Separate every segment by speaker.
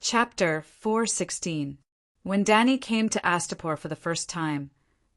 Speaker 1: Chapter 416. When Danny came to Astapor for the first time,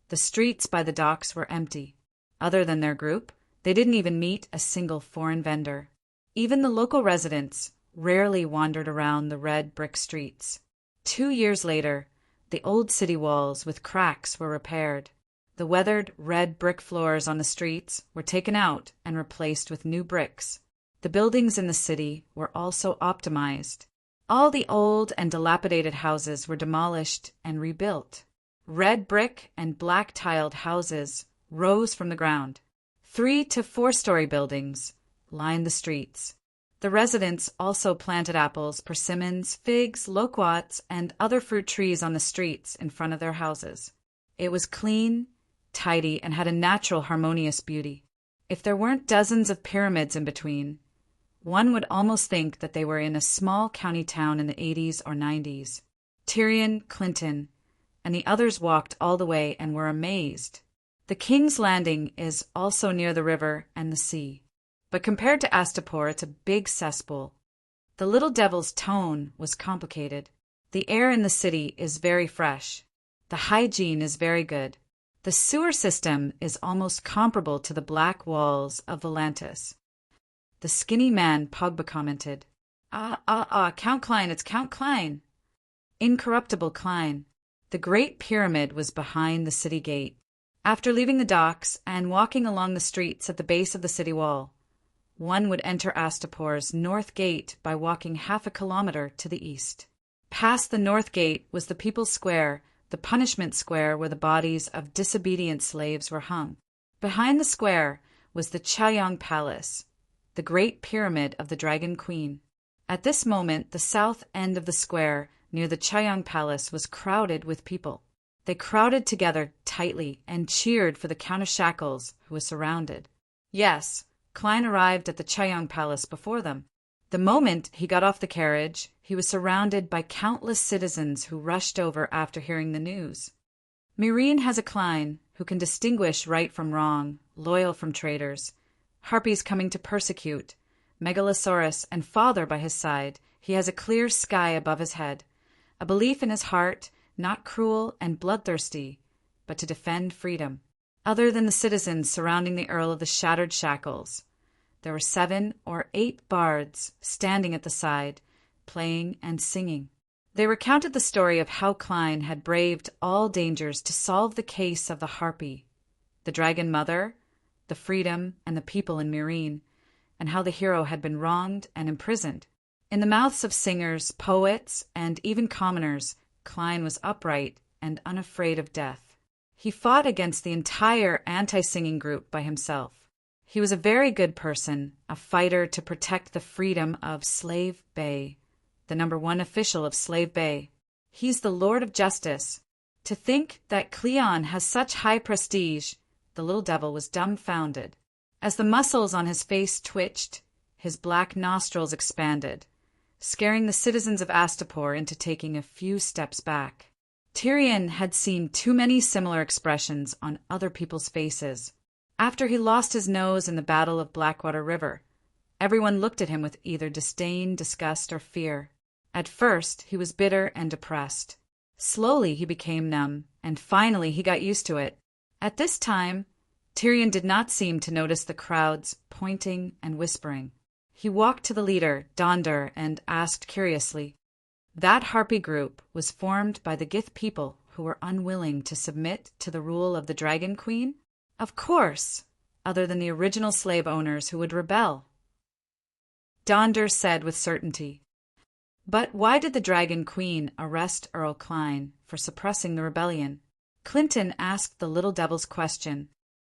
Speaker 1: the streets by the docks were empty. Other than their group, they didn't even meet a single foreign vendor. Even the local residents rarely wandered around the red brick streets. 2 years later, the old city walls with cracks were repaired. The weathered red brick floors on the streets were taken out and replaced with new bricks. The buildings in the city were also optimized. All the old and dilapidated houses were demolished and rebuilt. Red brick and black-tiled houses rose from the ground. 3 to 4-story buildings lined the streets. The residents also planted apples, persimmons, figs, loquats, and other fruit trees on the streets in front of their houses. It was clean, tidy, and had a natural, harmonious beauty. If there weren't dozens of pyramids in between, one would almost think that they were in a small county town in the 80s or 90s. Tyrion, Clinton, and the others walked all the way and were amazed. The King's Landing is also near the river and the sea. But compared to Astapor, it's a big cesspool. The Little Devil's tone was complicated. The air in the city is very fresh. The hygiene is very good. The sewer system is almost comparable to the black walls of Volantis. The skinny man, Pogba, commented. Count Klein, it's Count Klein. Incorruptible Klein. The Great Pyramid was behind the city gate. After leaving the docks and walking along the streets at the base of the city wall, one would enter Astapor's North Gate by walking half a kilometer to the east. Past the North Gate was the People's Square, the punishment square where the bodies of disobedient slaves were hung. Behind the square was the Chaoyang Palace, the Great Pyramid of the Dragon Queen. At this moment, the south end of the square near the Chaoyang Palace was crowded with people. They crowded together tightly and cheered for the Count of Shackles, who was surrounded. Yes, Klein arrived at the Chaoyang Palace before them. The moment he got off the carriage, he was surrounded by countless citizens who rushed over after hearing the news. Meereen has a Klein who can distinguish right from wrong, loyal from traitors. Harpies coming to persecute, Megalosaurus and father by his side, he has a clear sky above his head, a belief in his heart, not cruel and bloodthirsty, but to defend freedom. Other than the citizens surrounding the Earl of the Shattered Shackles, there were 7 or 8 bards standing at the side, playing and singing. They recounted the story of how Klein had braved all dangers to solve the case of the Harpy, the Dragon Mother, the freedom and the people in Meereen, and how the hero had been wronged and imprisoned. In the mouths of singers, poets, and even commoners, Klein was upright and unafraid of death. He fought against the entire anti-singing group by himself. He was a very good person, a fighter to protect the freedom of Slave Bay, the #1 official of Slave Bay. He's the Lord of Justice. To think that Cleon has such high prestige, the little devil was dumbfounded. As the muscles on his face twitched, his black nostrils expanded, scaring the citizens of Astapor into taking a few steps back. Tyrion had seen too many similar expressions on other people's faces. After he lost his nose in the Battle of Blackwater River, everyone looked at him with either disdain, disgust, or fear. At first, he was bitter and depressed. Slowly, he became numb, and finally he got used to it. At this time, Tyrion did not seem to notice the crowds pointing and whispering. He walked to the leader, Donder, and asked curiously. That Harpy group was formed by the Gith people who were unwilling to submit to the rule of the Dragon Queen? Of course, other than the original slave owners who would rebel. Donder said with certainty. But why did the Dragon Queen arrest Earl Klein for suppressing the rebellion? Clinton asked the little devil's question.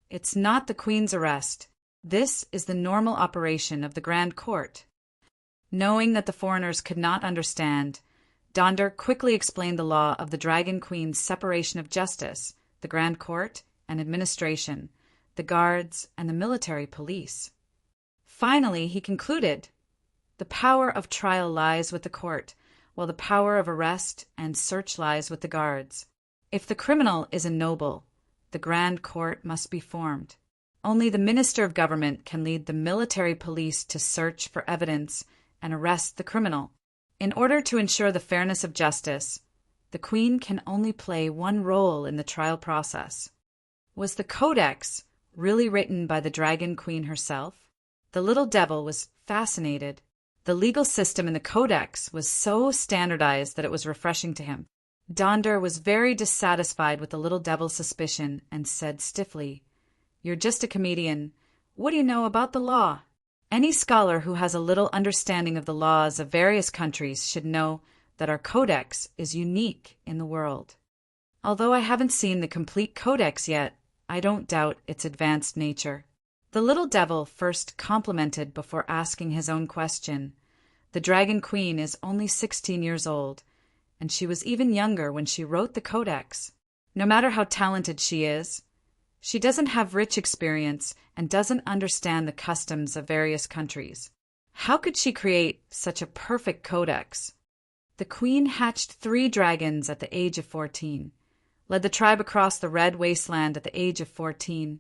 Speaker 1: It's not the Queen's arrest. This is the normal operation of the Grand Court. Knowing that the foreigners could not understand, Donder quickly explained the law of the Dragon Queen's separation of justice, the Grand Court and administration, the guards and the military police. Finally, he concluded, the power of trial lies with the court, while the power of arrest and search lies with the guards. If the criminal is a noble, the Grand Court must be formed. Only the Minister of Government can lead the military police to search for evidence and arrest the criminal. In order to ensure the fairness of justice, the queen can only play one role in the trial process. Was the codex really written by the Dragon Queen herself? The little devil was fascinated. The legal system in the codex was so standardized that it was refreshing to him. Donder was very dissatisfied with the little devil's suspicion and said stiffly, "You're just a comedian. What do you know about the law?" Any scholar who has a little understanding of the laws of various countries should know that our codex is unique in the world. Although I haven't seen the complete codex yet, I don't doubt its advanced nature. The little devil first complimented before asking his own question. The Dragon Queen is only 16 years old, and she was even younger when she wrote the codex. No matter how talented she is, she doesn't have rich experience and doesn't understand the customs of various countries. How could she create such a perfect codex? The queen hatched 3 dragons at the age of 14, led the tribe across the red wasteland at the age of 14,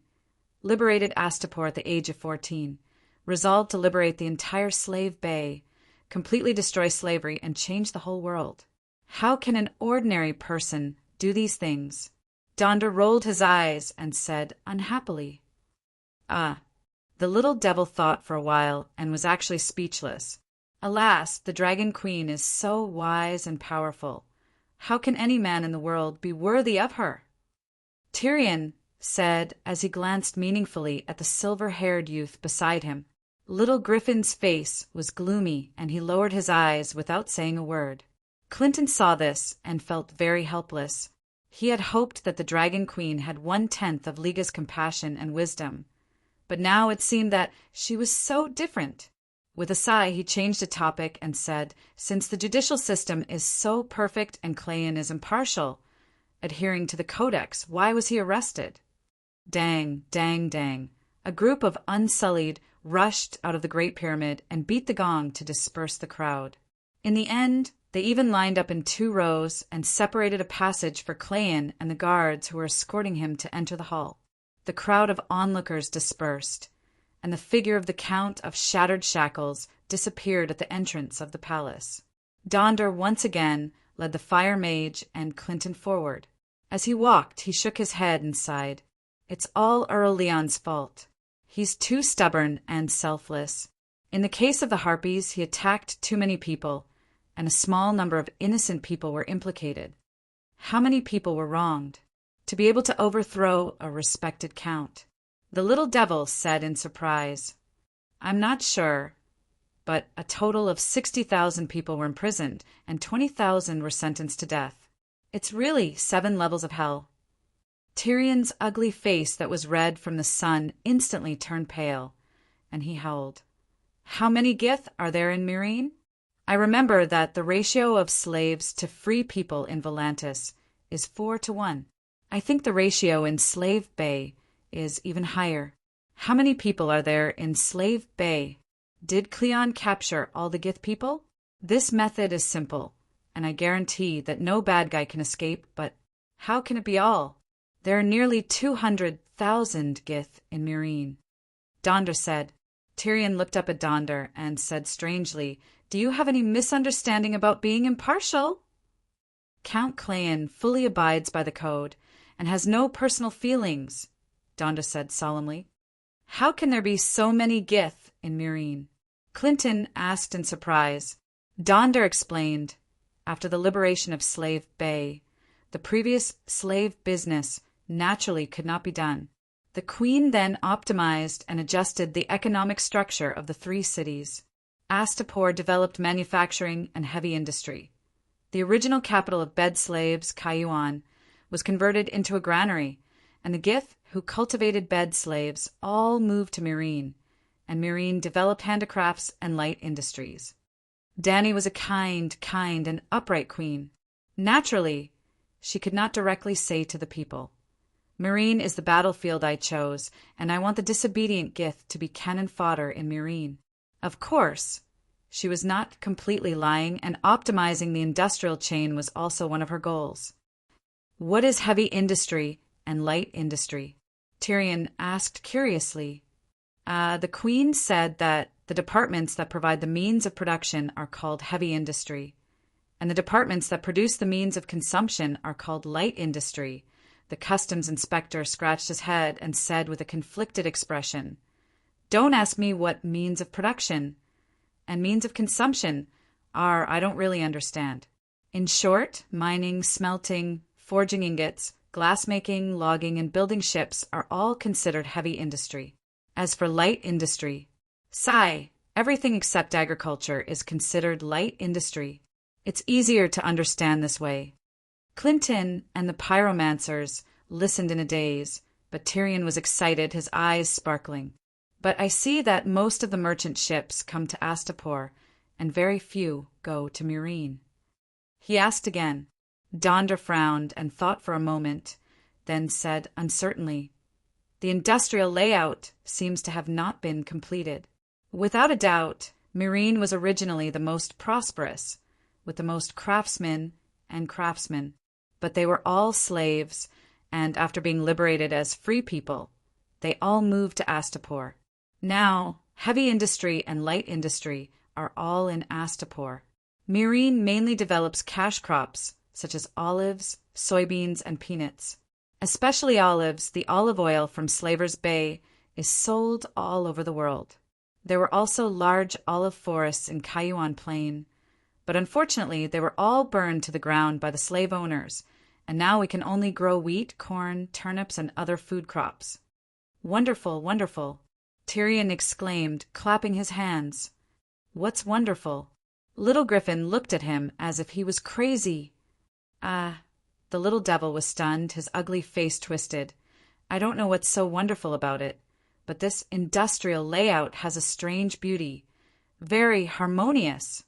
Speaker 1: liberated Astapor at the age of 14, resolved to liberate the entire slave bay, completely destroy slavery, and change the whole world. How can an ordinary person do these things? Donder rolled his eyes and said unhappily, "Ah." The little devil thought for a while and was actually speechless. Alas, the Dragon Queen is so wise and powerful. How can any man in the world be worthy of her? Tyrion said as he glanced meaningfully at the silver-haired youth beside him. Little Griffin's face was gloomy and he lowered his eyes without saying a word. Clinton saw this and felt very helpless. He had hoped that the Dragon Queen had 1/10 of Liga's compassion and wisdom, but now it seemed that she was so different. With a sigh, he changed the topic and said, since the judicial system is so perfect and Cleon is impartial, adhering to the codex, why was he arrested? Dang, dang, dang. A group of unsullied rushed out of the Great Pyramid and beat the gong to disperse the crowd. In the end, they even lined up in 2 rows and separated a passage for Cleon and the guards who were escorting him to enter the hall. The crowd of onlookers dispersed, and the figure of the Count of Shattered Shackles disappeared at the entrance of the palace. Donder once again led the Fire Mage and Clinton forward. As he walked, he shook his head and sighed. It's all Earl Leon's fault. He's too stubborn and selfless. In the case of the Harpies, he attacked too many people, and a small number of innocent people were implicated. How many people were wronged? To be able to overthrow a respected count. The little devil said in surprise, "I'm not sure, but a total of 60,000 people were imprisoned and 20,000 were sentenced to death. It's really 7 levels of hell." Tyrion's ugly face that was red from the sun instantly turned pale, and he howled. "How many Gith are there in Meereen? I remember that the ratio of slaves to free people in Volantis is 4-1. I think the ratio in Slave Bay is even higher. How many people are there in Slave Bay? Did Cleon capture all the Gith people? This method is simple, and I guarantee that no bad guy can escape, but how can it be all? There are nearly 200,000 Gith in Meereen." Donder said. Tyrion looked up at Donder and said strangely, "Do you have any misunderstanding about being impartial?" "Count Cleon fully abides by the code and has no personal feelings," Donder said solemnly. "How can there be so many Gith in Meereen?" Clinton asked in surprise. Donder explained. After the liberation of Slave Bay, the previous slave business naturally could not be done. The Queen then optimized and adjusted the economic structure of the 3 cities. Astapor developed manufacturing and heavy industry. The original capital of bed slaves, Cayuan, was converted into a granary, and the Gith who cultivated bed slaves all moved to Meereen, and Meereen developed handicrafts and light industries. Dany was a kind and upright queen. Naturally, she could not directly say to the people, "Meereen is the battlefield I chose, and I want the disobedient Gith to be cannon fodder in Meereen." Of course, she was not completely lying, and optimizing the industrial chain was also one of her goals. "What is heavy industry and light industry?" Tyrion asked curiously. The Queen said that The departments that provide the means of production are called heavy industry, and the departments that produce the means of consumption are called light industry. The customs inspector scratched his head and said with a conflicted expression, "Don't ask me what means of production and means of consumption are. I don't really understand." In short, mining, smelting, forging ingots, glassmaking, logging, and building ships are all considered heavy industry. As for light industry, sigh, everything except agriculture is considered light industry. It's easier to understand this way. Clinton and the pyromancers listened in a daze, but Tyrion was excited, his eyes sparkling. "But I see that most of the merchant ships come to Astapor, and very few go to Meereen." He asked again. Donder frowned and thought for a moment, then said uncertainly, "The industrial layout seems to have not been completed." Without a doubt, Meereen was originally the most prosperous, with the most craftsmen, but they were all slaves, and after being liberated as free people, they all moved to Astapor. Now, heavy industry and light industry are all in Astapor. Meereen mainly develops cash crops, such as olives, soybeans, and peanuts. Especially olives, the olive oil from Slaver's Bay is sold all over the world. There were also large olive forests in Cayuan Plain, but unfortunately they were all burned to the ground by the slave owners, and now we can only grow wheat, corn, turnips, and other food crops. "Wonderful, wonderful," Tyrion exclaimed, clapping his hands. "What's wonderful?" Little Griffin looked at him as if he was crazy. "Ah," the little devil was stunned, his ugly face twisted. "I don't know what's so wonderful about it, but this industrial layout has a strange beauty. Very harmonious."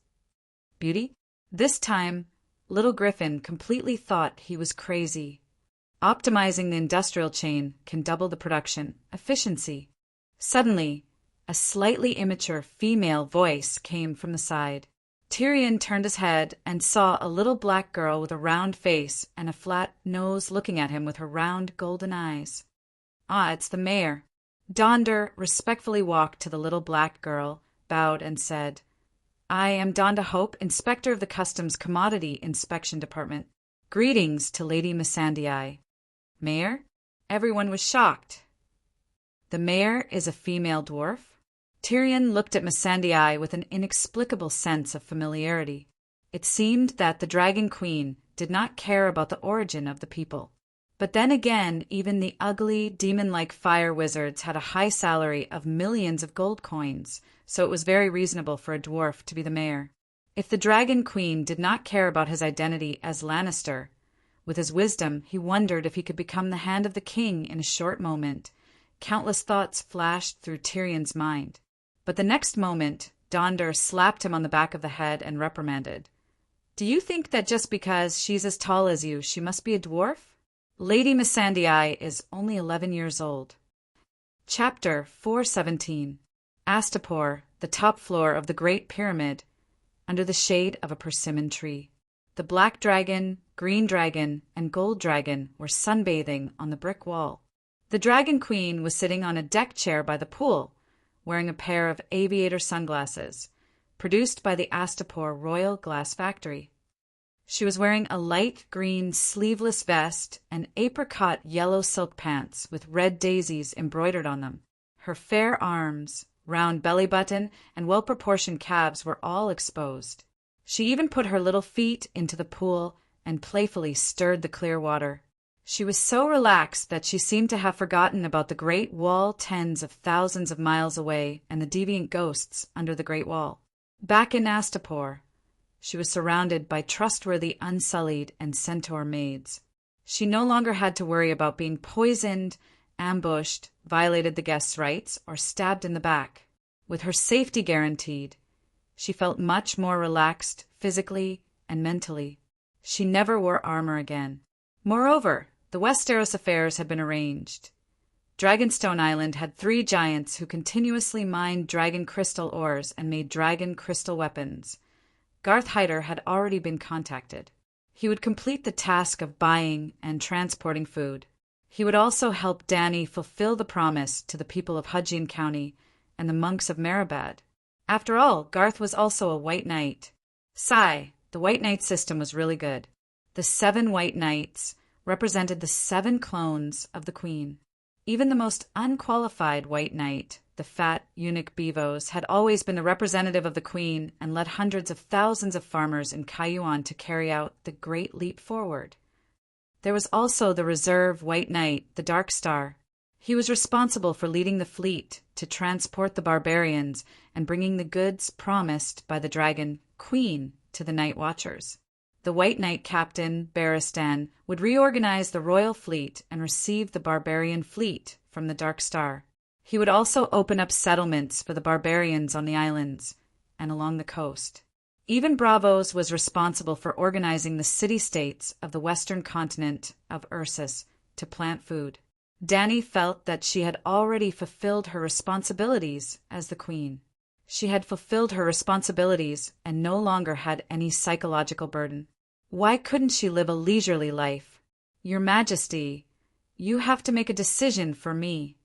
Speaker 1: Beauty? This time, Little Griffin completely thought he was crazy. Optimizing the industrial chain can double the production efficiency. Suddenly, a slightly immature female voice came from the side. Tyrion turned his head and saw a little black girl with a round face and a flat nose looking at him with her round golden eyes. "Ah, it's the mayor." Donder respectfully walked to the little black girl, bowed, and said, "I am Donda Hope, Inspector of the Customs Commodity Inspection Department. Greetings to Lady Missandei." "Mayor?" Everyone was shocked. "The mayor is a female dwarf?" Tyrion looked at Missandei with an inexplicable sense of familiarity. It seemed that the Dragon Queen did not care about the origin of the people. But then again, even the ugly, demon-like fire wizards had a high salary of millions of gold coins, so it was very reasonable for a dwarf to be the mayor. If the Dragon Queen did not care about his identity as Lannister, with his wisdom he wondered if he could become the hand of the king in a short moment. Countless thoughts flashed through Tyrion's mind. But the next moment, Donder slapped him on the back of the head and reprimanded. "Do you think that just because she's as tall as you, she must be a dwarf? Lady Missandei is only 11 years old." Chapter 417. Astapor, the top floor of the Great Pyramid, under the shade of a persimmon tree. The black dragon, green dragon, and gold dragon were sunbathing on the brick wall. The Dragon Queen was sitting on a deck chair by the pool, wearing a pair of aviator sunglasses, produced by the Astapor Royal Glass Factory. She was wearing a light green sleeveless vest and apricot yellow silk pants with red daisies embroidered on them. Her fair arms, round belly button, and well-proportioned calves were all exposed. She even put her little feet into the pool and playfully stirred the clear water. She was so relaxed that she seemed to have forgotten about the Great Wall tens of thousands of miles away and the deviant ghosts under the Great Wall. Back in Astapor, she was surrounded by trustworthy Unsullied and Centaur maids. She no longer had to worry about being poisoned, ambushed, violated the guests' rights, or stabbed in the back. With her safety guaranteed, she felt much more relaxed physically and mentally. She never wore armor again. Moreover, the Westeros affairs had been arranged. Dragonstone Island had 3 giants who continuously mined dragon crystal ores and made dragon crystal weapons. Garth Hyder had already been contacted. He would complete the task of buying and transporting food. He would also help Dany fulfill the promise to the people of Hudgeen County and the monks of Meribad. After all, Garth was also a white knight. Sigh, the white knight system was really good. The 7 white knights represented the 7 clones of the queen. Even the most unqualified white knight, the fat eunuch Bevos, had always been the representative of the queen and led hundreds of thousands of farmers in Kaiyuan to carry out the Great Leap Forward. There was also the reserve white knight, the Dark Star. He was responsible for leading the fleet to transport the barbarians and bringing the goods promised by the dragon Queen to the Night Watchers. The White Knight captain, Barristan, would reorganize the royal fleet and receive the barbarian fleet from the Dark Star. He would also open up settlements for the barbarians on the islands and along the coast. Even Braavos was responsible for organizing the city-states of the western continent of Ursus to plant food. Dany felt that she had already fulfilled her responsibilities as the queen. She had fulfilled her responsibilities and no longer had any psychological burden. Why couldn't she live a leisurely life? Your Majesty, you have to make a decision for me.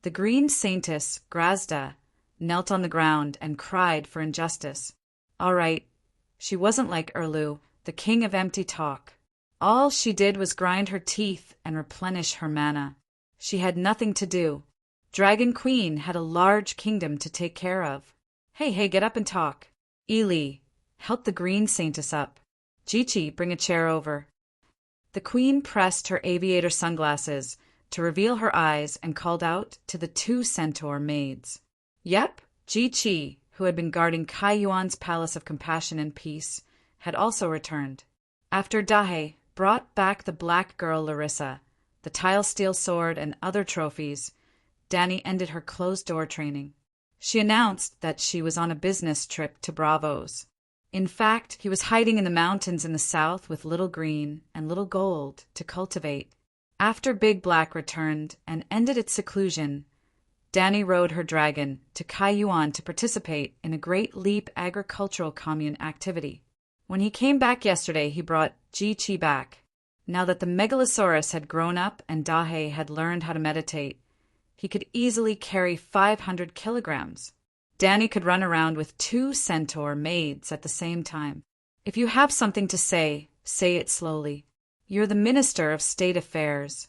Speaker 1: The green saintess, Grazda, knelt on the ground and cried for injustice. All right, she wasn't like Erlu, the king of empty talk. All she did was grind her teeth and replenish her mana. She had nothing to do. Dragon Queen had a large kingdom to take care of. Hey, get up and talk. Ely, help the green saintess up. Chi-Chi, bring a chair over. The queen pressed her aviator sunglasses to reveal her eyes and called out to the 2 centaur maids. Yep, Chi-Chi, who had been guarding Kaiyuan's Palace of Compassion and Peace, had also returned. After Dahe brought back the black girl Larissa, the tile-steel sword and other trophies, Dany ended her closed-door training. She announced that she was on a business trip to Braavos. In fact, he was hiding in the mountains in the south with Little Green and Little Gold to cultivate. After Big Black returned and ended its seclusion, Dany rode her dragon to Kaiyuan to participate in a Great Leap agricultural commune activity. When he came back yesterday, he brought Chi-Chi back. Now that the Megalosaurus had grown up and Dahe had learned how to meditate, he could easily carry 500 kilograms. Dany could run around with 2 centaur maids at the same time. If you have something to say it slowly. You're the Minister of State Affairs.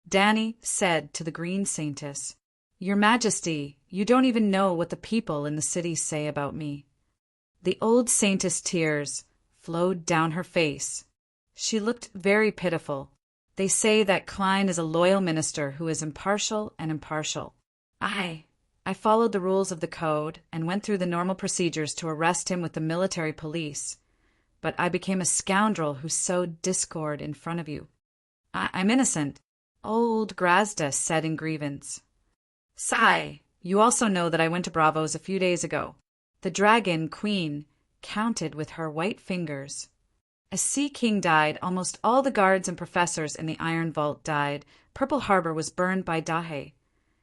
Speaker 1: Dany said to the Green Saintess, Your Majesty, you don't even know what the people in the city say about me. The old saintess' tears flowed down her face. She looked very pitiful. They say that Klein is a loyal minister who is impartial and impartial. I followed the rules of the code and went through the normal procedures to arrest him with the military police. But I became a scoundrel who sowed discord in front of you. I'm innocent, old Grazda said in grievance. Sigh, you also know that I went to Braavos a few days ago. The dragon queen counted with her white fingers. As Sea King died, almost all the guards and professors in the Iron Vault died. Purple Harbor was burned by Dahe.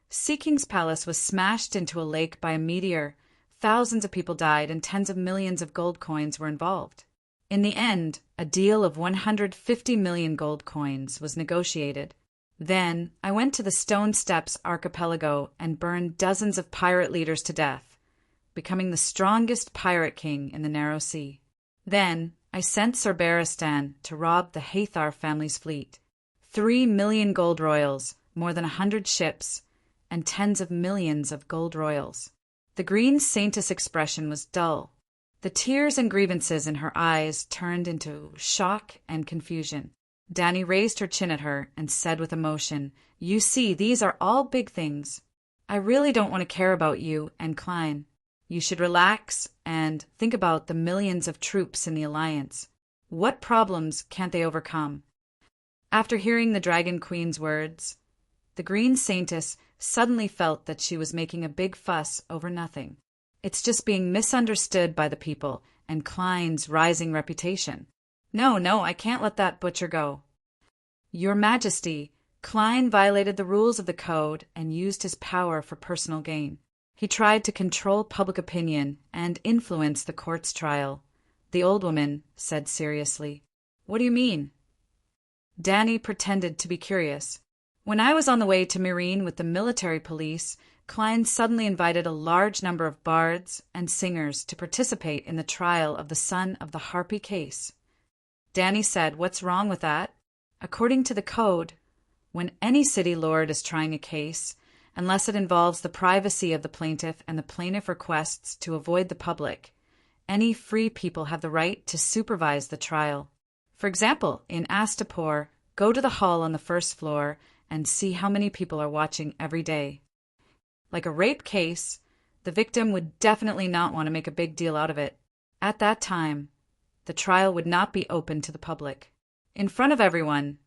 Speaker 1: Sea King's palace was smashed into a lake by a meteor. Thousands of people died and tens of millions of gold coins were involved. In the end, a deal of 150 million gold coins was negotiated. Then, I went to the Stone Steps archipelago and burned dozens of pirate leaders to death, becoming the strongest pirate king in the Narrow Sea. Then, I sent Sir Barristan to rob the Hathar family's fleet. 3 million gold royals, more than 100 ships, and tens of millions of gold royals. The Green Saintess expression was dull. The tears and grievances in her eyes turned into shock and confusion. Dany raised her chin at her and said with emotion, You see, these are all big things. I really don't want to care about you and Klein. You should relax and think about the millions of troops in the Alliance. What problems can't they overcome? After hearing the Dragon Queen's words, the Green Saintess suddenly felt that she was making a big fuss over nothing. It's just being misunderstood by the people and Klein's rising reputation. No, I can't let that butcher go. Your Majesty, Klein violated the rules of the code and used his power for personal gain. He tried to control public opinion and influence the court's trial. The old woman said seriously, What do you mean? Dany pretended to be curious. When I was on the way to Meereen with the military police, Klein suddenly invited a large number of bards and singers to participate in the trial of the son of the Harpy case. Danny said, "What's wrong with that? According to the code, when any city lord is trying a case, unless it involves the privacy of the plaintiff and the plaintiff requests to avoid the public, any free people have the right to supervise the trial. For example, in Astapor, go to the hall on the first floor and see how many people are watching every day. Like a rape case, the victim would definitely not want to make a big deal out of it. At that time, the trial would not be open to the public." In front of everyone,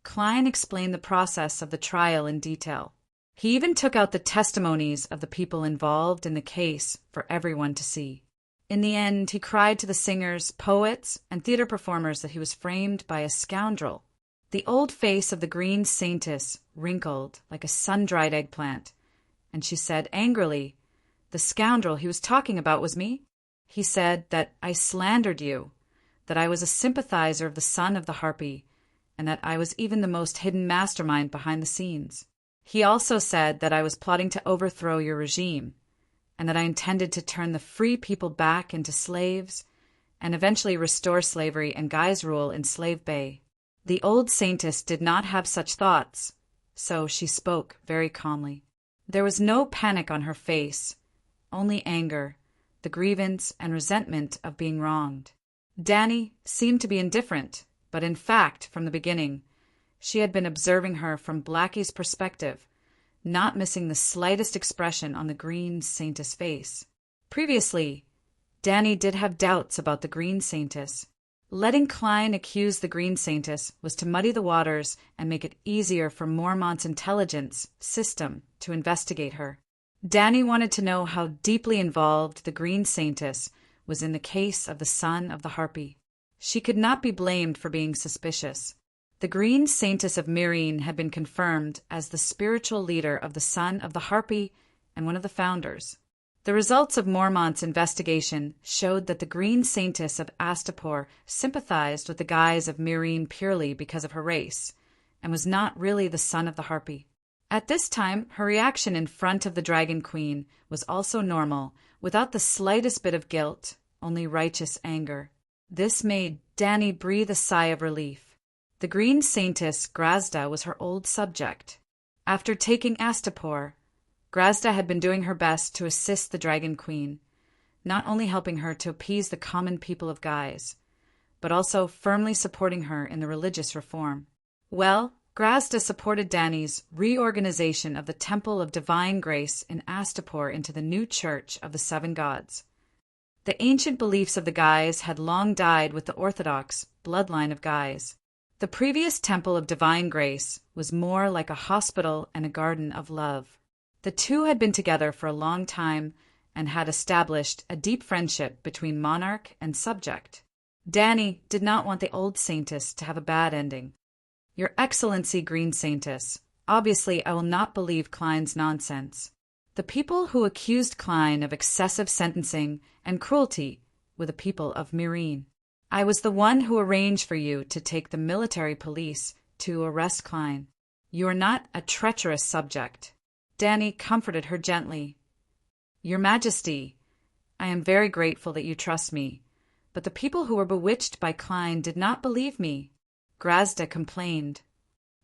Speaker 1: Klein explained the process of the trial in detail. He even took out the testimonies of the people involved in the case for everyone to see. In the end, he cried to the singers, poets, and theater performers that he was framed by a scoundrel. The old face of the green saintess wrinkled like a sun-dried eggplant, and she said angrily, "The scoundrel he was talking about was me. He said that I slandered you, that I was a sympathizer of the son of the Harpy, and that I was even the most hidden mastermind behind the scenes. He also said that I was plotting to overthrow your regime, and that I intended to turn the free people back into slaves and eventually restore slavery and guise rule in Slave Bay." The old saintess did not have such thoughts, so she spoke very calmly. There was no panic on her face, only anger, the grievance and resentment of being wronged. Danny seemed to be indifferent, but in fact, from the beginning, she had been observing her from Blackie's perspective, not missing the slightest expression on the green saintess face. Previously, Danny did have doubts about the green saintess. Letting Klein accuse the green saintess was to muddy the waters and make it easier for Mormont's intelligence system to investigate her. Danny wanted to know how deeply involved the green saintess was in the case of the son of the Harpy. She could not be blamed for being suspicious. The green saintess of Myrine had been confirmed as the spiritual leader of the son of the Harpy and one of the founders. The results of Mormont's investigation showed that the green saintess of Astapor sympathized with the guys of Myrine purely because of her race, and was not really the son of the Harpy. At this time, her reaction in front of the Dragon Queen was also normal, without the slightest bit of guilt, only righteous anger. This made Danny breathe a sigh of relief. The green saintess Grazda was her old subject. After taking Astapor, Grazda had been doing her best to assist the Dragon Queen, not only helping her to appease the common people of Guise, but also firmly supporting her in the religious reform. Well, Grazda supported Danny's reorganization of the Temple of Divine Grace in Astapor into the new Church of the Seven Gods. The ancient beliefs of the Guise had long died with the Orthodox bloodline of Guise. The previous Temple of Divine Grace was more like a hospital and a garden of love. The two had been together for a long time and had established a deep friendship between monarch and subject. Danny did not want the old saintess to have a bad ending. "Your Excellency, Green Saintess, obviously I will not believe Klein's nonsense. The people who accused Klein of excessive sentencing and cruelty were the people of Myrine. I was the one who arranged for you to take the military police to arrest Klein. You are not a treacherous subject." Danny comforted her gently. "Your Majesty, I am very grateful that you trust me, but the people who were bewitched by Klein did not believe me," Grazda complained.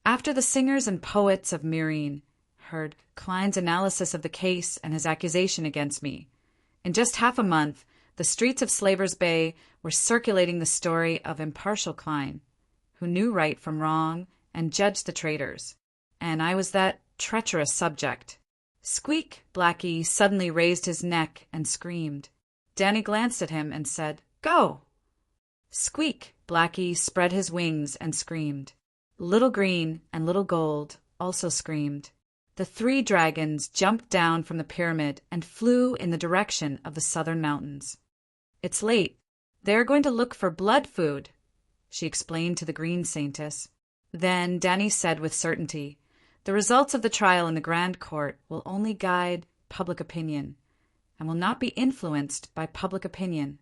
Speaker 1: After the singers and poets of Myrine heard Klein's analysis of the case and his accusation against me, in just half a month, the streets of Slavers Bay were circulating the story of impartial Klein, who knew right from wrong and judged the traitors, and I was that treacherous subject. Squeak, Blackie suddenly raised his neck and screamed. Danny glanced at him and said, "Go!" Squeak, Blackie spread his wings and screamed. Little Green and Little Gold also screamed. The three dragons jumped down from the pyramid and flew in the direction of the southern mountains. "It's late. They are going to look for blood food," she explained to the Green Saintess. Then Danny said with certainty, "The results of the trial in the Grand Court will only guide public opinion, and will not be influenced by public opinion."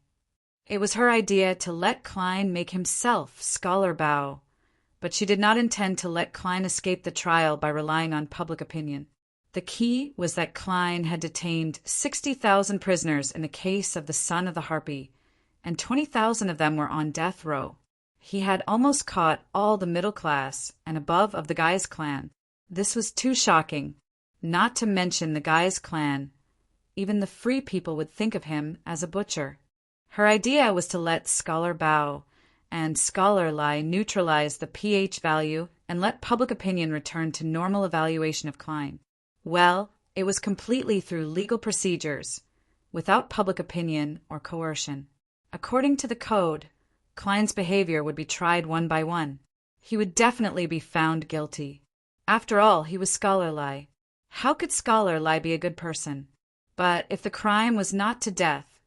Speaker 1: It was her idea to let Klein make himself scholar bow, but she did not intend to let Klein escape the trial by relying on public opinion. The key was that Klein had detained 60,000 prisoners in the case of the son of the Harpy, and 20,000 of them were on death row. He had almost caught all the middle class and above of the Guy's clan. This was too shocking, not to mention the Guy's clan. Even the free people would think of him as a butcher. Her idea was to let Scholar bow, and Scholar lie neutralize the pH value and let public opinion return to normal evaluation of Klein. Well, it was completely through legal procedures, without public opinion or coercion. According to the code, Klein's behavior would be tried one by one. He would definitely be found guilty. After all, he was Scholar lie. How could Scholar lie be a good person? But if the crime was not to death,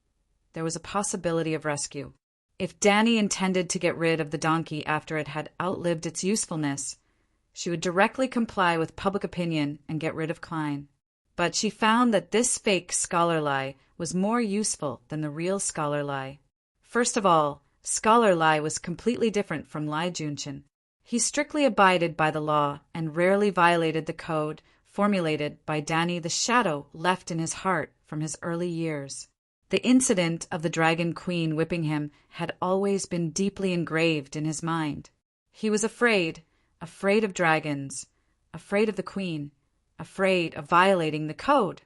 Speaker 1: there was a possibility of rescue. If Danny intended to get rid of the donkey after it had outlived its usefulness, she would directly comply with public opinion and get rid of Klein. But she found that this fake Scholar lie was more useful than the real Scholar lie. First of all, Scholar lie was completely different from Lie Junshin. He strictly abided by the law and rarely violated the code formulated by Danny the Shadow left in his heart from his early years. The incident of the Dragon Queen whipping him had always been deeply engraved in his mind. He was afraid of dragons, afraid of the Queen, afraid of violating the code.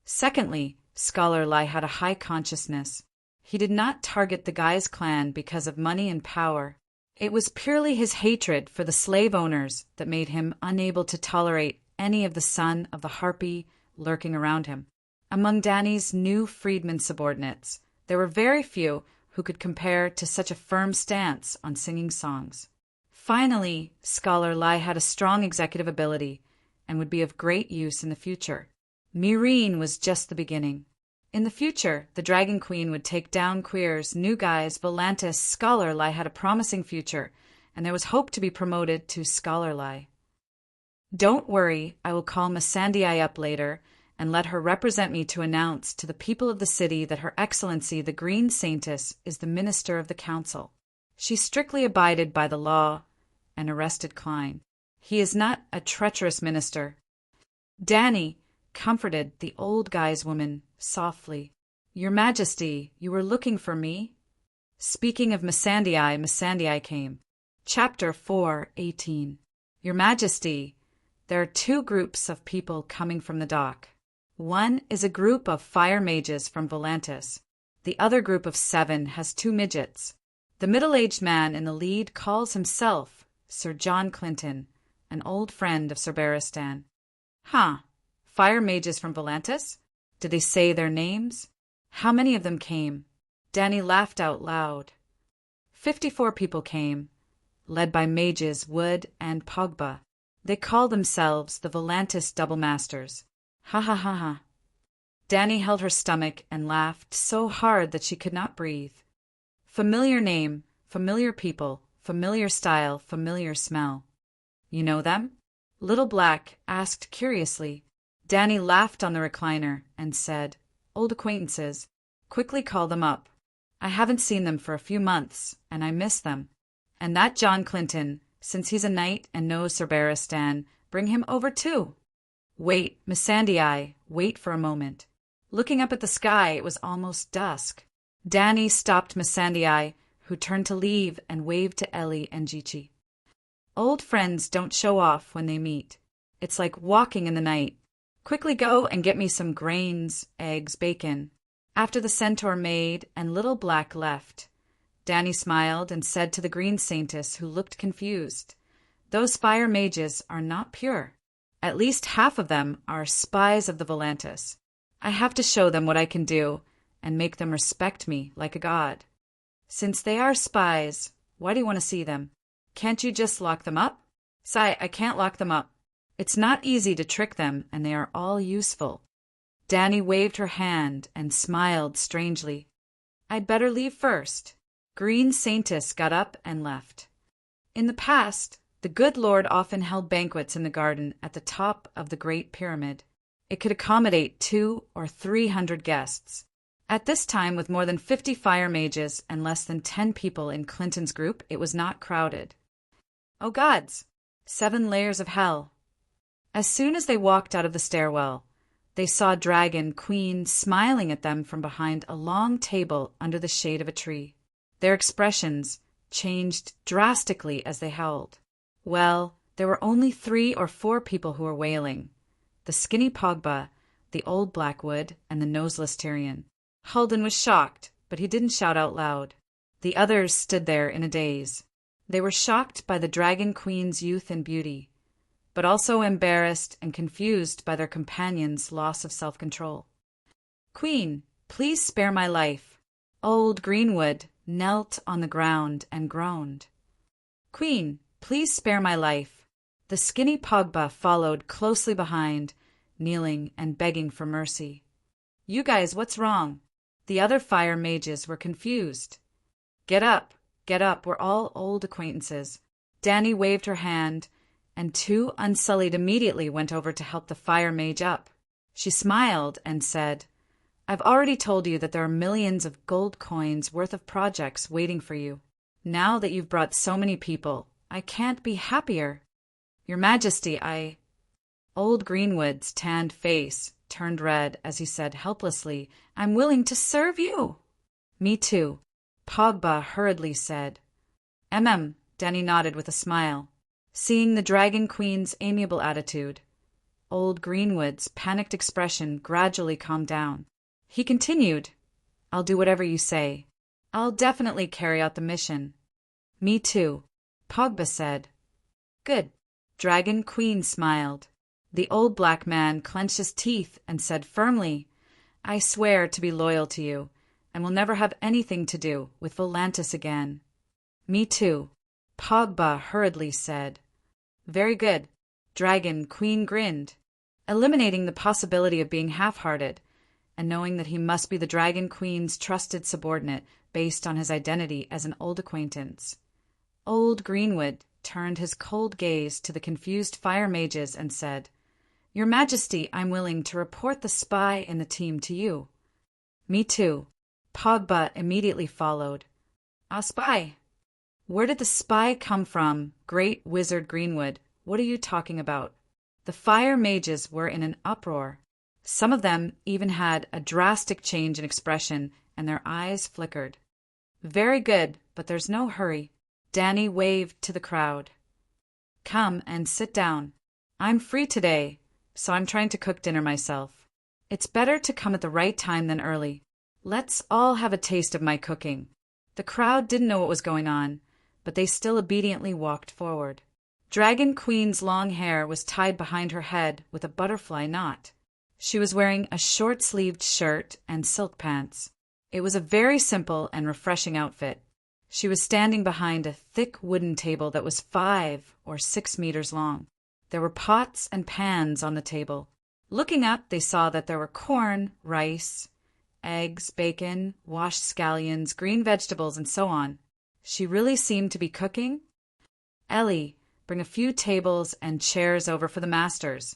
Speaker 1: Secondly, Scholar lie had a high consciousness. He did not target the Guy's clan because of money and power. It was purely his hatred for the slave owners that made him unable to tolerate any of the son of the Harpy lurking around him. Among Danny's new freedman subordinates, there were very few who could compare to such a firm stance on singing songs. Finally, Scholar lie had a strong executive ability and would be of great use in the future. Myrene was just the beginning. In the future, the Dragon Queen would take down Queer's new guys. Volantis Scholar lie had a promising future, and there was hope to be promoted to Scholar lie. Don't worry, I will call Missandei up later and let her represent me to announce to the people of the city that Her Excellency the Green Saintess is the minister of the council. She strictly abided by the law and arrested Klein. He is not a treacherous minister. Danny comforted the old Guy's woman softly. Your Majesty, you were looking for me? Speaking of Missandei came. Chapter 4:18. Your Majesty, there are two groups of people coming from the dock. One is a group of fire mages from Volantis. The other group of 7 has 2 midgets. The middle-aged man in the lead calls himself Sir John Clinton, an old friend of Cerberistan. Huh, fire mages from Volantis? Did they say their names? How many of them came? Danny laughed out loud. 54 people came, led by mages Wood and Pogba. They call themselves the Volantis Double Masters. Ha ha ha ha. Danny held her stomach and laughed so hard that she could not breathe. Familiar name, familiar people, familiar style, familiar smell. You know them? Little Black asked curiously. Danny laughed on the recliner and said, Old acquaintances. Quickly call them up. I haven't seen them for a few months, and I miss them. And that John Clinton, since he's a knight and knows Cerberistan, bring him over too. Wait, Missandei, wait for a moment. Looking up at the sky, it was almost dusk. Danny stopped Missandei, who turned to leave and waved to Ellie and Jichi. Old friends don't show off when they meet. It's like walking in the night. Quickly go and get me some grains, eggs, bacon. After the centaur maid and Little Black left, Danny smiled and said to the Green Saintess, who looked confused, Those fire mages are not pure. At least half of them are spies of the Volantis. I have to show them what I can do and make them respect me like a god. Since they are spies, why do you want to see them? Can't you just lock them up? Sigh, I can't lock them up. It's not easy to trick them, and they are all useful. Danny waved her hand and smiled strangely. I'd better leave first. Green Saintess got up and left. In the past, the good Lord often held banquets in the garden at the top of the Great Pyramid. It could accommodate 200 or 300 guests. At this time, with more than 50 fire mages and less than 10 people in Clinton's group, it was not crowded. Oh gods! 7 layers of hell. As soon as they walked out of the stairwell, they saw Dragon Queen smiling at them from behind a long table under the shade of a tree. Their expressions changed drastically as they howled. Well, there were only 3 or 4 people who were wailing: the skinny Pogba, the old Blackwood, and the noseless Tyrion. Halden was shocked, but he didn't shout out loud. The others stood there in a daze. They were shocked by the Dragon Queen's youth and beauty, but also embarrassed and confused by their companion's loss of self-control. "Queen, please spare my life." Old Greenwood knelt on the ground and groaned. "Queen, please spare my life." The skinny Pogba followed closely behind, kneeling and begging for mercy. "You guys, what's wrong?" The other fire mages were confused. Get up, we're all old acquaintances." Dany waved her hand, and 2 Unsullied immediately went over to help the fire mage up. She smiled and said, "I've already told you that there are millions of gold coins worth of projects waiting for you. Now that you've brought so many people, I can't be happier. Your Majesty, Old Greenwood's tanned face turned red as he said helplessly, "I'm willing to serve you." "Me too," Pogba hurriedly said. Dany nodded with a smile. Seeing the Dragon Queen's amiable attitude, Old Greenwood's panicked expression gradually calmed down. He continued, "I'll do whatever you say. I'll definitely carry out the mission." "Me too," Pogba said. "Good." Dragon Queen smiled. The old black man clenched his teeth and said firmly, "I swear to be loyal to you, and will never have anything to do with Volantis again." "Me too," Pogba hurriedly said. "Very good." Dragon Queen grinned, eliminating the possibility of being half-hearted, and knowing that he must be the Dragon Queen's trusted subordinate based on his identity as an old acquaintance. Old Greenwood turned his cold gaze to the confused fire mages and said, "Your Majesty, I'm willing to report the spy in the team to you." "Me too," Pogba immediately followed. "A spy? Where did the spy come from, Great Wizard Greenwood? What are you talking about?" The fire mages were in an uproar. Some of them even had a drastic change in expression, and their eyes flickered. "Very good, but there's no hurry." Dany waved to the crowd. "Come and sit down. I'm free today, so I'm trying to cook dinner myself. It's better to come at the right time than early. Let's all have a taste of my cooking." The crowd didn't know what was going on, but they still obediently walked forward. Dragon Queen's long hair was tied behind her head with a butterfly knot. She was wearing a short-sleeved shirt and silk pants. It was a very simple and refreshing outfit. She was standing behind a thick wooden table that was 5 or 6 meters long. There were pots and pans on the table. Looking up, they saw that there were corn, rice, eggs, bacon, washed scallions, green vegetables, and so on. She really seemed to be cooking. "Ellie, bring a few tables and chairs over for the masters,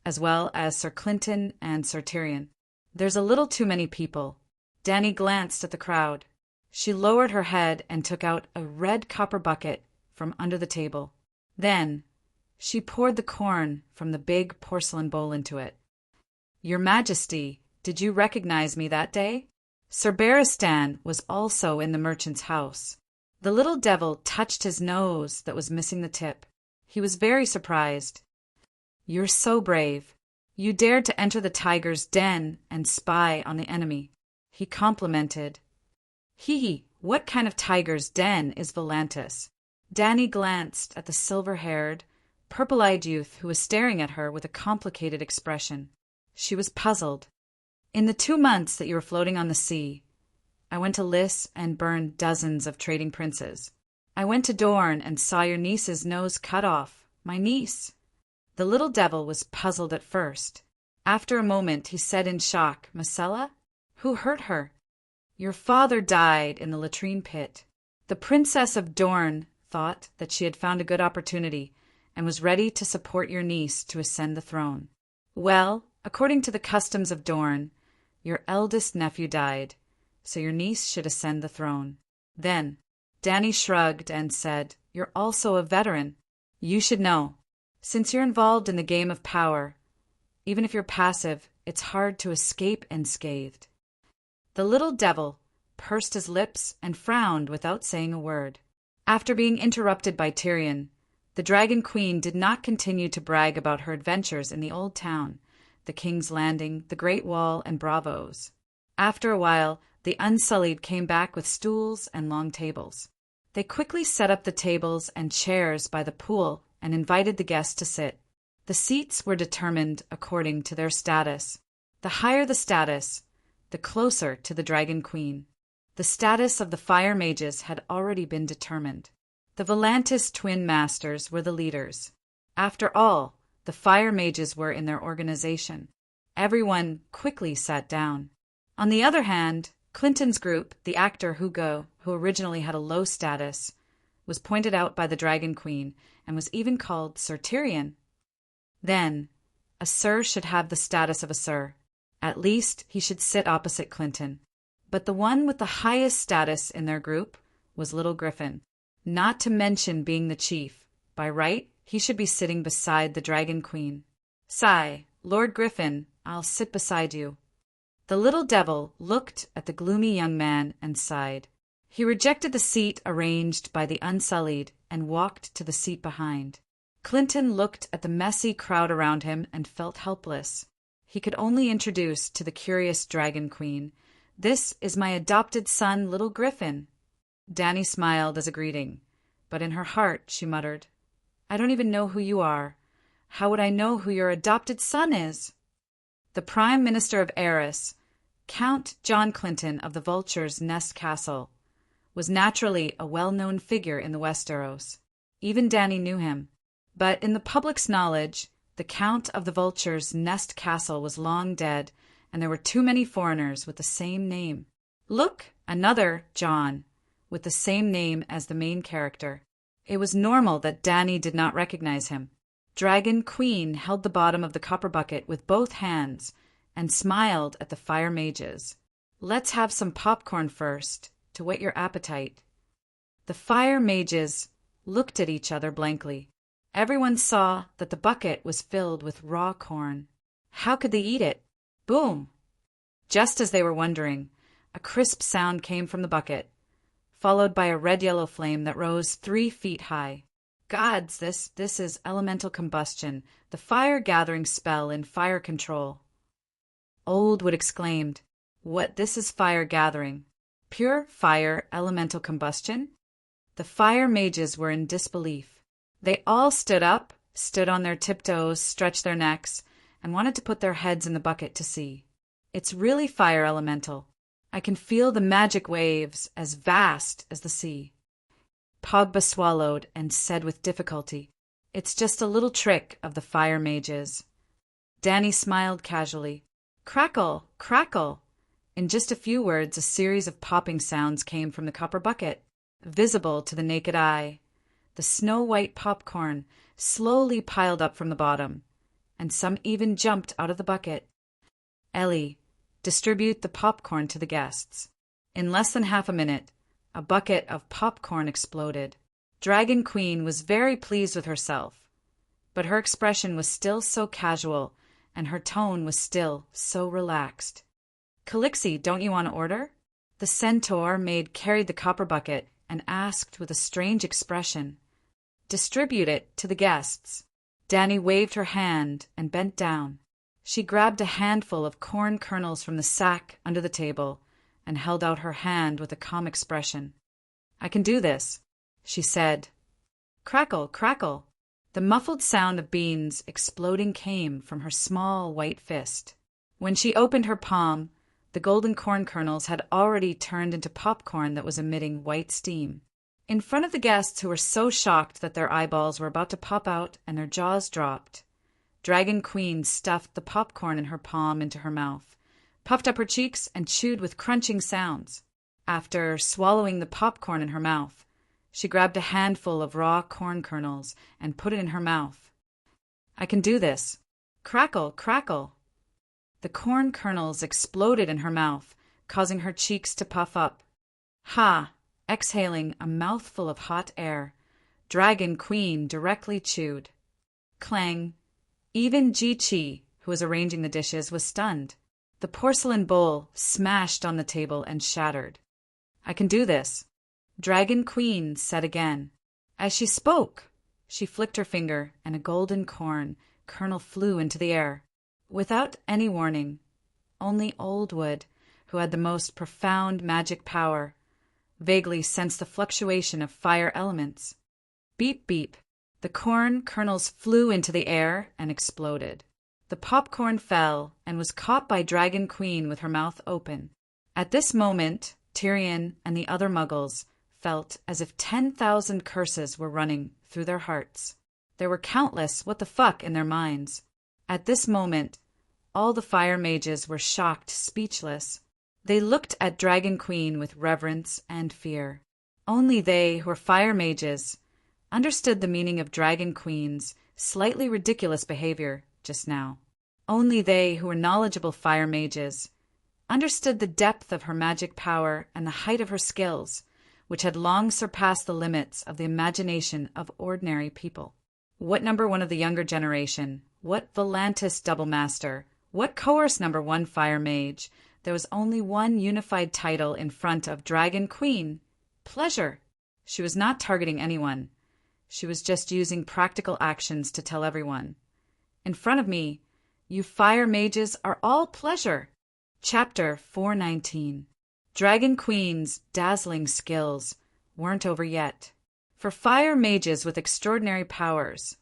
Speaker 1: as well as Sir Clinton and Sir Tyrion. There's a little too many people." Dany glanced at the crowd. She lowered her head and took out a red copper bucket from under the table. Then she poured the corn from the big porcelain bowl into it. "Your Majesty, did you recognize me that day?" Sir Barristan was also in the merchant's house. The little devil touched his nose that was missing the tip. He was very surprised. "You're so brave. You dared to enter the tiger's den and spy on the enemy," he complimented. "Hee, what kind of tiger's den is Volantis?" Dany glanced at the silver-haired, purple-eyed youth who was staring at her with a complicated expression. She was puzzled. "In the 2 months that you were floating on the sea, I went to Lys and burned dozens of trading princes. I went to Dorne and saw your niece's nose cut off. My niece." The little devil was puzzled at first. After a moment, he said in shock, "Myrcella? Who hurt her?" "Your father died in the latrine pit." The Princess of Dorne thought that she had found a good opportunity and was ready to support your niece to ascend the throne. "Well, according to the customs of Dorne, your eldest nephew died, so your niece should ascend the throne." Then Dany shrugged and said, "You're also a veteran. You should know." Since you're involved in the game of power, even if you're passive, it's hard to escape unscathed. The little devil pursed his lips and frowned without saying a word. After being interrupted by Tyrion, the Dragon Queen did not continue to brag about her adventures in the old town, the King's Landing, the Great Wall, and Bravos. After a while, the Unsullied came back with stools and long tables. They quickly set up the tables and chairs by the pool and invited the guests to sit. The seats were determined according to their status. The higher the status, the closer to the Dragon Queen. The status of the fire mages had already been determined. The Volantis twin masters were the leaders. After all, the fire mages were in their organization. Everyone quickly sat down. On the other hand, Clinton's group, the actor Hugo, who originally had a low status, was pointed out by the Dragon Queen and was even called Sir Tyrion. Then, a Sir should have the status of a Sir. At least he should sit opposite Clinton. But the one with the highest status in their group was Little Griffin. Not to mention being the chief. By right, he should be sitting beside the Dragon Queen. Sigh, Lord Griffin, I'll sit beside you. The little devil looked at the gloomy young man and sighed. He rejected the seat arranged by the Unsullied and walked to the seat behind. Clinton looked at the messy crowd around him and felt helpless. He could only introduce to the curious Dragon Queen, "This is my adopted son, Little Griffin." Dany smiled as a greeting, but in her heart she muttered, "I don't even know who you are. How would I know who your adopted son is?" The Prime Minister of Eris, Count John Clinton of the Vulture's Nest Castle, was naturally a well-known figure in the Westeros. Even Dany knew him. But in the public's knowledge, the Count of the Vulture's Nest Castle was long dead, and there were too many foreigners with the same name. Look, another John, with the same name as the main character. It was normal that Dany did not recognize him. Dragon Queen held the bottom of the copper bucket with both hands and smiled at the fire mages. "Let's have some popcorn first, to whet your appetite." The fire mages looked at each other blankly. Everyone saw that the bucket was filled with raw corn. How could they eat it? Boom! Just as they were wondering, a crisp sound came from the bucket, followed by a red-yellow flame that rose 3 feet high. Gods, this is elemental combustion, the fire-gathering spell in fire control. Oldwood exclaimed, "What, this is fire-gathering? Pure fire elemental combustion?" The fire mages were in disbelief. They all stood up, stood on their tiptoes, stretched their necks, and wanted to put their heads in the bucket to see. "It's really fire elemental. I can feel the magic waves as vast as the sea." Pogba swallowed and said with difficulty, "It's just a little trick of the fire mages." Dany smiled casually. "Crackle, crackle." In just a few words, a series of popping sounds came from the copper bucket, visible to the naked eye. The snow-white popcorn slowly piled up from the bottom, and some even jumped out of the bucket. "Ellie, distribute the popcorn to the guests." In less than half a minute, a bucket of popcorn exploded. Dragon Queen was very pleased with herself, but her expression was still so casual, and her tone was still so relaxed. "Calixie, don't you want to order?" The centaur maid carried the copper bucket and asked with a strange expression, "Distribute it to the guests." Dany waved her hand and bent down. She grabbed a handful of corn kernels from the sack under the table and held out her hand with a calm expression. "I can do this," she said. Crackle, crackle. The muffled sound of beans exploding came from her small white fist. When she opened her palm, the golden corn kernels had already turned into popcorn that was emitting white steam. In front of the guests, who were so shocked that their eyeballs were about to pop out and their jaws dropped, Dragon Queen stuffed the popcorn in her palm into her mouth, puffed up her cheeks, and chewed with crunching sounds. After swallowing the popcorn in her mouth, she grabbed a handful of raw corn kernels and put it in her mouth. "I can do this." Crackle, crackle. The corn kernels exploded in her mouth, causing her cheeks to puff up. Ha! Exhaling a mouthful of hot air, Dragon Queen directly chewed. clang. Even Ji-Chi, who was arranging the dishes, was stunned. The porcelain bowl smashed on the table and shattered. "I can do this," Dragon Queen said again. As she spoke, she flicked her finger, and a golden corn kernel flew into the air. Without any warning, only Old Wood, who had the most profound magic power, vaguely sensed the fluctuation of fire elements. Beep, beep. The corn kernels flew into the air and exploded. The popcorn fell and was caught by Dragon Queen with her mouth open. At this moment, Tyrion and the other Muggles felt as if 10,000 curses were running through their hearts. There were countless what the fuck in their minds. At this moment, all the fire mages were shocked, speechless. They looked at Dragon Queen with reverence and fear. Only they who were fire mages understood the meaning of Dragon Queen's slightly ridiculous behavior just now. Only they who were knowledgeable fire mages understood the depth of her magic power and the height of her skills, which had long surpassed the limits of the imagination of ordinary people. What number one of the younger generation? What Volantis double master? What coerce number one fire mage? There was only one unified title in front of Dragon Queen: pleasure. She was not targeting anyone. She was just using practical actions to tell everyone. In front of me, you fire mages are all pleasure. Chapter 419. Dragon Queen's dazzling skills weren't over yet. For fire mages with extraordinary powers,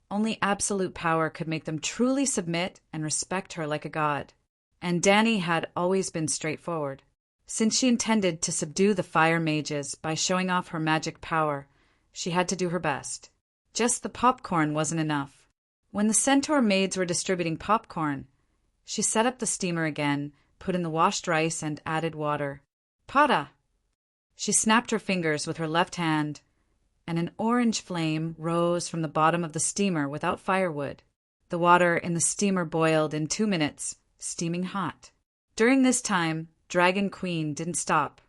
Speaker 1: only absolute power could make them truly submit and respect her like a god. And Dany had always been straightforward. Since she intended to subdue the fire mages by showing off her magic power, she had to do her best. Just the popcorn wasn't enough. When the centaur maids were distributing popcorn, she set up the steamer again, put in the washed rice, and added water. Pada! She snapped her fingers with her left hand, and an orange flame rose from the bottom of the steamer without firewood. The water in the steamer boiled in 2 minutes, steaming hot. During this time, Dragon Queen didn't stop.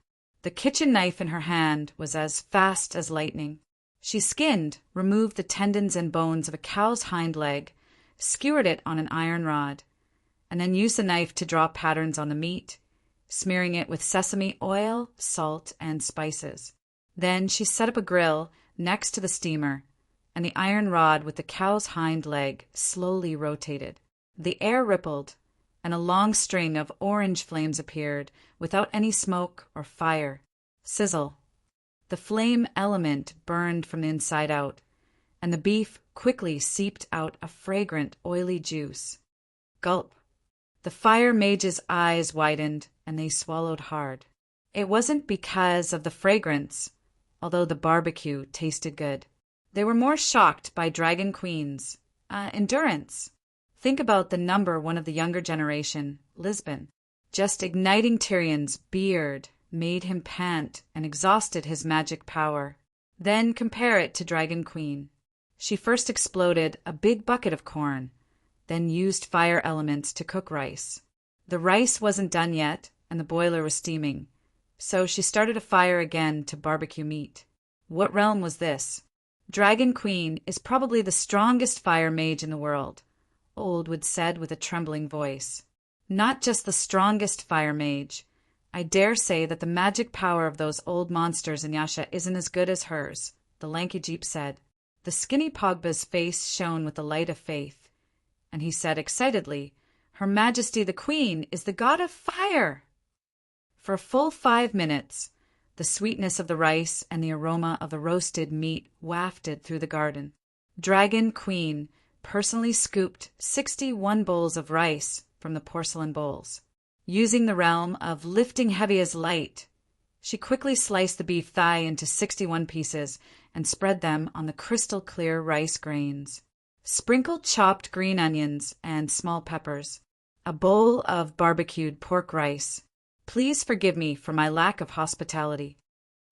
Speaker 1: The kitchen knife in her hand was as fast as lightning. She skinned, removed the tendons and bones of a cow's hind leg, skewered it on an iron rod, and then used the knife to draw patterns on the meat, smearing it with sesame oil, salt, and spices. Then she set up a grill next to the steamer, and the iron rod with the cow's hind leg slowly rotated. The air rippled, and a long string of orange flames appeared without any smoke or fire. Sizzle. The flame element burned from the inside out, and the beef quickly seeped out a fragrant, oily juice. Gulp. The fire mage's eyes widened, and they swallowed hard. It wasn't because of the fragrance, although the barbecue tasted good. They were more shocked by Dragon Queen's endurance. Think about the number one of the younger generation, Lisbon. Just igniting Tyrion's beard made him pant and exhausted his magic power. Then compare it to Dragon Queen. She first exploded a big bucket of corn, then used fire elements to cook rice. The rice wasn't done yet, and the boiler was steaming, so she started a fire again to barbecue meat. What realm was this? Dragon Queen is probably the strongest fire mage in the world, Old Wood said with a trembling voice. Not just the strongest fire mage. I dare say that the magic power of those old monsters in Yasha isn't as good as hers, the lanky Jeep said. The skinny Pogba's face shone with the light of faith, and he said excitedly, Her Majesty the Queen is the god of fire! For a full 5 minutes, the sweetness of the rice and the aroma of the roasted meat wafted through the garden. Dragon Queen personally scooped 61 bowls of rice from the porcelain bowls. Using the realm of lifting heavy as light, she quickly sliced the beef thigh into 61 pieces and spread them on the crystal-clear rice grains. Sprinkled chopped green onions and small peppers. A bowl of barbecued pork rice. Please forgive me for my lack of hospitality.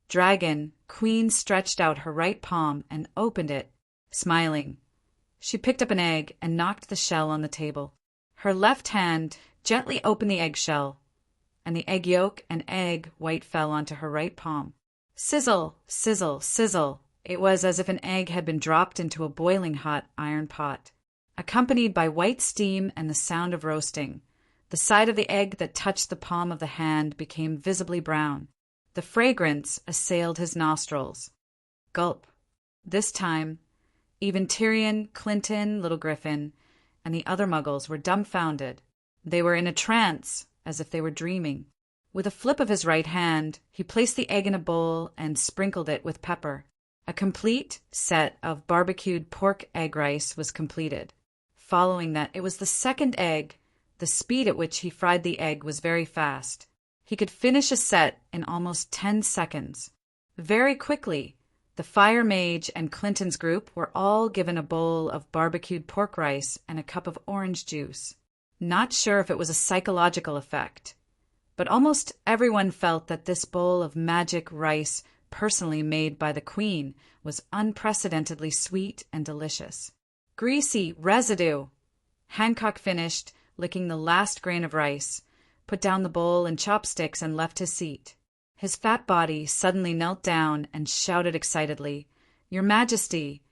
Speaker 1: Dragon Queen stretched out her right palm and opened it, smiling. She picked up an egg and knocked the shell on the table. Her left hand gently opened the eggshell, and the egg yolk and egg white fell onto her right palm. Sizzle, sizzle, sizzle, It was as if an egg had been dropped into a boiling hot iron pot, accompanied by white steam and the sound of roasting. The side of the egg that touched the palm of the hand became visibly brown. The fragrance assailed his nostrils. Gulp. This time, even Tyrion, Clinton, Little Griffin, and the other muggles were dumbfounded. They were in a trance, as if they were dreaming. With a flip of his right hand, he placed the egg in a bowl and sprinkled it with pepper. A complete set of barbecued pork egg rice was completed. Following that, it was the second egg. The speed at which he fried the egg was very fast. He could finish a set in almost 10 seconds. Very quickly, the Fire Mage and Clinton's group were all given a bowl of barbecued pork rice and a cup of orange juice. Not sure if it was a psychological effect, but almost everyone felt that this bowl of magic rice personally made by the Queen was unprecedentedly sweet and delicious. Greasy residue! Hancock finished, licking the last grain of rice, put down the bowl and chopsticks and left his seat. His fat body suddenly knelt down and shouted excitedly, "Your Majesty,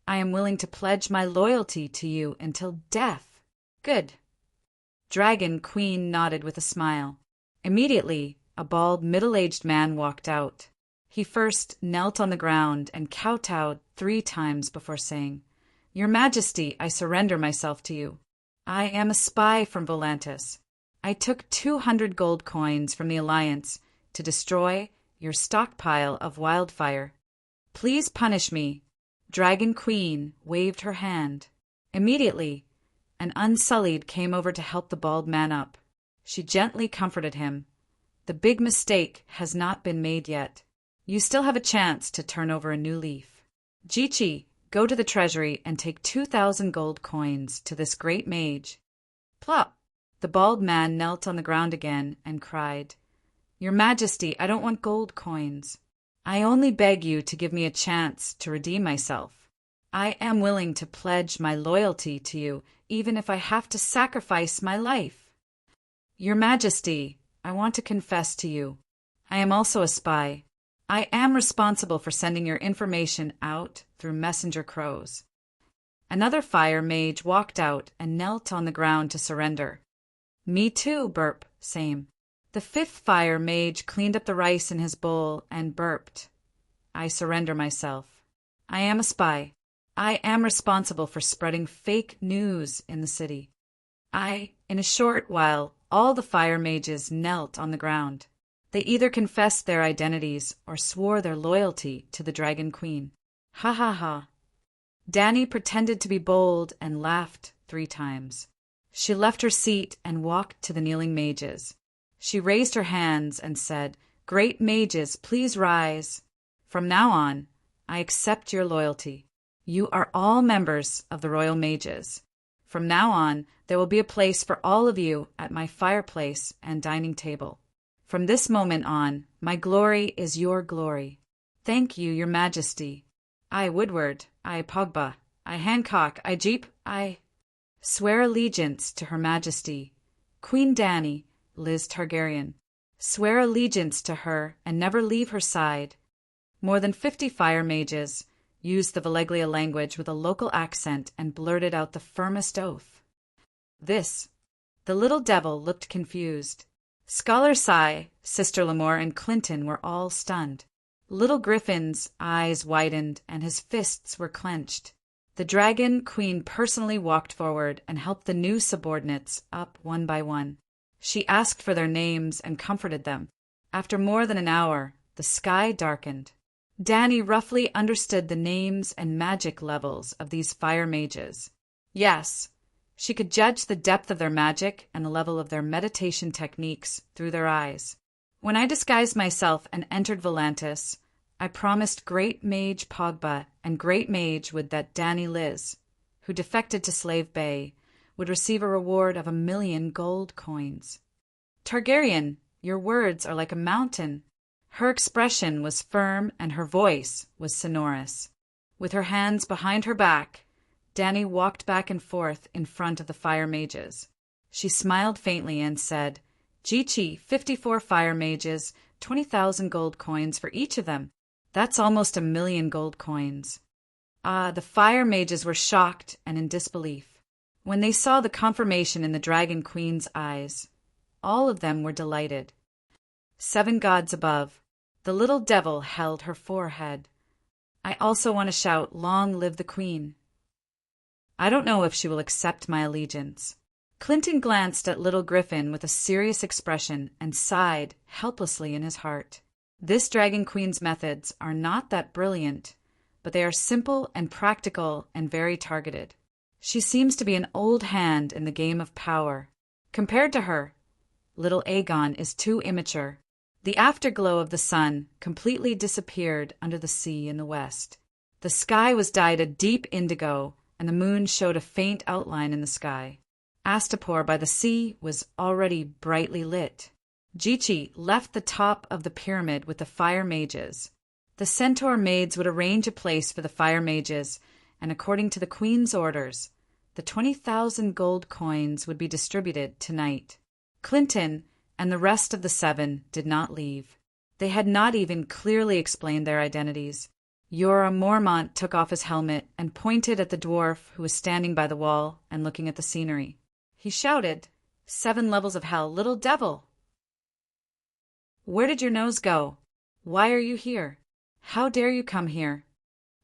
Speaker 1: I am willing to pledge my loyalty to you until death." "Good." Dragon Queen nodded with a smile. Immediately, a bald, middle-aged man walked out. He first knelt on the ground and kowtowed 3 times before saying, "Your Majesty, I surrender myself to you. I am a spy from Volantis. I took 200 gold coins from the Alliance to destroy your stockpile of wildfire. Please punish me." Dragon Queen waved her hand. Immediately, an Unsullied came over to help the bald man up. She gently comforted him. "The big mistake has not been made yet. You still have a chance to turn over a new leaf. Jichi, go to the treasury and take 2,000 gold coins to this great mage." Plop! The bald man knelt on the ground again and cried, "Your Majesty, I don't want gold coins. I only beg you to give me a chance to redeem myself. I am willing to pledge my loyalty to you, even if I have to sacrifice my life. Your Majesty, I want to confess to you. I am also a spy. I am responsible for sending your information out through messenger crows." Another fire mage walked out and knelt on the ground to surrender. "Me too, burp, same." The 5th fire mage cleaned up the rice in his bowl and burped. "I surrender myself. I am a spy. I am responsible for spreading fake news in the city." In a short while, all the fire mages knelt on the ground. They either confessed their identities or swore their loyalty to the Dragon Queen. Ha ha ha. Dany pretended to be bold and laughed 3 times. She left her seat and walked to the kneeling mages. She raised her hands and said, "Great mages, please rise. From now on, I accept your loyalty. You are all members of the Royal Mages. From now on, there will be a place for all of you at my fireplace and dining table. From this moment on, my glory is your glory. Thank you, your Majesty. I, Woodward, I, Pogba, I, Hancock, I, Jeep, I swear allegiance to Her Majesty, Queen Dany, Liz Targaryen. Swear allegiance to her and never leave her side." More than 50 fire mages used the Valeglia language with a local accent and blurted out the firmest oath. The little devil looked confused. Scholar Sai, Sister Lamore, and Clinton were all stunned. Little Griffin's eyes widened and his fists were clenched. The Dragon Queen personally walked forward and helped the new subordinates up one by one. She asked for their names and comforted them. After more than an hour, the sky darkened. Dany roughly understood the names and magic levels of these fire mages. Yes, she could judge the depth of their magic and the level of their meditation techniques through their eyes. When I disguised myself and entered Volantis, I promised Great Mage Pogba and Great Mage would that Dany Liz, who defected to Slave Bay, would receive a reward of 1,000,000 gold coins. Targaryen, your words are like a mountain. Her expression was firm and her voice was sonorous. With her hands behind her back, Dany walked back and forth in front of the fire mages. She smiled faintly and said, "Jichi, 54 fire mages, 20,000 gold coins for each of them. That's almost 1,000,000 gold coins. The fire mages were shocked and in disbelief. When they saw the confirmation in the Dragon Queen's eyes, all of them were delighted. 7 gods above, the little devil held her forehead. I also want to shout, "Long live the Queen." I don't know if she will accept my allegiance. Clinton glanced at Little Griffin with a serious expression and sighed helplessly in his heart. This Dragon Queen's methods are not that brilliant, but they are simple and practical and very targeted. She seems to be an old hand in the game of power. Compared to her, little Aegon is too immature. The afterglow of the sun completely disappeared under the sea in the west. The sky was dyed a deep indigo, and the moon showed a faint outline in the sky. Astapor by the sea was already brightly lit. Jichi left the top of the pyramid with the fire mages. The centaur maids would arrange a place for the fire mages, and according to the Queen's orders, the 20,000 gold coins would be distributed tonight. Clinton and the rest of the 7 did not leave. They had not even clearly explained their identities. Jorah Mormont took off his helmet and pointed at the dwarf who was standing by the wall and looking at the scenery. He shouted, "7 levels of hell, little devil! Where did your nose go? Why are you here? How dare you come here?"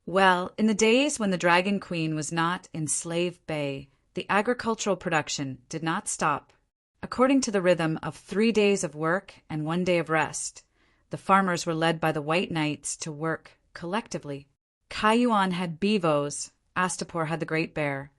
Speaker 1: Well, in the days when the Dragon Queen was not in Slave Bay, the agricultural production did not stop. According to the rhythm of 3 days of work and 1 day of rest, the farmers were led by the White Knights to work collectively. Cayuan had Beevos, Astapor had the Great Bear,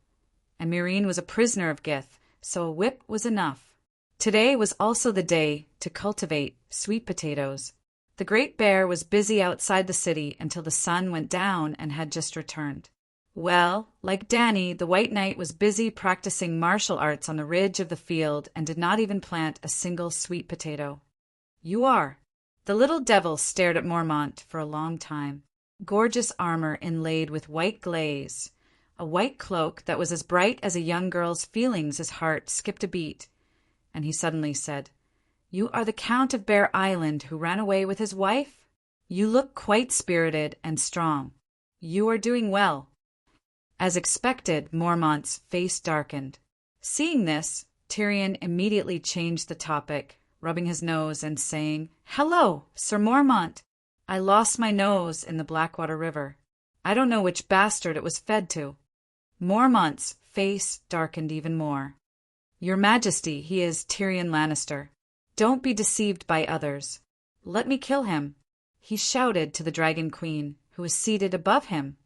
Speaker 1: and Meereen was a prisoner of Gith, so a whip was enough. Today was also the day to cultivate sweet potatoes. The Great Bear was busy outside the city until the sun went down and had just returned. Well, like Dany, the White Knight was busy practicing martial arts on the ridge of the field and did not even plant a single sweet potato. "You are." The little devil stared at Mormont for a long time. Gorgeous armor inlaid with white glaze, a white cloak that was as bright as a young girl's feelings. His heart skipped a beat, and he suddenly said, "You are the Count of Bear Island who ran away with his wife? You look quite spirited and strong. You are doing well." As expected, Mormont's face darkened. Seeing this, Tyrion immediately changed the topic, rubbing his nose and saying, "Hello, Sir Mormont. I lost my nose in the Blackwater River. I don't know which bastard it was fed to." Mormont's face darkened even more. "Your Majesty, he is Tyrion Lannister. Don't be deceived by others. Let me kill him," he shouted to the Dragon Queen, who was seated above him.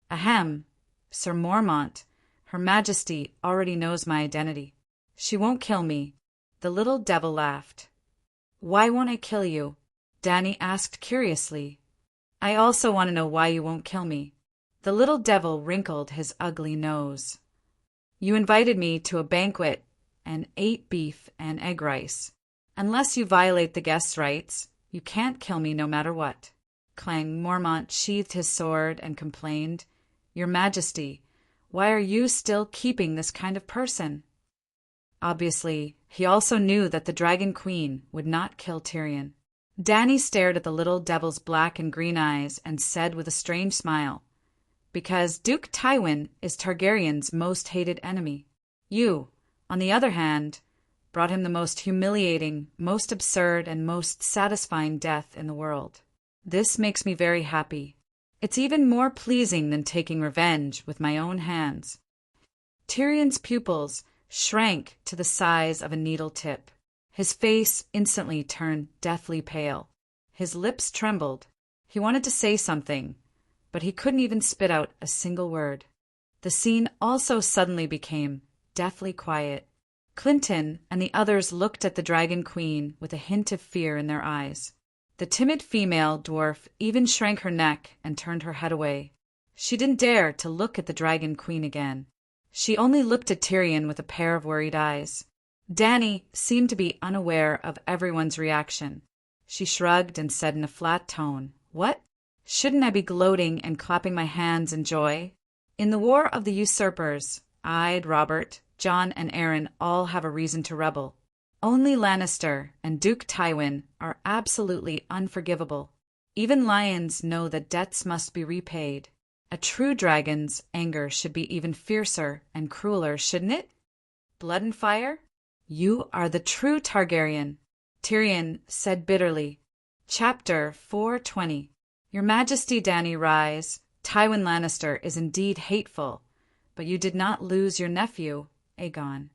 Speaker 1: "Ahem, Sir Mormont, Her Majesty already knows my identity. She won't kill me." The little devil laughed. "Why won't I kill you?" Dany asked curiously. "I also want to know why you won't kill me." The little devil wrinkled his ugly nose. "You invited me to a banquet and ate beef and egg rice. Unless you violate the guests' rights, you can't kill me no matter what." Clang Mormont sheathed his sword and complained, "Your Majesty, why are you still keeping this kind of person?" Obviously, he also knew that the Dragon Queen would not kill Tyrion. Dany stared at the little devil's black and green eyes and said with a strange smile, "Because Duke Tywin is Targaryen's most hated enemy. You, on the other hand, brought him the most humiliating, most absurd, and most satisfying death in the world. This makes me very happy. It's even more pleasing than taking revenge with my own hands." Tyrion's pupils shrank to the size of a needle tip. His face instantly turned deathly pale. His lips trembled. He wanted to say something, but he couldn't even spit out a single word. The scene also suddenly became deathly quiet. Clinton and the others looked at the Dragon Queen with a hint of fear in their eyes. The timid female dwarf even shrank her neck and turned her head away. She didn't dare to look at the Dragon Queen again. She only looked at Tyrion with a pair of worried eyes. Dany seemed to be unaware of everyone's reaction. She shrugged and said in a flat tone, "What? Shouldn't I be gloating and clapping my hands in joy? In the War of the Usurpers, I, Robert, Jon, and Aeryn all have a reason to rebel. Only Lannister and Duke Tywin are absolutely unforgivable. Even lions know that debts must be repaid. A true dragon's anger should be even fiercer and crueler, shouldn't it? Blood and fire? You are the true Targaryen, Tyrion said bitterly. Chapter 420. Your Majesty, Dany, rise. Tywin Lannister is indeed hateful, but you did not lose your nephew, Aegon.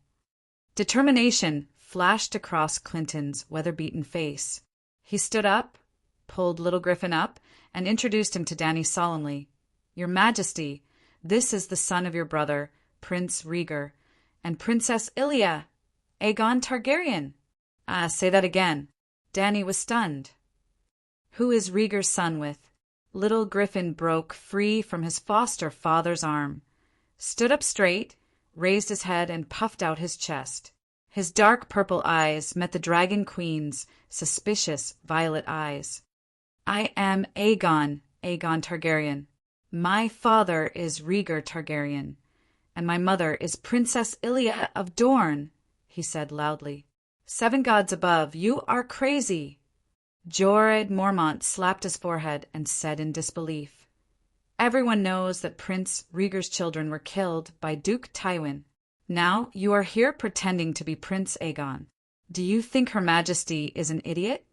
Speaker 1: Determination flashed across Clinton's weather-beaten face. He stood up, pulled Little Griffin up, and introduced him to Dany solemnly. Your Majesty, this is the son of your brother, Prince Rhaegar, and Princess Ilia, Aegon Targaryen. Say that again. Dany was stunned. Who is Rhaegar's son with? Little Griffin broke free from his foster father's arm, stood up straight, raised his head, and puffed out his chest. His dark purple eyes met the Dragon Queen's suspicious violet eyes. I am Aegon Targaryen. My father is Rhaegar Targaryen, and my mother is Princess Ilia of Dorne, he said loudly. 7 gods above, you are crazy. Jorah Mormont slapped his forehead and said in disbelief, Everyone knows that Prince Rhaegar's children were killed by Duke Tywin. Now you are here pretending to be Prince Aegon. Do you think Her Majesty is an idiot?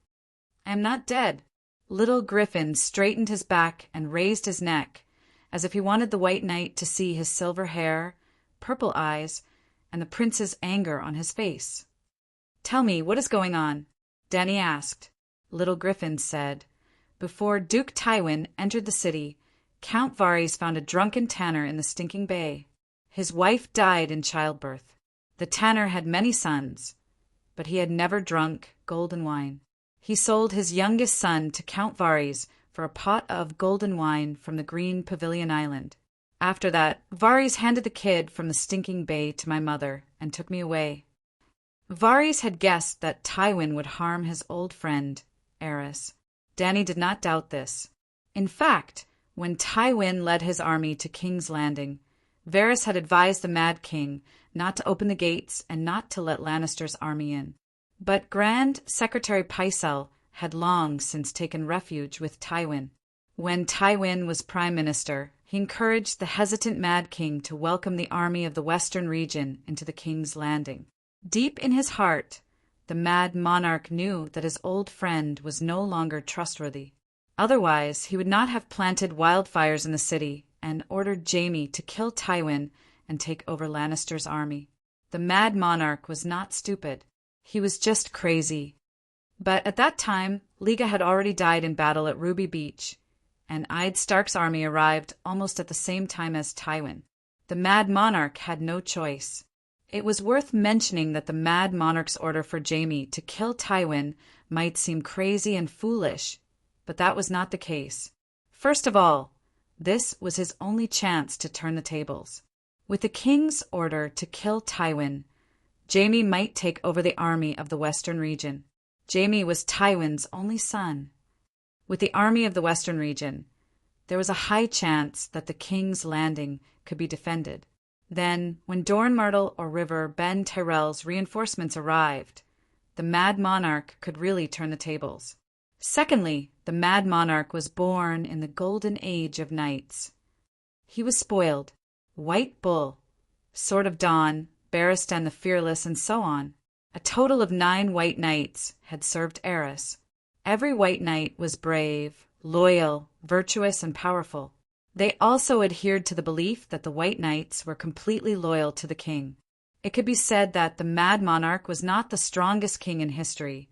Speaker 1: I am not dead. Little Griffin straightened his back and raised his neck, as if he wanted the White Knight to see his silver hair, purple eyes, and the prince's anger on his face. Tell me, what is going on? Dany asked. Little Griffin said, Before Duke Tywin entered the city, Count Varys found a drunken tanner in the stinking bay. His wife died in childbirth. The tanner had many sons, but he had never drunk golden wine. He sold his youngest son to Count Varys for a pot of golden wine from the Green Pavilion Island. After that, Varys handed the kid from the stinking bay to my mother and took me away. Varys had guessed that Tywin would harm his old friend, Aerys. Dany did not doubt this. In fact, when Tywin led his army to King's Landing, Varys had advised the Mad King not to open the gates and not to let Lannister's army in. But Grand Secretary Pycelle had long since taken refuge with Tywin. When Tywin was Prime Minister, he encouraged the hesitant Mad King to welcome the army of the Western region into the King's Landing. Deep in his heart, the Mad Monarch knew that his old friend was no longer trustworthy. Otherwise, he would not have planted wildfires in the city and ordered Jaime to kill Tywin and take over Lannister's army. The Mad Monarch was not stupid. He was just crazy. But at that time, Liga had already died in battle at Ruby Beach, and Eid Stark's army arrived almost at the same time as Tywin. The Mad Monarch had no choice. It was worth mentioning that the Mad Monarch's order for Jaime to kill Tywin might seem crazy and foolish, but that was not the case. First of all, this was his only chance to turn the tables. With the king's order to kill Tywin, Jaime might take over the army of the Western region. Jaime was Tywin's only son. With the army of the Western region, there was a high chance that the King's Landing could be defended. Then, when Dorne Myrtle or River Ben Tyrell's reinforcements arrived, the Mad Monarch could really turn the tables. Secondly, the Mad Monarch was born in the golden age of knights. He was spoiled. White Bull, Sword of Dawn, Barristan the Fearless, and so on. A total of 9 white knights had served Aerys. Every white knight was brave, loyal, virtuous, and powerful. They also adhered to the belief that the white knights were completely loyal to the king. It could be said that the Mad Monarch was not the strongest king in history,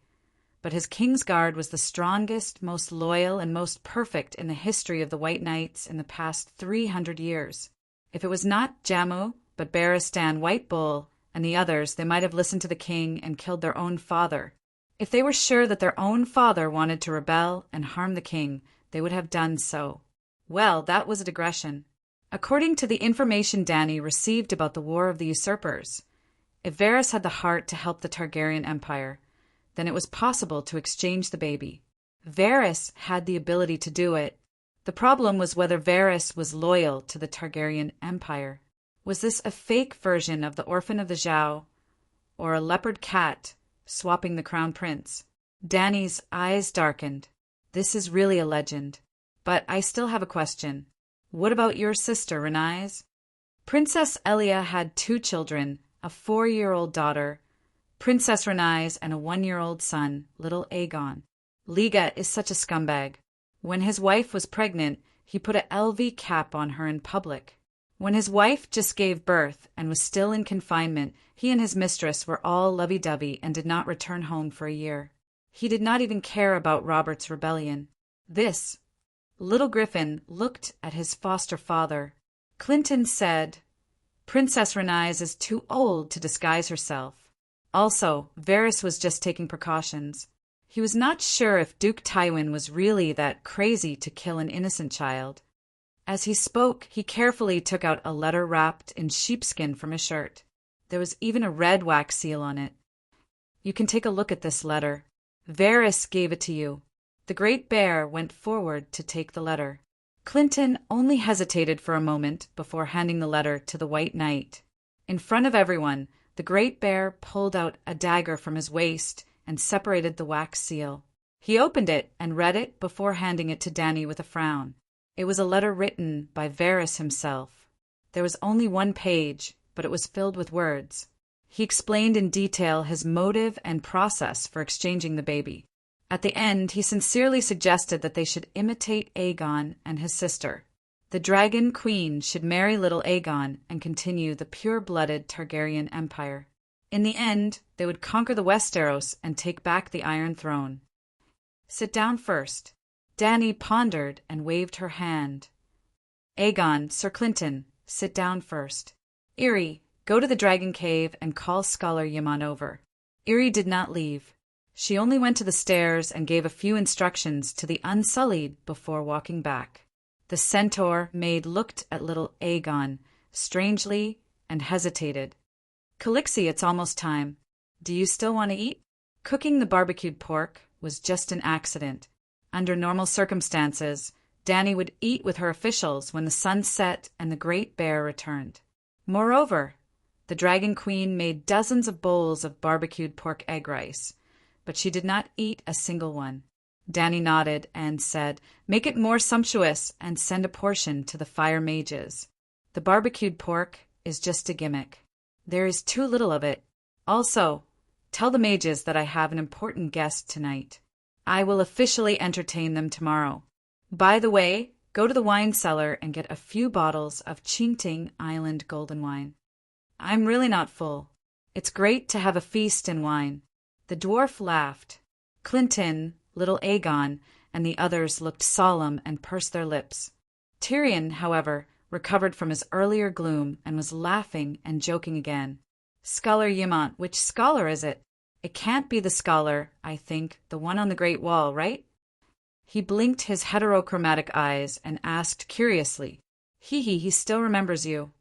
Speaker 1: but his Kingsguard was the strongest, most loyal, and most perfect in the history of the white knights in the past 300 years. If it was not Jammu, but Barristan, White Bull, and the others, they might have listened to the king and killed their own father. If they were sure that their own father wanted to rebel and harm the king, they would have done so. Well, that was a digression. According to the information Dany received about the War of the Usurpers, if Varys had the heart to help the Targaryen Empire, then it was possible to exchange the baby. Varys had the ability to do it. The problem was whether Varys was loyal to the Targaryen Empire. Was this a fake version of the Orphan of the Zhao, or a leopard cat swapping the crown prince? Dany's eyes darkened. This is really a legend. But I still have a question. What about your sister, Renais? Princess Elia had 2 children, a 4-year-old daughter, Princess Renais, and a 1-year-old son, little Aegon. Liga is such a scumbag. When his wife was pregnant, he put a LV cap on her in public. When his wife just gave birth and was still in confinement, he and his mistress were all lovey-dovey and did not return home for a year. He did not even care about Robert's rebellion. This little Griffin looked at his foster father. Clinton said, Princess Renais is too old to disguise herself. Also, Varys was just taking precautions. He was not sure if Duke Tywin was really that crazy to kill an innocent child. As he spoke, he carefully took out a letter wrapped in sheepskin from his shirt. There was even a red wax seal on it. You can take a look at this letter. Varys gave it to you. The Great Bear went forward to take the letter. Clinton only hesitated for a moment before handing the letter to the White Knight. In front of everyone, the Great Bear pulled out a dagger from his waist and separated the wax seal. He opened it and read it before handing it to Dany with a frown. It was a letter written by Varys himself. There was only 1 page, but it was filled with words. He explained in detail his motive and process for exchanging the baby. At the end, he sincerely suggested that they should imitate Aegon and his sister. The Dragon Queen should marry little Aegon and continue the pure-blooded Targaryen Empire. In the end, they would conquer the Westeros and take back the Iron Throne. Sit down first. Dany pondered and waved her hand. Aegon, Sir Clinton, sit down first. Irri, go to the Dragon Cave and call Scholar Yaman over. Irri did not leave. She only went to the stairs and gave a few instructions to the Unsullied before walking back. The centaur maid looked at little Aegon strangely and hesitated. Calixi, it's almost time. Do you still want to eat? Cooking the barbecued pork was just an accident. Under normal circumstances, Dany would eat with her officials when the sun set and the Great Bear returned. Moreover, the Dragon Queen made dozens of bowls of barbecued pork egg rice, but she did not eat a single one. Dany nodded and said, Make it more sumptuous and send a portion to the fire mages. The barbecued pork is just a gimmick. There is too little of it. Also, tell the mages that I have an important guest tonight. I will officially entertain them tomorrow. By the way, go to the wine cellar and get a few bottles of Qingting Island golden wine. I'm really not full. It's great to have a feast in wine. The dwarf laughed. Clinton, little Aegon, and the others looked solemn and pursed their lips. Tyrion, however, recovered from his earlier gloom and was laughing and joking again. Scholar Yaman, which scholar is it? It can't be the scholar, I think, the one on the Great Wall, right? He blinked his heterochromatic eyes and asked curiously, he still remembers you.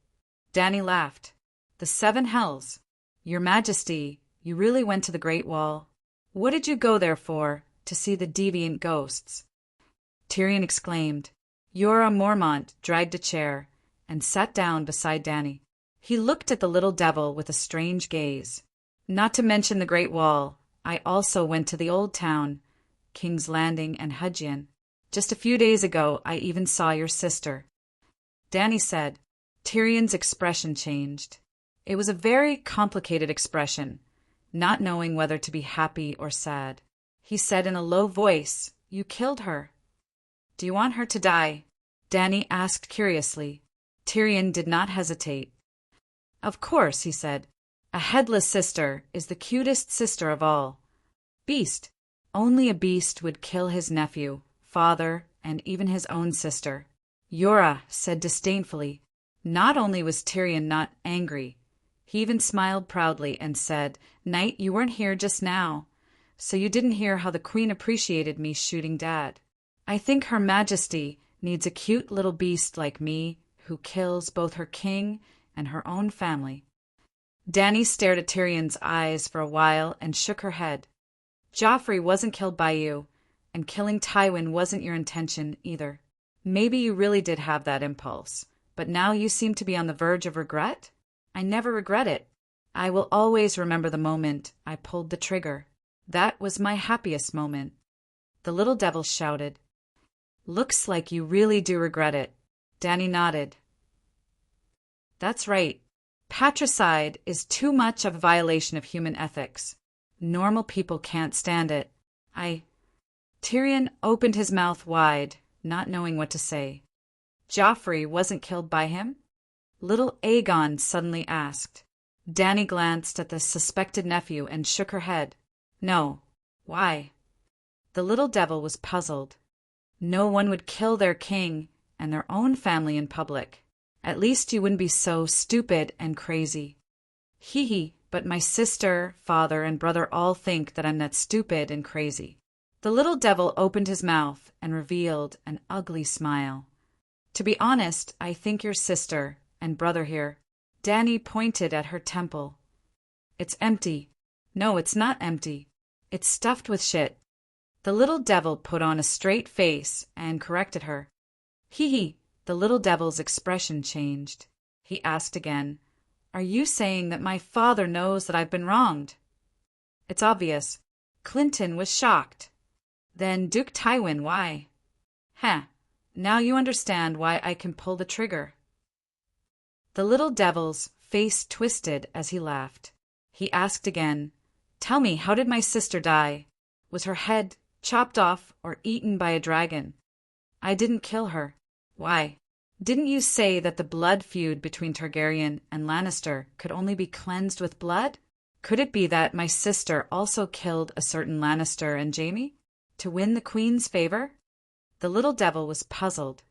Speaker 1: Dany laughed. The 7 hells. Your Majesty, you really went to the Great Wall. What did you go there for? To see the deviant ghosts? Tyrion exclaimed. Jorah Mormont dragged a chair and sat down beside Dany. He looked at the little devil with a strange gaze. Not to mention the Great Wall, I also went to the Old Town, King's Landing and Hudgian. Just a few days ago, I even saw your sister. Dany said. Tyrion's expression changed. It was a very complicated expression, not knowing whether to be happy or sad. He said in a low voice, You killed her. Do you want her to die? Dany asked curiously. Tyrion did not hesitate. Of course, he said. A headless sister is the cutest sister of all. Beast. Only a beast would kill his nephew, father, and even his own sister. Jorah said disdainfully. Not only was Tyrion not angry, he even smiled proudly and said, Knight, you weren't here just now, so you didn't hear how the Queen appreciated me shooting Dad. I think Her Majesty needs a cute little beast like me who kills both her king and her own family. Dany stared at Tyrion's eyes for a while and shook her head. Joffrey wasn't killed by you, and killing Tywin wasn't your intention either. Maybe you really did have that impulse, but now you seem to be on the verge of regret? I never regret it. I will always remember the moment I pulled the trigger. That was my happiest moment. The little devil shouted. Looks like you really do regret it. Dany nodded. That's right. Patricide is too much of a violation of human ethics. Normal people can't stand it. Tyrion opened his mouth wide, not knowing what to say. Joffrey wasn't killed by him? Little Aegon suddenly asked. Dany glanced at the suspected nephew and shook her head. No. Why? The little devil was puzzled. No one would kill their king and their own family in public. At least you wouldn't be so stupid and crazy. Hee, but my sister, father, and brother all think that I'm that stupid and crazy. The little devil opened his mouth and revealed an ugly smile. To be honest, I think your sister and brother here. Dany pointed at her temple. It's empty. No, it's not empty. It's stuffed with shit. The little devil put on a straight face and corrected her. Hee. The little devil's expression changed. He asked again, Are you saying that my father knows that I've been wronged? It's obvious. Clinton was shocked. Then Duke Tywin, why? Now you understand why I can pull the trigger. The little devil's face twisted as he laughed. He asked again, Tell me, how did my sister die? Was her head chopped off or eaten by a dragon? I didn't kill her. Why? Didn't you say that the blood feud between Targaryen and Lannister could only be cleansed with blood? Could it be that my sister also killed a certain Lannister and Jaime? To win the queen's favor? The little devil was puzzled.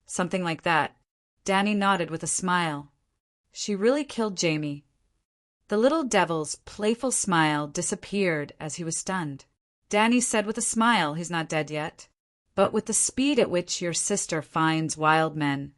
Speaker 1: Something like that. Dany nodded with a smile. She really killed Jaime. The little devil's playful smile disappeared as he was stunned. Dany said with a smile, he's not dead yet. But with the speed at which your sister finds wild men,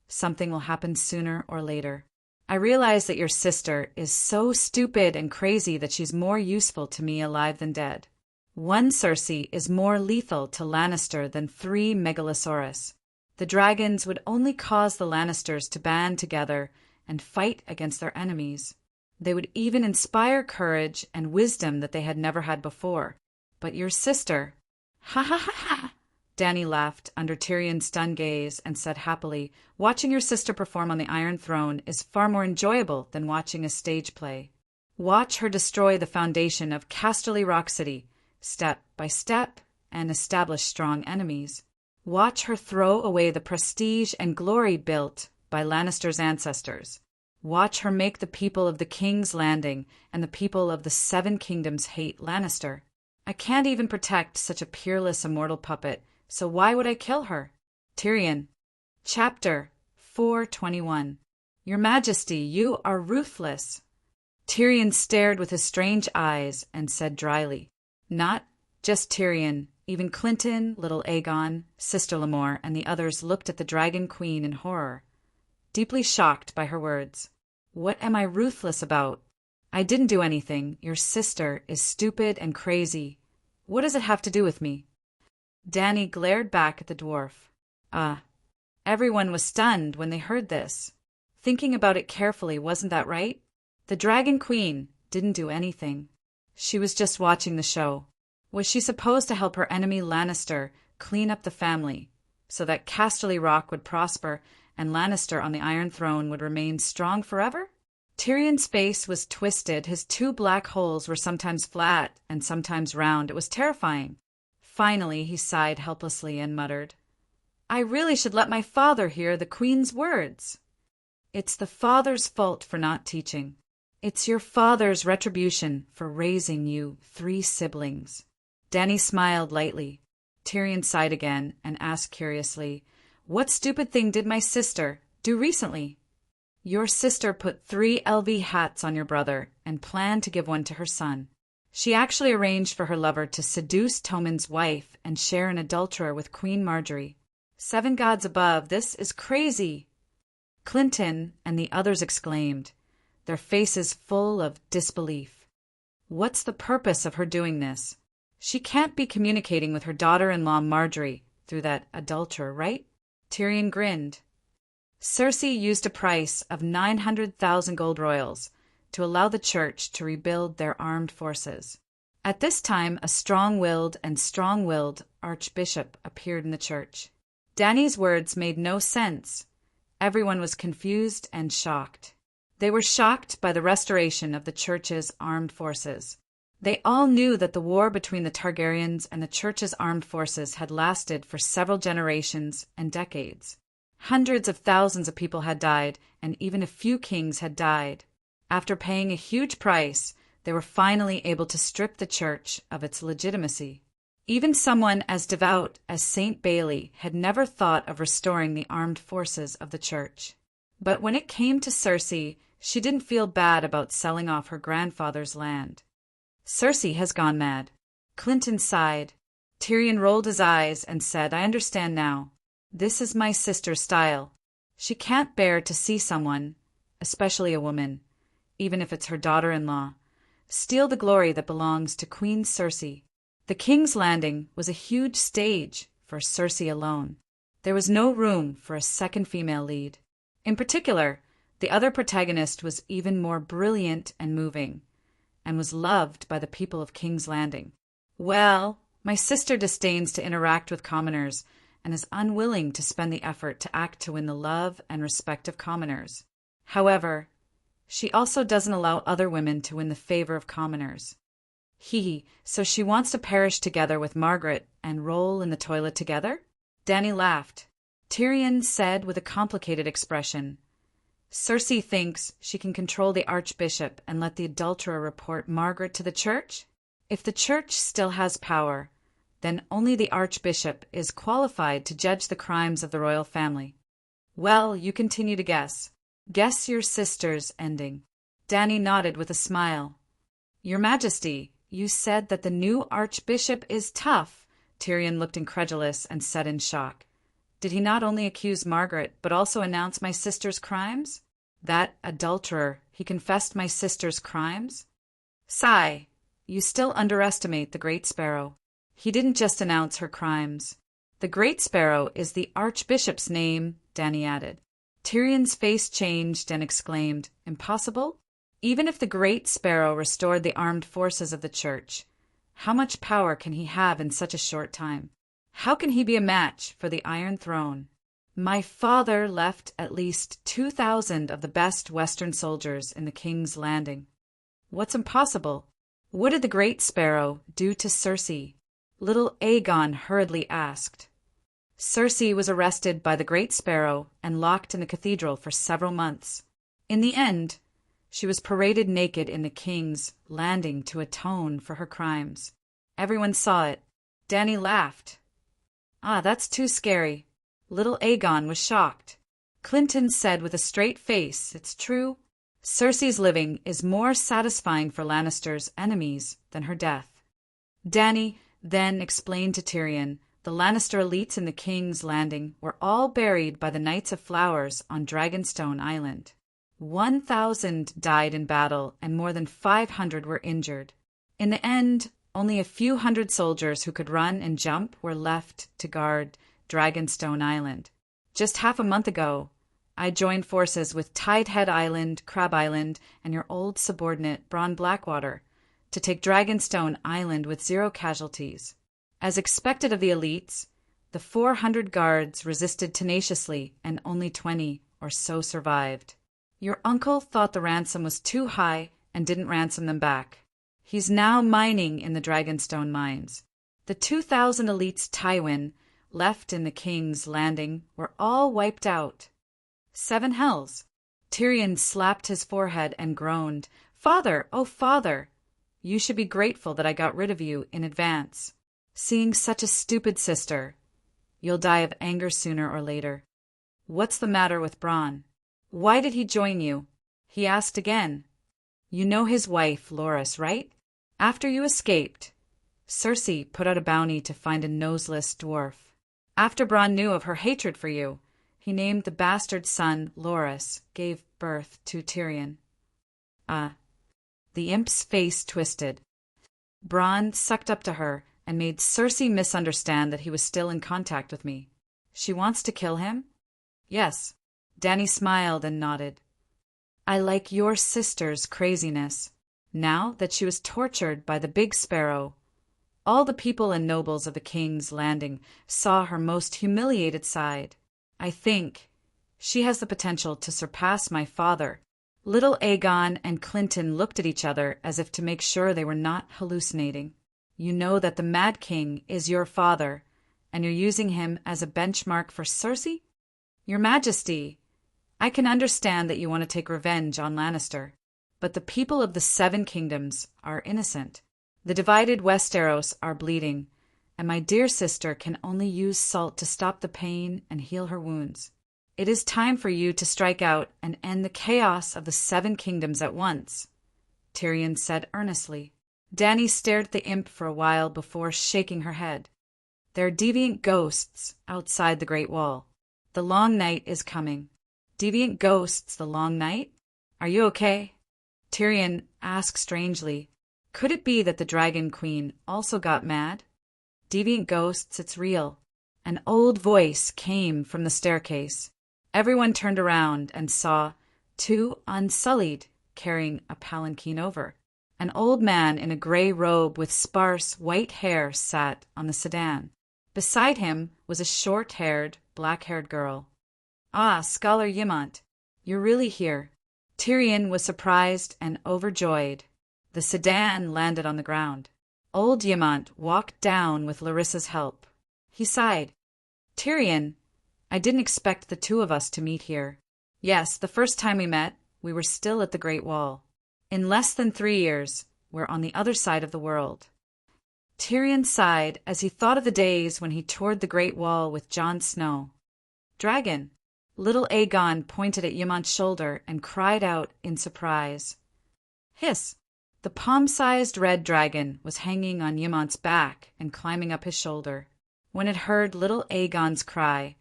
Speaker 1: something will happen sooner or later. I realize that your sister is so stupid and crazy that she's more useful to me alive than dead. One Cersei is more lethal to Lannister than 3 Megalosaurus. The dragons would only cause the Lannisters to band together and fight against their enemies. They would even inspire courage and wisdom that they had never had before. But your sister... Ha ha ha ha! Dany laughed under Tyrion's stunned gaze and said happily, Watching your sister perform on the Iron Throne is far more enjoyable than watching a stage play. Watch her destroy the foundation of Casterly Rock City, step by step, and establish strong enemies. Watch her throw away the prestige and glory built by Lannister's ancestors. Watch her make the people of the King's Landing and the people of the 7 Kingdoms hate Lannister. I can't even protect such a peerless immortal puppet, so why would I kill her? Tyrion. Chapter 4:21. Your Majesty, you are ruthless. Tyrion stared with his strange eyes and said dryly. Not just Tyrion. Even Clinton, little Aegon, Sister Lemore, and the others looked at the Dragon Queen in horror, deeply shocked by her words. What am I ruthless about? I didn't do anything. Your sister is stupid and crazy. What does it have to do with me? Dany glared back at the dwarf. Everyone was stunned when they heard this. Thinking about it carefully, wasn't that right? The Dragon Queen didn't do anything. She was just watching the show. Was she supposed to help her enemy Lannister clean up the family so that Casterly Rock would prosper and Lannister on the Iron Throne would remain strong forever? Tyrion's face was twisted. His 2 black holes were sometimes flat and sometimes round. It was terrifying. Finally, he sighed helplessly and muttered, I really should let my father hear the Queen's words. It's the father's fault for not teaching. It's your father's retribution for raising you 3 siblings. Dany smiled lightly. Tyrion sighed again and asked curiously, What stupid thing did my sister do recently? Your sister put 3 LV hats on your brother and planned to give one to her son. She actually arranged for her lover to seduce Tommen's wife and share an adulterer with Queen Marjorie. 7 gods above, this is crazy! Clinton and the others exclaimed, their faces full of disbelief. What's the purpose of her doing this? She can't be communicating with her daughter-in-law Marjorie through that adulterer, right? Tyrion grinned. Cersei used a price of 900,000 gold royals to allow the church to rebuild their armed forces. At this time, a strong-willed archbishop appeared in the church. Dany's words made no sense. Everyone was confused and shocked. They were shocked by the restoration of the church's armed forces. They all knew that the war between the Targaryens and the church's armed forces had lasted for several generations and decades. Hundreds of thousands of people had died, and even a few kings had died. After paying a huge price, they were finally able to strip the church of its legitimacy. Even someone as devout as Saint Bailey had never thought of restoring the armed forces of the church. But when it came to Cersei, she didn't feel bad about selling off her grandfather's land. Cersei has gone mad. Clinton sighed. Tyrion rolled his eyes and said, I understand now. This is my sister's style. She can't bear to see someone, especially a woman, even if it's her daughter-in-law, steal the glory that belongs to Queen Cersei. The King's Landing was a huge stage for Cersei alone. There was no room for a second female lead. In particular, the other protagonist was even more brilliant and moving, and was loved by the people of King's Landing. Well, my sister disdains to interact with commoners and is unwilling to spend the effort to act to win the love and respect of commoners. However, she also doesn't allow other women to win the favor of commoners. So she wants to perish together with Margaret and roll in the toilet together? Dany laughed. Tyrion said with a complicated expression, Cersei thinks she can control the archbishop and let the adulterer report Margaret to the church? If the church still has power, then only the archbishop is qualified to judge the crimes of the royal family. Well, you continue to guess. Guess your sister's ending. Dany nodded with a smile. Your Majesty, you said that the new archbishop is tough. Tyrion looked incredulous and said in shock. Did he not only accuse Margaret, but also announce my sister's crimes? That adulterer, he confessed my sister's crimes? Sigh, you still underestimate the Great Sparrow. He didn't just announce her crimes. The Great Sparrow is the archbishop's name, Dany added. Tyrion's face changed and exclaimed, Impossible? Even if the Great Sparrow restored the armed forces of the church, how much power can he have in such a short time? How can he be a match for the Iron Throne? My father left at least 2,000 of the best Western soldiers in the King's Landing. What's impossible? What did the Great Sparrow do to Cersei? Little Aegon hurriedly asked. Cersei was arrested by the Great Sparrow and locked in the cathedral for several months. In the end, she was paraded naked in the King's Landing to atone for her crimes. Everyone saw it. Dany laughed. Ah, that's too scary. Little Aegon was shocked. Clinton said with a straight face, It's true. Cersei's living is more satisfying for Lannister's enemies than her death. Dany then explained to Tyrion, the Lannister elites in the King's Landing were all buried by the Knights of Flowers on Dragonstone Island. 1,000 died in battle and more than 500 were injured. In the end, only a few hundred soldiers who could run and jump were left to guard Dragonstone Island. Just half a month ago, I joined forces with Tidehead Island, Crab Island, and your old subordinate, Bronn Blackwater, to take Dragonstone Island with 0 casualties. As expected of the elites, the 400 guards resisted tenaciously and only 20 or so survived. Your uncle thought the ransom was too high and didn't ransom them back. He's now mining in the Dragonstone mines. The 2,000 elites Tywin left in the King's Landing were all wiped out. 7 hells. Tyrion slapped his forehead and groaned, Father, oh father! You should be grateful that I got rid of you in advance. Seeing such a stupid sister, you'll die of anger sooner or later. What's the matter with Bronn? Why did he join you? He asked again. You know his wife, Loras, right? After you escaped, Cersei put out a bounty to find a noseless dwarf. After Bronn knew of her hatred for you, he named the bastard son Loras, gave birth to Tyrion. The imp's face twisted. Bronn sucked up to her and made Cersei misunderstand that he was still in contact with me. She wants to kill him? Yes. Dany smiled and nodded. I like your sister's craziness. now that she was tortured by the big sparrow. All the people and nobles of the king's landing saw her most humiliated side. I think she has the potential to surpass my father. Little Aegon and Clinton looked at each other as if to make sure they were not hallucinating. You know that the Mad King is your father, and you're using him as a benchmark for Cersei? Your Majesty, I can understand that you want to take revenge on Lannister, but the people of the Seven Kingdoms are innocent. The divided Westeros are bleeding, and my dear sister can only use salt to stop the pain and heal her wounds. It is time for you to strike out and end the chaos of the Seven Kingdoms at once, Tyrion said earnestly. Dany stared at the imp for a while before shaking her head. There are deviant ghosts outside the Great Wall. The long night is coming. Deviant ghosts, the long night? Are you okay? Tyrion asked strangely. Could it be that the Dragon Queen also got mad? Deviant ghosts, it's real. An old voice came from the staircase. Everyone turned around and saw two Unsullied carrying a palanquin over. An old man in a gray robe with sparse white hair sat on the sedan. Beside him was a short-haired, black-haired girl. Ah, Scholar Ymont, you're really here. Tyrion was surprised and overjoyed. The sedan landed on the ground. Old Ymont walked down with Larissa's help. He sighed. Tyrion, I didn't expect the two of us to meet here. Yes, the first time we met, we were still at the Great Wall. In less than 3 years, we're on the other side of the world. Tyrion sighed as he thought of the days when he toured the Great Wall with Jon Snow. Dragon! Little Aegon pointed at Ymont's shoulder and cried out in surprise. Hiss! The palm-sized red dragon was hanging on Ymont's back and climbing up his shoulder. When it heard little Aegon's cry,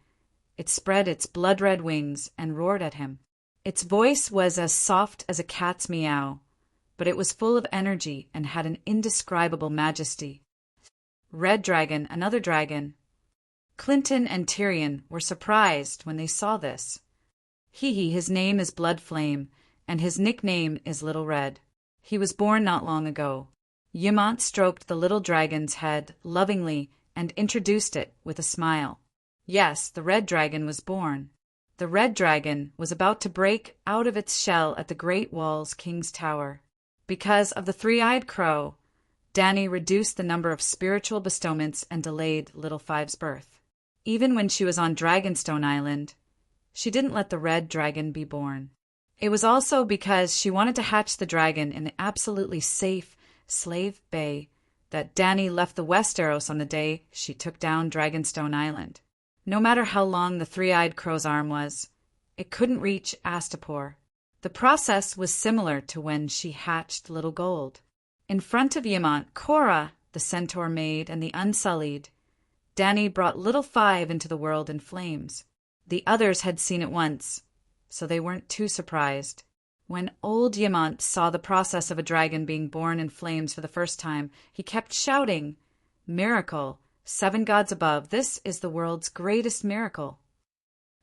Speaker 1: it spread its blood-red wings and roared at him. Its voice was as soft as a cat's meow, but it was full of energy and had an indescribable majesty. Red dragon, another dragon. Clinton and Tyrion were surprised when they saw this. His name is Bloodflame, and his nickname is Little Red. He was born not long ago. Ymont stroked the little dragon's head lovingly and introduced it with a smile. Yes, the red dragon was born. The red dragon was about to break out of its shell at the Great Wall's King's Tower. Because of the three-eyed crow, Dany reduced the number of spiritual bestowments and delayed Little Five's birth. Even when she was on Dragonstone Island, she didn't let the red dragon be born. It was also because she wanted to hatch the dragon in an absolutely safe Slave Bay that Dany left the Westeros on the day she took down Dragonstone Island. No matter how long the three-eyed crow's arm was, it couldn't reach Astapor. The process was similar to when she hatched Little Gold. In front of Ymont, Cora, the centaur maid, and the Unsullied, Dany brought Little Five into the world in flames. The others had seen it once, so they weren't too surprised. When old Ymont saw the process of a dragon being born in flames for the first time, he kept shouting, "Miracle! 7 gods above, this is the world's greatest miracle."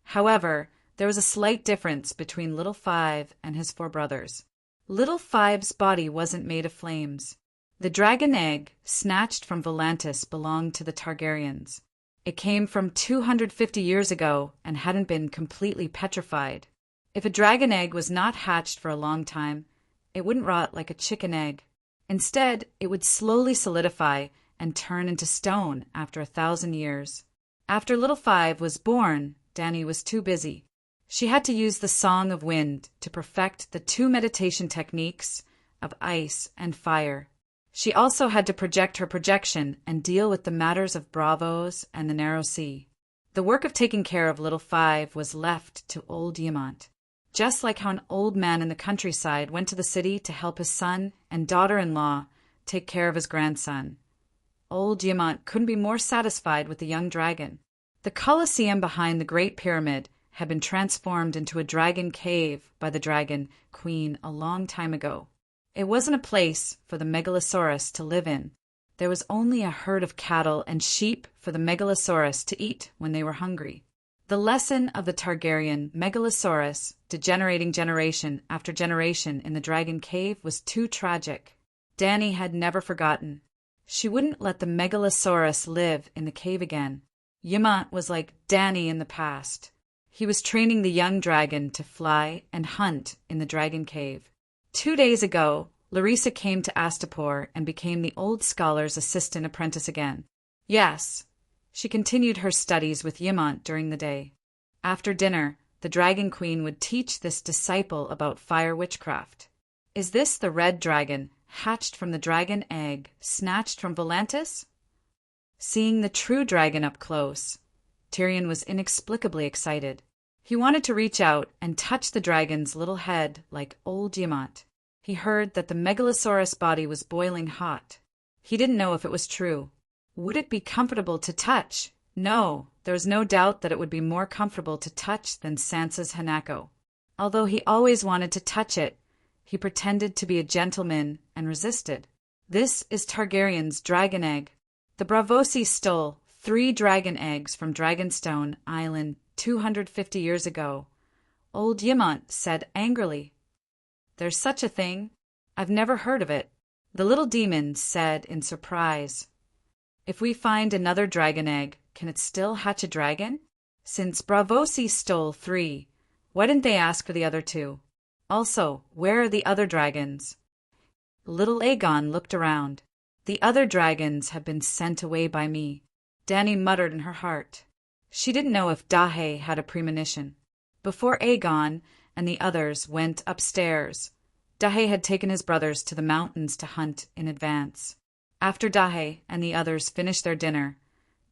Speaker 1: However, there was a slight difference between Little Five and his 4 brothers. Little Five's body wasn't made of flames. The dragon egg, snatched from Volantis, belonged to the Targaryens. It came from 250 years ago and hadn't been completely petrified. If a dragon egg was not hatched for a long time, it wouldn't rot like a chicken egg. Instead, it would slowly solidify and turn into stone after 1,000 years. After Little Five was born, Dany was too busy. She had to use the Song of Wind to perfect the 2 meditation techniques of ice and fire. She also had to project her projection and deal with the matters of Braavos and the Narrow Sea. The work of taking care of Little Five was left to old Ymont. Just like how an old man in the countryside went to the city to help his son and daughter-in-law take care of his grandson. Old Ymont couldn't be more satisfied with the young dragon. The Colosseum behind the Great Pyramid had been transformed into a dragon cave by the Dragon Queen a long time ago. It wasn't a place for the Megalosaurus to live in. There was only a herd of cattle and sheep for the Megalosaurus to eat when they were hungry. The lesson of the Targaryen Megalosaurus degenerating generation after generation in the dragon cave was too tragic. Dany had never forgotten. She wouldn't let the Megalosaurus live in the cave again. Ymont was like Dany in the past. He was training the young dragon to fly and hunt in the dragon cave. 2 days ago, Larissa came to Astapor and became the old scholar's assistant apprentice again. Yes, she continued her studies with Ymont during the day. After dinner, the Dragon Queen would teach this disciple about fire witchcraft. Is this the red dragon, hatched from the dragon egg, snatched from Volantis? Seeing the true dragon up close, Tyrion was inexplicably excited. He wanted to reach out and touch the dragon's little head like old Ymont. He heard that the Megalosaurus body was boiling hot. He didn't know if it was true. Would it be comfortable to touch? No, there was no doubt that it would be more comfortable to touch than Sansa's Hanako. Although he always wanted to touch it, he pretended to be a gentleman and resisted. This is Targaryen's dragon egg. The Braavosi stole 3 dragon eggs from Dragonstone Island 250 years ago. Old Ymont said angrily. There's such a thing? I've never heard of it. The little demon said in surprise. If we find another dragon egg, can it still hatch a dragon? Since Braavosi stole 3, why didn't they ask for the other 2? Also, where are the other dragons? Little Aegon looked around. The other dragons have been sent away by me, Dany muttered in her heart. She didn't know if Dahe had a premonition. Before Aegon and the others went upstairs, Dahe had taken his brothers to the mountains to hunt in advance. After Dahe and the others finished their dinner,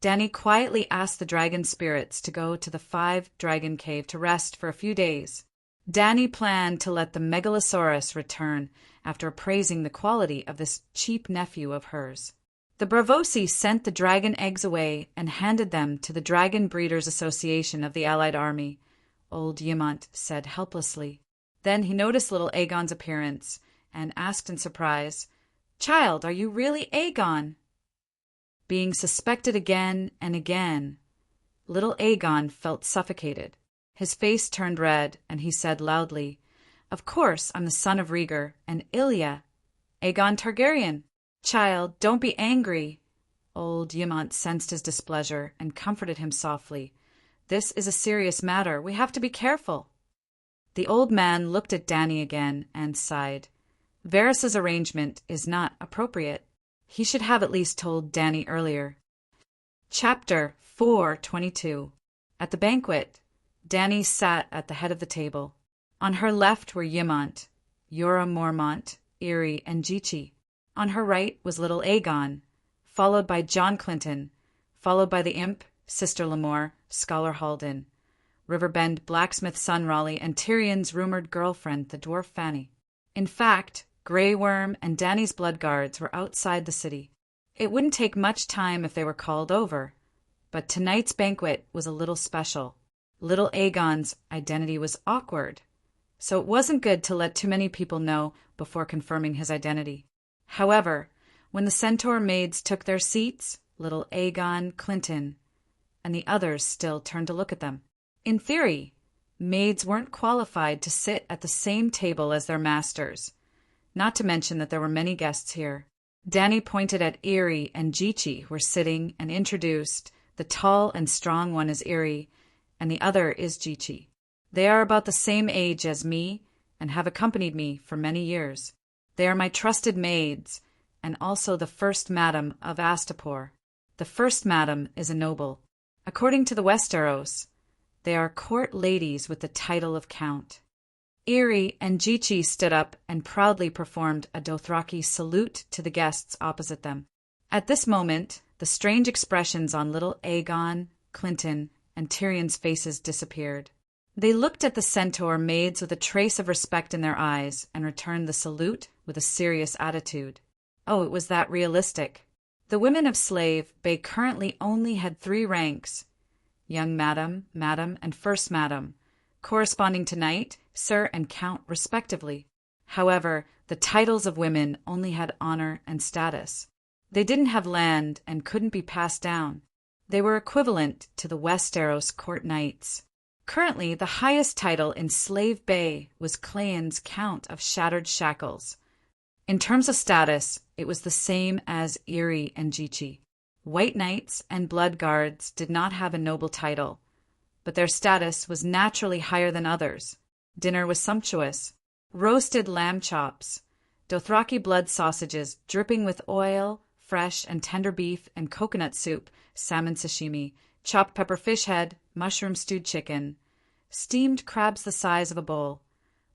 Speaker 1: Dany quietly asked the dragon spirits to go to the 5 dragon cave to rest for a few days. Dany planned to let the Megalosaurus return after appraising the quality of this cheap nephew of hers. The Braavosi sent the dragon eggs away and handed them to the Dragon Breeders' Association of the Allied Army, old Ymont said helplessly. Then he noticed little Aegon's appearance and asked in surprise, "Child, are you really Aegon?" Being suspected again and again, little Aegon felt suffocated. His face turned red, and he said loudly, "Of course I'm the son of Rhaegar and Ilya, Aegon Targaryen." "Child, don't be angry." Old Ymont sensed his displeasure and comforted him softly. "This is a serious matter. We have to be careful." The old man looked at Dany again and sighed. Varys's arrangement is not appropriate. He should have at least told Dany earlier. Chapter 4:22. At the banquet, Dany sat at the head of the table. On her left were Ymont, Jorah Mormont, Irri, and Jichi. On her right was little Aegon, followed by John Clinton, followed by the imp, Sister Lemore, Scholar Haldon, Riverbend blacksmith son Raleigh, and Tyrion's rumored girlfriend, the dwarf Fanny. In fact, Grey Worm and Dany's bloodguards were outside the city. It wouldn't take much time if they were called over, but tonight's banquet was a little special. Little Aegon's identity was awkward, so it wasn't good to let too many people know before confirming his identity. However, when the centaur maids took their seats, little Aegon, Clinton, and the others still turned to look at them. In theory, maids weren't qualified to sit at the same table as their masters, not to mention that there were many guests here. Dany pointed at Irri and Jichi, who were sitting, and introduced, "The tall and strong one is Irri, and the other is Jichi. They are about the same age as me and have accompanied me for many years. They are my trusted maids, and also the first madam of Astapor. The first madam is a noble. According to the Westeros, they are court ladies with the title of count." Irri and Jichi stood up and proudly performed a Dothraki salute to the guests opposite them. At this moment, the strange expressions on little Aegon, Clinton, and Tyrion's faces disappeared. They looked at the centaur maids with a trace of respect in their eyes and returned the salute with a serious attitude. Oh, it was that realistic. The women of Slave Bay currently only had 3 ranks: young madam, madam, and first madam, corresponding to knight, sir, and count respectively. However, the titles of women only had honor and status. They didn't have land and couldn't be passed down. They were equivalent to the Westeros court knights. Currently, the highest title in Slave Bay was Clayton's Count of Shattered Shackles. In terms of status, it was the same as Erie and Jichi. White knights and blood guards did not have a noble title, but their status was naturally higher than others. Dinner was sumptuous. Roasted lamb chops, Dothraki blood sausages dripping with oil, fresh and tender beef and coconut soup, salmon sashimi, chopped pepper fish head, mushroom stewed chicken, steamed crabs the size of a bowl,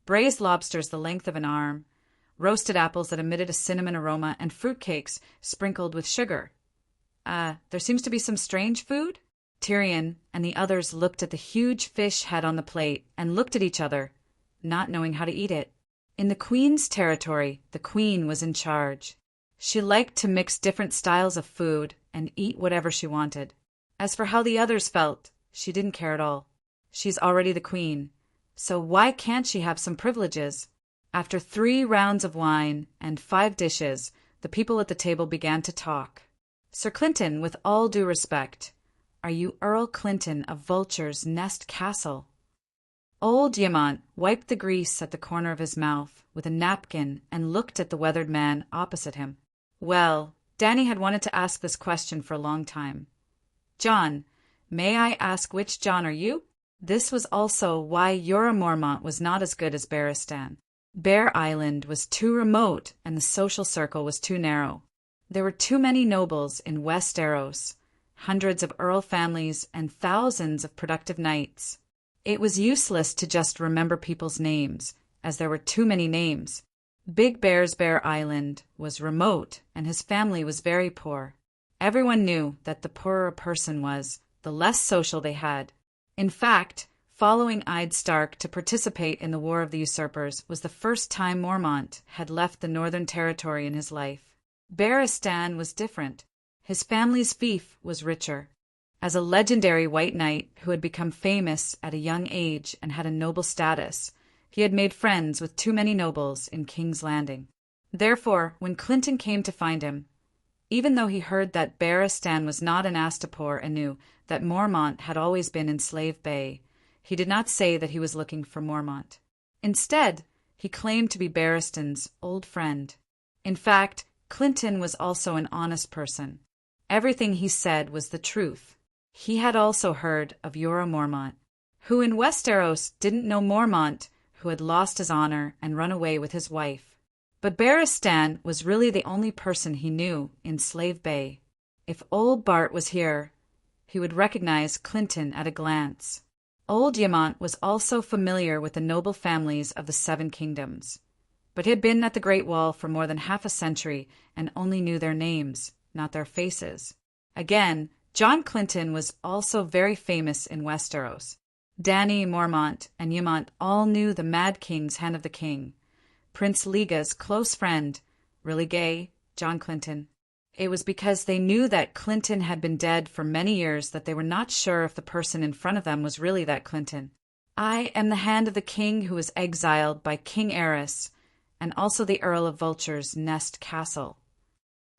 Speaker 1: braised lobsters the length of an arm, roasted apples that emitted a cinnamon aroma, and fruitcakes sprinkled with sugar. There seems to be some strange food? Tyrion and the others looked at the huge fish head on the plate and looked at each other, not knowing how to eat it. In the queen's territory, the queen was in charge. She liked to mix different styles of food and eat whatever she wanted. As for how the others felt, she didn't care at all. She's already the queen, so why can't she have some privileges? After 3 rounds of wine and 5 dishes, the people at the table began to talk. Sir Clinton, with all due respect, are you Earl Clinton of Vulture's Nest Castle? Old Yemont wiped the grease at the corner of his mouth with a napkin and looked at the weathered man opposite him. Well, Dany had wanted to ask this question for a long time. John, may I ask which John are you? This was also why Jorah Mormont was not as good as Barristan. Bear Island was too remote and the social circle was too narrow. There were too many nobles in Westeros, hundreds of earl families and thousands of productive knights. It was useless to just remember people's names, as there were too many names. Big Bear's Bear Island was remote and his family was very poor. Everyone knew that the poorer a person was, the less social they had. In fact, following Eid Stark to participate in the War of the Usurpers was the first time Mormont had left the Northern Territory in his life. Barristan was different. His family's fief was richer. As a legendary white knight who had become famous at a young age and had a noble status, he had made friends with too many nobles in King's Landing. Therefore, when Clinton came to find him, even though he heard that Barristan was not an Astapor and knew that Mormont had always been in Slave Bay, he did not say that he was looking for Mormont. Instead, he claimed to be Barristan's old friend. In fact, Clinton was also an honest person. Everything he said was the truth. He had also heard of Jorah Mormont, who in Westeros didn't know Mormont, who had lost his honor and run away with his wife. But Barristan was really the only person he knew in Slave Bay. If old Bart was here, he would recognize Clinton at a glance. Old Yemont was also familiar with the noble families of the 7 kingdoms, but he had been at the Great Wall for more than half a century and only knew their names, not their faces. Again, John Clinton was also very famous in Westeros. Dany, Mormont, and Yemont all knew the Mad King's Hand of the King, Prince Liga's close friend, really gay, John Clinton. It was because they knew that Clinton had been dead for many years that they were not sure if the person in front of them was really that Clinton. I am the Hand of the King who was exiled by King Aerys, and also the Earl of Vulture's Nest Castle.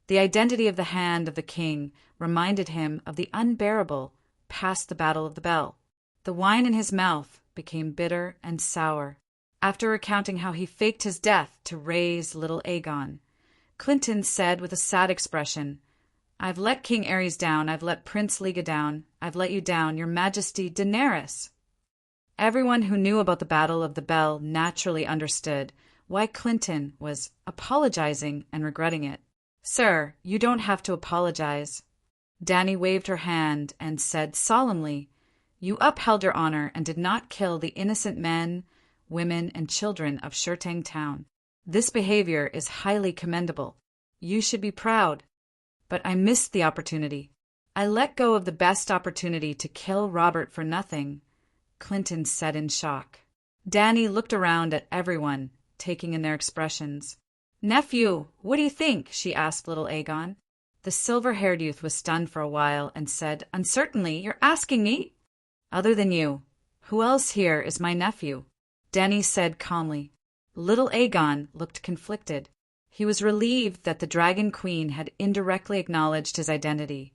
Speaker 1: The identity of the Hand of the King reminded him of the unbearable past the Battle of the Bell. The wine in his mouth became bitter and sour. After recounting how he faked his death to raise little Aegon, Clinton said with a sad expression, "I've let King Aerys down, I've let Prince Liga down, I've let you down, your Majesty Daenerys." Everyone who knew about the Battle of the Bell naturally understood why Clinton was apologizing and regretting it. "Sir, you don't have to apologize." Dany waved her hand and said solemnly, "You upheld your honor and did not kill the innocent men, women, and children of Shirtang Town. This behavior is highly commendable. You should be proud. But I missed the opportunity. I let go of the best opportunity to kill Robert for nothing," Clinton said in shock. Dany looked around at everyone, taking in their expressions. "Nephew, what do you think?" she asked little Aegon. The silver-haired youth was stunned for a while and said, "Uncertainly, you're asking me?" "Other than you, who else here is my nephew?" Dany said calmly. Little Aegon looked conflicted. He was relieved that the Dragon Queen had indirectly acknowledged his identity,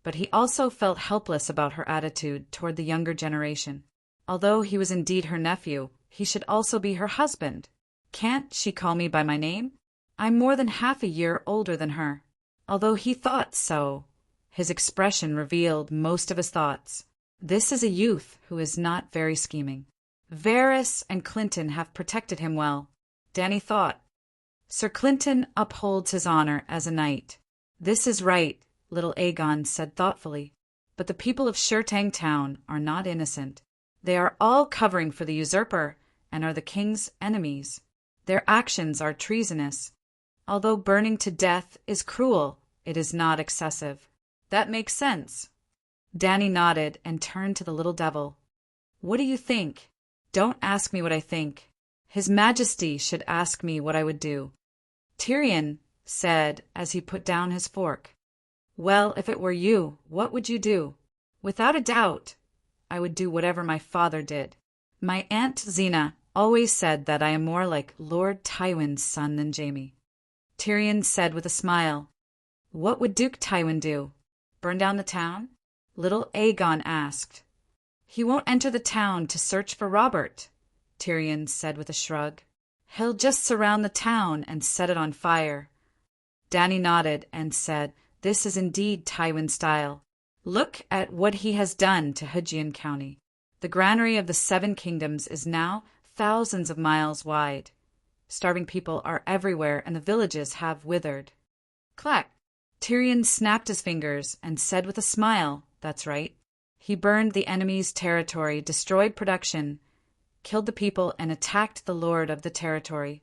Speaker 1: but he also felt helpless about her attitude toward the younger generation. Although he was indeed her nephew, he should also be her husband. Can't she call me by my name? I'm more than half a year older than her. Although he thought so, his expression revealed most of his thoughts. This is a youth who is not very scheming. Varys and Clinton have protected him well, Dany thought. Sir Clinton upholds his honor as a knight. This is right, little Aegon said thoughtfully. But the people of Shirtang Town are not innocent. They are all covering for the usurper and are the king's enemies. Their actions are treasonous. Although burning to death is cruel, it is not excessive. That makes sense. Dany nodded and turned to the little devil. What do you think? Don't ask me what I think. His Majesty should ask me what I would do. Tyrion said as he put down his fork. Well, if it were you, what would you do? Without a doubt, I would do whatever my father did. My Aunt Xena always said that I am more like Lord Tywin's son than Jaime. Tyrion said with a smile. What would Duke Tywin do? Burn down the town? Little Aegon asked. He won't enter the town to search for Robert, Tyrion said with a shrug. He'll just surround the town and set it on fire. Dany nodded and said, This is indeed Tywin's style. Look at what he has done to Hugin County. The granary of the Seven Kingdoms is now thousands of miles wide. Starving people are everywhere and the villages have withered. Clack! Tyrion snapped his fingers and said with a smile, That's right. He burned the enemy's territory, destroyed production, killed the people, and attacked the lord of the territory.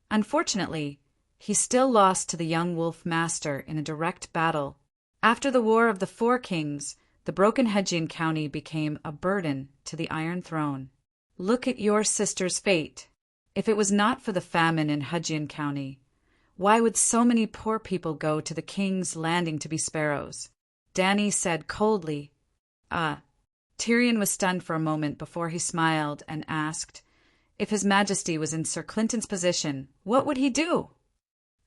Speaker 1: Unfortunately, he still lost to the young wolf master in a direct battle. After the War of the Four Kings, the broken Hugin County became a burden to the Iron Throne. Look at your sister's fate. If it was not for the famine in Hugin County, why would so many poor people go to the King's Landing to be sparrows? Dany said coldly. Tyrion was stunned for a moment before he smiled and asked, if His Majesty was in Sir Clinton's position, what would he do?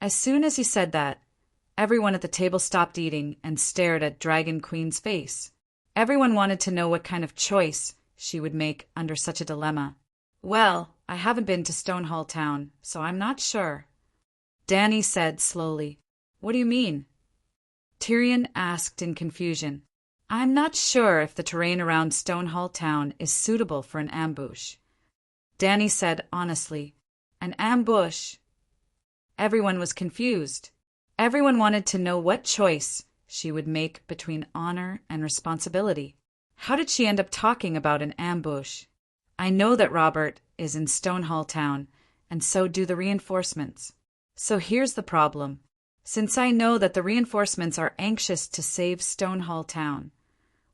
Speaker 1: As soon as he said that, everyone at the table stopped eating and stared at Dragon Queen's face. Everyone wanted to know what kind of choice she would make under such a dilemma. Well, I haven't been to Stonehall Town, so I'm not sure. Dany said slowly. What do you mean? Tyrion asked in confusion. I'm not sure if the terrain around Stonehall Town is suitable for an ambush. Dany said honestly. An ambush? Everyone was confused. Everyone wanted to know what choice she would make between honor and responsibility. How did she end up talking about an ambush? I know that Robert is in Stonehall Town, and so do the reinforcements. So here's the problem. Since I know that the reinforcements are anxious to save Stonehall Town,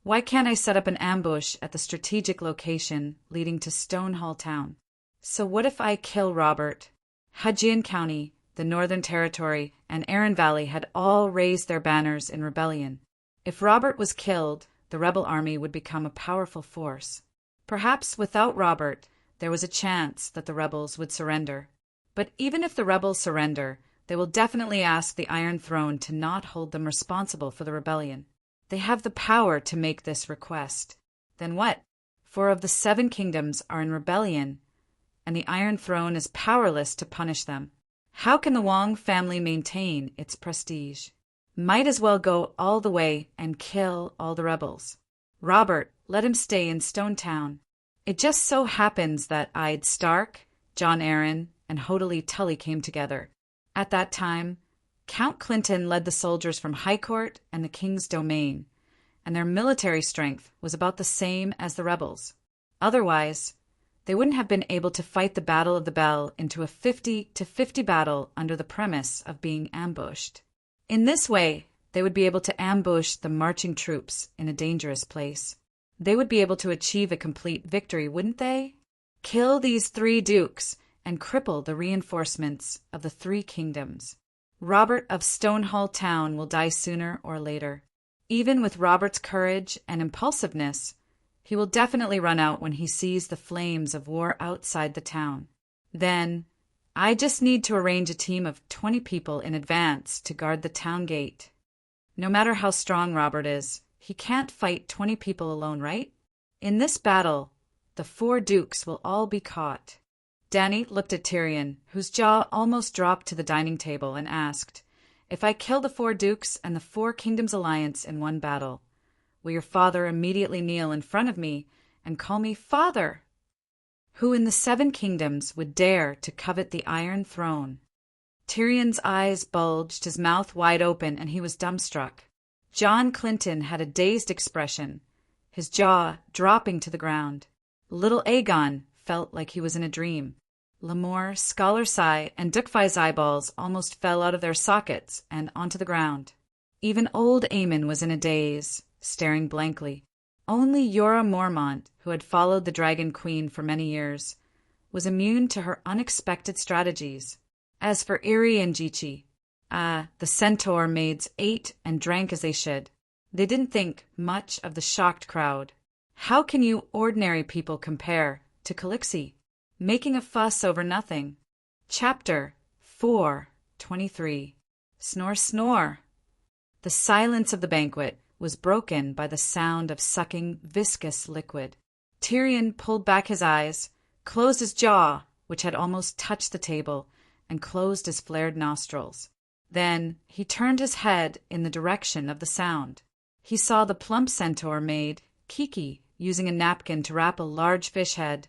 Speaker 1: why can't I set up an ambush at the strategic location leading to Stonehall Town? So what if I kill Robert? Hugin County, the Northern Territory, and Arryn Valley had all raised their banners in rebellion. If Robert was killed, the rebel army would become a powerful force. Perhaps without Robert, there was a chance that the rebels would surrender. But even if the rebels surrender, they will definitely ask the Iron Throne to not hold them responsible for the rebellion. They have the power to make this request. Then what? 4 of the 7 kingdoms are in rebellion, and the Iron Throne is powerless to punish them. How can the Wong family maintain its prestige? Might as well go all the way and kill all the rebels. Robert, let him stay in Stone Town. It just so happens that Ide Stark, Jon Arryn, and Hodely Tully came together. At that time, Count Clinton led the soldiers from High Court and the King's Domain, and their military strength was about the same as the rebels. Otherwise, they wouldn't have been able to fight the Battle of the Bell into a 50-50 battle under the premise of being ambushed. In this way, they would be able to ambush the marching troops in a dangerous place. They would be able to achieve a complete victory, wouldn't they? Kill these 3 dukes and cripple the reinforcements of the 3 kingdoms. Robert of Stonehall Town will die sooner or later. Even with Robert's courage and impulsiveness, he will definitely run out when he sees the flames of war outside the town. Then, I just need to arrange a team of 20 people in advance to guard the town gate. No matter how strong Robert is, he can't fight 20 people alone, right? In this battle, the 4 dukes will all be caught. Dany looked at Tyrion, whose jaw almost dropped to the dining table, and asked, "If I kill the 4 dukes and the 4 kingdoms alliance in one battle, will your father immediately kneel in front of me and call me father? Who in the 7 kingdoms would dare to covet the Iron Throne?" Tyrion's eyes bulged, his mouth wide open, and he was dumbstruck. John Clinton had a dazed expression, his jaw dropping to the ground. Little Aegon felt like he was in a dream. Lemore, Scholar Sai, and Dukfai's eyeballs almost fell out of their sockets and onto the ground. Even old Aemon was in a daze, staring blankly. Only Jorah Mormont, who had followed the Dragon Queen for many years, was immune to her unexpected strategies. As for Irri and Jichi, the centaur maids ate and drank as they should. They didn't think much of the shocked crowd. How can you ordinary people compare to Calixi, making a fuss over nothing? Chapter 4:23. Snore, snore. The silence of the banquet was broken by the sound of sucking viscous liquid. Tyrion pulled back his eyes, closed his jaw, which had almost touched the table, and closed his flared nostrils. Then he turned his head in the direction of the sound. He saw the plump centaur maid, Kiki, using a napkin to wrap a large fish head,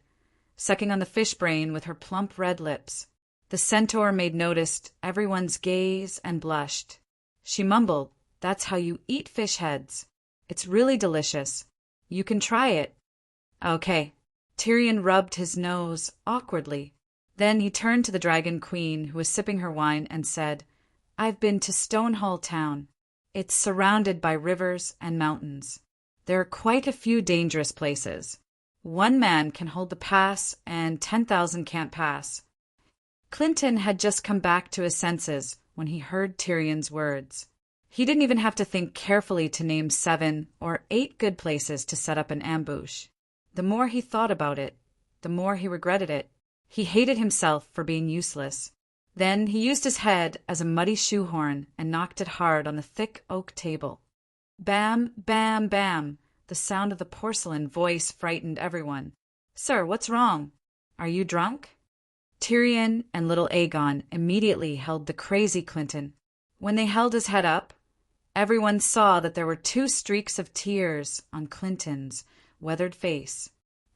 Speaker 1: sucking on the fish brain with her plump red lips. The centaur maid noticed everyone's gaze and blushed. She mumbled, "That's how you eat fish heads. It's really delicious. You can try it." Okay. Tyrion rubbed his nose awkwardly. Then he turned to the Dragon Queen, who was sipping her wine, and said, "I've been to Stonehall Town. It's surrounded by rivers and mountains. There are quite a few dangerous places. 1 man can hold the pass, and 10,000 can't pass." Clinton had just come back to his senses when he heard Tyrion's words. He didn't even have to think carefully to name 7 or 8 good places to set up an ambush. The more he thought about it, the more he regretted it. He hated himself for being useless. Then he used his head as a muddy shoehorn and knocked it hard on the thick oak table. Bam, bam, bam. The sound of the porcelain voice frightened everyone. "Sir, what's wrong? Are you drunk?" Tyrion and little Aegon immediately held the crazy Clinton. When they held his head up, everyone saw that there were 2 streaks of tears on Clinton's weathered face.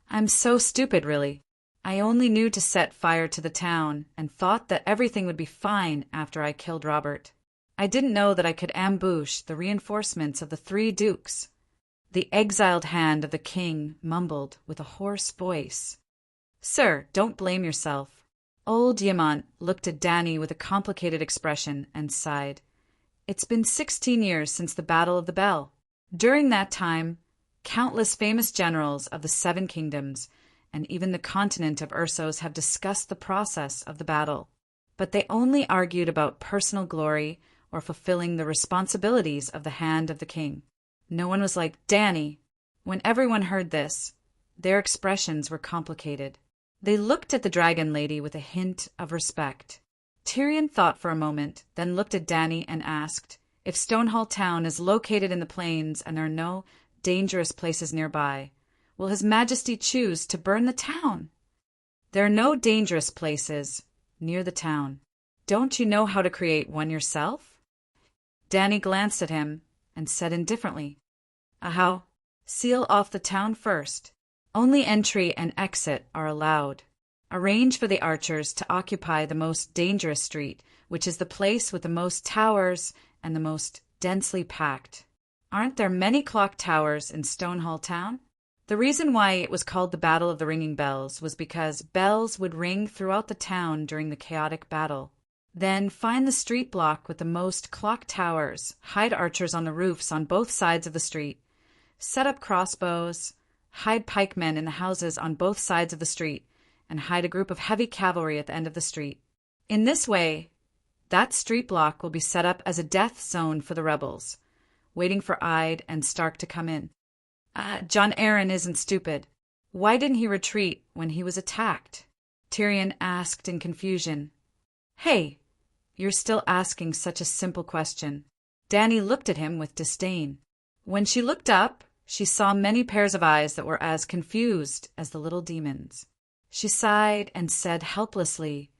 Speaker 1: "I'm so stupid, really. I only knew to set fire to the town and thought that everything would be fine after I killed Robert. I didn't know that I could ambush the reinforcements of the 3 dukes." The exiled hand of the king mumbled with a hoarse voice, "Sir, don't blame yourself." Old Yemont looked at Dany with a complicated expression and sighed. "It's been 16 years since the Battle of the Bell. During that time, countless famous generals of the 7 kingdoms and even the continent of Ursos have discussed the process of the battle. But they only argued about personal glory or fulfilling the responsibilities of the hand of the king. No one was like Dany. When everyone heard this, their expressions were complicated. They looked at the dragon lady with a hint of respect. Tyrion thought for a moment, then looked at Dany and asked, "If Stonehall Town is located in the plains and there are no dangerous places nearby, will His Majesty choose to burn the town?" "There are no dangerous places near the town. Don't you know how to create one yourself?" Dany glanced at him and said indifferently, "How? Seal off the town first. Only entry and exit are allowed. Arrange for the archers to occupy the most dangerous street, which is the place with the most towers and the most densely packed. Aren't there many clock towers in Stonehall Town?" The reason why it was called the Battle of the Ringing Bells was because bells would ring throughout the town during the chaotic battle. Then find the street block with the most clock towers, hide archers on the roofs on both sides of the street, set up crossbows, hide pikemen in the houses on both sides of the street, and hide a group of heavy cavalry at the end of the street. In this way, that street block will be set up as a death zone for the rebels, waiting for Ide and Stark to come in. Jon Arryn isn't stupid. Why didn't he retreat when he was attacked? Tyrion asked in confusion. "Hey, you're still asking such a simple question." Dany looked at him with disdain. When she looked up, she saw many pairs of eyes that were as confused as the little demons. She sighed and said helplessly,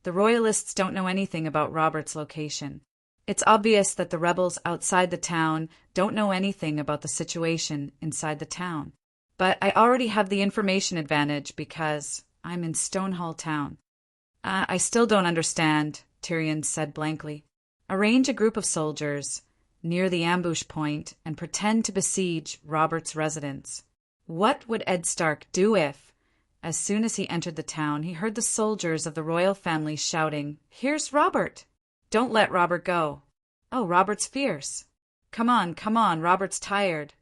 Speaker 1: "The Royalists don't know anything about Robert's location. It's obvious that the rebels outside the town don't know anything about the situation inside the town. But I already have the information advantage because I'm in Stonehall Town." I still don't understand," Tyrion said blankly. "Arrange a group of soldiers near the ambush point and pretend to besiege Robert's residence." What would Ed Stark do if, as soon as he entered the town, he heard the soldiers of the royal family shouting, "Here's Robert! Don't let Robert go! Oh, Robert's fierce! Come on, Robert's tired!"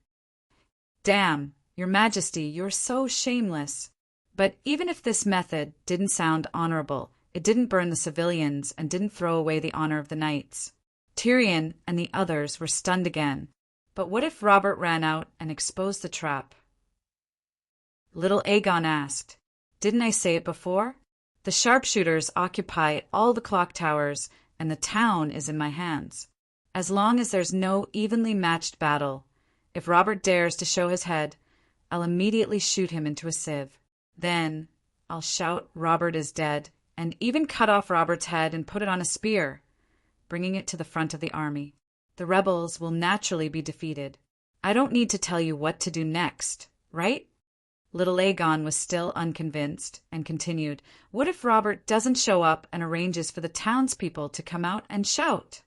Speaker 1: "Damn, Your Majesty, you're so shameless." But even if this method didn't sound honorable, it didn't burn the civilians and didn't throw away the honor of the knights. Tyrion and the others were stunned again. But what if Robert ran out and exposed the trap? Little Aegon asked, "Didn't I say it before? The sharpshooters occupy all the clock towers, and the town is in my hands. As long as there's no evenly matched battle, if Robert dares to show his head, I'll immediately shoot him into a sieve. Then I'll shout Robert is dead, and even cut off Robert's head and put it on a spear, bringing it to the front of the army. The rebels will naturally be defeated. I don't need to tell you what to do next, right?" Little Aegon was still unconvinced and continued, "What if Robert doesn't show up and arranges for the townspeople to come out and shout?"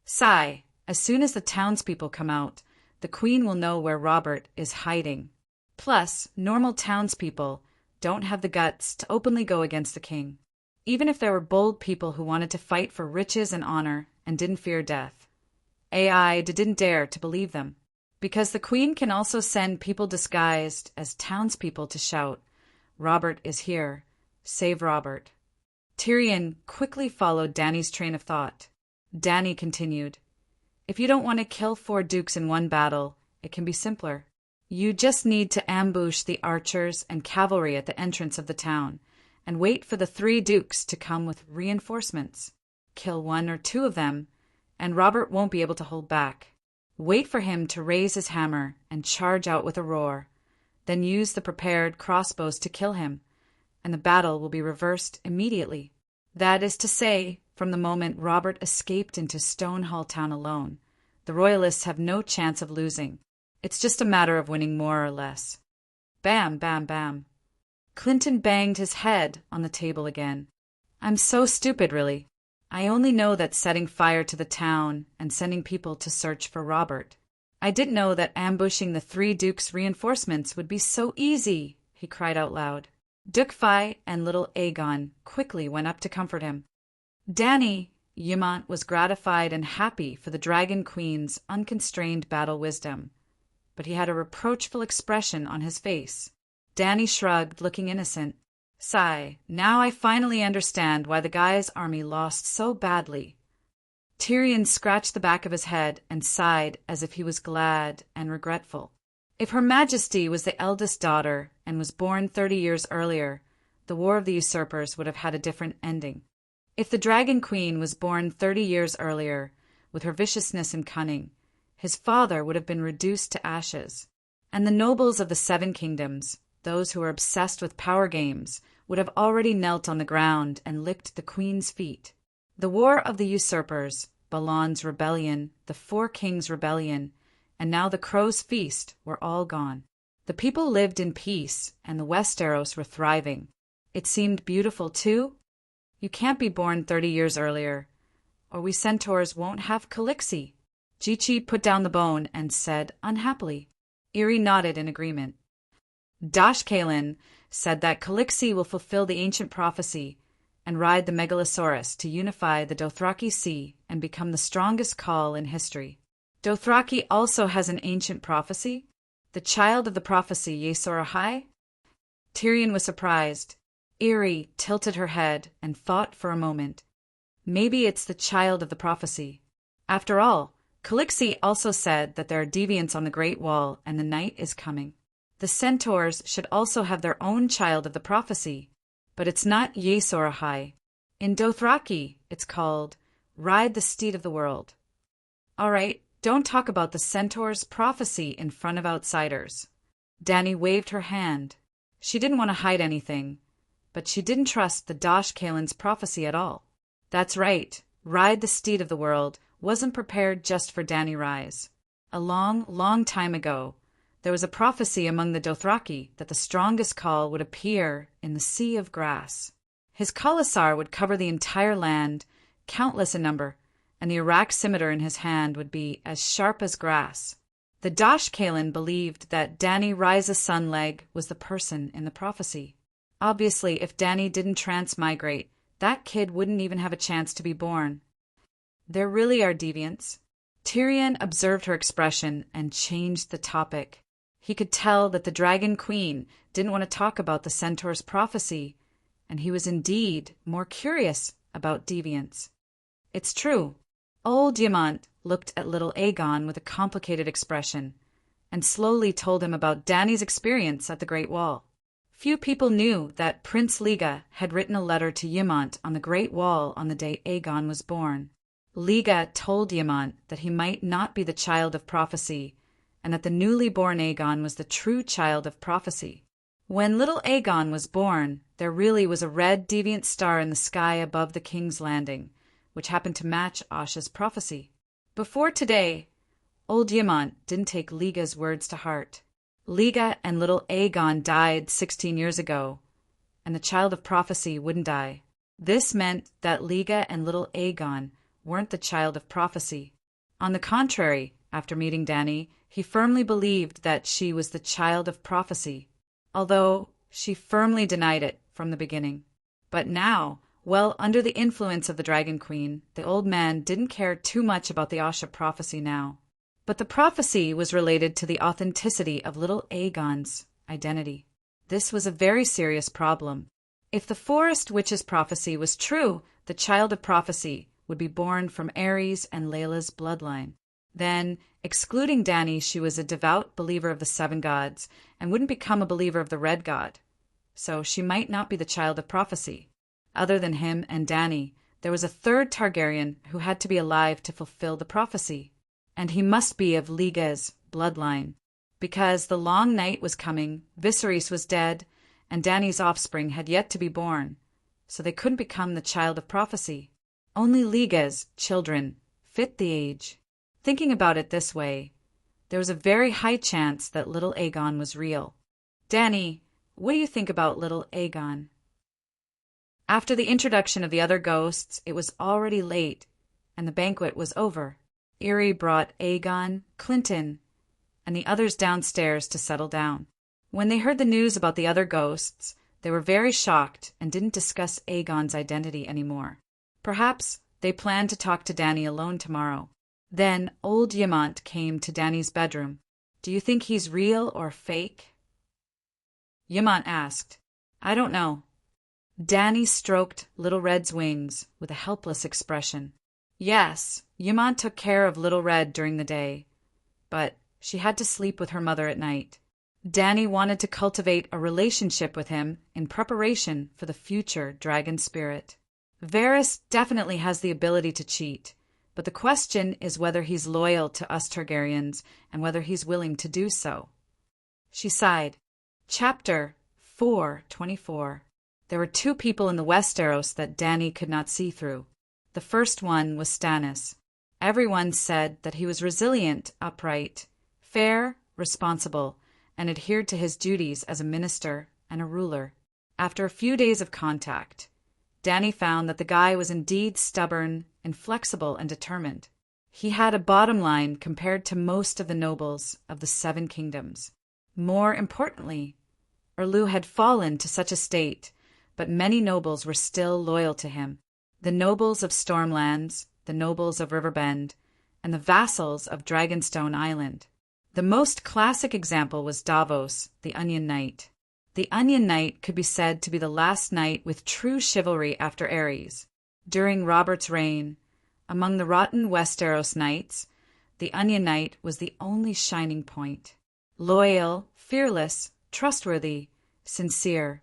Speaker 1: "Sigh, as soon as the townspeople come out, the Queen will know where Robert is hiding. Plus, normal townspeople don't have the guts to openly go against the king, even if there were bold people who wanted to fight for riches and honor and didn't fear death. AI didn't dare to believe them, because the Queen can also send people disguised as townspeople to shout, 'Robert is here. Save Robert.'" Tyrion quickly followed Dany's train of thought. Dany continued, "If you don't want to kill 4 dukes in one battle, it can be simpler. You just need to ambush the archers and cavalry at the entrance of the town, and wait for the 3 dukes to come with reinforcements. Kill 1 or 2 of them, and Robert won't be able to hold back. Wait for him to raise his hammer and charge out with a roar, then use the prepared crossbows to kill him, and the battle will be reversed immediately. That is to say, from the moment Robert escaped into Stonehall Town alone, the Royalists have no chance of losing. It's just a matter of winning more or less." Bam, bam, bam. Clinton banged his head on the table again. "I'm so stupid, really. I only know that setting fire to the town and sending people to search for Robert. I didn't know that ambushing the 3 dukes' reinforcements would be so easy," he cried out loud. Dukefai and little Aegon quickly went up to comfort him. Dany Ymont was gratified and happy for the Dragon Queen's unconstrained battle wisdom, but he had a reproachful expression on his face. Dany shrugged, looking innocent. "Sigh, now I finally understand why the Guy's army lost so badly." Tyrion scratched the back of his head and sighed as if he was glad and regretful. If Her Majesty was the eldest daughter and was born 30 years earlier, the War of the Usurpers would have had a different ending. If the Dragon Queen was born 30 years earlier, with her viciousness and cunning, his father would have been reduced to ashes, and the nobles of the 7 kingdoms, those who were obsessed with power games, would have already knelt on the ground and licked the Queen's feet. The War of the Usurpers, Balon's rebellion, the 4 Kings' rebellion, and now the Crow's Feast were all gone. The people lived in peace, and the Westeros were thriving. It seemed beautiful, too. You can't be born 30 years earlier, or we centaurs won't have Calixi. Jichi put down the bone and said unhappily. Irri nodded in agreement. Dosh Kalin said that Calixi will fulfill the ancient prophecy and ride the Megalosaurus to unify the Dothraki Sea and become the strongest call in history. Dothraki also has an ancient prophecy? The child of the prophecy, Yesor Ahai? Tyrion was surprised. Irri tilted her head and thought for a moment. Maybe it's the child of the prophecy. After all, Calixi also said that there are deviants on the Great Wall and the night is coming. The centaurs should also have their own child of the prophecy, but it's not Yesor Ahai. In Dothraki, it's called Ride the Steed of the World. All right, don't talk about the centaur's prophecy in front of outsiders. Dany waved her hand. She didn't want to hide anything, but she didn't trust the Dosh Kalen's prophecy at all. That's right, Ride the Steed of the World wasn't prepared just for Dany Rise. A long, long time ago, there was a prophecy among the Dothraki that the strongest call would appear in the Sea of Grass. His khalasar would cover the entire land, countless in number, and the Arak scimitar in his hand would be as sharp as grass. The Dosh Kalen believed that Dany Rise's Sunleg was the person in the prophecy. Obviously, if Dany didn't transmigrate, that kid wouldn't even have a chance to be born. There really are deviants. Tyrion observed her expression and changed the topic. He could tell that the Dragon Queen didn't want to talk about the centaur's prophecy, and he was indeed more curious about deviants. It's true. Old Diamant looked at little Aegon with a complicated expression, and slowly told him about Dany's experience at the Great Wall. Few people knew that Prince Liga had written a letter to Ymont on the Great Wall on the day Aegon was born. Liga told Ymont that he might not be the child of prophecy, and that the newly born Aegon was the true child of prophecy. When little Aegon was born, there really was a red deviant star in the sky above the King's Landing, which happened to match Asha's prophecy. Before today, old Ymont didn't take Liga's words to heart. Liga and little Aegon died 16 years ago, and the child of prophecy wouldn't die. This meant that Liga and little Aegon weren't the child of prophecy. On the contrary, after meeting Dany, he firmly believed that she was the child of prophecy, although she firmly denied it from the beginning. But now, well under the influence of the Dragon Queen, the old man didn't care too much about the Asha prophecy now. But the prophecy was related to the authenticity of little Aegon's identity. This was a very serious problem. If the Forest Witch's prophecy was true, the child of prophecy would be born from Aerys and Layla's bloodline. Then, excluding Dany, she was a devout believer of the seven gods and wouldn't become a believer of the red god. So she might not be the child of prophecy. Other than him and Dany, there was a third Targaryen who had to be alive to fulfill the prophecy. And he must be of Liga's bloodline. Because the long night was coming, Viserys was dead, and Dany's offspring had yet to be born, so they couldn't become the child of prophecy. Only Liga's children fit the age. Thinking about it this way, there was a very high chance that little Aegon was real. Dany, what do you think about little Aegon? After the introduction of the other ghosts, it was already late, and the banquet was over. Irri brought Aegon, Clinton, and the others downstairs to settle down. When they heard the news about the other ghosts, they were very shocked and didn't discuss Aegon's identity anymore. Perhaps they planned to talk to Dany alone tomorrow. Then old Ymont came to Dany's bedroom. Do you think he's real or fake? Ymont asked. I don't know. Dany stroked Little Red's wings with a helpless expression. Yes, Ymont took care of Little Red during the day, but she had to sleep with her mother at night. Dany wanted to cultivate a relationship with him in preparation for the future dragon spirit. Varys definitely has the ability to cheat, but the question is whether he's loyal to us Targaryens and whether he's willing to do so. She sighed. Chapter 4:24. There were two people in the Westeros that Dany could not see through. The first one was Stannis. Everyone said that he was resilient, upright, fair, responsible, and adhered to his duties as a minister and a ruler. After a few days of contact, Dany found that the guy was indeed stubborn, inflexible, and determined. He had a bottom line compared to most of the nobles of the Seven Kingdoms. More importantly, Erlu had fallen to such a state, but many nobles were still loyal to him. The nobles of Stormlands, the nobles of Riverbend, and the vassals of Dragonstone Island. The most classic example was Davos, the Onion Knight. The Onion Knight could be said to be the last knight with true chivalry after Aerys. During Robert's reign, among the rotten Westeros knights, the Onion Knight was the only shining point. Loyal, fearless, trustworthy, sincere,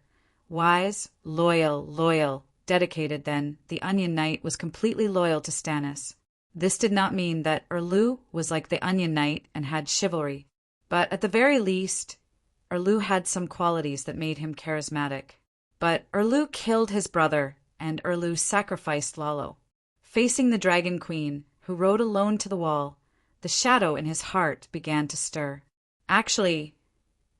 Speaker 1: wise, loyal, dedicated then, the Onion Knight was completely loyal to Stannis. This did not mean that Erlu was like the Onion Knight and had chivalry, but at the very least, Erlu had some qualities that made him charismatic. But Erlu killed his brother, and Erlu sacrificed Lalo. Facing the Dragon Queen, who rode alone to the wall, the shadow in his heart began to stir. Actually,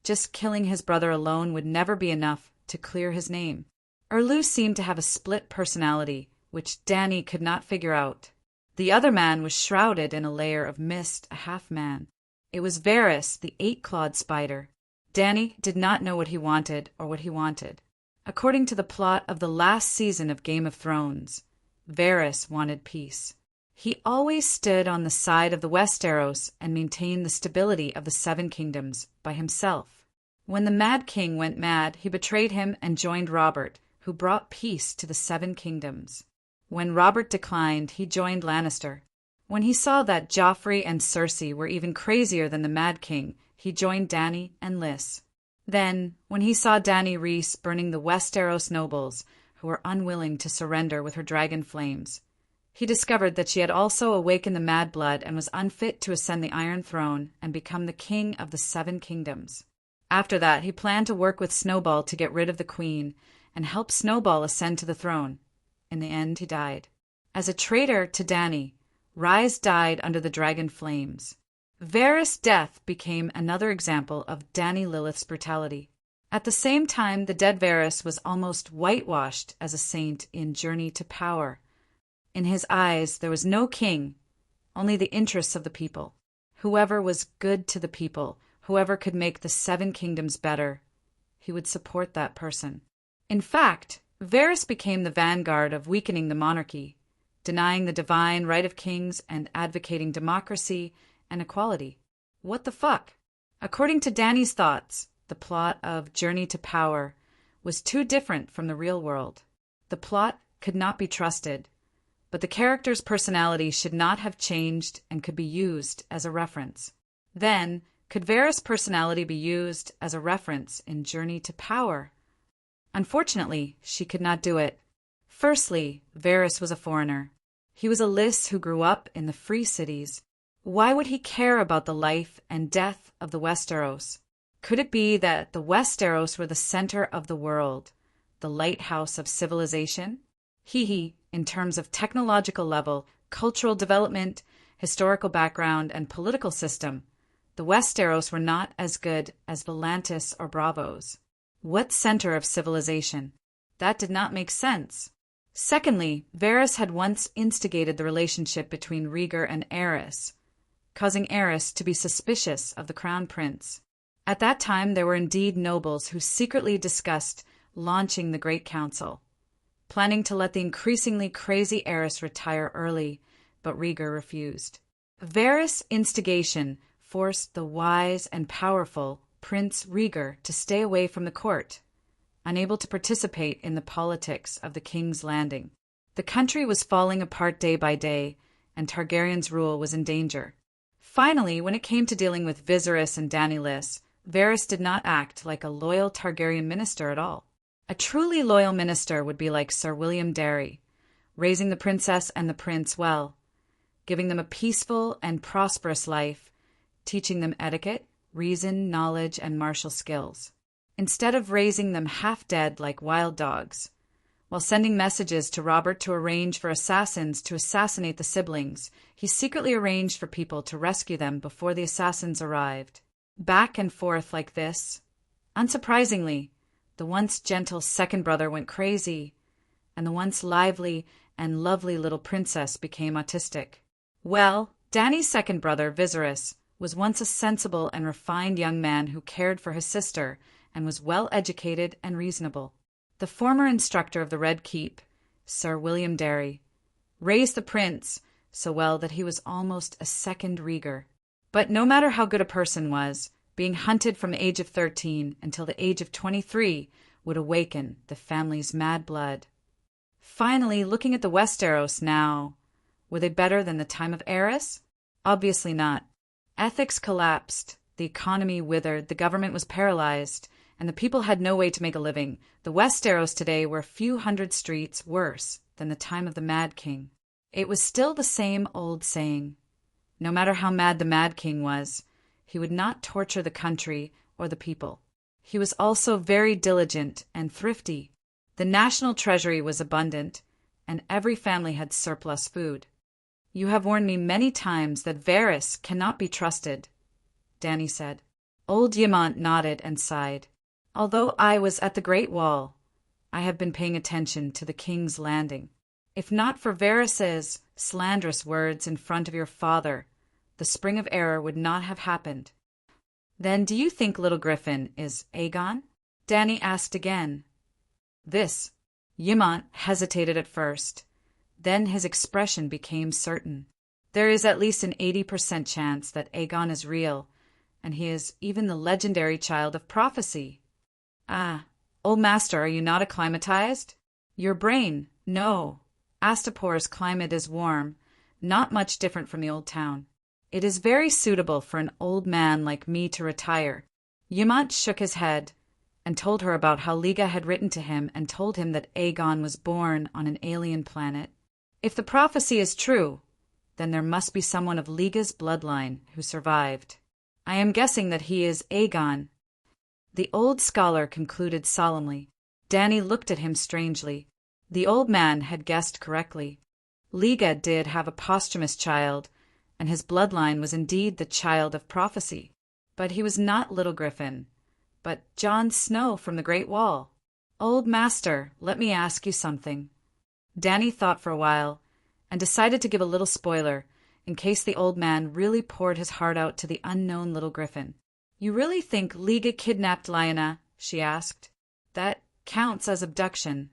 Speaker 1: just killing his brother alone would never be enough to clear his name. Erlu seemed to have a split personality, which Dany could not figure out. The other man was shrouded in a layer of mist, a half-man. It was Varys, the eight-clawed spider. Dany did not know what he wanted or what he wanted. According to the plot of the last season of Game of Thrones, Varys wanted peace. He always stood on the side of the Westeros and maintained the stability of the Seven Kingdoms by himself. When the Mad King went mad, he betrayed him and joined Robert, who brought peace to the Seven Kingdoms. When Robert declined, he joined Lannister. When he saw that Joffrey and Cersei were even crazier than the Mad King, he joined Dany and Lys. Then, when he saw Dany Rhys burning the Westeros nobles, who were unwilling to surrender with her dragon flames, he discovered that she had also awakened the Mad Blood and was unfit to ascend the Iron Throne and become the king of the Seven Kingdoms. After that, he planned to work with Snowball to get rid of the Queen and help Snowball ascend to the throne. In the end, he died. As a traitor to Dany, Rhys died under the dragon flames. Varys' death became another example of Dany Lilith's brutality. At the same time, the dead Varys was almost whitewashed as a saint in Journey to Power. In his eyes, there was no king, only the interests of the people. Whoever was good to the people, whoever could make the Seven Kingdoms better, he would support that person. In fact, Varys became the vanguard of weakening the monarchy, denying the divine right of kings and advocating democracy and equality. What the fuck? According to Dany's thoughts, the plot of Journey to Power was too different from the real world. The plot could not be trusted, but the character's personality should not have changed and could be used as a reference. Then, could Varys' personality be used as a reference in Journey to Power? Unfortunately, she could not do it. Firstly, Varys was a foreigner. He was a Lys who grew up in the free cities. Why would he care about the life and death of the Westeros? Could it be that the Westeros were the center of the world, the lighthouse of civilization? In terms of technological level, cultural development, historical background, and political system, the Westeros were not as good as Volantis or Braavos. What center of civilization? That did not make sense. Secondly, Varys had once instigated the relationship between Rhaegar and Aerys, causing Aerys to be suspicious of the crown prince. At that time, there were indeed nobles who secretly discussed launching the Great Council, planning to let the increasingly crazy Aerys retire early, but Rhaegar refused. Varys' instigation forced the wise and powerful Prince Rhaegar to stay away from the court, unable to participate in the politics of the King's Landing. The country was falling apart day by day, and Targaryen's rule was in danger. Finally, when it came to dealing with Viserys and Dany Lys, Varys did not act like a loyal Targaryen minister at all. A truly loyal minister would be like Sir William Darry, raising the princess and the prince well, giving them a peaceful and prosperous life, teaching them etiquette, reason, knowledge, and martial skills, instead of raising them half-dead like wild dogs. While sending messages to Robert to arrange for assassins to assassinate the siblings, he secretly arranged for people to rescue them before the assassins arrived. Back and forth like this. Unsurprisingly, the once gentle second brother went crazy, and the once lively and lovely little princess became autistic. Well, Dany's second brother, Viserys, was once a sensible and refined young man who cared for his sister and was well-educated and reasonable. The former instructor of the Red Keep, Sir William Darry, raised the prince so well that he was almost a second Rhaegar. But no matter how good a person was, being hunted from the age of 13 until the age of 23 would awaken the family's mad blood. Finally, looking at the Westeros now, were they better than the time of Aerys? Obviously not. Ethics collapsed, the economy withered, the government was paralyzed, and the people had no way to make a living. The Westeros today were a few hundred streets worse than the time of the Mad King. It was still the same old saying. No matter how mad the Mad King was, he would not torture the country or the people. He was also very diligent and thrifty. The national treasury was abundant, and every family had surplus food. "You have warned me many times that Varys cannot be trusted," Dany said. Old Yemont nodded and sighed. "Although I was at the Great Wall, I have been paying attention to the King's Landing. If not for Varys's slanderous words in front of your father, the Spring of Error would not have happened." "Then do you think Little Griffin is Aegon?" Dany asked again. Yemont hesitated at first. Then his expression became certain. "There is at least an 80% chance that Aegon is real, and he is even the legendary child of prophecy." "Ah, old master, are you not acclimatized?" "Your brain, no. Astapor's climate is warm, not much different from the old town. It is very suitable for an old man like me to retire." Yemont shook his head and told her about how Liga had written to him and told him that Aegon was born on an alien planet. If the prophecy is true, then there must be someone of Liga's bloodline who survived. "I am guessing that he is Aegon," the old scholar concluded solemnly. Dany looked at him strangely. The old man had guessed correctly. Liga did have a posthumous child, and his bloodline was indeed the child of prophecy. But he was not Little Griffin, but Jon Snow from the Great Wall. "Old master, let me ask you something." Dany thought for a while, and decided to give a little spoiler, in case the old man really poured his heart out to the unknown Little Griffin. "You really think Liga kidnapped Lyanna?" she asked. "That counts as abduction."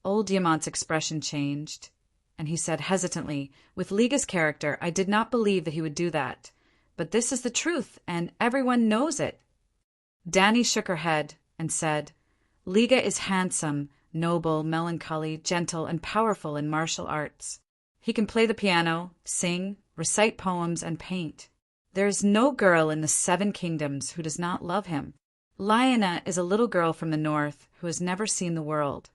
Speaker 1: Old Yemont's expression changed, and he said hesitantly, "With Liga's character, I did not believe that he would do that. But this is the truth, and everyone knows it." Dany shook her head and said, "Liga is handsome, noble, melancholy, gentle, and powerful in martial arts. He can play the piano, sing, recite poems, and paint. There is no girl in the 7 kingdoms who does not love him. Lyanna is a little girl from the north who has never seen the world.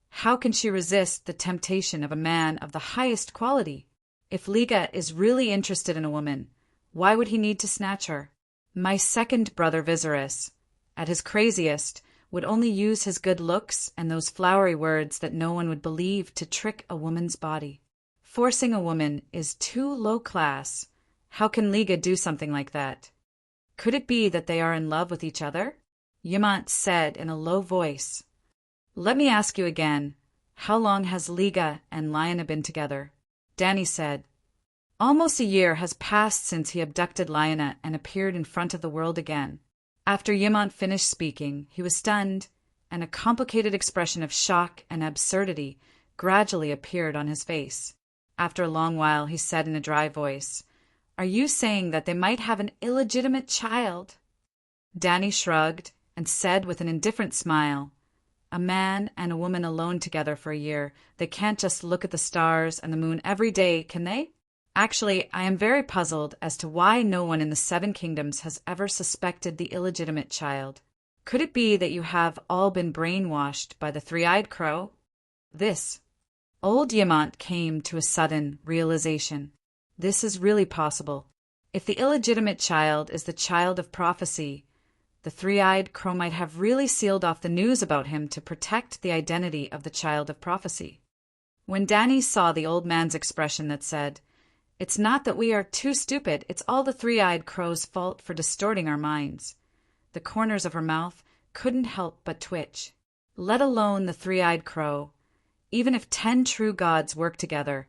Speaker 1: How can she resist the temptation of a man of the highest quality? If Liga is really interested in a woman, why would he need to snatch her? My second brother Viserys, at his craziest, would only use his good looks and those flowery words that no one would believe to trick a woman's body. Forcing a woman is too low class. How can Liga do something like that? Could it be that they are in love with each other?" Yemont said in a low voice, "Let me ask you again, how long has Liga and Lyanna been together?" Dany said, "Almost a year has passed since he abducted Lyanna and appeared in front of the world again." After Yemont finished speaking, he was stunned, and a complicated expression of shock and absurdity gradually appeared on his face. After a long while, he said in a dry voice, "Are you saying that they might have an illegitimate child?" Dany shrugged and said with an indifferent smile, "A man and a woman alone together for a year, they can't just look at the stars and the moon every day, can they? Actually, I am very puzzled as to why no one in the 7 kingdoms has ever suspected the illegitimate child. Could it be that you have all been brainwashed by the 3-eyed crow?" Old Yemont came to a sudden realization. This is really possible. If the illegitimate child is the child of prophecy, the 3-eyed crow might have really sealed off the news about him to protect the identity of the child of prophecy. When Dany saw the old man's expression that said, "It's not that we are too stupid, it's all the 3-eyed crow's fault for distorting our minds," the corners of her mouth couldn't help but twitch. Let alone the 3-eyed crow. Even if 10 true gods worked together,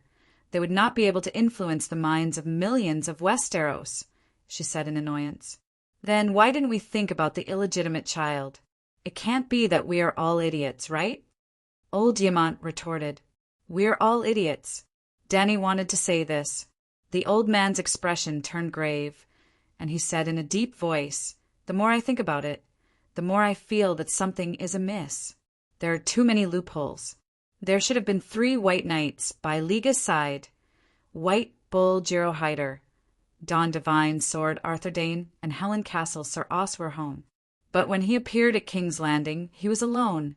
Speaker 1: they would not be able to influence the minds of millions of Westeros, she said in annoyance. Then why didn't we think about the illegitimate child? It can't be that we are all idiots, right? Old Yemont retorted, "We're all idiots." Dany wanted to say this. The old man's expression turned grave, and he said in a deep voice, "The more I think about it, the more I feel that something is amiss. There are too many loopholes. There should have been 3 white knights by Liga's side, White Bull Jirohyder, Dawn Divine Sword Arthur Dayne, and Helen Castle Sir Oswerhome. But when he appeared at King's Landing, he was alone,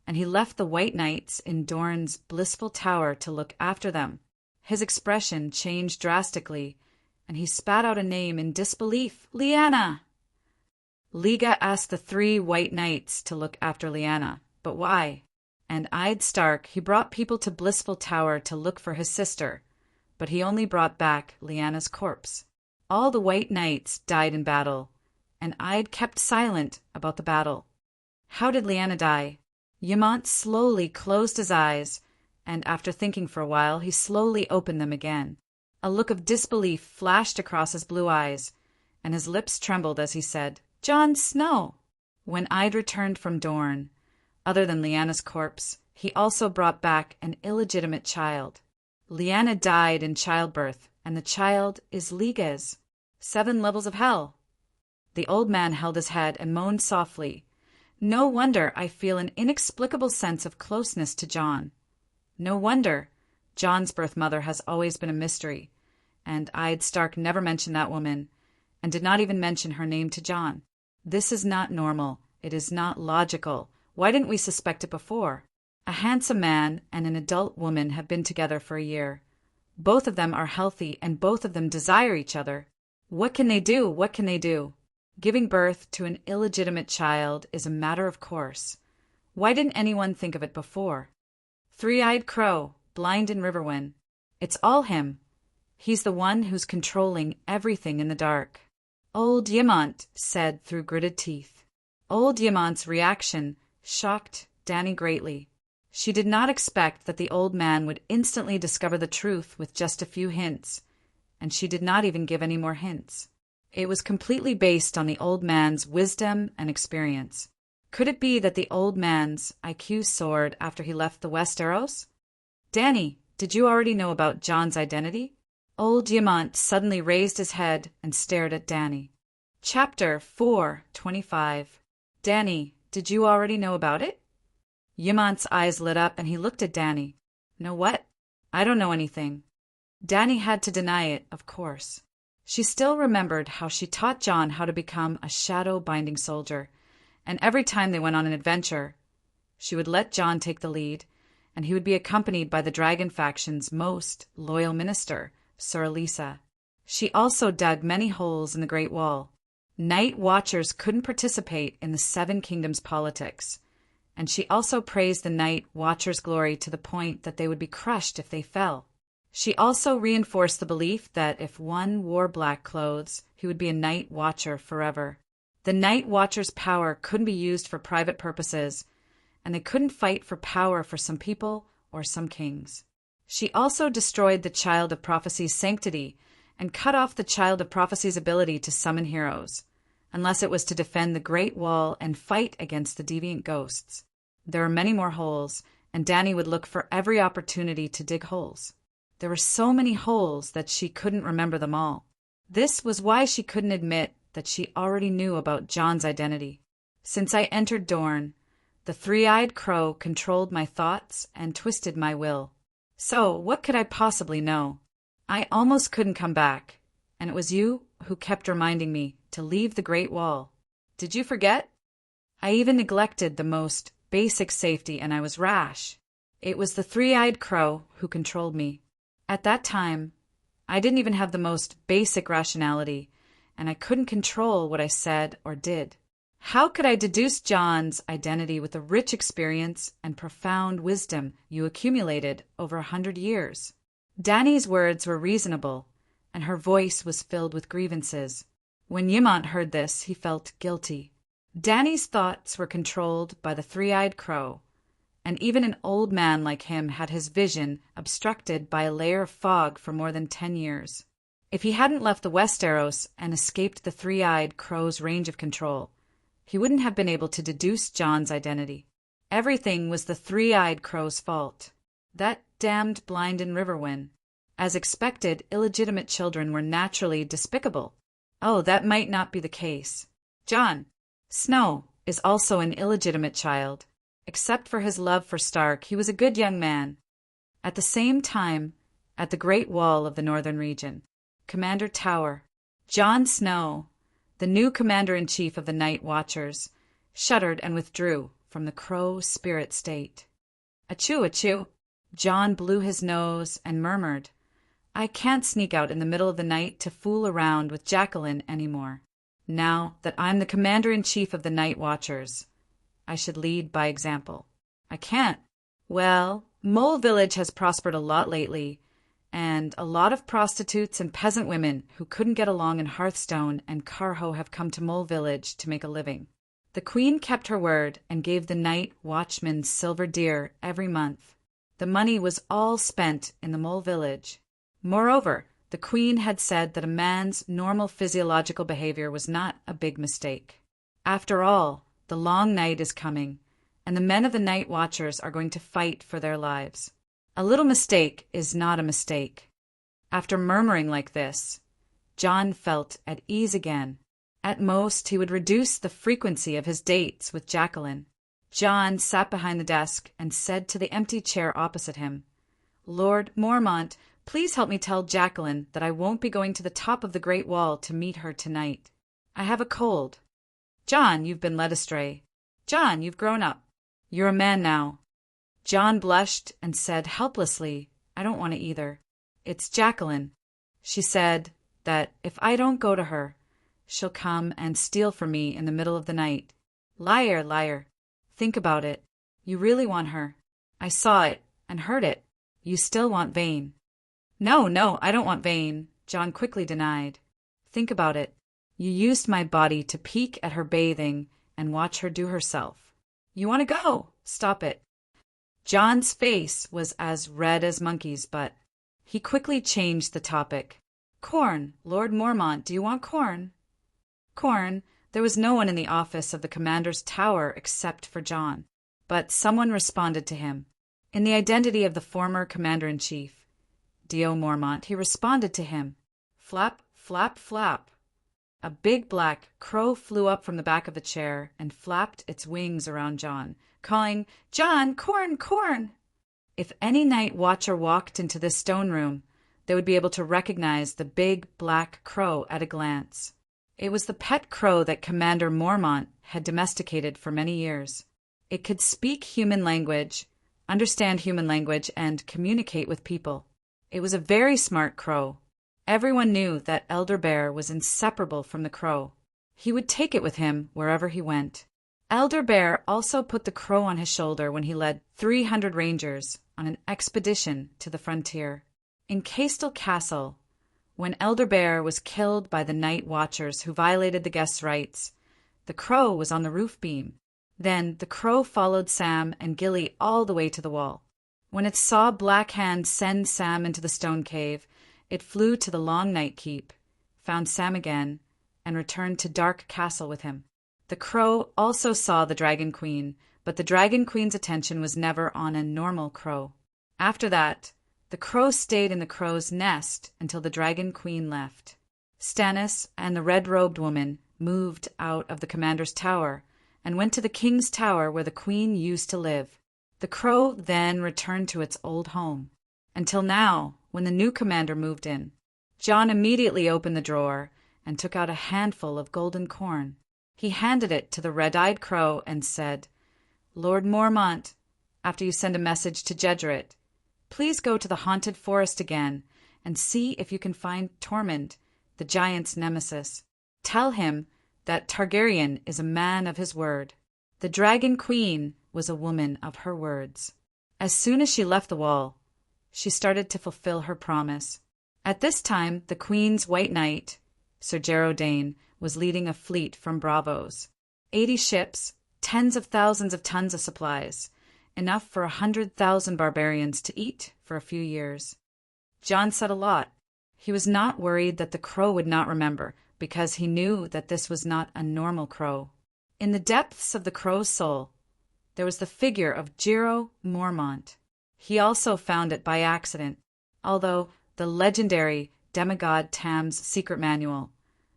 Speaker 1: and he left the white knights in Dorne's blissful tower to look after them. His expression changed drastically, and he spat out a name in disbelief. Lyanna! Liga asked the 3 white knights to look after Lyanna, but why? And eyed Stark, he brought people to Blissful Tower to look for his sister, but he only brought back Lyanna's corpse. All the white knights died in battle, and Ide kept silent about the battle. How did Lyanna die? Ymont slowly closed his eyes, and after thinking for a while, he slowly opened them again. A look of disbelief flashed across his blue eyes, and his lips trembled as he said, "Jon Snow!" When Ide returned from Dorne, other than Lyanna's corpse, he also brought back an illegitimate child. Lyanna died in childbirth, and the child is Liga's. 7 levels of hell. The old man held his head and moaned softly. No wonder I feel an inexplicable sense of closeness to Jon. No wonder Jon's birth mother has always been a mystery, and Ide Stark never mentioned that woman, and did not even mention her name to Jon. This is not normal. It is not logical. Why didn't we suspect it before? A handsome man and an adult woman have been together for a year. Both of them are healthy, and both of them desire each other. What can they do? What can they do? Giving birth to an illegitimate child is a matter of course. Why didn't anyone think of it before? 3-eyed crow, blind in Riverwind. It's all him. He's the one who's controlling everything in the dark. Old Ymont said through gritted teeth. Old Ymont's reaction shocked Dany greatly. She did not expect that the old man would instantly discover the truth with just a few hints, and she did not even give any more hints. It was completely based on the old man's wisdom and experience. Could it be that the old man's IQ soared after he left the Westeros? Dany, did you already know about Jon's identity? Old Ymont suddenly raised his head and stared at Dany. Chapter 4:25. Dany, did you already know about it? Ymont's eyes lit up and he looked at Dany. Know what? I don't know anything. Dany had to deny it, of course. She still remembered how she taught Jon how to become a shadow-binding soldier, and every time they went on an adventure, she would let Jon take the lead, and he would be accompanied by the dragon faction's most loyal minister, Sir Alisa. She also dug many holes in the Great Wall. Night Watchers couldn't participate in the Seven Kingdoms politics, and she also praised the Night Watchers' glory to the point that they would be crushed if they fell. She also reinforced the belief that if one wore black clothes, he would be a Night Watcher forever. The Night Watchers' power couldn't be used for private purposes, and they couldn't fight for power for some people or some kings. She also destroyed the Child of Prophecy's sanctity and cut off the Child of Prophecy's ability to summon heroes, unless it was to defend the Great Wall and fight against the deviant ghosts. There were many more holes, and Dany would look for every opportunity to dig holes. There were so many holes that she couldn't remember them all. This was why she couldn't admit that she already knew about Jon's identity. Since I entered Dorne, the 3-eyed crow controlled my thoughts and twisted my will. So, what could I possibly know? I almost couldn't come back, and it was you who kept reminding me to leave the Great Wall. Did you forget? I even neglected the most basic safety, and I was rash. It was the 3-eyed crow who controlled me. At that time, I didn't even have the most basic rationality, and I couldn't control what I said or did. How could I deduce Jon's identity with the rich experience and profound wisdom you accumulated over 100 years? Dany's words were reasonable, and her voice was filled with grievances. When Ymont heard this, he felt guilty. Dany's thoughts were controlled by the 3-eyed crow, and even an old man like him had his vision obstructed by a layer of fog for more than 10 years. If he hadn't left the Westeros and escaped the 3-eyed crow's range of control, he wouldn't have been able to deduce Jon's identity. Everything was the 3-eyed crow's fault. That damned blind in Riverwind. As expected, illegitimate children were naturally despicable. Oh, that might not be the case. Jon Snow is also an illegitimate child. Except for his love for Stark, he was a good young man. At the same time, at the Great Wall of the Northern Region, Commander Tower, Jon Snow, the new commander-in-chief of the Night Watchers, shuddered and withdrew from the crow spirit state. Achoo, achoo! Jon blew his nose and murmured, I can't sneak out in the middle of the night to fool around with Jacqueline anymore. Now that I'm the commander-in-chief of the Night Watchers, I should lead by example. I can't. Well, Mole Village has prospered a lot lately, and a lot of prostitutes and peasant women who couldn't get along in Hearthstone and Carho have come to Mole Village to make a living. The queen kept her word and gave the night watchman silver deer every month. The money was all spent in the Mole Village. Moreover, the queen had said that a man's normal physiological behavior was not a big mistake. After all, the long night is coming, and the men of the Night Watchers are going to fight for their lives. A little mistake is not a mistake. After murmuring like this, John felt at ease again. At most, he would reduce the frequency of his dates with Jacqueline. John sat behind the desk and said to the empty chair opposite him, "Lord Mormont, please help me tell Jacqueline that I won't be going to the top of the Great Wall to meet her tonight. I have a cold. John, you've been led astray. John, you've grown up. You're a man now." John blushed and said helplessly, "I don't want to either. It's Jacqueline. She said that if I don't go to her, she'll come and steal from me in the middle of the night." "Liar, liar. Think about it. You really want her. I saw it and heard it. You still want Vane." "No, no, I don't want Vane," John quickly denied. "Think about it. You used my body to peek at her bathing and watch her do herself. You want to go. Stop it." John's face was as red as Monkey's, but he quickly changed the topic. "Corn, Lord Mormont, do you want corn?" Corn. There was no one in the office of the commander's tower except for John, but someone responded to him. In the identity of the former commander-in-chief, D.O. Mormont, he responded to him. Flap, flap, flap. A big black crow flew up from the back of the chair and flapped its wings around John, calling, "John, corn, corn!" If any night watcher walked into this stone room, they would be able to recognize the big black crow at a glance. It was the pet crow that Commander Mormont had domesticated for many years. It could speak human language, understand human language, and communicate with people. It was a very smart crow. Everyone knew that Elder Bear was inseparable from the crow. He would take it with him wherever he went. Elder Bear also put the crow on his shoulder when he led 300 rangers on an expedition to the frontier. In Castle Castle, when Elder Bear was killed by the Night Watchers who violated the guests' rights, the crow was on the roof beam. Then the crow followed Sam and Gilly all the way to the wall. When it saw Black Hand send Sam into the stone cave, it flew to the Long Night Keep, found Sam again, and returned to Dark Castle with him. The crow also saw the Dragon Queen, but the Dragon Queen's attention was never on a normal crow. After that, the crow stayed in the crow's nest until the Dragon Queen left. Stannis and the red-robed woman moved out of the commander's tower and went to the king's tower where the queen used to live. The crow then returned to its old home, until now, when the new commander moved in. John immediately opened the drawer and took out a handful of golden corn. He handed it to the red-eyed crow and said, "Lord Mormont, after you send a message to Jedrit, please go to the haunted forest again and see if you can find Tormund, the giant's nemesis. Tell him that Targaryen is a man of his word. The Dragon Queen was a woman of her words." As soon as she left the wall, she started to fulfill her promise. At this time, the Queen's White Knight, Sir Geraldine, was leading a fleet from Braavos. 80 ships, tens of thousands of tons of supplies, enough for 100,000 barbarians to eat for a few years. John said a lot. He was not worried that the crow would not remember, because he knew that this was not a normal crow. In the depths of the crow's soul, there was the figure of Jiro Mormont. He also found it by accident, although the legendary demigod Tam's secret manual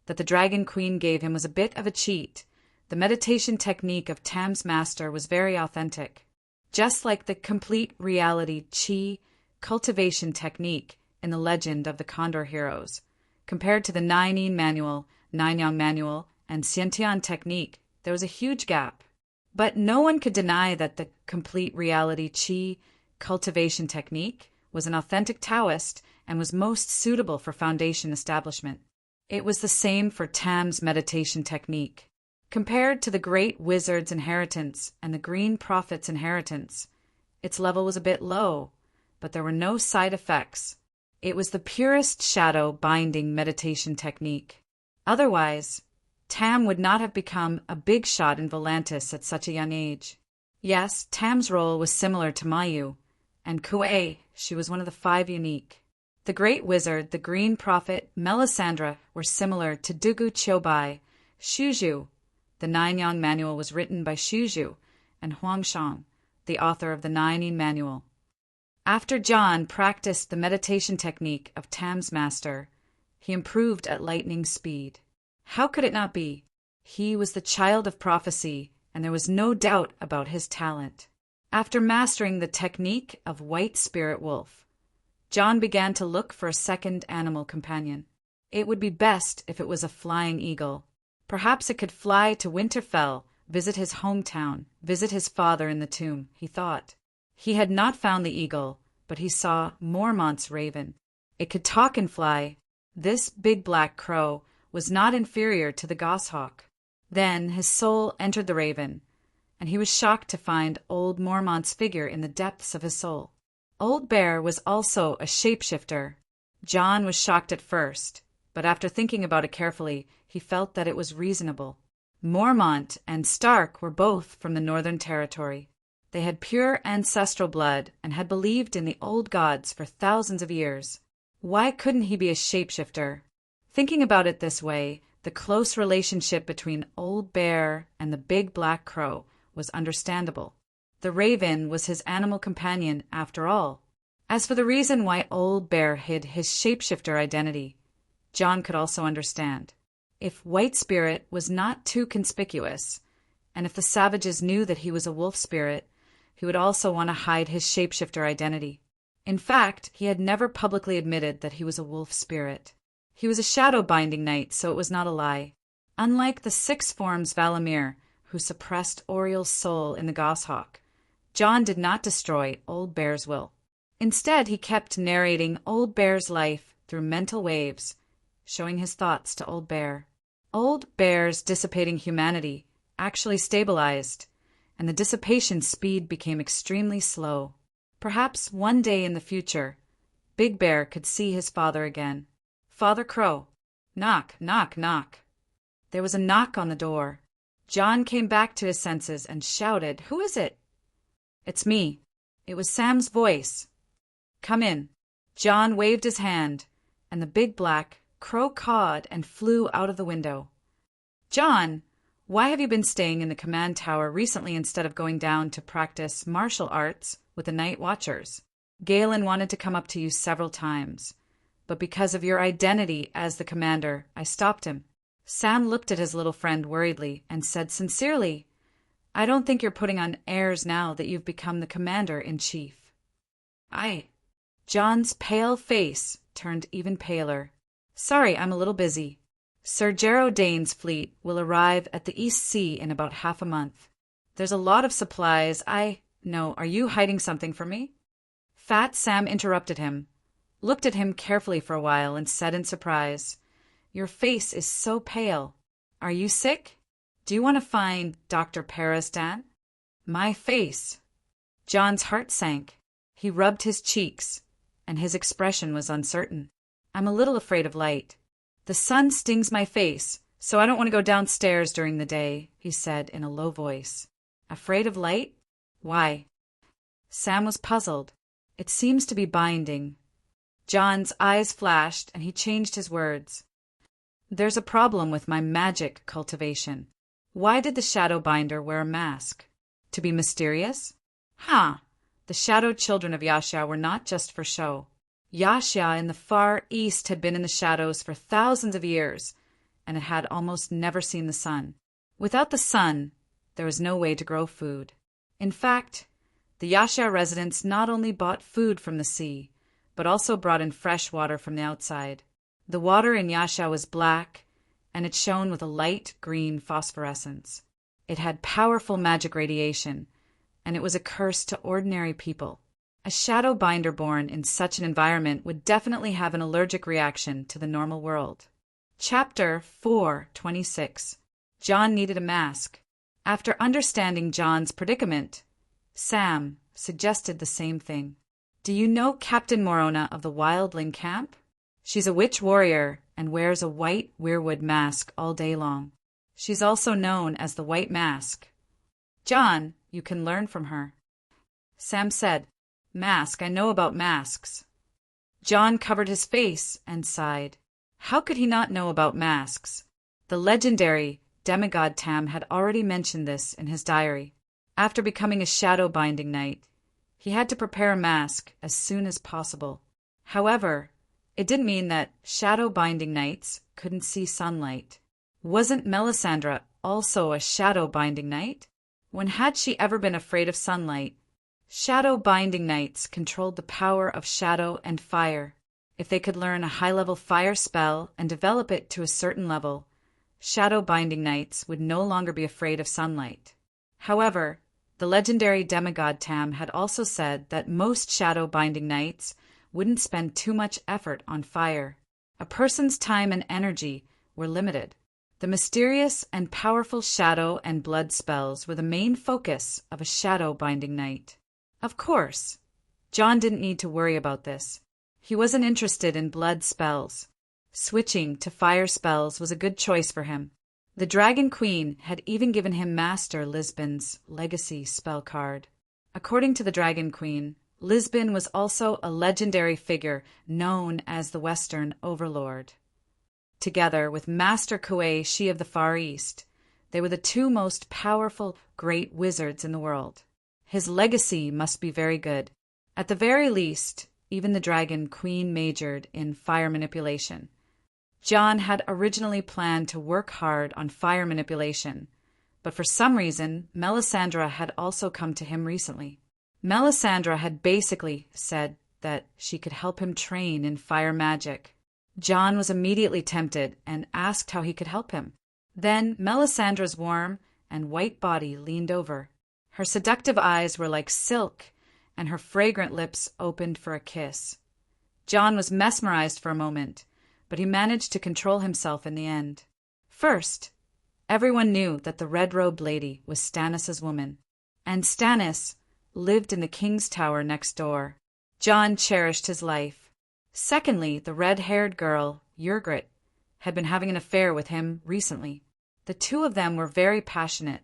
Speaker 1: that the Dragon Queen gave him was a bit of a cheat. The meditation technique of Tam's master was very authentic, just like the complete reality chi cultivation technique in the legend of the Condor Heroes. Compared to the Nine Yin manual, Nine Yang manual, and Xiantian technique, there was a huge gap. But no one could deny that the complete reality chi cultivation technique was an authentic Taoist and was most suitable for Foundation establishment. It was the same for Tam's meditation technique. Compared to the Great Wizard's inheritance and the Green Prophet's inheritance, its level was a bit low, but there were no side effects. It was the purest shadow binding meditation technique. Otherwise, Tam would not have become a big shot in Volantis at such a young age. Yes, Tam's role was similar to Mayu, and Kuei, she was one of the 5 unique. The Great Wizard, the Green Prophet, Melisandre were similar to Dugu Chobai, Shuju. The 9-Yang Manual was written by Shuju and Huangshang, the author of the 9-Yin Manual. After John practiced the meditation technique of Tam's master, he improved at lightning speed. How could it not be? He was the child of prophecy, and there was no doubt about his talent. After mastering the technique of White Spirit Wolf, John began to look for a second animal companion. It would be best if it was a flying eagle. Perhaps it could fly to Winterfell, visit his hometown, visit his father in the tomb, he thought. He had not found the eagle, but he saw Mormont's raven. It could talk and fly. This big black crow was not inferior to the goshawk. Then his soul entered the raven, and he was shocked to find old Mormont's figure in the depths of his soul. Old Bear was also a shapeshifter. John was shocked at first, but after thinking about it carefully, he felt that it was reasonable. Mormont and Stark were both from the Northern Territory. They had pure ancestral blood and had believed in the old gods for thousands of years. Why couldn't he be a shapeshifter? Thinking about it this way, the close relationship between Old Bear and the big black crow was understandable. The raven was his animal companion after all. As for the reason why Old Bear hid his shapeshifter identity, John could also understand. If White Spirit was not too conspicuous, and if the savages knew that he was a wolf spirit, he would also want to hide his shapeshifter identity. In fact, he had never publicly admitted that he was a wolf spirit. He was a shadow-binding knight, so it was not a lie. Unlike the 6 forms Valamir, who suppressed Oriel's soul in the goshawk, John did not destroy Old Bear's will. Instead, he kept narrating Old Bear's life through mental waves, showing his thoughts to Old Bear. Old Bear's dissipating humanity actually stabilized, and the dissipation speed became extremely slow. Perhaps one day in the future, Big Bear could see his father again. Father Crow. Knock, knock, knock. There was a knock on the door. John came back to his senses and shouted, "Who is it?" "It's me." It was Sam's voice. "Come in." John waved his hand, and the big black crow cawed and flew out of the window. "John, why have you been staying in the command tower recently instead of going down to practice martial arts with the night watchers? Galen wanted to come up to you several times, but because of your identity as the commander, I stopped him." Sam looked at his little friend worriedly and said sincerely, "I don't think you're putting on airs now that you've become the commander-in-chief." John's pale face turned even paler. "Sorry, I'm a little busy. Sir Jarrow Dane's fleet will arrive at the East Sea in about half a month. There's a lot of supplies. No, are you hiding something from me?" Fat Sam interrupted him, looked at him carefully for a while, and said in surprise, "Your face is so pale. Are you sick? Do you want to find Dr. Peristan?" "My face." John's heart sank. He rubbed his cheeks, and his expression was uncertain. "I'm a little afraid of light. The sun stings my face, so I don't want to go downstairs during the day," he said in a low voice. "Afraid of light? Why?" Sam was puzzled. "It seems to be binding." John's eyes flashed, and he changed his words. "There's a problem with my magic cultivation. Why did the Shadow Binder wear a mask? To be mysterious? The Shadow Children of Yaxia were not just for show. Yaxia in the far east had been in the shadows for thousands of years, and it had almost never seen the sun. Without the sun, there was no way to grow food. In fact, the Yaxia residents not only bought food from the sea, but also brought in fresh water from the outside. The water in Yaxia was black, and it shone with a light green phosphorescence. It had powerful magic radiation, and it was a curse to ordinary people. A shadow binder born in such an environment would definitely have an allergic reaction to the normal world. Chapter 4:26. John needed a mask. After understanding John's predicament, Sam suggested the same thing. Do you know Captain Morona of the Wildling Camp? She's a witch warrior and wears a white weirwood mask all day long. She's also known as the White Mask. John, you can learn from her. Sam said, Mask, I know about masks. John covered his face and sighed. How could he not know about masks? The legendary demigod Tam had already mentioned this in his diary. After becoming a shadow binding knight, he had to prepare a mask as soon as possible. However, it didn't mean that shadow binding knights couldn't see sunlight. Wasn't Melisandre also a shadow binding knight? When had she ever been afraid of sunlight? Shadow binding knights controlled the power of shadow and fire. If they could learn a high-level fire spell and develop it to a certain level, shadow binding knights would no longer be afraid of sunlight. However, the legendary demigod Tam had also said that most shadow binding knights wouldn't spend too much effort on fire. A person's time and energy were limited. The mysterious and powerful shadow and blood spells were the main focus of a shadow binding knight. Of course, John didn't need to worry about this. He wasn't interested in blood spells. Switching to fire spells was a good choice for him. The Dragon Queen had even given him Master Lisbon's legacy spell card. According to the Dragon Queen, Lisbon was also a legendary figure known as the Western Overlord. Together with Master Kuei-shi of the Far East, they were the two most powerful great wizards in the world. His legacy must be very good. At the very least, even the Dragon Queen majored in fire manipulation. John had originally planned to work hard on fire manipulation, but for some reason, Melisandre had also come to him recently. Melisandre had basically said that she could help him train in fire magic. John was immediately tempted and asked how he could help him. Then Melisandre's warm and white body leaned over. Her seductive eyes were like silk, and her fragrant lips opened for a kiss. John was mesmerized for a moment, but he managed to control himself in the end. First, everyone knew that the red-robed lady was Stannis's woman, and Stannis lived in the king's tower next door. John cherished his life. Secondly, the red-haired girl, Yrgrit, had been having an affair with him recently. The two of them were very passionate,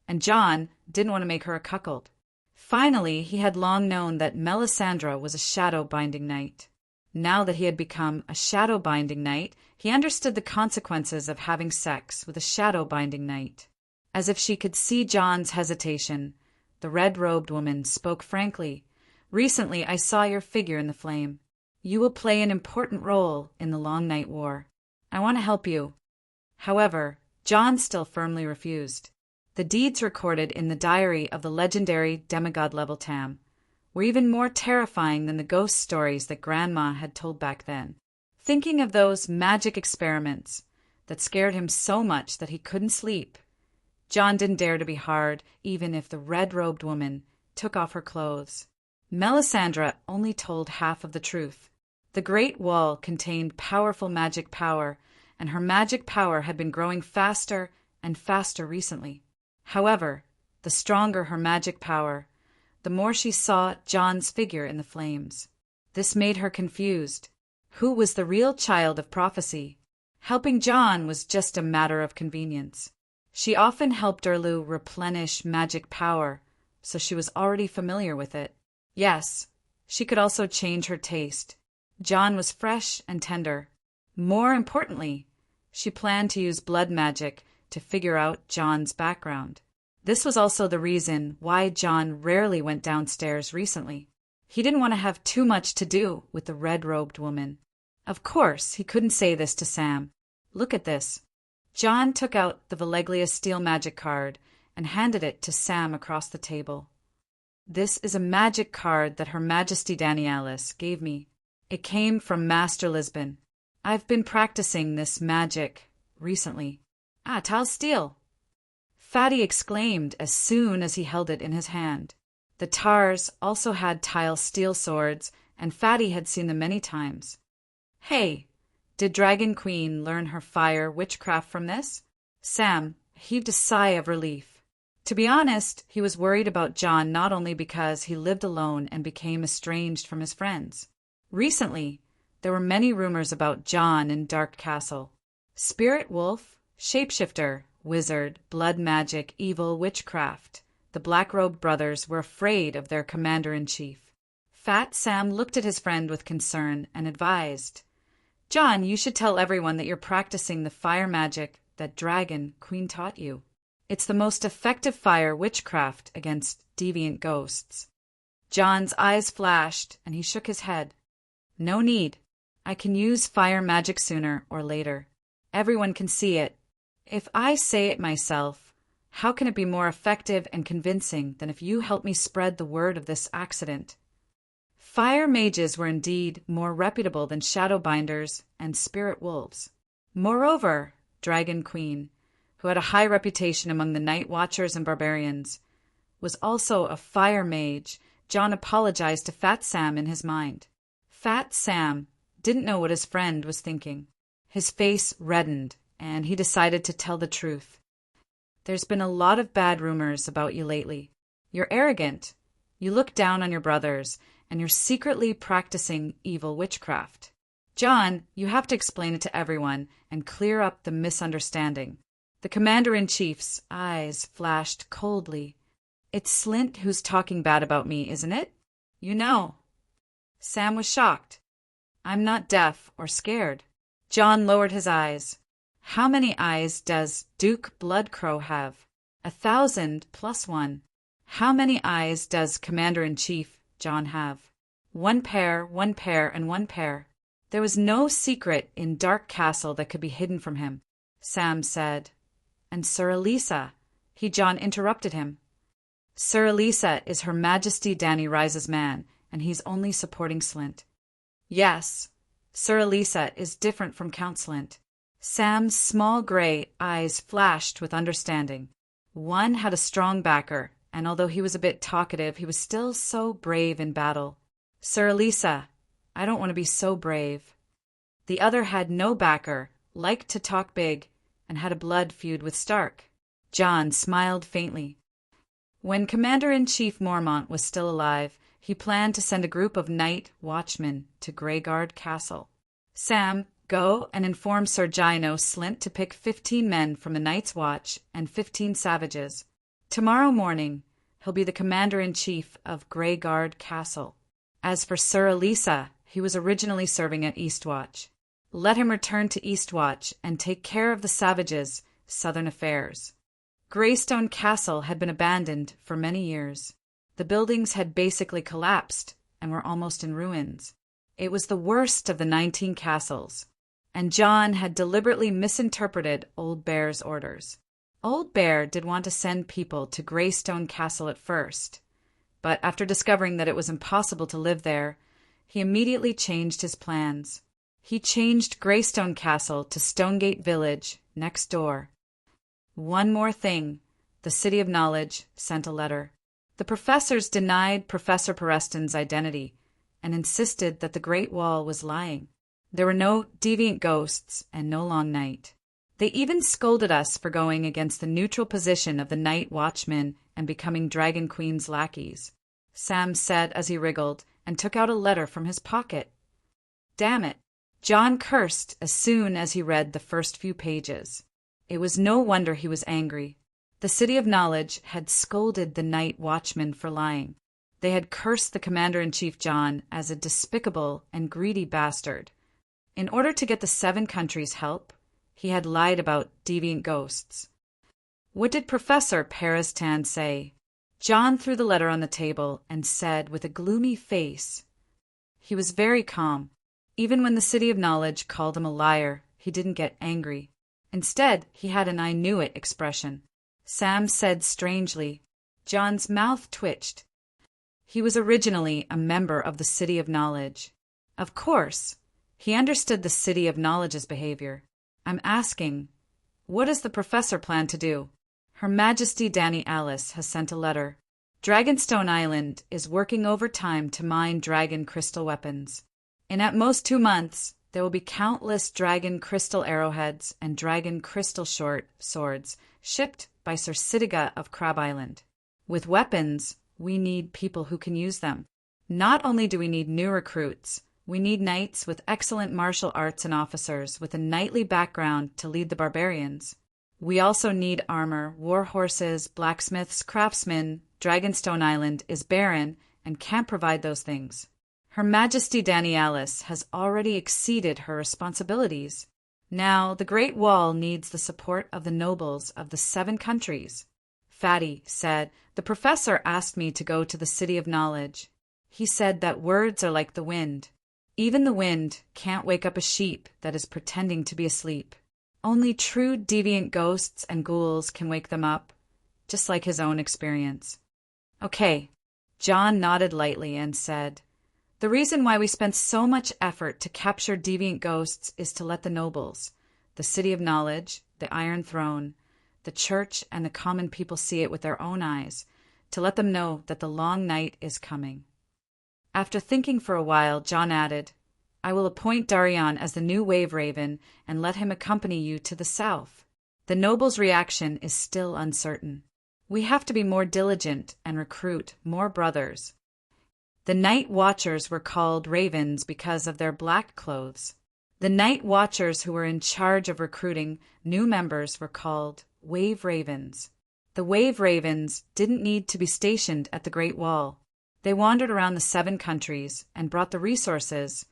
Speaker 1: and John didn't want to make her a cuckold. Finally, he had long known that Melisandre was a shadow-binding knight. Now that he had become a shadow-binding knight, he understood the consequences of having sex with a shadow-binding knight. As if she could see John's hesitation, the red-robed woman spoke frankly. Recently, I saw your figure in the flame. You will play an important role in the Long Night War. I want to help you. However, John still firmly refused. The deeds recorded in the diary of the legendary demigod-level Tam were even more terrifying than the ghost stories that Grandma had told back then. Thinking of those magic experiments that scared him so much that he couldn't sleep, John didn't dare to be hard, even if the red-robed woman took off her clothes. Melisandre only told half of the truth. The Great Wall contained powerful magic power, and her magic power had been growing faster and faster recently. However, the stronger her magic power, the more she saw John's figure in the flames. This made her confused. Who was the real child of prophecy? Helping John was just a matter of convenience. She often helped Erlu replenish magic power, so she was already familiar with it. Yes, she could also change her taste. John was fresh and tender. More importantly, she planned to use blood magic to figure out John's background. This was also the reason why John rarely went downstairs recently. He didn't want to have too much to do with the red-robed woman. Of course, he couldn't say this to Sam. Look at this. John took out the Valeglia steel magic card and handed it to Sam across the table. This is a magic card that Her Majesty Danielis gave me. It came from Master Lisbon. I've been practicing this magic recently. Ah, Tal Steel! Fatty exclaimed as soon as he held it in his hand. The Tars also had tile steel swords, and Fatty had seen them many times. Hey, did Dragon Queen learn her fire witchcraft from this? Sam heaved a sigh of relief. To be honest, he was worried about John not only because he lived alone and became estranged from his friends. Recently, there were many rumors about John in Dark Castle. Spirit wolf, shapeshifter, wizard, blood magic, evil, witchcraft. The Black-robed brothers were afraid of their commander-in-chief. Fat Sam looked at his friend with concern and advised, "John, you should tell everyone that you're practicing the fire magic that Dragon Queen taught you. It's the most effective fire witchcraft against deviant ghosts." John's eyes flashed, and he shook his head. "No need. I can use fire magic sooner or later. Everyone can see it. If I say it myself, how can it be more effective and convincing than if you help me spread the word of this accident?" Fire mages were indeed more reputable than shadowbinders and spirit wolves. Moreover, Dragon Queen, who had a high reputation among the night watchers and barbarians, was also a fire mage. John apologized to Fat Sam in his mind. Fat Sam didn't know what his friend was thinking. His face reddened, and he decided to tell the truth. "There's been a lot of bad rumors about you lately. You're arrogant. You look down on your brothers, and you're secretly practicing evil witchcraft. John, you have to explain it to everyone and clear up the misunderstanding." The commander-in-chief's eyes flashed coldly. "It's Slint who's talking bad about me, isn't it? You know." Sam was shocked. "I'm not deaf or scared." John lowered his eyes. "How many eyes does Duke Bloodcrow have?" 1,000 plus 1. "How many eyes does Commander-in-Chief John have?" 1 pair, 1 pair, and 1 pair. There was no secret in Dark Castle that could be hidden from him. Sam said, "And Sir Elisa," John interrupted him. "Sir Elisa is Her Majesty Danny Rise's man, and he's only supporting Slint." "Yes, Sir Elisa is different from Count Slint." Sam's small gray eyes flashed with understanding. One had a strong backer, and although he was a bit talkative, he was still so brave in battle. "Sir Elisa, I don't want to be so brave." The other had no backer, liked to talk big, and had a blood feud with Stark. John smiled faintly. When Commander-in-Chief Mormont was still alive, he planned to send a group of night watchmen to Greyguard Castle. "Sam, go and inform Sir Gino Slint to pick 15 men from the Night's Watch and 15 savages. Tomorrow morning, he'll be the commander-in-chief of Greyguard Castle. As for Sir Elisa, he was originally serving at Eastwatch. Let him return to Eastwatch and take care of the savages' southern affairs." Greystone Castle had been abandoned for many years. The buildings had basically collapsed and were almost in ruins. It was the worst of the 19 castles, and John had deliberately misinterpreted Old Bear's orders. Old Bear did want to send people to Greystone Castle at first, but after discovering that it was impossible to live there, he immediately changed his plans. He changed Greystone Castle to Stonegate Village, next door. One more thing, the City of Knowledge sent a letter. The professors denied Professor Pereston's identity and insisted that the Great Wall was lying. There were no deviant ghosts and no long night. They even scolded us for going against the neutral position of the Night Watchmen and becoming Dragon Queen's lackeys, Sam said as he wriggled and took out a letter from his pocket. Damn it! John cursed as soon as he read the first few pages. It was no wonder he was angry. The City of Knowledge had scolded the Night Watchmen for lying. They had cursed the Commander-in-Chief John as a despicable and greedy bastard. In order to get the 7 countries' help, he had lied about deviant ghosts. What did Professor Perestan say? John threw the letter on the table and said with a gloomy face. He was very calm. Even when the City of Knowledge called him a liar, he didn't get angry. Instead, he had an "I knew it" expression. Sam said strangely. John's mouth twitched. He was originally a member of the City of Knowledge. Of course, he understood the City of Knowledge's behavior. I'm asking, what does the professor plan to do? Her Majesty Danny Alice has sent a letter. Dragonstone Island is working overtime to mine dragon crystal weapons. In at most 2 months, there will be countless dragon crystal arrowheads and dragon crystal short swords shipped by Sir Sitiga of Crab Island. With weapons, we need people who can use them. Not only do we need new recruits, we need knights with excellent martial arts and officers with a knightly background to lead the barbarians. We also need armor, war horses, blacksmiths, craftsmen. Dragonstone Island is barren and can't provide those things. Her Majesty Dani Alice has already exceeded her responsibilities. Now the Great Wall needs the support of the nobles of the 7 countries. Fatty said, "The professor asked me to go to the City of Knowledge. He said that words are like the wind. Even the wind can't wake up a sheep that is pretending to be asleep. Only true deviant ghosts and ghouls can wake them up, just like his own experience." Okay, John nodded lightly and said, "The reason why we spent so much effort to capture deviant ghosts is to let the nobles, the City of Knowledge, the Iron Throne, the Church, and the common people see it with their own eyes, to let them know that the long night is coming." After thinking for a while, John added, "I will appoint Darion as the new Wave Raven and let him accompany you to the south. The nobles' reaction is still uncertain. We have to be more diligent and recruit more brothers." The night watchers were called ravens because of their black clothes. The night watchers who were in charge of recruiting new members were called Wave Ravens. The Wave Ravens didn't need to be stationed at the Great Wall. They wandered around the 7 countries and brought the resources,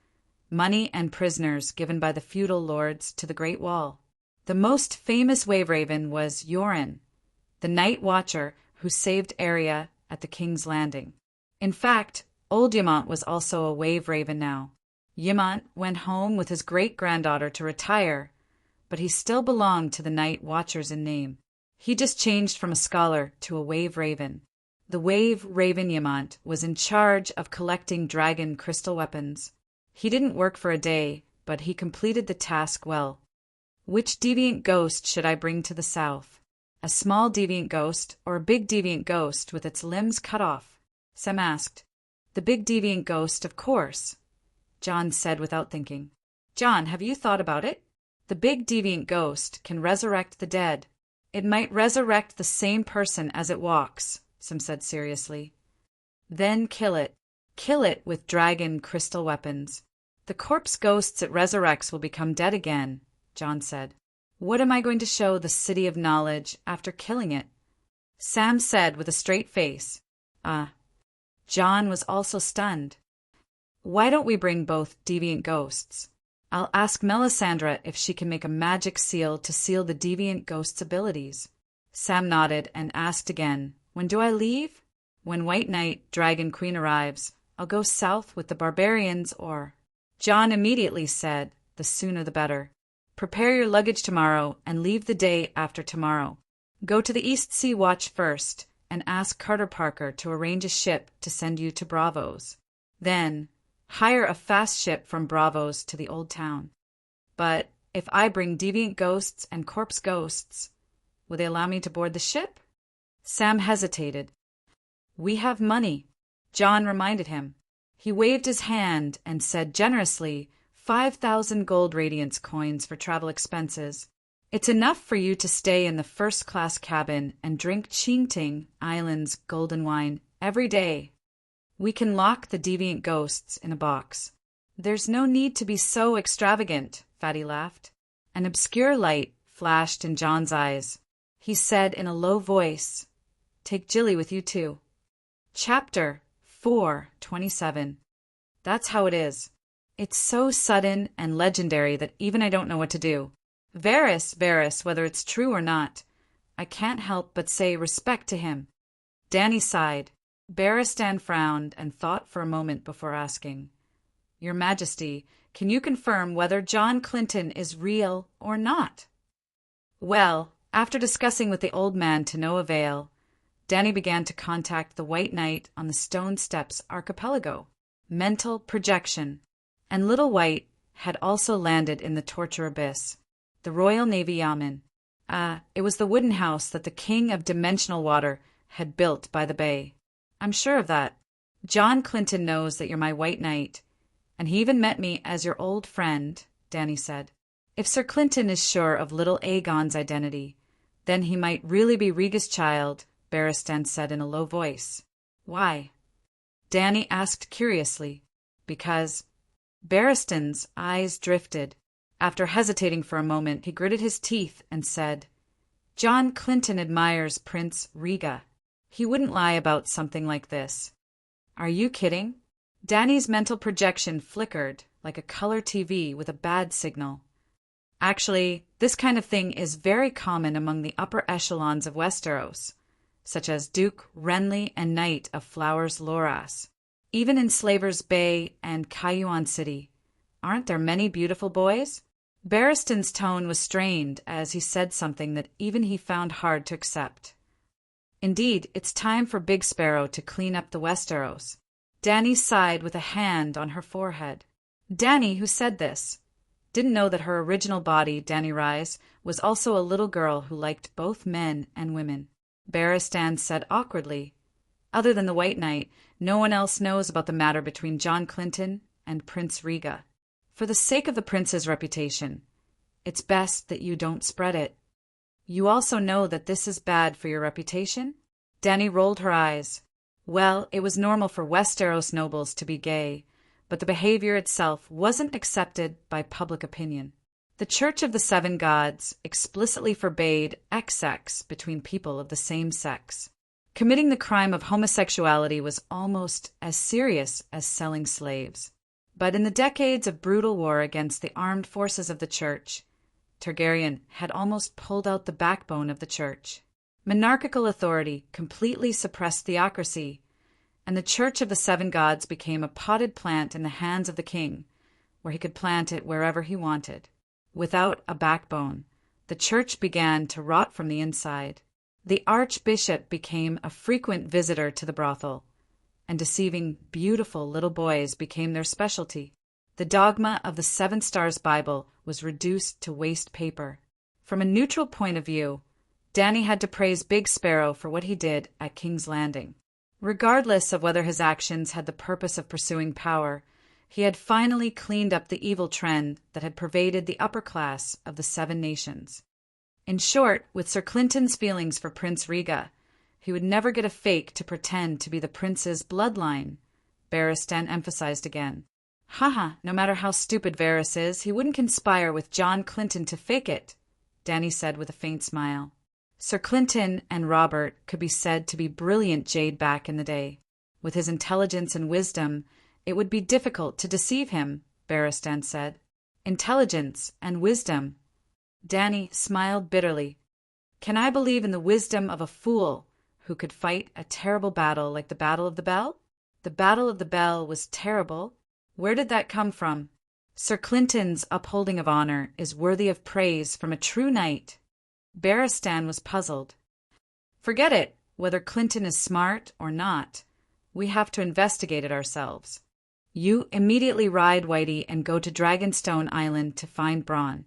Speaker 1: money and prisoners given by the feudal lords to the Great Wall. The most famous Wave Raven was Yoren, the night watcher who saved Aria at the King's Landing. In fact, old Yamant was also a Wave Raven now. Yamant went home with his great-granddaughter to retire, but he still belonged to the night watchers in name. He just changed from a scholar to a Wave Raven. The Wave Raven Yamant was in charge of collecting dragon crystal weapons. He didn't work for a day, but he completed the task well. Which deviant ghost should I bring to the south? A small deviant ghost or a big deviant ghost with its limbs cut off? Sam asked. The big deviant ghost, of course, John said without thinking. John, have you thought about it? The big deviant ghost can resurrect the dead. It might resurrect the same person as it walks, Sam said seriously. Then kill it. Kill it with dragon crystal weapons. The corpse ghosts it resurrects will become dead again, John said. What am I going to show the City of Knowledge after killing it? Sam said with a straight face. John was also stunned. Why don't we bring both deviant ghosts? I'll ask Melisandre if she can make a magic seal to seal the deviant ghost's abilities. Sam nodded and asked again, When do I leave? When White Knight, Dragon Queen arrives, I'll go south with the barbarians or... John immediately said, the sooner the better. Prepare your luggage tomorrow and leave the day after tomorrow. Go to the East Sea Watch first and ask Carter Parker to arrange a ship to send you to Bravos. Then, hire a fast ship from Bravos to the Old Town. But if I bring deviant ghosts and corpse ghosts, will they allow me to board the ship? Sam hesitated. We have money, John reminded him. He waved his hand and said generously, 5,000 gold radiance coins for travel expenses. It's enough for you to stay in the first-class cabin and drink Qingting Island's golden wine every day. We can lock the deviant ghosts in a box. There's no need to be so extravagant, Fatty laughed. An obscure light flashed in John's eyes. He said in a low voice, Take Jilly with you too. Chapter 4:27. That's how it is. It's so sudden and legendary that even I don't know what to do. Varys, whether it's true or not. I can't help but say respect to him. Dany sighed. Barristan frowned and thought for a moment before asking, Your Majesty, can you confirm whether John Clinton is real or not? Well, after discussing with the old man to no avail, Dany began to contact the White Knight on the Stone Steps archipelago. Mental projection. And Little White had also landed in the Torture Abyss, the Royal Navy Yamen. It was the wooden house that the King of Dimensional Water had built by the bay. I'm sure of that. John Clinton knows that you're my white knight, and he even met me as your old friend, Dany said. If Sir Clinton is sure of little Aegon's identity, then he might really be Rhaega's child, Barristan said in a low voice. Why? Dany asked curiously. Because Barristan's eyes drifted. After hesitating for a moment, he gritted his teeth and said, John Clinton admires Prince Rhaega. He wouldn't lie about something like this. Are you kidding? Dany's mental projection flickered like a color TV with a bad signal. Actually, this kind of thing is very common among the upper echelons of Westeros, such as Duke Renly and Knight of Flowers Loras. Even in Slaver's Bay and Cayuan City, aren't there many beautiful boys? Barristan's tone was strained as he said something that even he found hard to accept. Indeed, it's time for Big Sparrow to clean up the Westeros. Dany sighed with a hand on her forehead. Dany, who said this, didn't know that her original body, Dany Rise, was also a little girl who liked both men and women. Barristan said awkwardly, Other than the White Knight, no one else knows about the matter between John Clinton and Prince Rhaega. For the sake of the prince's reputation, it's best that you don't spread it. You also know that this is bad for your reputation? Dany rolled her eyes. Well, it was normal for Westeros nobles to be gay, but the behavior itself wasn't accepted by public opinion. The Church of the Seven Gods explicitly forbade sex between people of the same sex. Committing the crime of homosexuality was almost as serious as selling slaves. But in the decades of brutal war against the armed forces of the Church, Targaryen had almost pulled out the backbone of the Church. Monarchical authority completely suppressed theocracy, and the Church of the Seven Gods became a potted plant in the hands of the king, where he could plant it wherever he wanted. Without a backbone, the Church began to rot from the inside. The Archbishop became a frequent visitor to the brothel, and deceiving beautiful little boys became their specialty. The dogma of the Seven Stars Bible was reduced to waste paper. From a neutral point of view, Dany had to praise Big Sparrow for what he did at King's Landing. Regardless of whether his actions had the purpose of pursuing power, he had finally cleaned up the evil trend that had pervaded the upper class of the Seven Nations. In short, with Sir Clinton's feelings for Prince Rhaega, he would never get a fake to pretend to be the prince's bloodline, Barristan emphasized again. Haha, no matter how stupid Varys is, he wouldn't conspire with John Clinton to fake it, Dany said with a faint smile. Sir Clinton and Robert could be said to be brilliant jade back in the day. With his intelligence and wisdom, it would be difficult to deceive him, Barristan said. Intelligence and wisdom. Dany smiled bitterly. Can I believe in the wisdom of a fool who could fight a terrible battle like the Battle of the Bell? The Battle of the Bell was terrible. Where did that come from? Sir Clinton's upholding of honor is worthy of praise from a true knight. Barristan was puzzled. Forget it, whether Clinton is smart or not. We have to investigate it ourselves. You immediately ride Whitey and go to Dragonstone Island to find Bronn,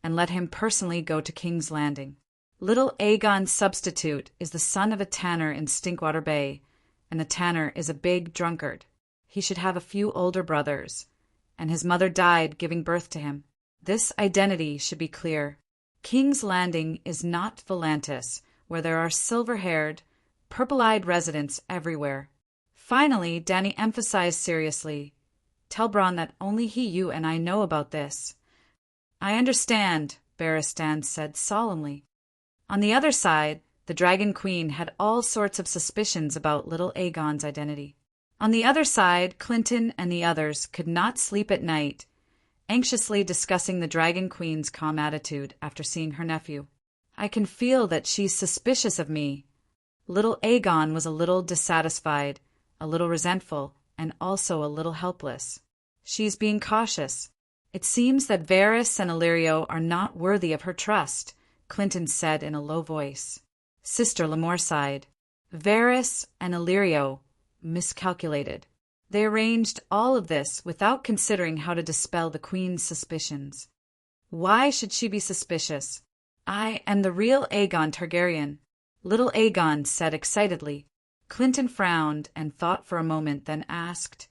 Speaker 1: and let him personally go to King's Landing. Little Aegon's substitute is the son of a tanner in Stinkwater Bay, and the tanner is a big drunkard. He should have a few older brothers, and his mother died giving birth to him. This identity should be clear. King's Landing is not Volantis, where there are silver-haired, purple-eyed residents everywhere. Finally, Dany emphasized seriously, Tell Bronn that only he, you, and I know about this. I understand, Barristan said solemnly. On the other side, the Dragon Queen had all sorts of suspicions about little Aegon's identity. On the other side, Clinton and the others could not sleep at night, anxiously discussing the Dragon Queen's calm attitude after seeing her nephew. I can feel that she's suspicious of me. Little Aegon was a little dissatisfied, a little resentful, and also a little helpless. She's being cautious. It seems that Varys and Illyrio are not worthy of her trust, Clinton said in a low voice. Sister Lemore sighed. Varys and Illyrio miscalculated. They arranged all of this without considering how to dispel the Queen's suspicions. Why should she be suspicious? I am the real Aegon Targaryen, little Aegon said excitedly. Clinton frowned and thought for a moment, then asked,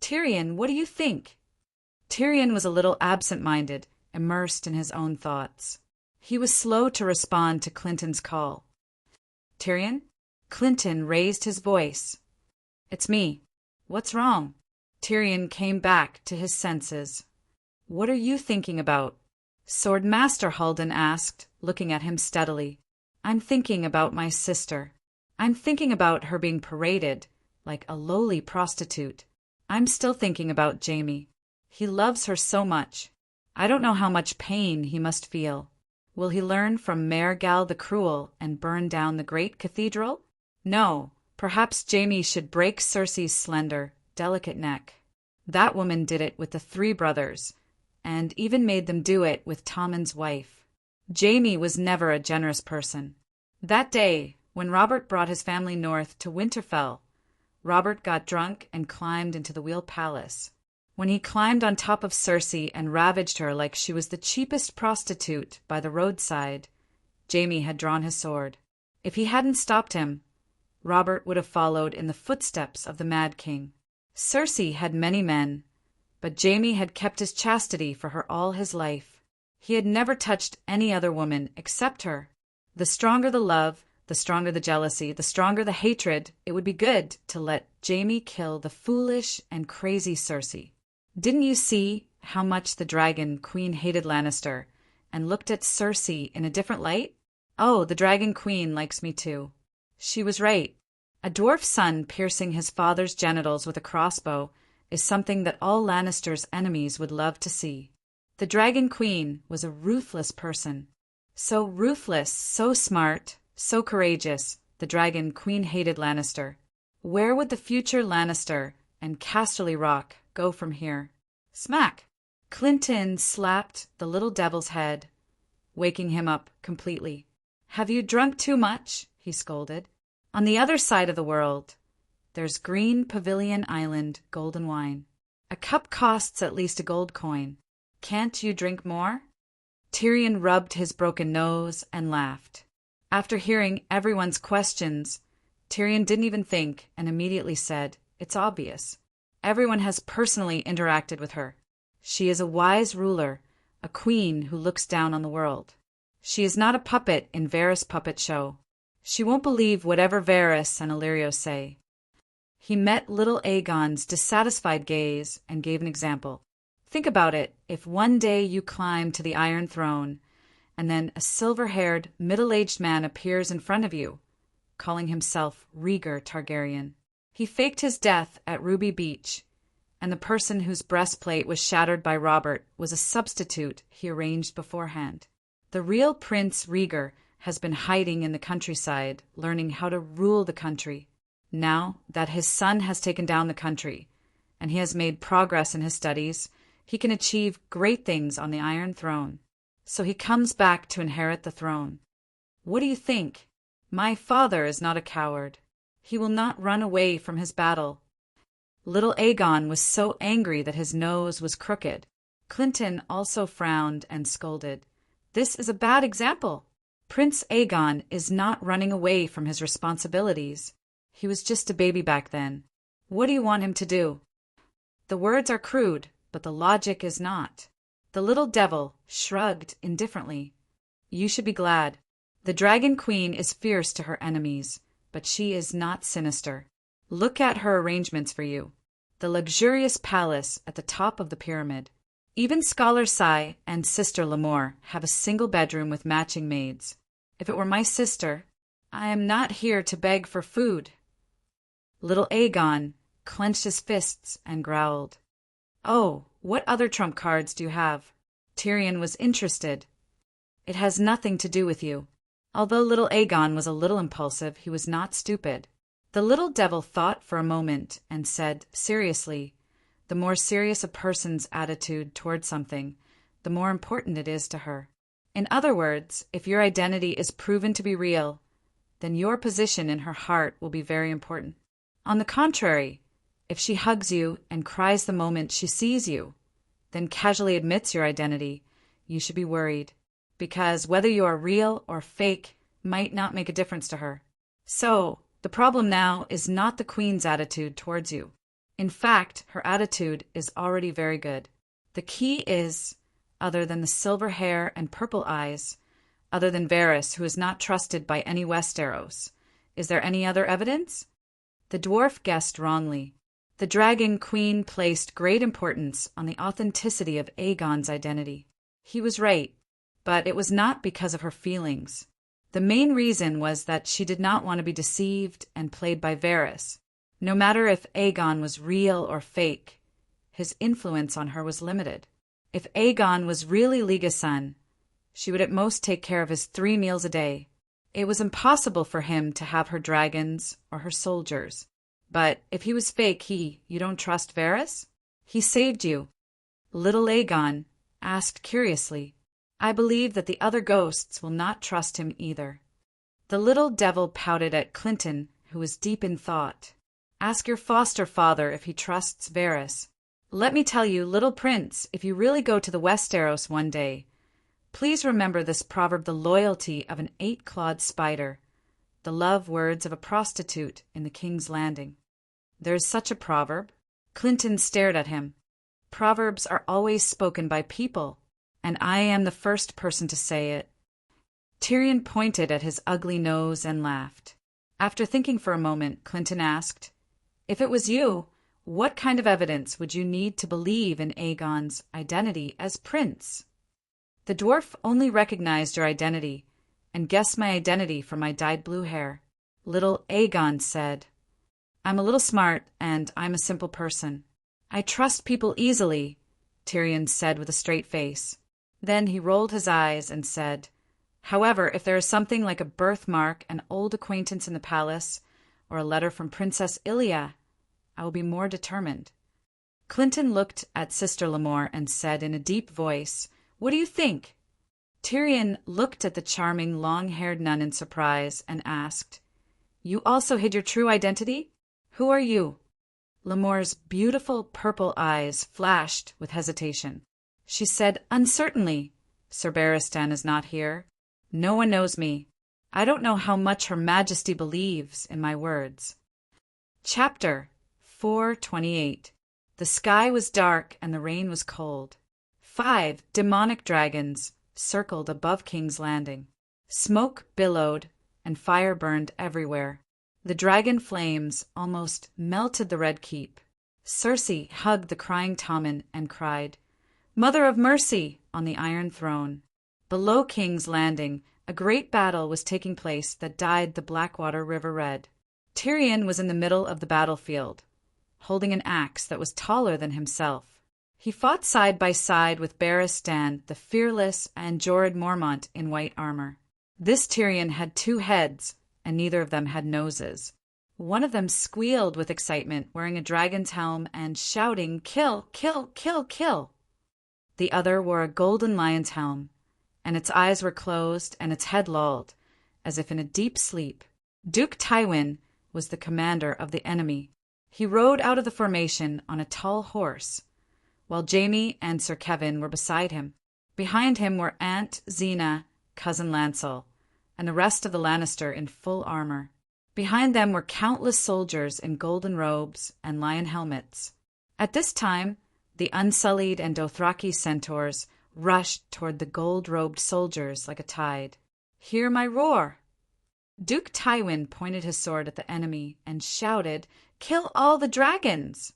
Speaker 1: "Tyrion, what do you think?" Tyrion was a little absent-minded, immersed in his own thoughts. He was slow to respond to Clinton's call. "Tyrion?" Clinton raised his voice. "It's me. What's wrong?" Tyrion came back to his senses. "What are you thinking about?" Sword Master Halden asked, looking at him steadily. "I'm thinking about my sister. I'm thinking about her being paraded like a lowly prostitute. I'm still thinking about Jaime. He loves her so much. I don't know how much pain he must feel. Will he learn from Maregal the Cruel and burn down the great cathedral? No, perhaps Jaime should break Cersei's slender, delicate neck. That woman did it with the 3 brothers, and even made them do it with Tommen's wife. Jaime was never a generous person. That day, when Robert brought his family north to Winterfell, Robert got drunk and climbed into the Wheel Palace. When he climbed on top of Cersei and ravaged her like she was the cheapest prostitute by the roadside, Jaime had drawn his sword. If he hadn't stopped him, Robert would have followed in the footsteps of the Mad King. Cersei had many men, but Jaime had kept his chastity for her all his life. He had never touched any other woman except her. The stronger the love, the stronger the jealousy, the stronger the hatred, it would be good to let Jaime kill the foolish and crazy Cersei. Didn't you see how much the Dragon Queen hated Lannister and looked at Cersei in a different light? Oh, the Dragon Queen likes me too. She was right. A dwarf son piercing his father's genitals with a crossbow is something that all Lannister's enemies would love to see. The Dragon Queen was a ruthless person. So ruthless, so smart, so courageous, the Dragon Queen hated Lannister. Where would the future Lannister and Casterly Rock go from here? Smack! Clinton slapped the little devil's head, waking him up completely. "Have you drunk too much?" he scolded. "On the other side of the world, there's Green Pavilion Island golden wine. A cup costs at least a gold coin. Can't you drink more?" Tyrion rubbed his broken nose and laughed. After hearing everyone's questions, Tyrion didn't even think and immediately said, "It's obvious. Everyone has personally interacted with her. She is a wise ruler, a queen who looks down on the world. She is not a puppet in Varys' puppet show. She won't believe whatever Varys and Illyrio say." He met little Aegon's dissatisfied gaze and gave an example. "Think about it. If one day you climb to the Iron Throne, and then a silver-haired, middle-aged man appears in front of you, calling himself Rhaegar Targaryen. He faked his death at Ruby Beach, and the person whose breastplate was shattered by Robert was a substitute he arranged beforehand. The real Prince Rhaegar has been hiding in the countryside, learning how to rule the country. Now that his son has taken down the country, and he has made progress in his studies, he can achieve great things on the Iron Throne. So he comes back to inherit the throne. What do you think? My father is not a coward. He will not run away from his battle." Little Aegon was so angry that his nose was crooked. Clinton also frowned and scolded. "This is a bad example. Prince Aegon is not running away from his responsibilities. He was just a baby back then. What do you want him to do?" The words are crude, but the logic is not. The little devil shrugged indifferently. "You should be glad. The Dragon Queen is fierce to her enemies, but she is not sinister. Look at her arrangements for you. The luxurious palace at the top of the pyramid. Even Scholar Sai and Sister Lemore have a single bedroom with matching maids. If it were my sister, I am not here to beg for food." Little Aegon clenched his fists and growled. "Oh, what other trump cards do you have?" Tyrion was interested. "It has nothing to do with you." Although little Aegon was a little impulsive, he was not stupid. The little devil thought for a moment and said seriously, "The more serious a person's attitude toward something, the more important it is to her. In other words, if your identity is proven to be real, then your position in her heart will be very important. On the contrary, if she hugs you and cries the moment she sees you, then casually admits your identity, you should be worried, because whether you are real or fake might not make a difference to her. So, The problem now is not the queen's attitude towards you. In fact, her attitude is already very good. The key is, other than the silver hair and purple eyes, other than Varys, who is not trusted by any Westeros, is there any other evidence? The dwarf guessed wrongly. The dragon queen placed great importance on the authenticity of Aegon's identity. He was right, but it was not because of her feelings. The main reason was that she did not want to be deceived and played by Varys. No matter if Aegon was real or fake, his influence on her was limited. If Aegon was really Liga's son, she would at most take care of his 3 meals a day. It was impossible for him to have her dragons or her soldiers. But if he was fake, you don't trust Varys? He saved you. Little Aegon asked curiously, I believe that the other ghosts will not trust him either. The little devil pouted at Clinton, who was deep in thought. Ask your foster father if he trusts Varys. Let me tell you, little prince, if you really go to the Westeros one day, please remember this proverb, the loyalty of an 8-clawed spider, the love words of a prostitute in the King's Landing. There is such a proverb. Clinton stared at him. Proverbs are always spoken by people, and I am the first person to say it. Tyrion pointed at his ugly nose and laughed. After thinking for a moment, Clinton asked, if it was you, what kind of evidence would you need to believe in Aegon's identity as prince? The dwarf only recognized your identity and guessed my identity from my dyed blue hair. Little Aegon said, I'm a little smart and I'm a simple person. I trust people easily, Tyrion said with a straight face. Then he rolled his eyes and said, however, if there is something like a birthmark, an old acquaintance in the palace, or a letter from Princess Ilia, I will be more determined. Clinton looked at Sister Lemore and said in a deep voice, what do you think? Tyrion looked at the charming long-haired nun in surprise and asked, you also hid your true identity? Who are you? Lemore's beautiful purple eyes flashed with hesitation. She said uncertainly, Sir Barristan is not here. No one knows me. I don't know how much Her Majesty believes in my words. Chapter 4:28. The sky was dark and the rain was cold. 5 demonic dragons circled above King's Landing. Smoke billowed and fire burned everywhere. The dragon flames almost melted the Red Keep. Cersei hugged the crying Tommen and cried, Mother of Mercy, on the Iron Throne. Below King's Landing, a great battle was taking place that dyed the Blackwater River red. Tyrion was in the middle of the battlefield, holding an axe that was taller than himself. He fought side by side with Barristan, the fearless, and Jorah Mormont in white armor. This Tyrion had 2 heads, and neither of them had noses. One of them squealed with excitement, wearing a dragon's helm and shouting, Kill, kill, kill, kill. The other wore a golden lion's helm, and its eyes were closed and its head lolled, as if in a deep sleep. Duke Tywin was the commander of the enemy. He rode out of the formation on a tall horse, while Jaime and Sir Kevin were beside him. Behind him were Aunt Xena, Cousin Lancel, and the rest of the Lannister in full armor. Behind them were countless soldiers in golden robes and lion helmets. At this time, the Unsullied and Dothraki centaurs rushed toward the gold-robed soldiers like a tide. Hear my roar! Duke Tywin pointed his sword at the enemy and shouted, Kill all the dragons!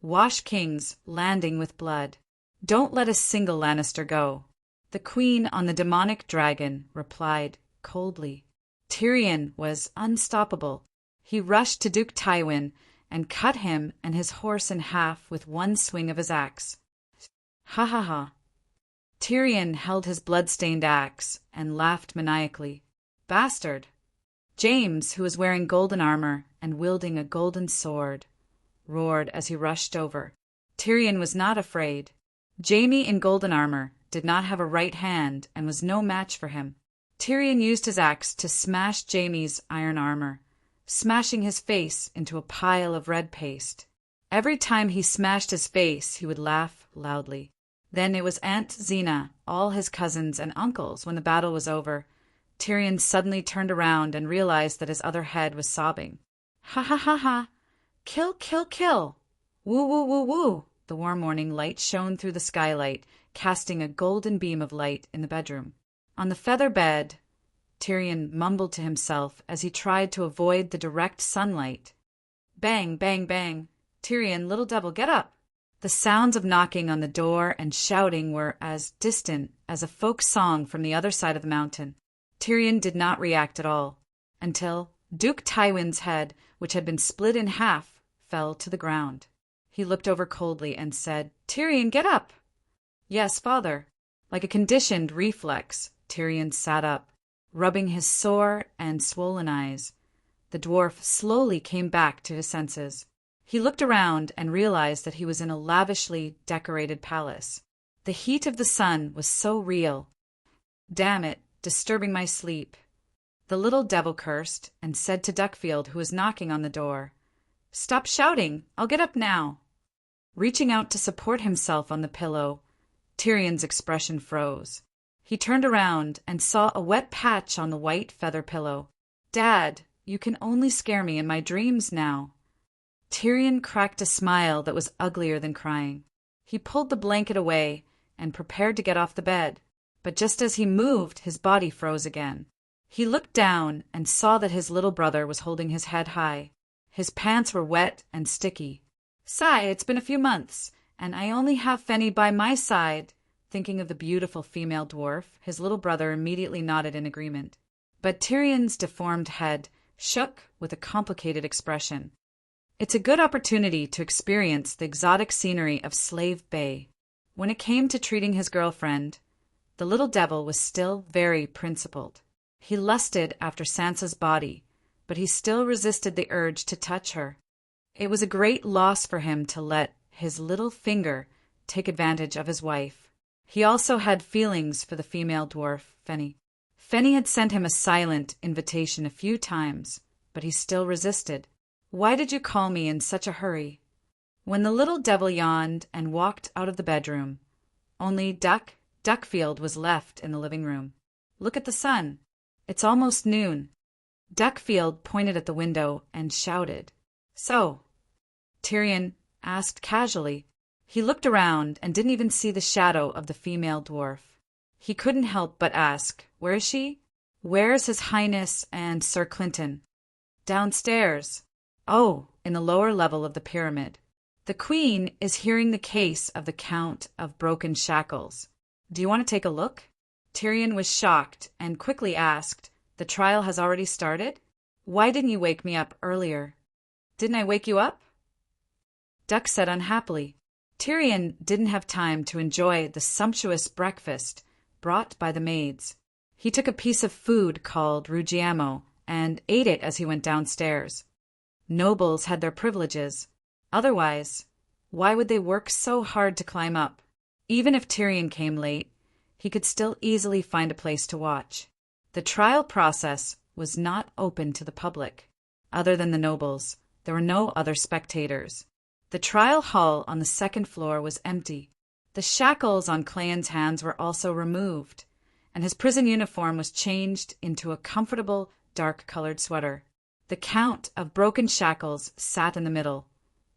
Speaker 1: Wash King's Landing with blood. Don't let a single Lannister go. The queen on the demonic dragon replied coldly. Tyrion was unstoppable. He rushed to Duke Tywin and cut him and his horse in half with one swing of his axe. Ha ha ha. Tyrion held his blood-stained axe and laughed maniacally. Bastard! James, who was wearing golden armor and wielding a golden sword, roared as he rushed over. Tyrion was not afraid. Jaime in golden armor did not have a right hand and was no match for him. Tyrion used his axe to smash Jaime's iron armor, smashing his face into a pile of red paste. Every time he smashed his face, he would laugh loudly. Then it was Aunt Xena, all his cousins and uncles. When the battle was over, Tyrion suddenly turned around and realized that his other head was sobbing. Ha ha ha ha! Kill, kill, kill! Woo woo woo woo! The warm morning light shone through the skylight, casting a golden beam of light in the bedroom. On the feather bed, Tyrion mumbled to himself as he tried to avoid the direct sunlight. Bang, bang, bang! Tyrion, little devil, get up! The sounds of knocking on the door and shouting were as distant as a folk song from the other side of the mountain. Tyrion did not react at all, until Duke Tywin's head, which had been split in half, fell to the ground. He looked over coldly and said, "Tyrion, get up!" "Yes, father." Like a conditioned reflex, Tyrion sat up, rubbing his sore and swollen eyes. The dwarf slowly came back to his senses. He looked around and realized that he was in a lavishly decorated palace. The heat of the sun was so real. "Damn it, disturbing my sleep." The little devil cursed and said to Duckfield, who was knocking on the door, "Stop shouting, I'll get up now." Reaching out to support himself on the pillow, Tyrion's expression froze. He turned around and saw a wet patch on the white feather pillow. "Dad, you can only scare me in my dreams now." Tyrion cracked a smile that was uglier than crying. He pulled the blanket away and prepared to get off the bed, but just as he moved, his body froze again. He looked down and saw that his little brother was holding his head high. His pants were wet and sticky. "Sigh, it's been a few months, and I only have Fenny by my side." Thinking of the beautiful female dwarf, his little brother immediately nodded in agreement. But Tyrion's deformed head shook with a complicated expression. It's a good opportunity to experience the exotic scenery of Slave Bay. When it came to treating his girlfriend, the little devil was still very principled. He lusted after Sansa's body, but he still resisted the urge to touch her. It was a great loss for him to let his little finger take advantage of his wife. He also had feelings for the female dwarf, Fenny. Fenny had sent him a silent invitation a few times, but he still resisted. "Why did you call me in such a hurry?" When the little devil yawned and walked out of the bedroom, only Duckfield was left in the living room. "Look at the sun. It's almost noon." Duckfield pointed at the window and shouted. "So?" Tyrion asked casually. He looked around and didn't even see the shadow of the female dwarf. He couldn't help but ask, "Where is she?" "Where's His Highness and Sir Clinton?" "Downstairs." "Oh, in the lower level of the pyramid. The Queen is hearing the case of the Count of Broken Shackles. Do you want to take a look?" Tyrion was shocked and quickly asked, "The trial has already started? Why didn't you wake me up earlier?" "Didn't I wake you up?" Duck said unhappily. Tyrion didn't have time to enjoy the sumptuous breakfast brought by the maids. He took a piece of food called Ruggiamo and ate it as he went downstairs. Nobles had their privileges. Otherwise, why would they work so hard to climb up? Even if Tyrion came late, he could still easily find a place to watch. The trial process was not open to the public. Other than the nobles, there were no other spectators. The trial hall on the second floor was empty. The shackles on Clan's hands were also removed, and his prison uniform was changed into a comfortable, dark-colored sweater. The Count of Broken Shackles sat in the middle,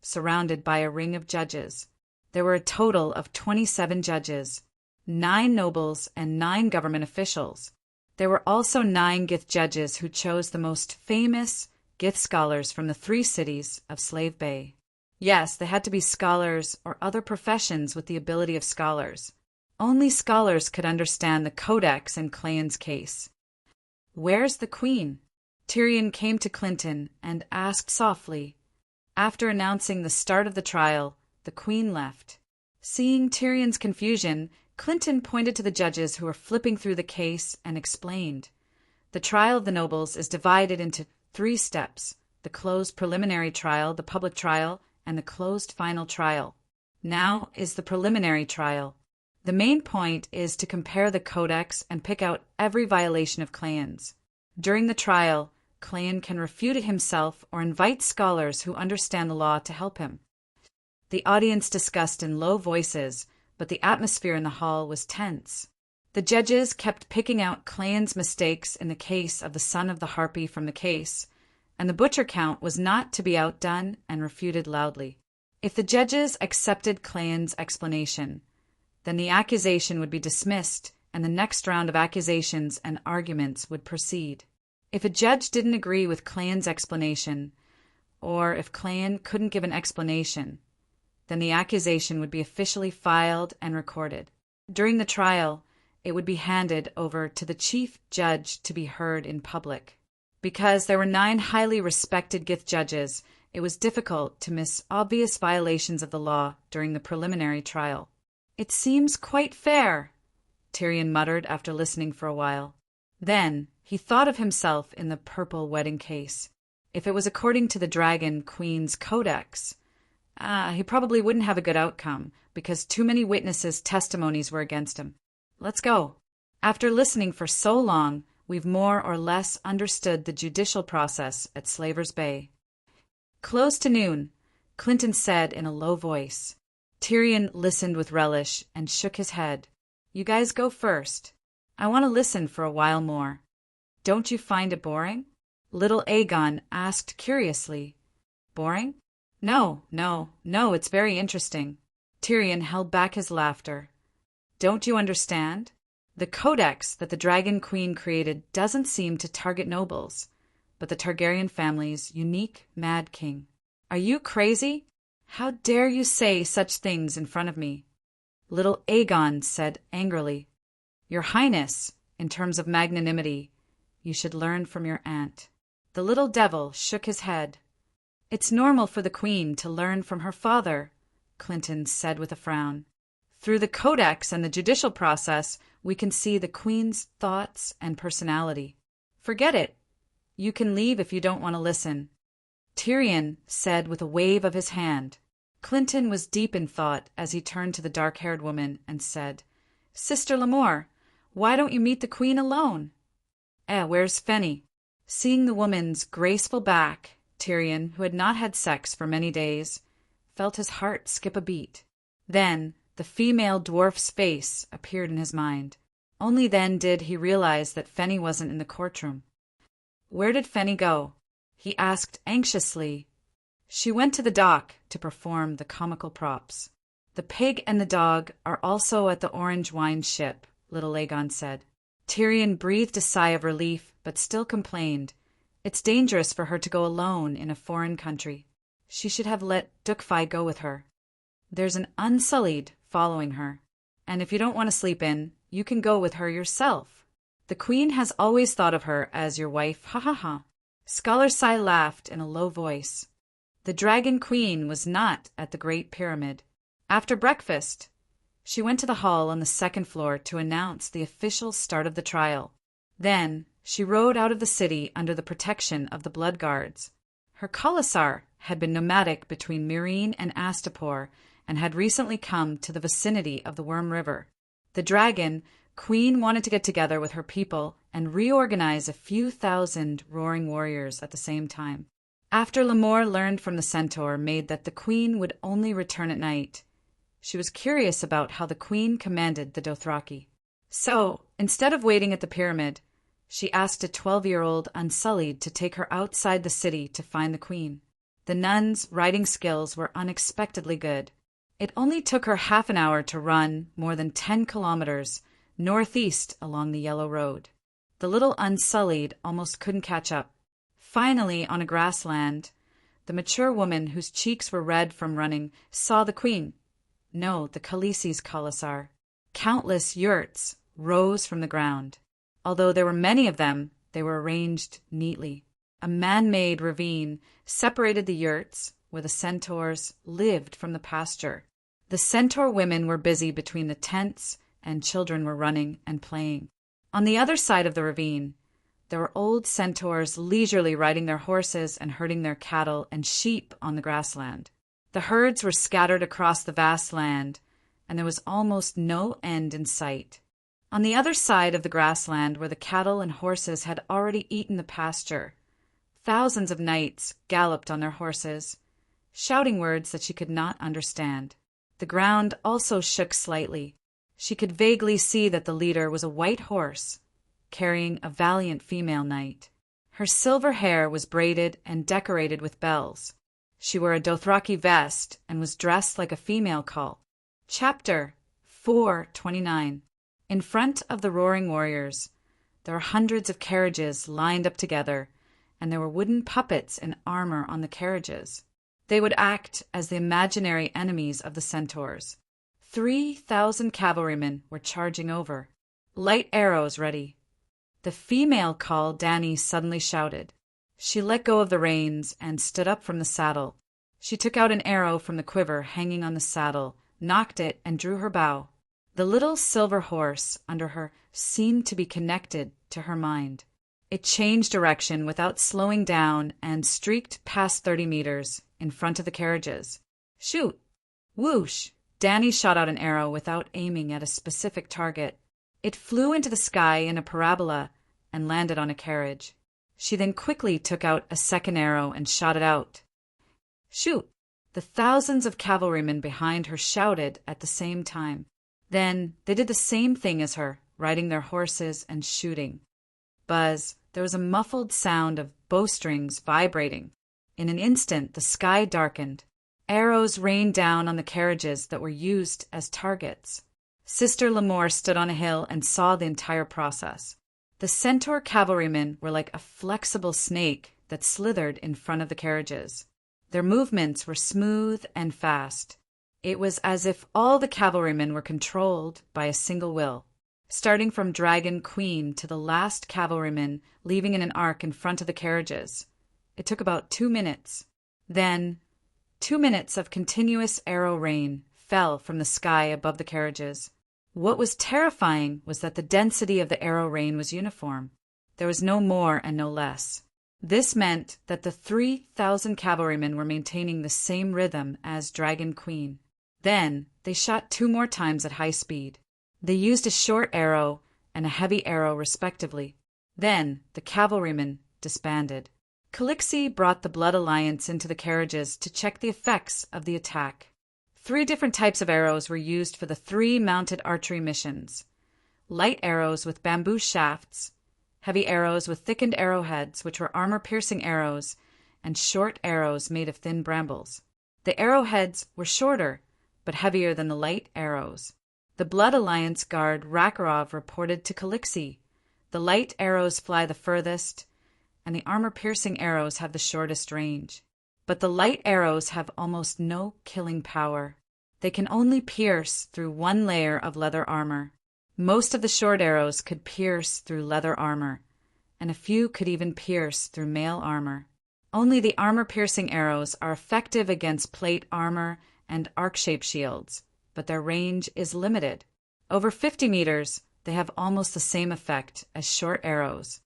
Speaker 1: surrounded by a ring of judges. There were a total of 27 judges, 9 nobles and 9 government officials. There were also 9 Gith judges who chose the most famous Gith scholars from the 3 cities of Slave Bay. Yes, they had to be scholars or other professions with the ability of scholars. Only scholars could understand the codex in Clan's case. "Where's the Queen?" Tyrion came to Clinton and asked softly. After announcing the start of the trial, the Queen left. Seeing Tyrion's confusion, Clinton pointed to the judges who were flipping through the case and explained. The trial of the nobles is divided into 3 steps: the closed preliminary trial, the public trial, and the closed final trial. Now is the preliminary trial. The main point is to compare the codex and pick out every violation of Clan's. During the trial, Clan can refute it himself or invite scholars who understand the law to help him. The audience discussed in low voices, but the atmosphere in the hall was tense. The judges kept picking out Clan's mistakes in the case of the son of the harpy from the case, and the butcher count was not to be outdone and refuted loudly. If the judges accepted Clan's explanation, then the accusation would be dismissed and the next round of accusations and arguments would proceed. If a judge didn't agree with Clan's explanation, or if Clan couldn't give an explanation, then the accusation would be officially filed and recorded. During the trial, it would be handed over to the chief judge to be heard in public. Because there were 9 highly respected Gith judges, it was difficult to miss obvious violations of the law during the preliminary trial. "It seems quite fair," Tyrion muttered after listening for a while. Then he thought of himself in the purple wedding case. If it was according to the Dragon Queen's codex, he probably wouldn't have a good outcome because too many witnesses' testimonies were against him. Let's go. After listening for so long, we've more or less understood the judicial process at Slaver's Bay. Close to noon, Clinton said in a low voice. Tyrion listened with relish and shook his head. "You guys go first. I want to listen for a while more." "Don't you find it boring?" Little Aegon asked curiously. "Boring? No, it's very interesting." Tyrion held back his laughter. "Don't you understand? The codex that the Dragon Queen created doesn't seem to target nobles, but the Targaryen family's unique Mad King. Are you crazy? How dare you say such things in front of me?" Little Aegon said angrily. "Your Highness, in terms of magnanimity, you should learn from your aunt." The little devil shook his head. "It's normal for the Queen to learn from her father," Clinton said with a frown. "Through the codex and the judicial process, we can see the Queen's thoughts and personality." "Forget it. You can leave if you don't want to listen," Tyrion said with a wave of his hand. Clinton was deep in thought as he turned to the dark-haired woman and said, "Sister Lemore, why don't you meet the Queen alone?" Where's Fenny?" Seeing the woman's graceful back, Tyrion, who had not had sex for many days, felt his heart skip a beat. Then the female dwarf's face appeared in his mind. Only then did he realize that Fenny wasn't in the courtroom. "Where did Fenny go?" he asked anxiously. "She went to the dock to perform the comical props." "The pig and the dog are also at the orange wine ship," Little Aegon said. Tyrion breathed a sigh of relief, but still complained. "It's dangerous for her to go alone in a foreign country. She should have let Dukfai go with her. There's an Unsullied following her, and if you don't want to sleep in, you can go with her yourself. The Queen has always thought of her as your wife, ha ha ha." Scholar Sai laughed in a low voice. The Dragon Queen was not at the Great Pyramid. After breakfast, she went to the hall on the 2nd floor to announce the official start of the trial. Then she rode out of the city under the protection of the Blood Guards. Her Khalasar had been nomadic between Meereen and Astapor and had recently come to the vicinity of the Worm River. The Dragon Queen wanted to get together with her people and reorganize a few thousand roaring warriors at the same time. After Lemore learned from the Centaur maid that the Queen would only return at night, she was curious about how the Queen commanded the Dothraki. So, instead of waiting at the pyramid, she asked a 12-year-old Unsullied to take her outside the city to find the Queen. The nun's riding skills were unexpectedly good. It only took her half an hour to run more than 10 kilometers northeast along the Yellow Road. The little Unsullied almost couldn't catch up. Finally, on a grassland, the mature woman whose cheeks were red from running saw the Queen. No, the Khaleesi's Khalasar. Countless yurts rose from the ground. Although there were many of them, they were arranged neatly. A man-made ravine separated the yurts where the centaurs lived from the pasture. The centaur women were busy between the tents, and children were running and playing. On the other side of the ravine, there were old centaurs leisurely riding their horses and herding their cattle and sheep on the grassland. The herds were scattered across the vast land, and there was almost no end in sight. On the other side of the grassland, where the cattle and horses had already eaten the pasture, thousands of knights galloped on their horses, shouting words that she could not understand. The ground also shook slightly. She could vaguely see that the leader was a white horse, carrying a valiant female knight. Her silver hair was braided and decorated with bells. She wore a Dothraki vest and was dressed like a female Khal. Chapter 4:29. In front of the roaring warriors, there were hundreds of carriages lined up together, and there were wooden puppets in armor on the carriages. They would act as the imaginary enemies of the centaurs. 3,000 cavalrymen were charging over. Light arrows ready. The female Khal Dany suddenly shouted. She let go of the reins and stood up from the saddle. She took out an arrow from the quiver hanging on the saddle, knocked it, and drew her bow. The little silver horse under her seemed to be connected to her mind. It changed direction without slowing down and streaked past 30 meters in front of the carriages. Shoot! Whoosh! Dany shot out an arrow without aiming at a specific target. It flew into the sky in a parabola and landed on a carriage. She then quickly took out a second arrow and shot it out. Shoot! The thousands of cavalrymen behind her shouted at the same time. Then they did the same thing as her, riding their horses and shooting. Buzz! There was a muffled sound of bowstrings vibrating. In an instant, the sky darkened. Arrows rained down on the carriages that were used as targets. Sister Lemore stood on a hill and saw the entire process. The centaur cavalrymen were like a flexible snake that slithered in front of the carriages. Their movements were smooth and fast. It was as if all the cavalrymen were controlled by a single will, starting from Dragon Queen to the last cavalryman leaving in an arc in front of the carriages. It took about 2 minutes. Then 2 minutes of continuous arrow rain fell from the sky above the carriages. What was terrifying was that the density of the arrow rain was uniform. There was no more and no less. This meant that the 3,000 cavalrymen were maintaining the same rhythm as Dragon Queen. Then they shot 2 more times at high speed. They used a short arrow and a heavy arrow respectively. Then the cavalrymen disbanded. Calixi brought the Blood Alliance into the carriages to check the effects of the attack. 3 different types of arrows were used for the 3 mounted archery missions. Light arrows with bamboo shafts, heavy arrows with thickened arrowheads, which were armor-piercing arrows, and short arrows made of thin brambles. The arrowheads were shorter, but heavier than the light arrows. The Blood Alliance guard Rakarov reported to Calixi. The light arrows fly the furthest, and the armor-piercing arrows have the shortest range. But the light arrows have almost no killing power. They can only pierce through 1 layer of leather armor. Most of the short arrows could pierce through leather armor, and a few could even pierce through mail armor. Only the armor-piercing arrows are effective against plate armor and arc-shaped shields, but their range is limited. Over 50 meters, they have almost the same effect as short arrows.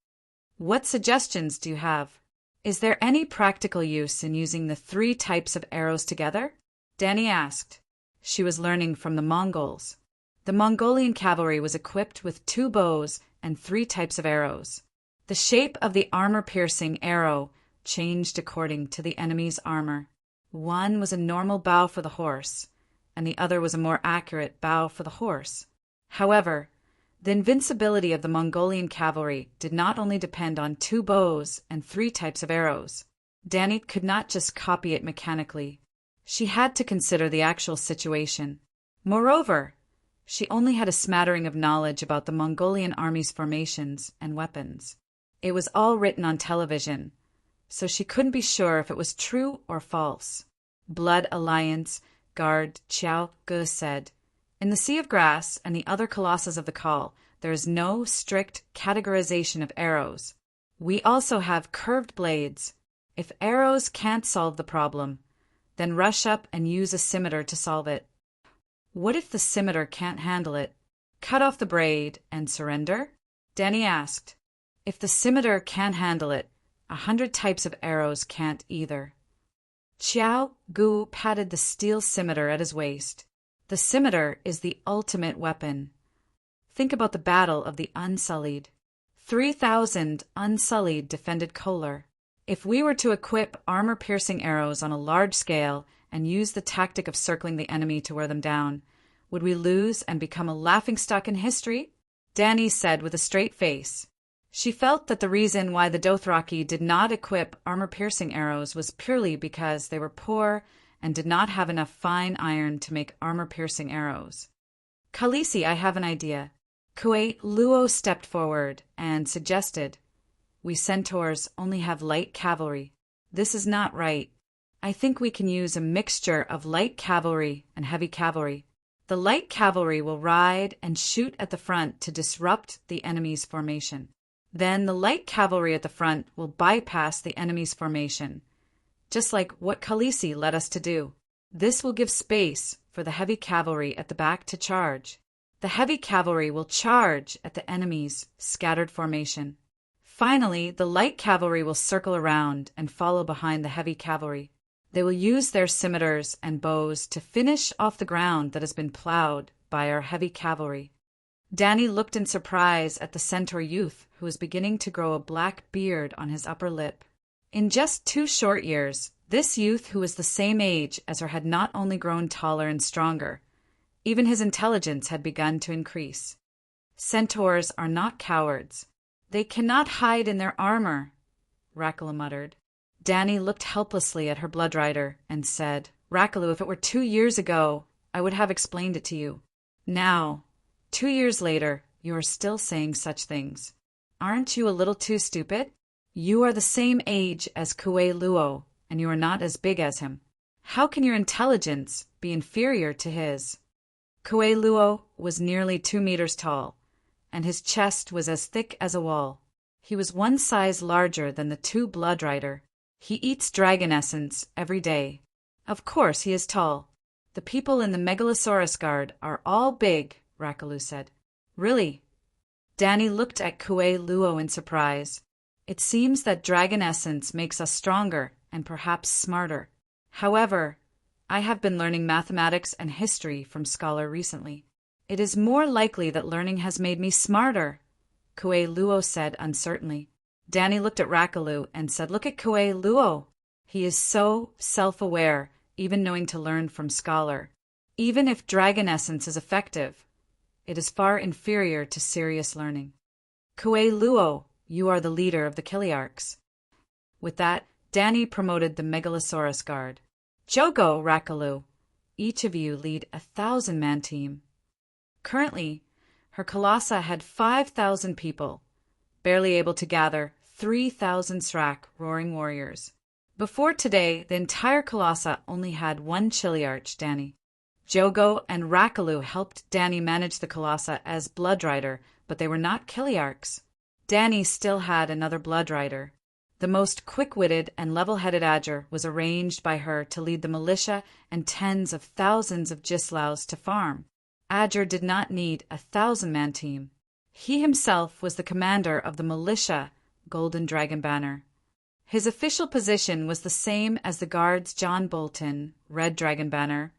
Speaker 1: What suggestions do you have? Is there any practical use in using the 3 types of arrows together? Dany asked. She was learning from the Mongols. The Mongolian cavalry was equipped with 2 bows and 3 types of arrows. The shape of the armor-piercing arrow changed according to the enemy's armor. One was a normal bow for the horse, and the other was a more accurate bow for the horse. However, the invincibility of the Mongolian cavalry did not only depend on 2 bows and 3 types of arrows. Dany could not just copy it mechanically. She had to consider the actual situation. Moreover, she only had a smattering of knowledge about the Mongolian army's formations and weapons. It was all written on television, so she couldn't be sure if it was true or false. Blood Alliance guard Qiao Ge said, "In the Sea of Grass and the other colossus of the Khal, there is no strict categorization of arrows. We also have curved blades. If arrows can't solve the problem, then rush up and use a scimitar to solve it. What if the scimitar can't handle it? Cut off the braid and surrender?" Dany asked. If the scimitar can't handle it, 100 types of arrows can't either. Qiao Gu patted the steel scimitar at his waist. The scimitar is the ultimate weapon. Think about the Battle of the Unsullied. 3,000 Unsullied defended Kolar. If we were to equip armor-piercing arrows on a large scale and use the tactic of circling the enemy to wear them down, would we lose and become a laughingstock in history? Dany said with a straight face. She felt that the reason why the Dothraki did not equip armor-piercing arrows was purely because they were poor and did not have enough fine iron to make armor-piercing arrows. "Khaleesi, I have an idea." Kue Luo stepped forward and suggested, "We centaurs only have light cavalry. This is not right. I think we can use a mixture of light cavalry and heavy cavalry. The light cavalry will ride and shoot at the front to disrupt the enemy's formation. Then the light cavalry at the front will bypass the enemy's formation, just like what Khaleesi led us to do. This will give space for the heavy cavalry at the back to charge. The heavy cavalry will charge at the enemy's scattered formation. Finally, the light cavalry will circle around and follow behind the heavy cavalry. They will use their scimitars and bows to finish off the ground that has been plowed by our heavy cavalry." Dany looked in surprise at the centaur youth who was beginning to grow a black beard on his upper lip. In just 2 short years, this youth who was the same age as her had not only grown taller and stronger, even his intelligence had begun to increase. "Centaurs are not cowards. They cannot hide in their armor," Rakala muttered. Dany looked helplessly at her bloodrider and said, "Rakalu, if it were 2 years ago, I would have explained it to you. Now, 2 years later, you are still saying such things. Aren't you a little too stupid? You are the same age as Kue Luo, and you are not as big as him. How can your intelligence be inferior to his?" Kue Luo was nearly 2 meters tall, and his chest was as thick as a wall. He was 1 size larger than the 2 bloodrider. "He eats dragon essence every day. Of course he is tall. The people in the Megalosaurus Guard are all big," Rakalu said. "Really?" Dany looked at Kue Luo in surprise. "It seems that dragon essence makes us stronger and perhaps smarter. However, I have been learning mathematics and history from Scholar recently. It is more likely that learning has made me smarter," Kue Luo said uncertainly. Dany looked at Rakalu and said, "Look at Kue Luo. He is so self-aware, even knowing to learn from Scholar. Even if dragon essence is effective, it is far inferior to serious learning. Kue Luo, you are the leader of the Kiliarchs." With that, Dany promoted the Megalosaurus Guard. "Jogo, Rakalu, each of you lead 1,000-man team." Currently, her Colossa had 5,000 people, barely able to gather 3,000 Srak roaring warriors. Before today, the entire Colossa only had 1 Chiliarch, Dany. Jogo and Rakalu helped Dany manage the Colossa as Bloodrider, but they were not Kiliarchs. Dany still had another Bloodrider. The most quick-witted and level-headed Adger was arranged by her to lead the militia and tens of thousands of Gislaus to farm. Adger did not need 1,000-man team. He himself was the commander of the militia Golden Dragon Banner. His official position was the same as the Guard's John Bolton, Red Dragon Banner,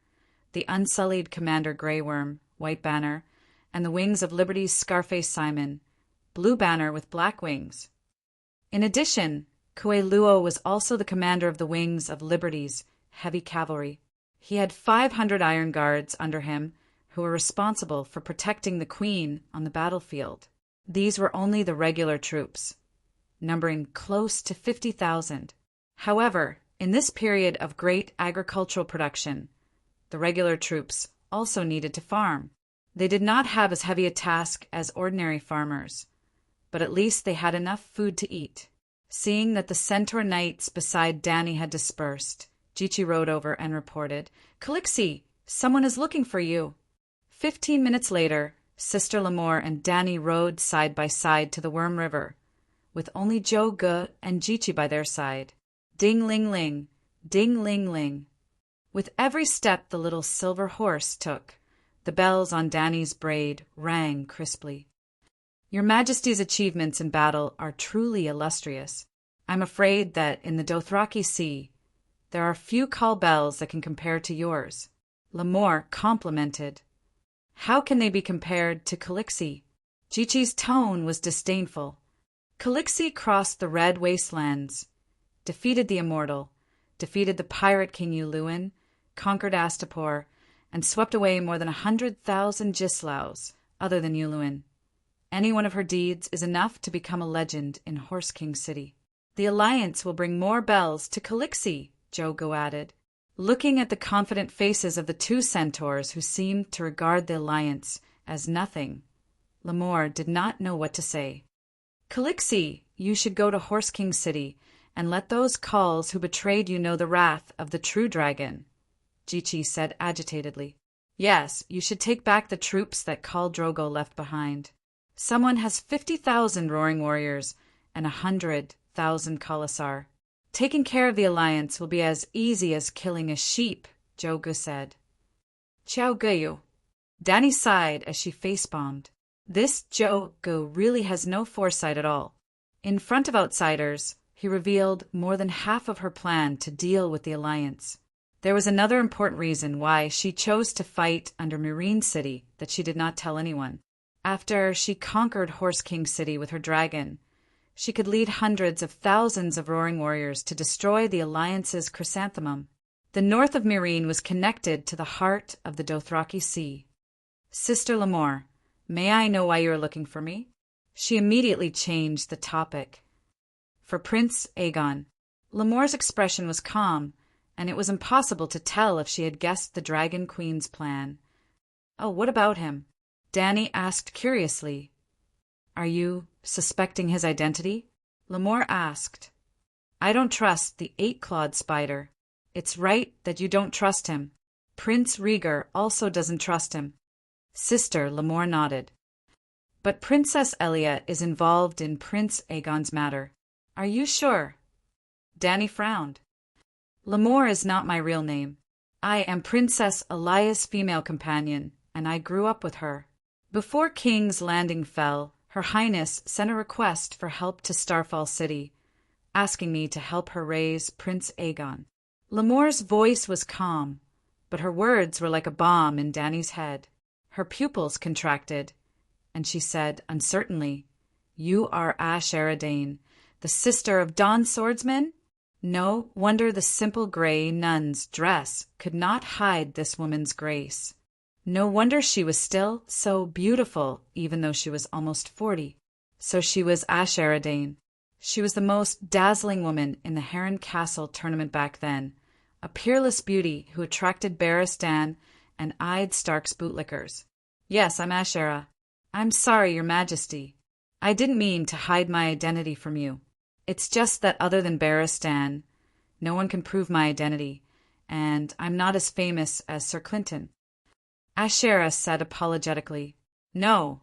Speaker 1: the Unsullied Commander Grey Worm, White Banner, and the Wings of Liberty's Scarface Simon, Blue Banner with black wings. In addition, Kue Luo was also the commander of the Wings of Liberty's Heavy Cavalry. He had 500 Iron Guards under him who were responsible for protecting the Queen on the battlefield. These were only the regular troops, numbering close to 50,000. However, in this period of great agricultural production, the regular troops also needed to farm. They did not have as heavy a task as ordinary farmers, but at least they had enough food to eat. Seeing that the centaur knights beside Dany had dispersed, Jichi rode over and reported, "Khaleesi, someone is looking for you." 15 minutes later, Sister Lamore and Dany rode side by side to the Worm River, with only Jogo and Jichi by their side. Ding-ling-ling, ding-ling-ling. With every step the little silver horse took, the bells on Dany's braid rang crisply. "Your Majesty's achievements in battle are truly illustrious. I'm afraid that in the Dothraki Sea, there are few call bells that can compare to yours," Lamore complimented. "How can they be compared to Khaleesi?" Jichi's tone was disdainful. "Khaleesi crossed the Red Wastelands, defeated the Immortal, defeated the pirate King Yuluin, conquered Astapor, and swept away more than 100,000 Gislaus, other than Yuluin. Any one of her deeds is enough to become a legend in Horse King City. The alliance will bring more bells to Calixi, Jogo added, looking at the confident faces of the two centaurs who seemed to regard the alliance as nothing. Lemore did not know what to say. Calixi, you should go to Horse King City and let those Kauls who betrayed you know the wrath of the true dragon, Jichi said agitatedly. Yes, you should take back the troops that Khal Drogo left behind. Someone has 50,000 roaring warriors and 100,000 Khalasar. Taking care of the alliance will be as easy as killing a sheep, Jogo said. Ciao Gayu. Dany sighed as she face-bombed. This Jogo really has no foresight at all. In front of outsiders, he revealed more than half of her plan to deal with the alliance. There was another important reason why she chose to fight under Meereen City that she did not tell anyone. After she conquered Horse King City with her dragon, she could lead hundreds of thousands of roaring warriors to destroy the alliance's chrysanthemum. The north of Meereen was connected to the heart of the Dothraki Sea. Sister Lemore, may I know why you are looking for me? She immediately changed the topic. For Prince Aegon. Lemore's expression was calm, and it was impossible to tell if she had guessed the Dragon Queen's plan. Oh, what about him? Dany asked curiously. Are you suspecting his identity? Lemore asked. I don't trust the eight-clawed spider. It's right that you don't trust him. Prince Rhaegar also doesn't trust him. Sister Lemore nodded. But Princess Elia is involved in Prince Aegon's matter. Are you sure? Dany frowned. Lemore is not my real name. I am Princess Elia's female companion, and I grew up with her. Before King's Landing fell, Her Highness sent a request for help to Starfall City, asking me to help her raise Prince Aegon. Lemore's voice was calm, but her words were like a bomb in Dany's head. Her pupils contracted, and she said uncertainly, You are Ash Dane, the sister of Dawn Swordsman? No wonder the simple gray nun's dress could not hide this woman's grace. No wonder she was still so beautiful, even though she was almost 40. So she was Ash Dane. She was the most dazzling woman in the Heron Castle tournament back then, a peerless beauty who attracted Barristan and eyed Stark's bootlickers. Yes, I'm Ashera. I'm sorry, Your Majesty. I didn't mean to hide my identity from you. It's just that other than Barristan, no one can prove my identity, and I'm not as famous as Sir Clinton. Ashera said apologetically, No,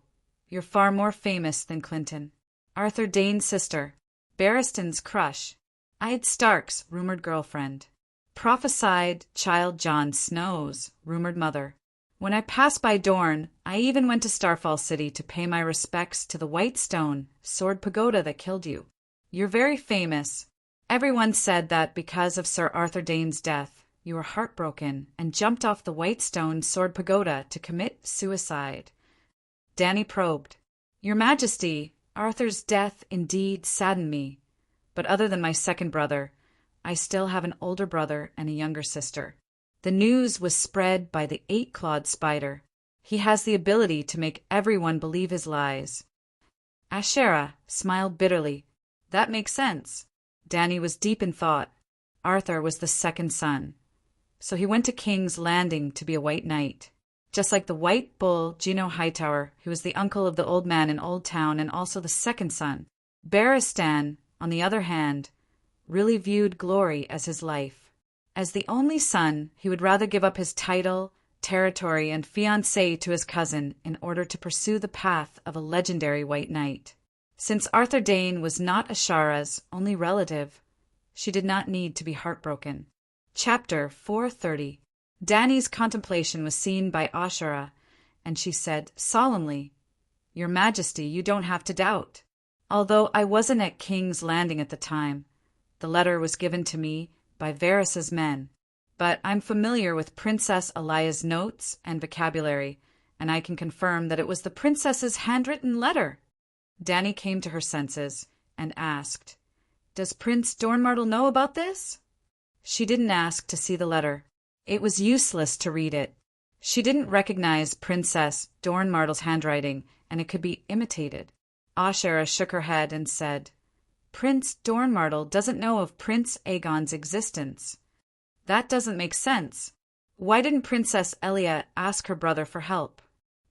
Speaker 1: you're far more famous than Clinton. Arthur Dane's sister, Barristan's crush, Ed Stark's rumored girlfriend, prophesied child Jon Snow's rumored mother. When I passed by Dorne, I even went to Starfall City to pay my respects to the white stone sword pagoda that killed you. You're very famous. Everyone said that because of Sir Arthur Dane's death, you were heartbroken and jumped off the white stone sword pagoda to commit suicide. Dany probed. Your Majesty, Arthur's death indeed saddened me, but other than my second brother, I still have an older brother and a younger sister. The news was spread by the eight-clawed spider. He has the ability to make everyone believe his lies. Ashera smiled bitterly. That makes sense. Dany was deep in thought. Arthur was the second son. So he went to King's Landing to be a White Knight. Just like the White Bull Geno Hightower, who was the uncle of the old man in Old Town and also the second son. Barristan, on the other hand, really viewed glory as his life. As the only son, he would rather give up his title, territory, and fiancée to his cousin in order to pursue the path of a legendary White Knight. Since Arthur Dane was not Ashara's only relative, she did not need to be heartbroken. Chapter 430. Dany's contemplation was seen by Ashara, and she said solemnly, Your Majesty, you don't have to doubt. Although I wasn't at King's Landing at the time, the letter was given to me by Varys's men, but I'm familiar with Princess Elia's notes and vocabulary, and I can confirm that it was the princess's handwritten letter. Dany came to her senses and asked, Does Prince Dornmartel know about this? She didn't ask to see the letter. It was useless to read it. She didn't recognize Princess Dornmartel's handwriting, and it could be imitated. Ashera shook her head and said, Prince Dornmartel doesn't know of Prince Aegon's existence. That doesn't make sense. Why didn't Princess Elia ask her brother for help?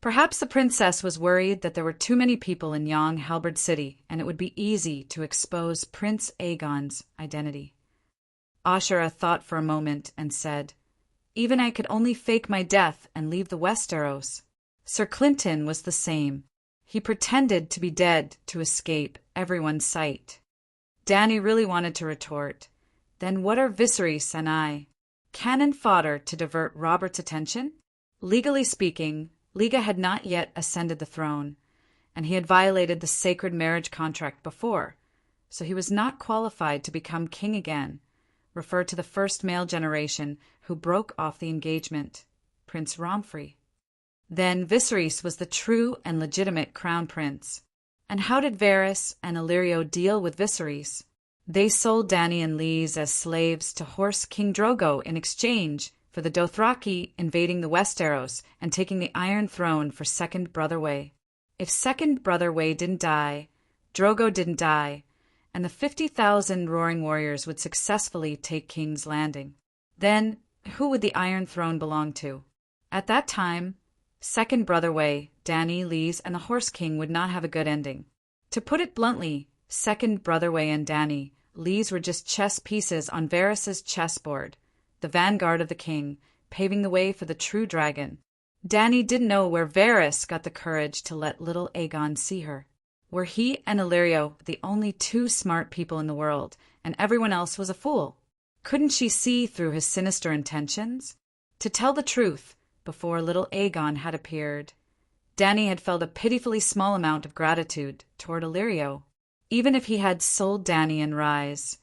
Speaker 1: Perhaps the princess was worried that there were too many people in young Halberd City, and it would be easy to expose Prince Aegon's identity. Ashera thought for a moment and said, Even I could only fake my death and leave the Westeros. Sir Clinton was the same. He pretended to be dead to escape everyone's sight. Dany really wanted to retort, Then what are Viserys and I? Cannon fodder to divert Robert's attention? Legally speaking, Liga had not yet ascended the throne, and he had violated the sacred marriage contract before, so he was not qualified to become king again, referred to the first male generation who broke off the engagement, Prince Romfrey. Then Viserys was the true and legitimate crown prince. And how did Varys and Illyrio deal with Viserys? They sold Dany and Lys as slaves to Horse King Drogo in exchange for the Dothraki invading the Westeros and taking the Iron Throne for Second Brother Way. If Second Brother Way didn't die, Drogo didn't die, and the 50,000 roaring warriors would successfully take King's Landing. Then, who would the Iron Throne belong to? At that time, Second Brother Way, Dany, Lys, and the Horse King would not have a good ending. To put it bluntly, Second Brother Way and Dany, Lys were just chess pieces on Varys's chessboard, the vanguard of the king, paving the way for the true dragon. Dany didn't know where Varys got the courage to let little Aegon see her. Were he and Illyrio the only two smart people in the world, and everyone else was a fool? Couldn't she see through his sinister intentions? To tell the truth, before little Aegon had appeared, Dany had felt a pitifully small amount of gratitude toward Illyrio. Even if he had sold Dany and Rhys,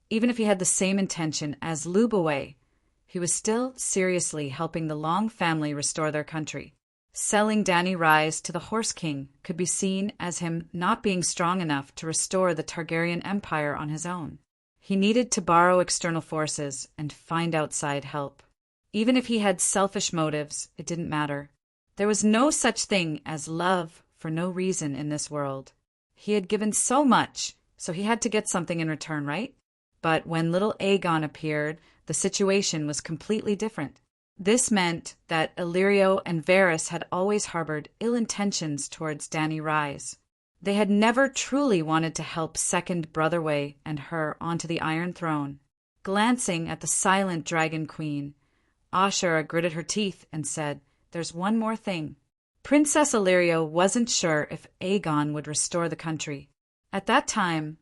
Speaker 1: even if he had the same intention as Lubaway, he was still seriously helping the Long family restore their country. Selling Dany Rhys to the Horse King could be seen as him not being strong enough to restore the Targaryen Empire on his own. He needed to borrow external forces and find outside help. Even if he had selfish motives, it didn't matter. There was no such thing as love for no reason in this world. He had given so much, so he had to get something in return, right? But when little Aegon appeared, the situation was completely different. This meant that Illyrio and Varys had always harbored ill intentions towards Dany Rhys. They had never truly wanted to help Second Brother Way and her onto the Iron Throne. Glancing at the silent Dragon Queen, Ashera gritted her teeth and said, There's one more thing. Princess Illyrio wasn't sure if Aegon would restore the country. At that time,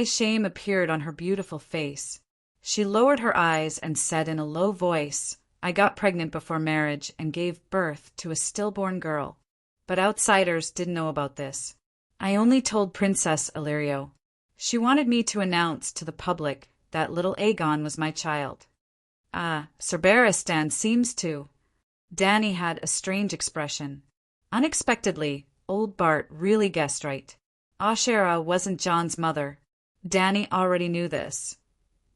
Speaker 1: shame appeared on her beautiful face. She lowered her eyes and said in a low voice, I got pregnant before marriage and gave birth to a stillborn girl. But outsiders didn't know about this. I only told Princess Illyrio. She wanted me to announce to the public that little Aegon was my child. Sir Barristan seems to. Dany had a strange expression. Unexpectedly, old Bart really guessed right. Ashera wasn't Jon's mother. Dany already knew this.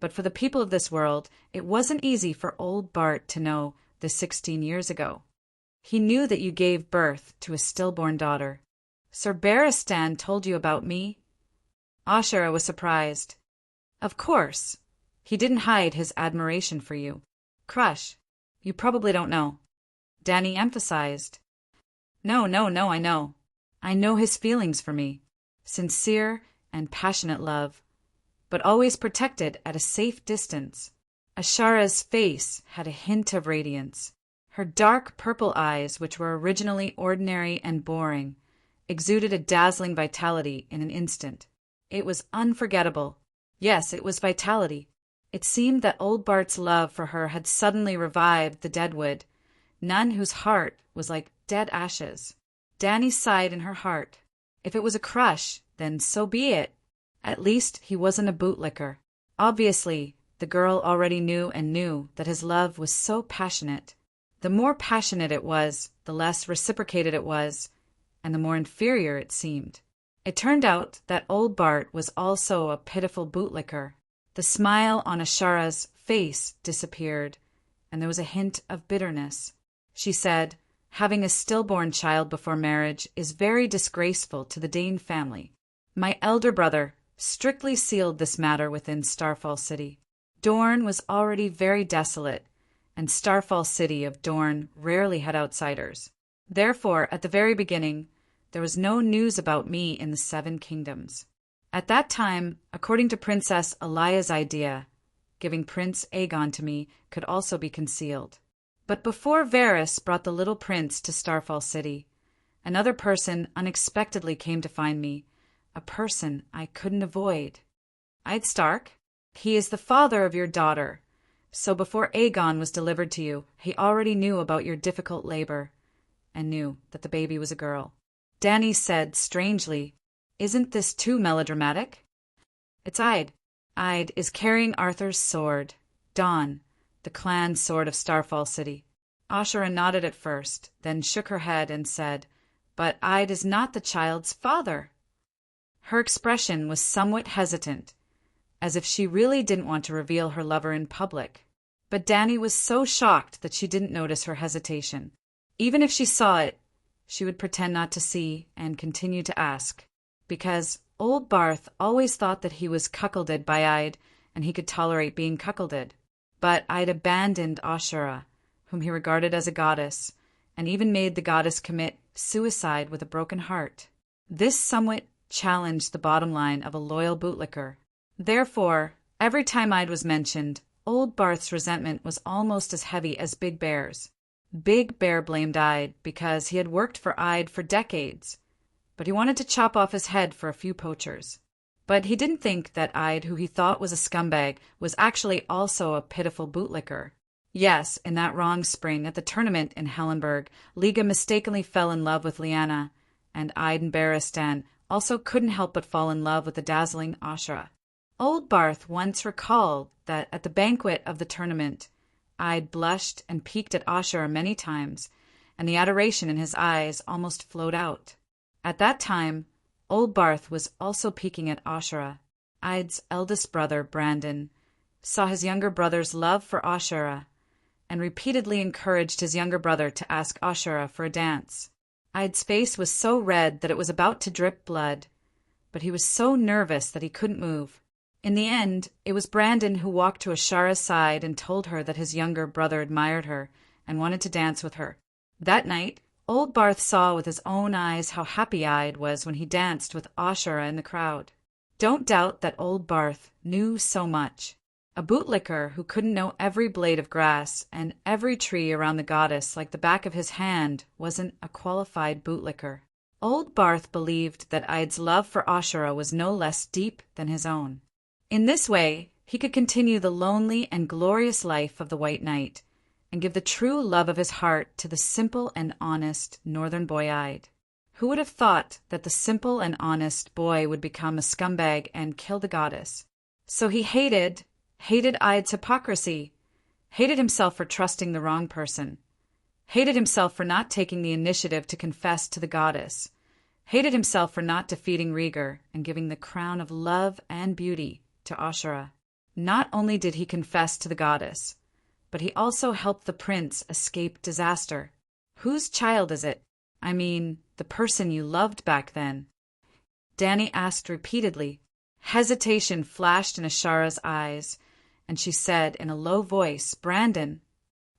Speaker 1: But for the people of this world, it wasn't easy for old Bart to know this 16 years ago. He knew that you gave birth to a stillborn daughter. Sir Barristan told you about me? Ashera was surprised. Of course. He didn't hide his admiration for you. Crush, you probably don't know. Dany emphasized. No, I know. I know his feelings for me. Sincere and passionate love, but always protected at a safe distance. Ashera's face had a hint of radiance. Her dark purple eyes, which were originally ordinary and boring, exuded a dazzling vitality in an instant. It was unforgettable. Yes, it was vitality. It seemed that old Bart's love for her had suddenly revived the deadwood, none whose heart was like dead ashes. Dany sighed in her heart. If it was a crush, then so be it. At least he wasn't a bootlicker. Obviously, the girl already knew that his love was so passionate. The more passionate it was, the less reciprocated it was, and the more inferior it seemed. It turned out that old Bart was also a pitiful bootlicker. The smile on Ashera's face disappeared, and there was a hint of bitterness. She said, Having a stillborn child before marriage is very disgraceful to the Dane family. My elder brother strictly sealed this matter within Starfall City. Dorne was already very desolate, and Starfall City of Dorne rarely had outsiders. Therefore, at the very beginning, there was no news about me in the Seven Kingdoms. At that time, according to Princess Elia's idea, giving Prince Aegon to me could also be concealed. But before Varys brought the little prince to Starfall City, another person unexpectedly came to find me, a person I couldn't avoid. Ide Stark, he is the father of your daughter, so before Aegon was delivered to you, he already knew about your difficult labor, and knew that the baby was a girl. Dany said strangely, "Isn't this too melodramatic?" "It's Ide. Ide is carrying Arthur's sword, Dawn, the clan sword of Starfall City." Ashura nodded at first, then shook her head and said, "But Ide is not the child's father." Her expression was somewhat hesitant, as if she really didn't want to reveal her lover in public. But Dany was so shocked that she didn't notice her hesitation. Even if she saw it, she would pretend not to see and continue to ask, because old Barth always thought that he was cuckolded by Ide and he could tolerate being cuckolded. But Ide abandoned Ashura, whom he regarded as a goddess, and even made the goddess commit suicide with a broken heart. This somewhat challenged the bottom line of a loyal bootlicker. Therefore, every time Ide was mentioned, old Barth's resentment was almost as heavy as Big Bear's. Big Bear blamed Ide because he had worked for Ide for decades, but he wanted to chop off his head for a few poachers. But he didn't think that Ide, who he thought was a scumbag, was actually also a pitiful bootlicker. Yes, in that wrong spring at the tournament in Hellenberg, Liga mistakenly fell in love with Lyanna, and Ide and Barristan also couldn't help but fall in love with the dazzling Ashura. Old Barth once recalled that at the banquet of the tournament, Ide blushed and peeked at Ashura many times, and the adoration in his eyes almost flowed out. At that time, old Barth was also peeking at Ashura. Ide's eldest brother, Brandon, saw his younger brother's love for Ashura, and repeatedly encouraged his younger brother to ask Ashura for a dance. Ide's face was so red that it was about to drip blood, but he was so nervous that he couldn't move. In the end, it was Brandon who walked to Ashura's side and told her that his younger brother admired her and wanted to dance with her. That night, old Barth saw with his own eyes how happy Ide was when he danced with Ashura in the crowd. Don't doubt that old Barth knew so much. A bootlicker who couldn't know every blade of grass and every tree around the goddess like the back of his hand wasn't a qualified bootlicker. Old Barth believed that Ide's love for Ashura was no less deep than his own. In this way, he could continue the lonely and glorious life of the White Knight and give the true love of his heart to the simple and honest northern boy Ide. Who would have thought that the simple and honest boy would become a scumbag and kill the goddess? So he hated Ide's hypocrisy, hated himself for trusting the wrong person, hated himself for not taking the initiative to confess to the goddess, hated himself for not defeating Rhaegar and giving the crown of love and beauty to Ashura. Not only did he confess to the goddess, but he also helped the prince escape disaster. Whose child is it? I mean, the person you loved back then? Dany asked repeatedly. Hesitation flashed in Ashura's eyes, and she said in a low voice, "Brandon."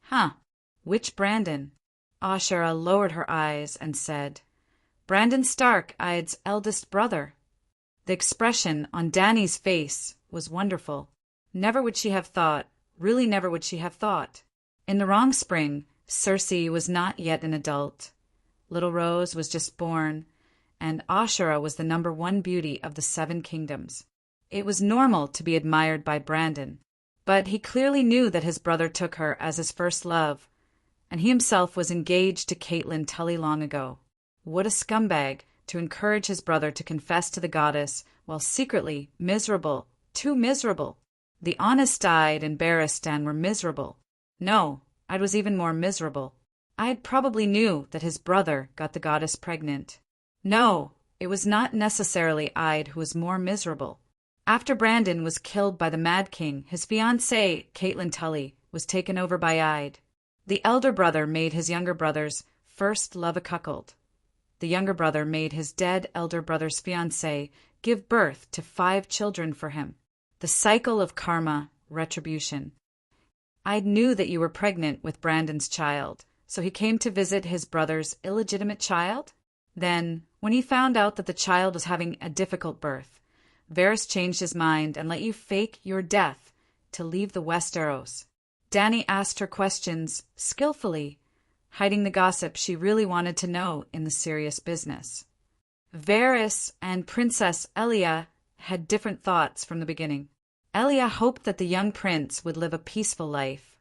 Speaker 1: "Huh, which Brandon?" Ashura lowered her eyes and said, "Brandon Stark, Ide's eldest brother." The expression on Dany's face was wonderful. Never would she have thought, really never would she have thought. In the wrong spring, Cersei was not yet an adult. Little Rose was just born, and Ashura was the #1 beauty of the Seven Kingdoms. It was normal to be admired by Brandon, but he clearly knew that his brother took her as his first love, and he himself was engaged to Catelyn Tully long ago. What a scumbag to encourage his brother to confess to the goddess while secretly miserable, too miserable. The honest Ide and Barristan were miserable. No, Ide was even more miserable. Ide probably knew that his brother got the goddess pregnant. No, it was not necessarily Ide who was more miserable. After Brandon was killed by the Mad King, his fiancée, Catelyn Tully, was taken over by Ide. The elder brother made his younger brothers first love a cuckold. The younger brother made his dead elder brother's fiancée give birth to 5 children for him. The cycle of karma, retribution. I knew that you were pregnant with Brandon's child, so he came to visit his brother's illegitimate child? Then, when he found out that the child was having a difficult birth, Varys changed his mind and let you fake your death to leave the Westeros. Dany asked her questions skillfully, hiding the gossip she really wanted to know in the serious business. Varys and Princess Elia had different thoughts from the beginning. Elia hoped that the young prince would live a peaceful life,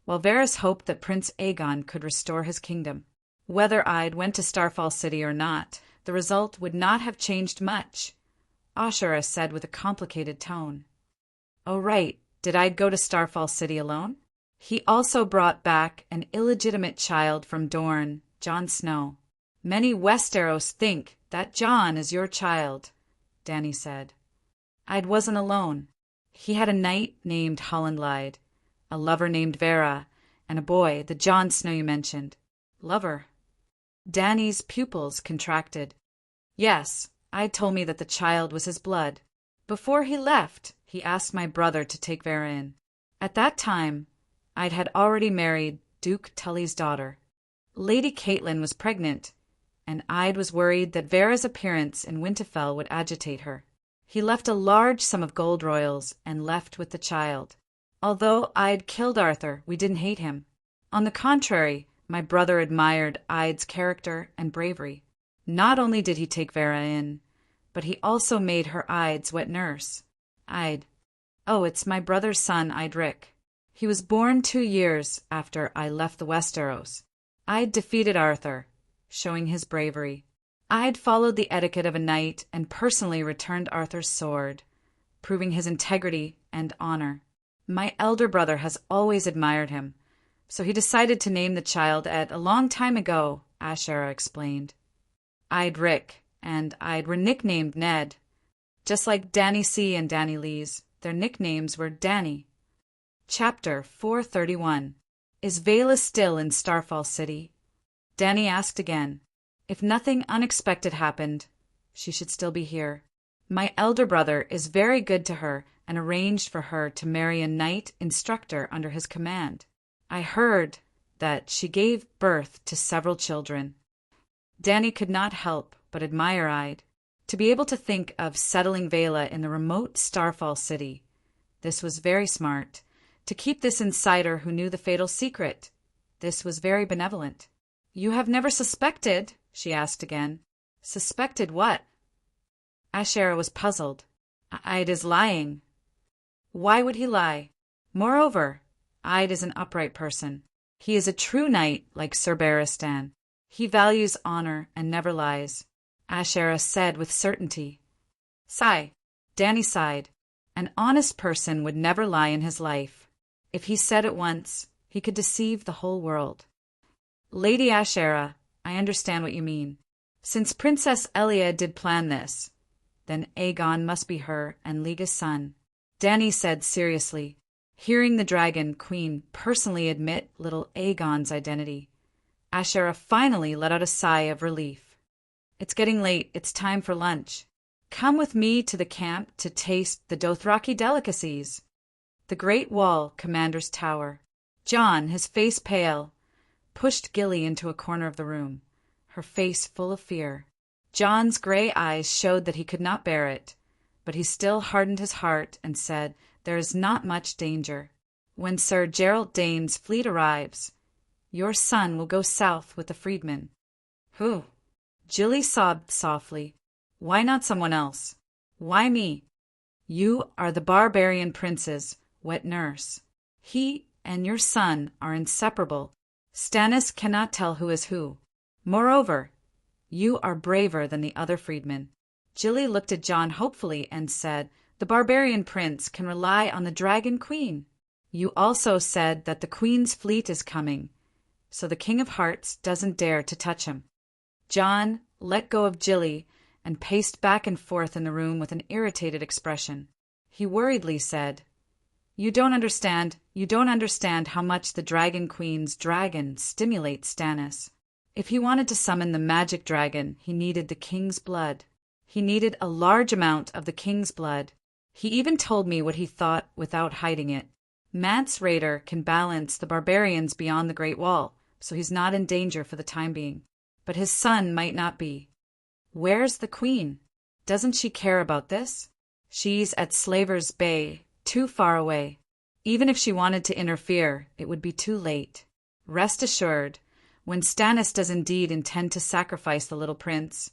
Speaker 1: while Varys hoped that Prince Aegon could restore his kingdom. Whether Ide went to Starfall City or not, the result would not have changed much, Ashera said with a complicated tone. Oh right, did Ide go to Starfall City alone? He also brought back an illegitimate child from Dorne, Jon Snow. Many Westeros think that Jon is your child, Dany said. Ide wasn't alone. He had a knight named Hollandlide, a lover named Vera, and a boy, the Jon Snow you mentioned. Lover. Dany's pupils contracted. Yes, Ide told me that the child was his blood. Before he left, he asked my brother to take Vera in. At that time, Ide had already married Duke Tully's daughter. Lady Catelyn was pregnant, and Ide was worried that Vera's appearance in Winterfell would agitate her. He left a large sum of gold royals and left with the child. Although Ide killed Arthur, we didn't hate him. On the contrary, my brother admired Ide's character and bravery. Not only did he take Vera in, but he also made her Ide's wet nurse. Ide. Oh, it's my brother's son, Idric. He was born 2 years after I left the Westeros. Ide defeated Arthur, showing his bravery. Ide followed the etiquette of a knight and personally returned Arthur's sword, proving his integrity and honor. My elder brother has always admired him, so he decided to name the child a long time ago, Ashera explained. Idric and Ide were nicknamed Ned. Just like Dany C. and Dany Lees, their nicknames were Dany. Chapter 431. Is Vela still in Starfall City? Dany asked again. If nothing unexpected happened, she should still be here. My elder brother is very good to her and arranged for her to marry a knight instructor under his command. I heard that she gave birth to several children. Dany could not help but admire Ide. To be able to think of settling Vela in the remote Starfall City, this was very smart. To keep this insider who knew the fatal secret, this was very benevolent. You have never suspected, she asked again. Suspected what? Ashera was puzzled. Ide is lying. Why would he lie? Moreover, Ide is an upright person. He is a true knight like Sir Barristan. He values honor and never lies, Ashera said with certainty. Sigh. Dany sighed. An honest person would never lie in his life. If he said it once, he could deceive the whole world. Lady Ashera, I understand what you mean. Since Princess Elia did plan this, then Aegon must be her and Liga's son, Dany said seriously, hearing the Dragon Queen personally admit little Aegon's identity. Ashera finally let out a sigh of relief. It's getting late. It's time for lunch. Come with me to the camp to taste the Dothraki delicacies. The Great Wall, Commander's Tower. Jon, his face pale, pushed Gilly into a corner of the room, her face full of fear. Jon's gray eyes showed that he could not bear it, but he still hardened his heart and said, There is not much danger. When Sir Gerald Dane's fleet arrives, your son will go south with the freedmen. Who? Gilly sobbed softly. Why not someone else? Why me? You are the barbarian prince's wet nurse. He and your son are inseparable. Stannis cannot tell who is who. Moreover, you are braver than the other freedmen. Gilly looked at Jon hopefully and said, The barbarian prince can rely on the Dragon Queen. You also said that the Queen's fleet is coming, so the King of Hearts doesn't dare to touch him. Jon let go of Gilly and paced back and forth in the room with an irritated expression. He worriedly said, You don't understand how much the Dragon Queen's dragon stimulates Stannis. If he wanted to summon the magic dragon, he needed the king's blood. He needed a large amount of the king's blood. He even told me what he thought without hiding it. Mance Rayder can balance the barbarians beyond the Great Wall, so he's not in danger for the time being. But his son might not be. Where's the queen? Doesn't she care about this? She's at Slaver's Bay, too far away. Even if she wanted to interfere, it would be too late. Rest assured, when Stannis does indeed intend to sacrifice the little prince,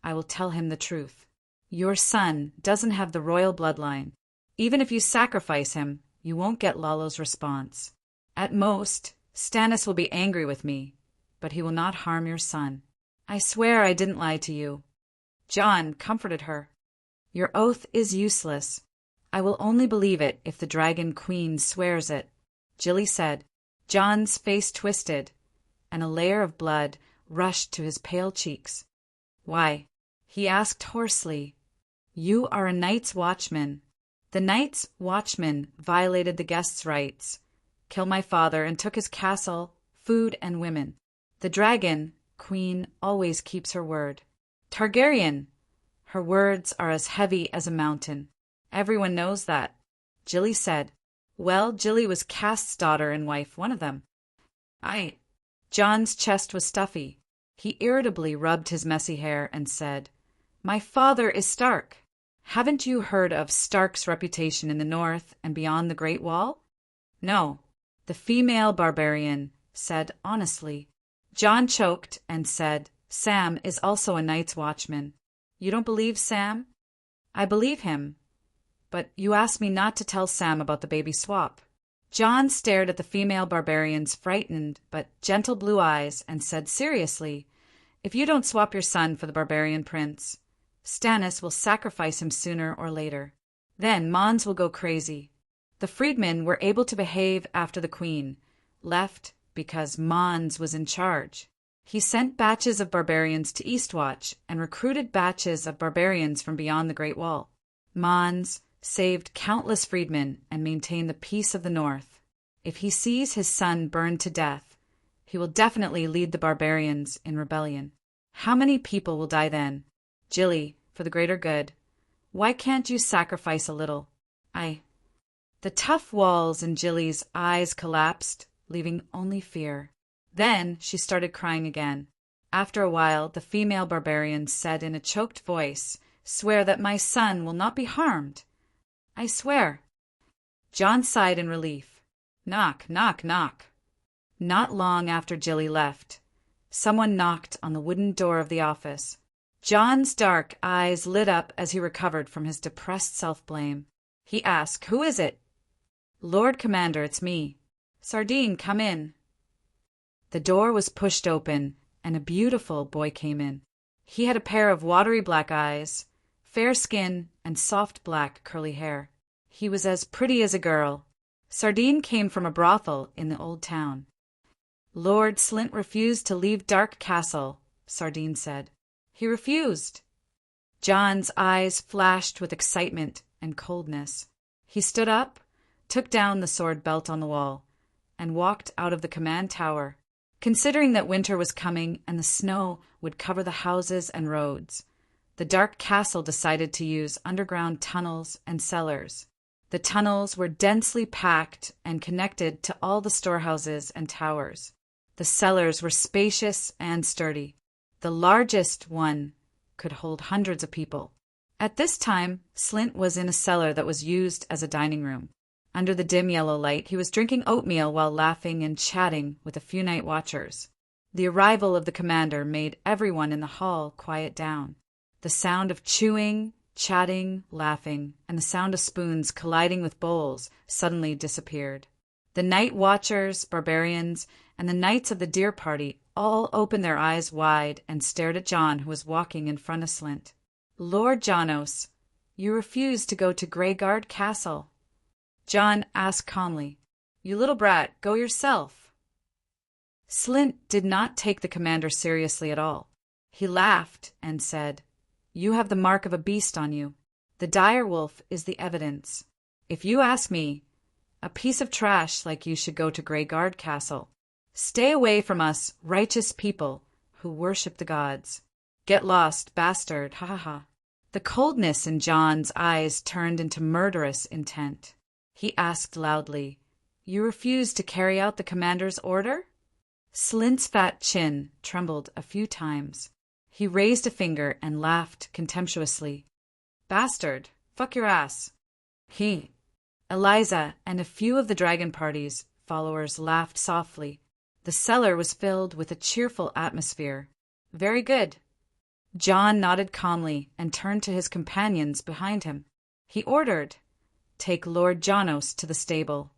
Speaker 1: I will tell him the truth. Your son doesn't have the royal bloodline. Even if you sacrifice him, you won't get Lalo's response. At most, Stannis will be angry with me, but he will not harm your son. I swear I didn't lie to you. Jon comforted her. Your oath is useless. I will only believe it if the Dragon Queen swears it, Gilly said. Jon's face twisted, and a layer of blood rushed to his pale cheeks. Why? He asked hoarsely. You are a Night's Watchman. The Night's Watchman violated the guest's rights, killed my father, and took his castle, food, and women. The Dragon Queen always keeps her word. Targaryen! Her words are as heavy as a mountain. Everyone knows that, Gilly said. Well, Gilly was Cast's daughter and wife, one of them. Jon's chest was stuffy. He irritably rubbed his messy hair and said, My father is Stark. Haven't you heard of Stark's reputation in the north and beyond the Great Wall? No, the female barbarian said honestly. Jon choked and said, Sam is also a Night's Watchman. You don't believe Sam? I believe him. But you asked me not to tell Sam about the baby swap. Jon stared at the female barbarian's frightened but gentle blue eyes and said seriously, If you don't swap your son for the barbarian prince, Stannis will sacrifice him sooner or later. Then Mons will go crazy. The freedmen were able to behave after the queen left because Mons was in charge. He sent batches of barbarians to Eastwatch and recruited batches of barbarians from beyond the Great Wall. Mons saved countless freedmen and maintained the peace of the north. If he sees his son burned to death, he will definitely lead the barbarians in rebellion. How many people will die then? Gilly, for the greater good. Why can't you sacrifice a little? The tough walls in Gilly's eyes collapsed, leaving only fear. Then she started crying again. After a while, the female barbarian said in a choked voice, Swear that my son will not be harmed. I swear. Jon sighed in relief. Knock, knock, knock. Not long after Gilly left, someone knocked on the wooden door of the office. Jon's dark eyes lit up as he recovered from his depressed self-blame. He asked, Who is it? Lord Commander, it's me. Sardine, come in. The door was pushed open, and a beautiful boy came in. He had a pair of watery black eyes, fair skin, and soft black curly hair. He was as pretty as a girl. Sardine came from a brothel in the old town. Lord Slint refused to leave Dark Castle, Sardine said. He refused. Jon's eyes flashed with excitement and coldness. He stood up, took down the sword belt on the wall, and walked out of the command tower. Considering that winter was coming and the snow would cover the houses and roads, the Dark Castle decided to use underground tunnels and cellars. The tunnels were densely packed and connected to all the storehouses and towers. The cellars were spacious and sturdy. The largest one could hold hundreds of people. At this time, Slint was in a cellar that was used as a dining room. Under the dim yellow light, he was drinking oatmeal while laughing and chatting with a few night watchers. The arrival of the commander made everyone in the hall quiet down. The sound of chewing, chatting, laughing, and the sound of spoons colliding with bowls suddenly disappeared. The night watchers, barbarians, and the knights of the deer party all opened their eyes wide and stared at Jon, who was walking in front of Slint. Lord Janos, you refuse to go to Greyguard Castle. Jon asked calmly, You little brat, go yourself. Slint did not take the commander seriously at all. He laughed and said, You have the mark of a beast on you. The dire wolf is the evidence. If you ask me, a piece of trash like you should go to Greyguard Castle. Stay away from us, righteous people, who worship the gods. Get lost, bastard, ha ha ha. The coldness in John's eyes turned into murderous intent. He asked loudly, "You refuse to carry out the commander's order?" Slint's fat chin trembled a few times. He raised a finger and laughed contemptuously. "Bastard, fuck your ass." Eliza and a few of the Dragon Party's followers laughed softly. The cellar was filled with a cheerful atmosphere. "Very good." John nodded calmly and turned to his companions behind him. He ordered, "Take Lord Janos to the stable."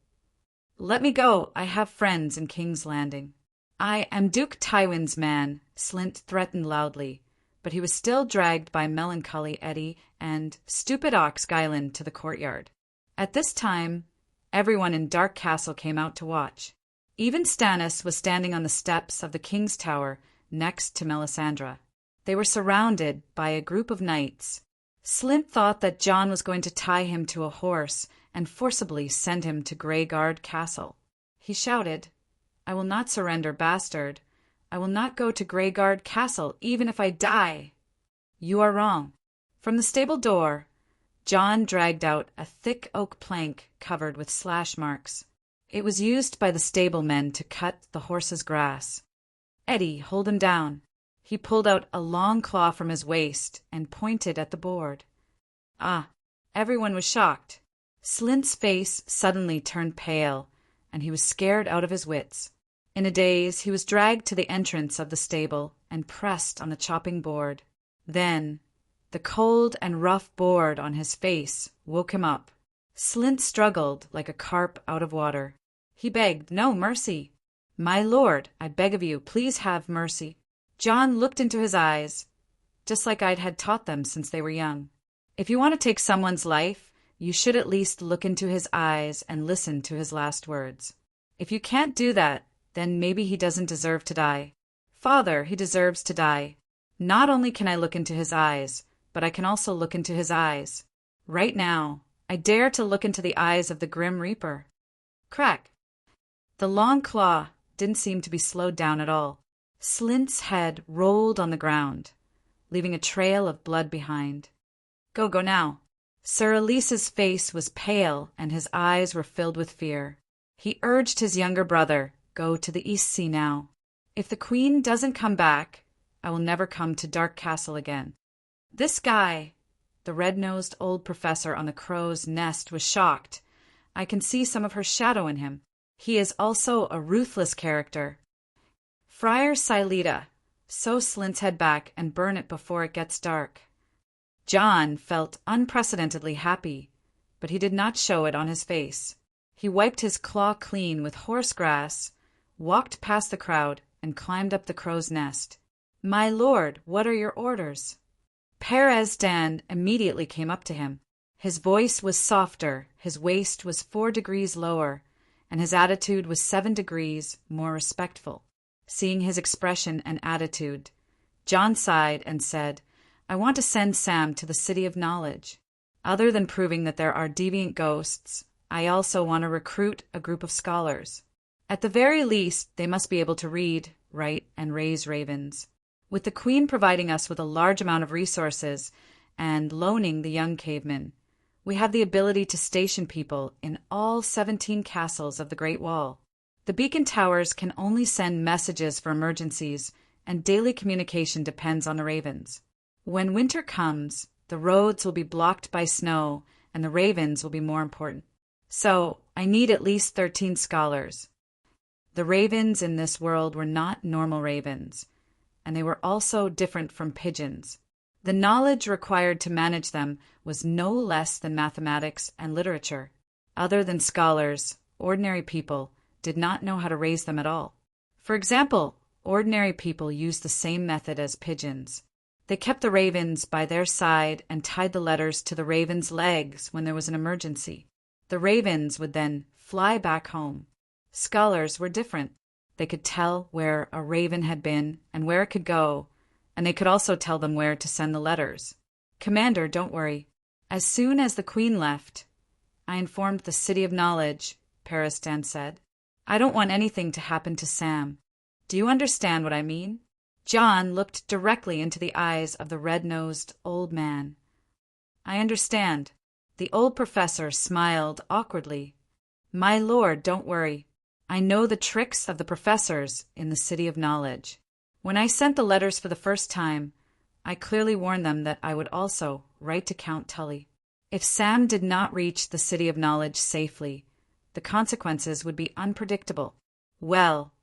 Speaker 1: "Let me go, I have friends in King's Landing." "I am Duke Tywin's man," Slint threatened loudly, but he was still dragged by melancholy Eddie and stupid ox Guyland to the courtyard. At this time, everyone in Dark Castle came out to watch. Even Stannis was standing on the steps of the King's Tower next to Melisandre. They were surrounded by a group of knights. Slint thought that John was going to tie him to a horse and forcibly send him to Greyguard Castle. He shouted, "I will not surrender, bastard. I will not go to Greyguard Castle, even if I die." "You are wrong." From the stable door, John dragged out a thick oak plank covered with slash marks. It was used by the stablemen to cut the horse's grass. "Eddie, hold him down." He pulled out a long claw from his waist and pointed at the board. Everyone was shocked. Slint's face suddenly turned pale, and he was scared out of his wits. In a daze, he was dragged to the entrance of the stable and pressed on a chopping board. Then, the cold and rough board on his face woke him up. Slint struggled like a carp out of water. He begged, "No mercy." "My lord, I beg of you, please have mercy." John looked into his eyes, just like I'd had taught them since they were young. If you want to take someone's life, you should at least look into his eyes and listen to his last words. If you can't do that, then maybe he doesn't deserve to die. Father, he deserves to die. Not only can I look into his eyes, but I can also look into his eyes. Right now, I dare to look into the eyes of the Grim Reaper. Crack! The long claw didn't seem to be slowed down at all. Slint's head rolled on the ground, leaving a trail of blood behind. Go now." Sir Elise's face was pale and his eyes were filled with fear. He urged his younger brother, "Go to the East Sea now. If the Queen doesn't come back, I will never come to Dark Castle again." This guy, the red-nosed old professor on the crow's nest, was shocked. I can see some of her shadow in him. He is also a ruthless character. "Friar Sileta, sew Slint's head back and burn it before it gets dark." John felt unprecedentedly happy, but he did not show it on his face. He wiped his claw clean with horse grass, walked past the crowd, and climbed up the crow's nest. "My lord, what are your orders?" Perez Dan immediately came up to him. His voice was softer, his waist was 4 degrees lower, and his attitude was 7 degrees more respectful. Seeing his expression and attitude, John sighed and said, "I want to send Sam to the City of Knowledge. Other than proving that there are deviant ghosts, I also want to recruit a group of scholars. At the very least, they must be able to read, write, and raise ravens. With the Queen providing us with a large amount of resources and loaning the young cavemen, we have the ability to station people in all 17 castles of the Great Wall. The beacon towers can only send messages for emergencies, and daily communication depends on the ravens. When winter comes, the roads will be blocked by snow, and the ravens will be more important. So, I need at least 13 scholars." The ravens in this world were not normal ravens, and they were also different from pigeons. The knowledge required to manage them was no less than mathematics and literature. Other than scholars, ordinary people did not know how to raise them at all. For example, ordinary people used the same method as pigeons. They kept the ravens by their side and tied the letters to the ravens' legs when there was an emergency. The ravens would then fly back home. Scholars were different. They could tell where a raven had been and where it could go, and they could also tell them where to send the letters. "Commander, don't worry. As soon as the Queen left, I informed the City of Knowledge," Peristan said. "I don't want anything to happen to Sam. Do you understand what I mean?" John looked directly into the eyes of the red-nosed old man. "I understand." The old professor smiled awkwardly. "My lord, don't worry. I know the tricks of the professors in the City of Knowledge. When I sent the letters for the first time, I clearly warned them that I would also write to Count Tully. If Sam did not reach the City of Knowledge safely, the consequences would be unpredictable. Well,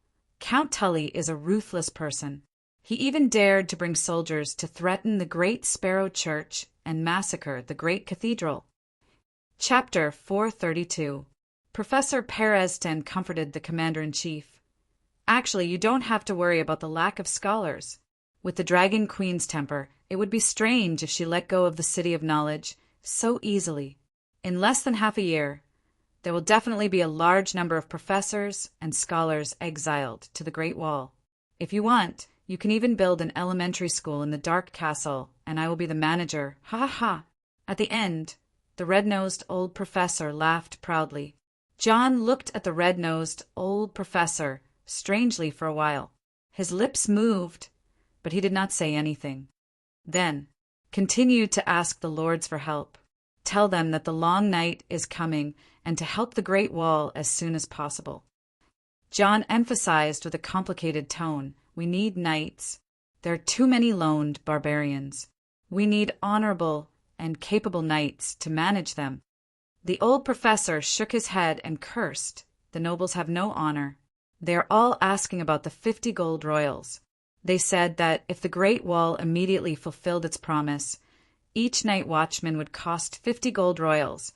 Speaker 1: Count Tully is a ruthless person. He even dared to bring soldiers to threaten the Great Sparrow Church and massacre the Great Cathedral." Chapter 432. Professor Perestan comforted the commander-in-chief. "Actually, you don't have to worry about the lack of scholars. With the Dragon Queen's temper, it would be strange if she let go of the City of Knowledge so easily. In less than half a year, there will definitely be a large number of professors and scholars exiled to the Great Wall. If you want, you can even build an elementary school in the Dark Castle, and I will be the manager. Ha ha ha!" At the end, the red-nosed old professor laughed proudly. John looked at the red-nosed old professor strangely for a while. His lips moved, but he did not say anything. Then, continued to ask the lords for help. Tell them that the long night is coming and to help the Great Wall as soon as possible. John emphasized with a complicated tone, "We need knights. There are too many loned barbarians. We need honorable and capable knights to manage them." The old professor shook his head and cursed. "The nobles have no honor. They are all asking about the 50 gold royals. They said that if the Great Wall immediately fulfilled its promise, each night watchman would cost 50 gold royals,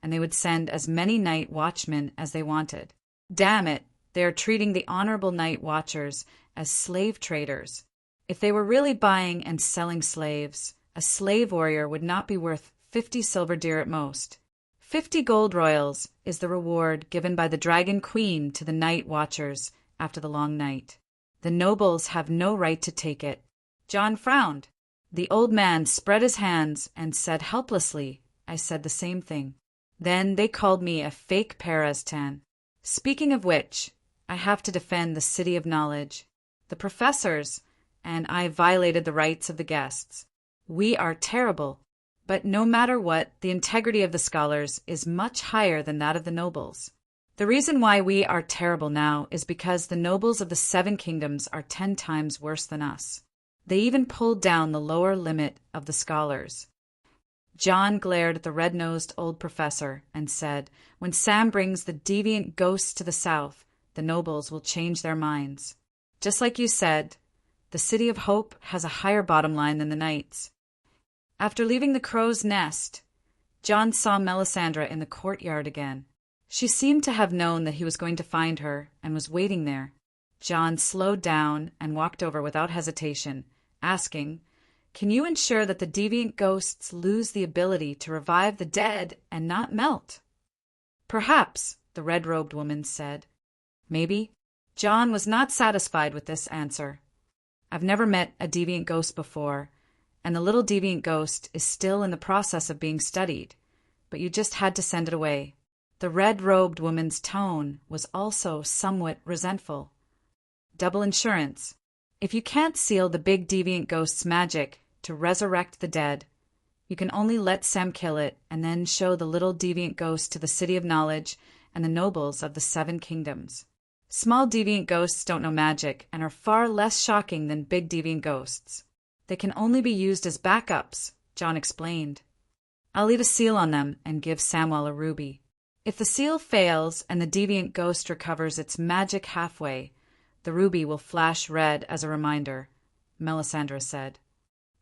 Speaker 1: and they would send as many night watchmen as they wanted. Damn it, they are treating the honorable night watchers as slave traders. If they were really buying and selling slaves, a slave warrior would not be worth 50 silver deer at most. 50 gold royals is the reward given by the Dragon Queen to the night watchers after the long night. The nobles have no right to take it." John frowned. The old man spread his hands and said helplessly, "I said the same thing. Then they called me a fake Perestan. Speaking of which, I have to defend the City of Knowledge. The professors and I violated the rights of the guests. We are terrible, but no matter what, the integrity of the scholars is much higher than that of the nobles. The reason why we are terrible now is because the nobles of the 7 kingdoms are 10 times worse than us. They even pulled down the lower limit of the scholars." John glared at the red-nosed old professor and said, "When Sam brings the deviant ghosts to the south, the nobles will change their minds. Just like you said, the City of Hope has a higher bottom line than the knights." After leaving the crow's nest, John saw Melisandre in the courtyard again. She seemed to have known that he was going to find her and was waiting there. John slowed down and walked over without hesitation, asking, "Can you ensure that the deviant ghosts lose the ability to revive the dead and not melt?" "Perhaps," the red-robed woman said. "Maybe." John was not satisfied with this answer. "I've never met a deviant ghost before, and the little deviant ghost is still in the process of being studied, but you just had to send it away." The red-robed woman's tone was also somewhat resentful. "Double insurance. If you can't seal the big deviant ghost's magic to resurrect the dead, you can only let Sam kill it and then show the little deviant ghost to the City of Knowledge and the nobles of the 7 kingdoms. Small deviant ghosts don't know magic and are far less shocking than big deviant ghosts. They can only be used as backups," John explained. "I'll leave a seal on them and give Samwell a ruby. If the seal fails and the deviant ghost recovers its magic halfway, the ruby will flash red as a reminder," Melisandre said.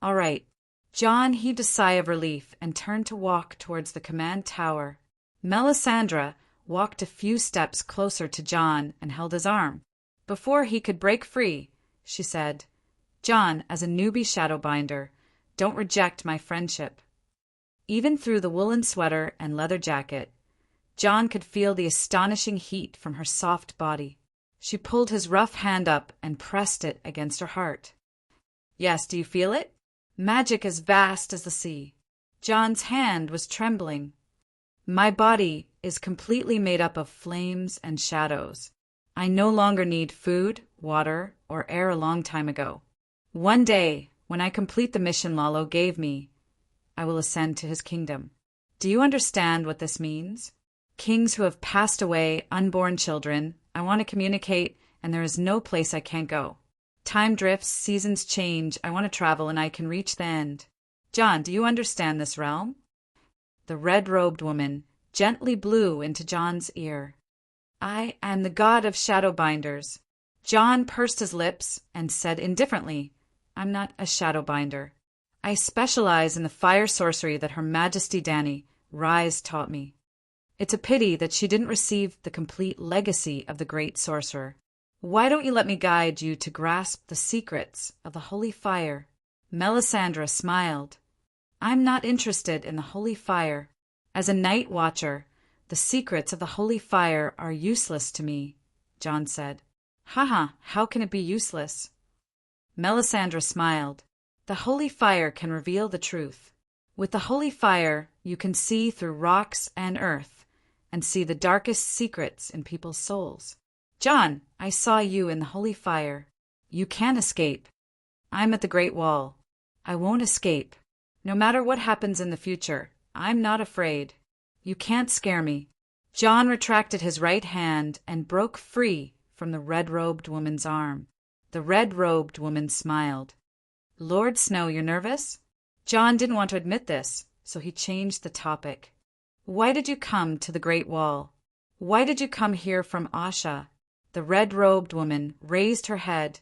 Speaker 1: "All right." John heaved a sigh of relief and turned to walk towards the command tower. Melisandre walked a few steps closer to John and held his arm. Before he could break free, she said, "John, as a newbie shadowbinder, don't reject my friendship." Even through the woolen sweater and leather jacket, John could feel the astonishing heat from her soft body. She pulled his rough hand up and pressed it against her heart. "Yes, do you feel it? Magic as vast as the sea." John's hand was trembling. "My body is completely made up of flames and shadows. I no longer need food, water, or air a long time ago. One day, when I complete the mission Lalo gave me, I will ascend to his kingdom. Do you understand what this means? Kings who have passed away, unborn children, I want to communicate, and there is no place I can't go. Time drifts, seasons change, I want to travel, and I can reach the end. John, do you understand this realm? The red-robed woman gently blew into John's ear. I am the god of Shadowbinders. John pursed his lips and said indifferently, I'm not a Shadowbinder. I specialize in the fire sorcery that Her Majesty Dani Rise taught me. It's a pity that she didn't receive the complete legacy of the great sorcerer. Why don't you let me guide you to grasp the secrets of the holy fire? Melisandre smiled. I'm not interested in the holy fire. As a night watcher, the secrets of the holy fire are useless to me, John said. Haha, how can it be useless? Melisandre smiled. The holy fire can reveal the truth. With the holy fire, you can see through rocks and earth, and see the darkest secrets in people's souls. John, I saw you in the holy fire. You can't escape. I'm at the Great Wall. I won't escape. No matter what happens in the future, I'm not afraid. You can't scare me. John retracted his right hand and broke free from the red-robed woman's arm. The red-robed woman smiled. Lord Snow, you're nervous? John didn't want to admit this, so he changed the topic. Why did you come to the Great Wall? Why did you come here from Asha? The red-robed woman raised her head,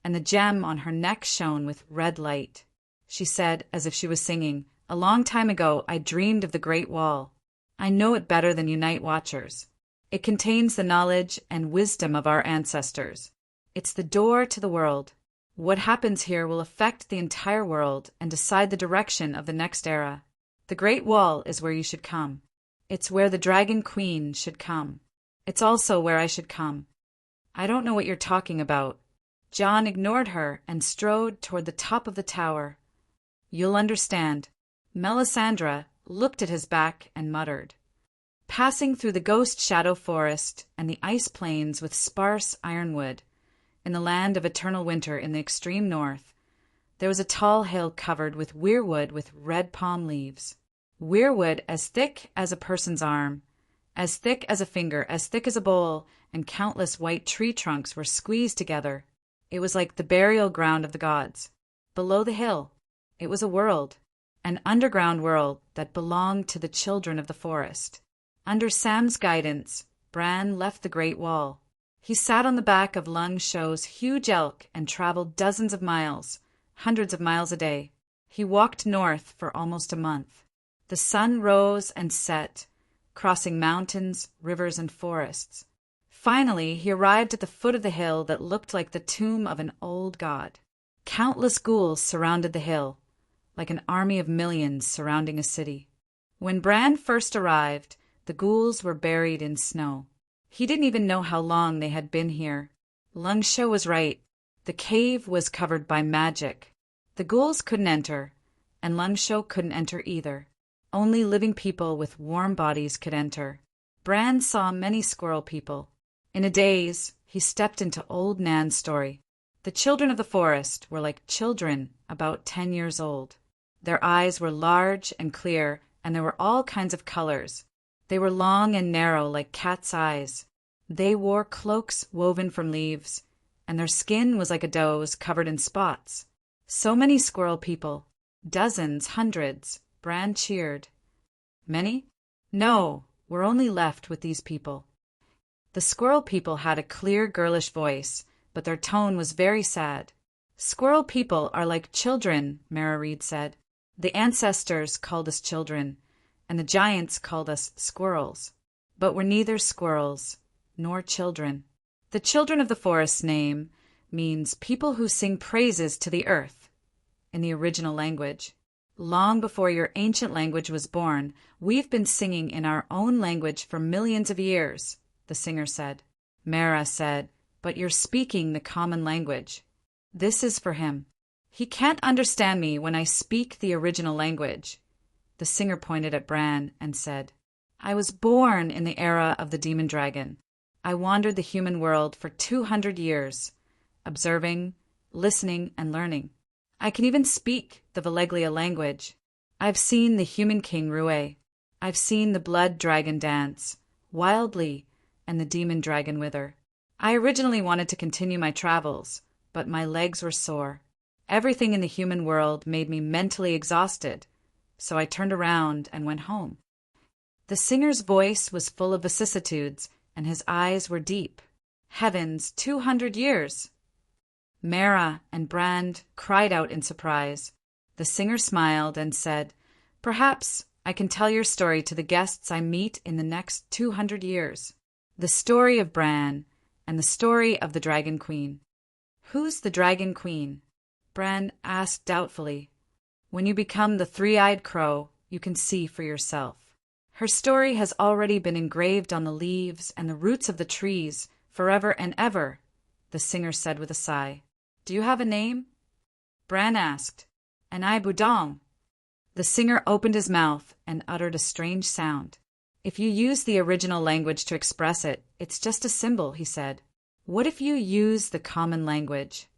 Speaker 1: and the gem on her neck shone with red light. She said, as if she was singing, A long time ago I dreamed of the Great Wall. I know it better than you night watchers. It contains the knowledge and wisdom of our ancestors. It's the door to the world. What happens here will affect the entire world and decide the direction of the next era. The Great Wall is where you should come. It's where the Dragon Queen should come. It's also where I should come. I don't know what you're talking about. John ignored her and strode toward the top of the tower. You'll understand. Melisandre looked at his back and muttered. Passing through the ghost shadow forest and the ice plains with sparse ironwood, in the land of eternal winter in the extreme north, there was a tall hill covered with weirwood with red palm leaves. Weirwood as thick as a person's arm, as thick as a finger, as thick as a bowl, and countless white tree trunks were squeezed together. It was like the burial ground of the gods. Below the hill, it was a world, an underground world that belonged to the children of the forest. Under Sam's guidance, Bran left the Great Wall. He sat on the back of Lung Show's huge elk and traveled dozens of miles, hundreds of miles a day. He walked north for almost a month. The sun rose and set, crossing mountains, rivers, and forests. Finally, he arrived at the foot of the hill that looked like the tomb of an old god. Countless ghouls surrounded the hill, like an army of millions surrounding a city. When Bran first arrived, the ghouls were buried in snow. He didn't even know how long they had been here. Lung Sho was right. The cave was covered by magic. The ghouls couldn't enter, and Lung Sho couldn't enter either. Only living people with warm bodies could enter. Bran saw many squirrel people. In a daze, he stepped into Old Nan's story. The children of the forest were like children about 10 years old. Their eyes were large and clear, and there were all kinds of colors. They were long and narrow like cat's eyes. They wore cloaks woven from leaves, and their skin was like a doe's covered in spots. So many squirrel people. Dozens, hundreds. Bran cheered. Many? No, we're only left with these people. The squirrel people had a clear, girlish voice, but their tone was very sad. Squirrel people are like children, Mara Reed said. The ancestors called us children, and the giants called us squirrels. But we're neither squirrels nor children. The children of the forest's name means people who sing praises to the earth in the original language. Long before your ancient language was born, we've been singing in our own language for millions of years, the singer said. Mara said, but you're speaking the common language. This is for him. He can't understand me when I speak the original language. The singer pointed at Bran and said, I was born in the era of the demon dragon. I wandered the human world for 200 years, observing, listening, and learning. I can even speak the Valeglia language. I've seen the human king Rue. I've seen the blood dragon dance, wildly, and the demon dragon wither. I originally wanted to continue my travels, but my legs were sore. Everything in the human world made me mentally exhausted, so I turned around and went home. The singer's voice was full of vicissitudes, and his eyes were deep. Heavens, 200 years! Mara and Brand cried out in surprise. The singer smiled and said, "Perhaps I can tell your story to the guests I meet in the next 200 years. The story of Bran and the story of the Dragon Queen." "Who's the Dragon Queen?" Bran asked doubtfully. "When you become the three-eyed crow, you can see for yourself. Her story has already been engraved on the leaves and the roots of the trees forever and ever," the singer said with a sigh. "Do you have a name?" Bran asked. "Anai Budong." The singer opened his mouth and uttered a strange sound. "If you use the original language to express it, it's just a symbol," he said. "What if you use the common language?"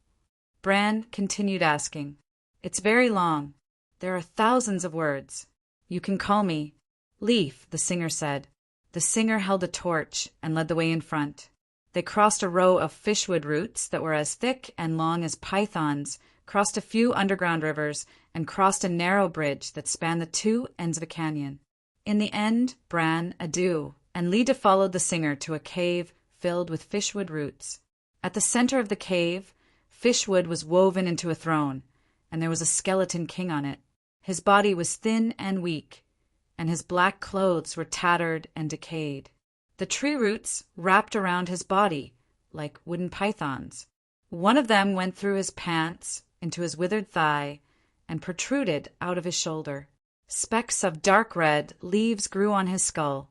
Speaker 1: Bran continued asking. "It's very long. There are thousands of words. You can call me Leaf," the singer said. The singer held a torch and led the way in front. They crossed a row of fishwood roots that were as thick and long as pythons, crossed a few underground rivers, and crossed a narrow bridge that spanned the two ends of a canyon. In the end, Bran, Adu, and Lida followed the singer to a cave filled with fishwood roots. At the center of the cave, fishwood was woven into a throne, and there was a skeleton king on it. His body was thin and weak, and his black clothes were tattered and decayed. The tree roots wrapped around his body like wooden pythons. One of them went through his pants, into his withered thigh, and protruded out of his shoulder. Specks of dark red leaves grew on his skull,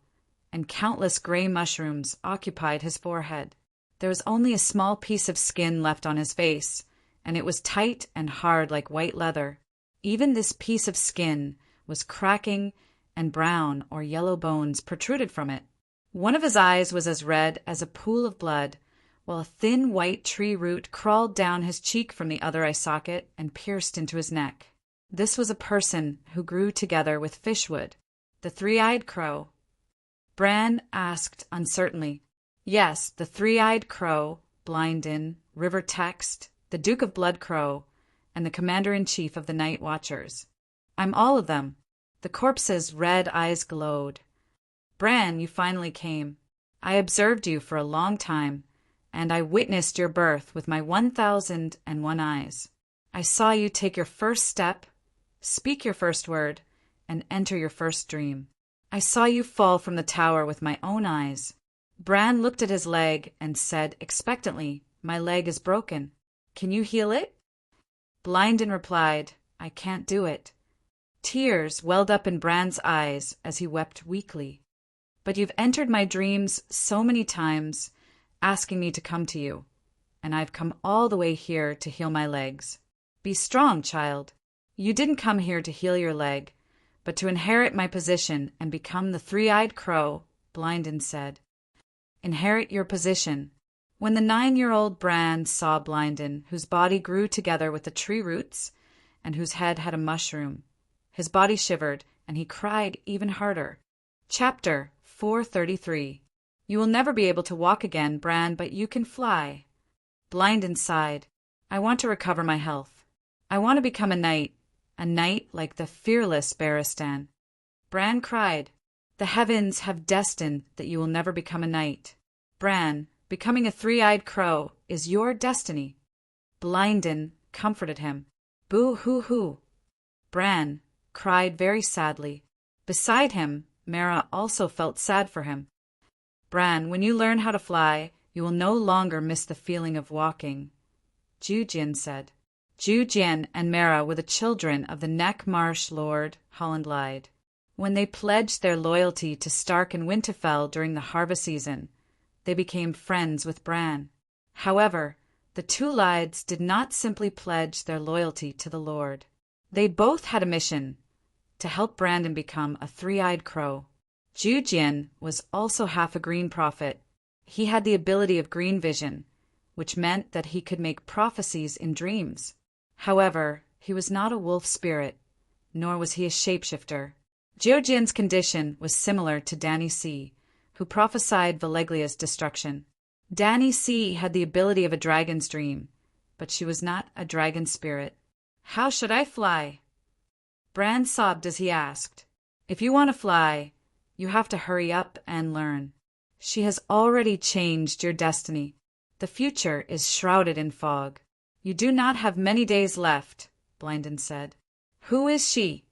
Speaker 1: and countless gray mushrooms occupied his forehead. There was only a small piece of skin left on his face, and it was tight and hard like white leather. Even this piece of skin was cracking, and brown or yellow bones protruded from it. One of his eyes was as red as a pool of blood, while a thin white tree root crawled down his cheek from the other eye socket and pierced into his neck. This was a person who grew together with fishwood, the three-eyed crow. Bran asked uncertainly. "Yes, the three-eyed crow, Blindin, River Text, the Duke of Blood Crow, and the commander-in-chief of the Night Watchers. I'm all of them." The corpse's red eyes glowed. "Bran, you finally came. I observed you for a long time, and I witnessed your birth with my 1,001 eyes. I saw you take your first step, speak your first word, and enter your first dream. I saw you fall from the tower with my own eyes." Bran looked at his leg and said expectantly, "My leg is broken. Can you heal it?" Blindin replied, "I can't do it." Tears welled up in Bran's eyes as he wept weakly. "But you've entered my dreams so many times, asking me to come to you, and I've come all the way here to heal my legs. Be strong, child. You didn't come here to heal your leg, but to inherit my position and become the three-eyed crow," Blindin said. "Inherit your position." When the 9-year-old Bran saw Blindin, whose body grew together with the tree roots and whose head had a mushroom, his body shivered, and he cried even harder. Chapter 433. "You will never be able to walk again, Bran, but you can fly." Blindin sighed. "I want to recover my health. I want to become a knight like the fearless Barristan." Bran cried, "The heavens have destined that you will never become a knight. Bran, becoming a three-eyed crow is your destiny." Blindin comforted him. "Boo-hoo-hoo." Bran cried very sadly. Beside him, Mara also felt sad for him. "Bran, when you learn how to fly, you will no longer miss the feeling of walking," Jujin said. Jujin and Mara were the children of the Neck Marsh Lord, Holland lied. When they pledged their loyalty to Stark and Winterfell during the harvest season, they became friends with Bran. However, the two Lides did not simply pledge their loyalty to the Lord. They both had a mission to help Brandon become a three-eyed crow. Jujin was also half a green prophet. He had the ability of green vision, which meant that he could make prophecies in dreams. However, He was not a wolf spirit, nor was he a shapeshifter. Jiujian's condition was similar to Danny C., who prophesied Valeglia's destruction. Danny C. had the ability of a dragon's dream, but she was not a dragon spirit. How should I fly? Bran sobbed as he asked. If you want to fly, you have to hurry up and learn. She has already changed your destiny. The future is shrouded in fog. You do not have many days left, Blynden said. Who is she?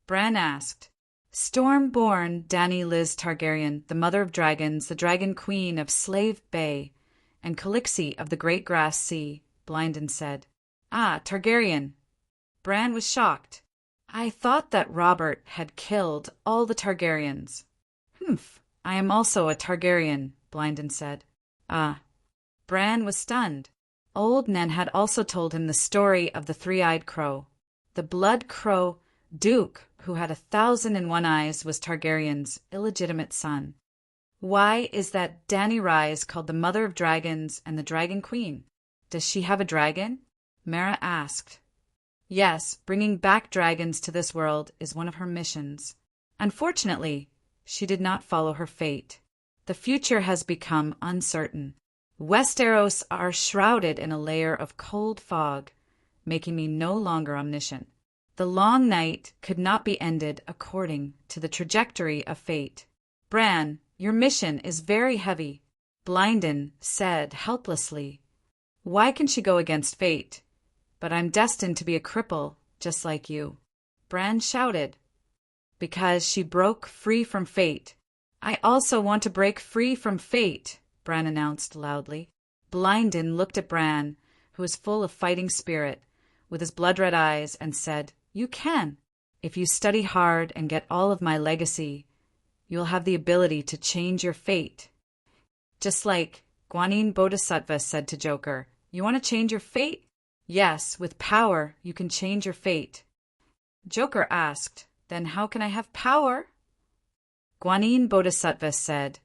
Speaker 1: Bran asked. Storm-born Dany Liz Targaryen, the mother of dragons, the dragon queen of Slave Bay, and Calixi of the Great Grass Sea, Blynden said. Ah, Targaryen. Bran was shocked. I thought that Robert had killed all the Targaryens. Humph, I am also a Targaryen, Blynden said. Ah. Bran was stunned. Old Nen had also told him the story of the three-eyed crow. The blood crow Duke, who had 1,001 eyes, was Targaryen's illegitimate son. Why is that Dany Rise called the Mother of Dragons and the Dragon Queen? Does she have a dragon? Mara asked. Yes, bringing back dragons to this world is one of her missions. Unfortunately, she did not follow her fate. The future has become uncertain. Westeros are shrouded in a layer of cold fog, making me no longer omniscient. The long night could not be ended according to the trajectory of fate. Bran, your mission is very heavy, Blynden said helplessly. Why can she go against fate? But I'm destined to be a cripple, just like you. Bran shouted. Because she broke free from fate. I also want to break free from fate, Bran announced loudly. Blynden looked at Bran, who was full of fighting spirit, with his blood-red eyes, and said, You can. If you study hard and get all of my legacy, you'll have the ability to change your fate. Just like Guanyin Bodhisattva said to Joker, You want to change your fate? Yes, with power, you can change your fate. Joker asked, Then how can I have power? Guanyin Bodhisattva said,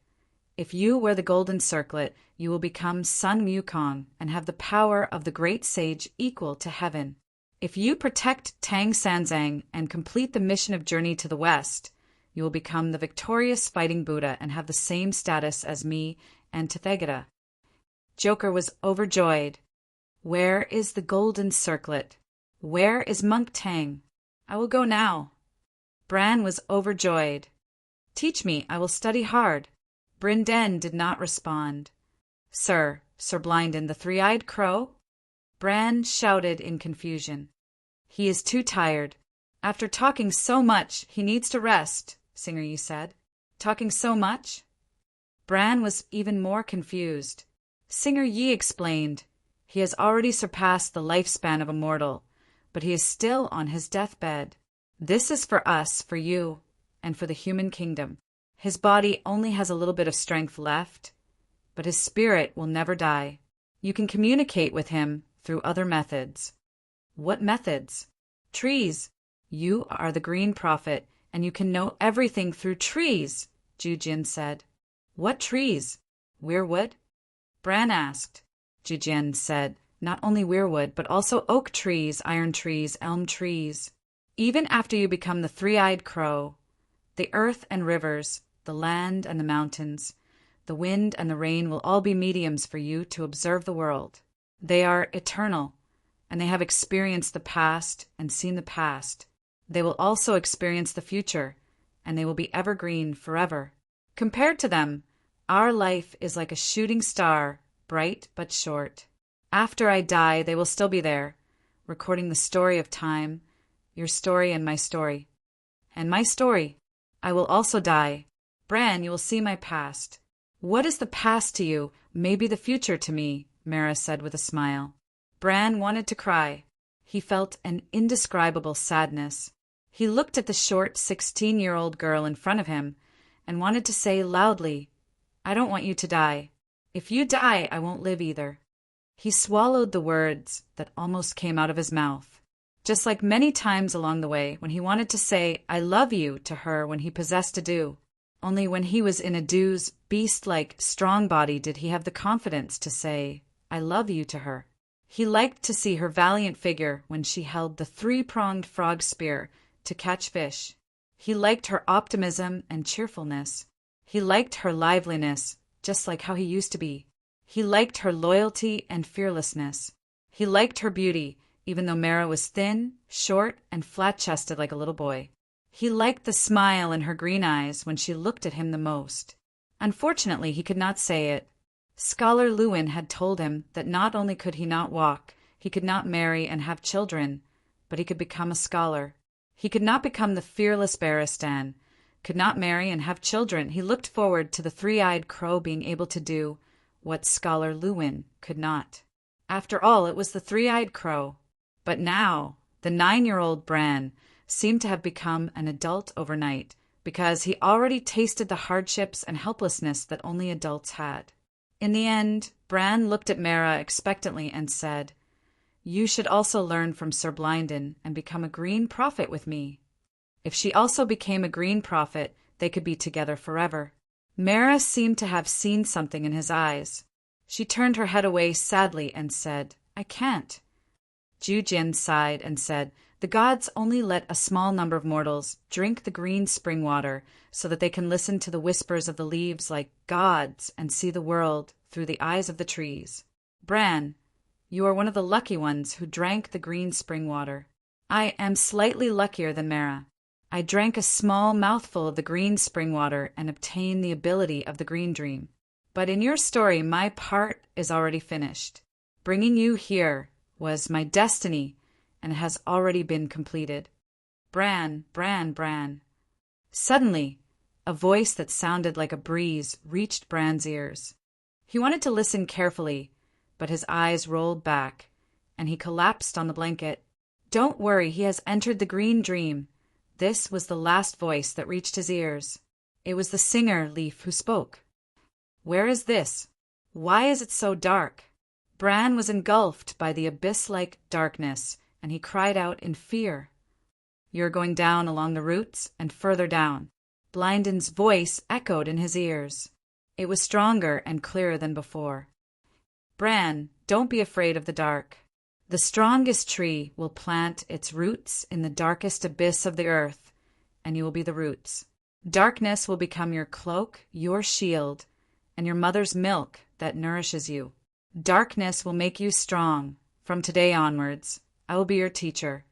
Speaker 1: If you wear the golden circlet, you will become Sun Wukong and have the power of the great sage equal to heaven. If you protect Tang Sanzang and complete the mission of Journey to the West, you will become the victorious fighting Buddha and have the same status as me and Tethagata. Joker was overjoyed. Where is the golden circlet? Where is Monk Tang? I will go now. Bran was overjoyed. Teach me, I will study hard. Brynden did not respond. Sir Blynden, the three-eyed crow? Bran shouted in confusion. He is too tired. After talking so much, he needs to rest, Singer Yi said. Talking so much? Bran was even more confused. Singer Yi explained. He has already surpassed the lifespan of a mortal, but he is still on his deathbed. This is for us, for you, and for the human kingdom. His body only has a little bit of strength left, but his spirit will never die. You can communicate with him through other methods. What methods? Trees. You are the Green Prophet, and you can know everything through trees, Jiujian said. What trees? Weirwood? Bran asked. Jiujian said, Not only weirwood, but also oak trees, iron trees, elm trees. Even after you become the three-eyed crow, the earth and rivers, the land and the mountains, the wind and the rain will all be mediums for you to observe the world. They are eternal, and they have experienced the past and seen the past. They will also experience the future, and they will be evergreen forever. Compared to them, our life is like a shooting star, bright but short. After I die, they will still be there, recording the story of time, your story and my story. And my story. I will also die. Bran, you will see my past. What is the past to you may be the future to me, Mara said with a smile. Bran wanted to cry. He felt an indescribable sadness. He looked at the short 16-year-old girl in front of him and wanted to say loudly, I don't want you to die. If you die, I won't live either. He swallowed the words that almost came out of his mouth. Just like many times along the way when he wanted to say, I love you to her when he possessed a dew. Only when he was in a dew's beast-like strong body did he have the confidence to say, I love you to her. He liked to see her valiant figure when she held the three-pronged frog spear to catch fish. He liked her optimism and cheerfulness. He liked her liveliness, just like how he used to be. He liked her loyalty and fearlessness. He liked her beauty, even though Mara was thin, short, and flat-chested like a little boy. He liked the smile in her green eyes when she looked at him the most. Unfortunately, he could not say it. Scholar Lewin had told him that not only could he not walk, he could not marry and have children, but he could become a scholar. He could not become the fearless Barristan, could not marry and have children. He looked forward to the three-eyed crow being able to do what Scholar Lewin could not. After all, it was the three-eyed crow. But now, the 9-year-old Bran seemed to have become an adult overnight, because he already tasted the hardships and helplessness that only adults had. In the end, Bran looked at Mara expectantly and said, "You should also learn from Sir Blinden and become a green prophet with me." If she also became a green prophet, they could be together forever. Mara seemed to have seen something in his eyes. She turned her head away sadly and said, "I can't." Jujin sighed and said, "The gods only let a small number of mortals drink the green spring water so that they can listen to the whispers of the leaves like gods and see the world through the eyes of the trees. Bran, you are one of the lucky ones who drank the green spring water. I am slightly luckier than Mara. I drank a small mouthful of the green spring water and obtained the ability of the green dream. But in your story, my part is already finished. Bringing you here was my destiny and has already been completed. Bran, Bran, Bran." Suddenly, a voice that sounded like a breeze reached Bran's ears. He wanted to listen carefully, but his eyes rolled back, and he collapsed on the blanket. "Don't worry, he has entered the green dream." This was the last voice that reached his ears. It was the singer Leaf who spoke. "Where is this? Why is it so dark?" Bran was engulfed by the abyss-like darkness, and he cried out in fear. "You're going down along the roots and further down." Blinden's voice echoed in his ears. It was stronger and clearer than before. "Bran, don't be afraid of the dark. The strongest tree will plant its roots in the darkest abyss of the earth, and you will be the roots. Darkness will become your cloak, your shield, and your mother's milk that nourishes you. Darkness will make you strong. From today onwards, I will be your teacher,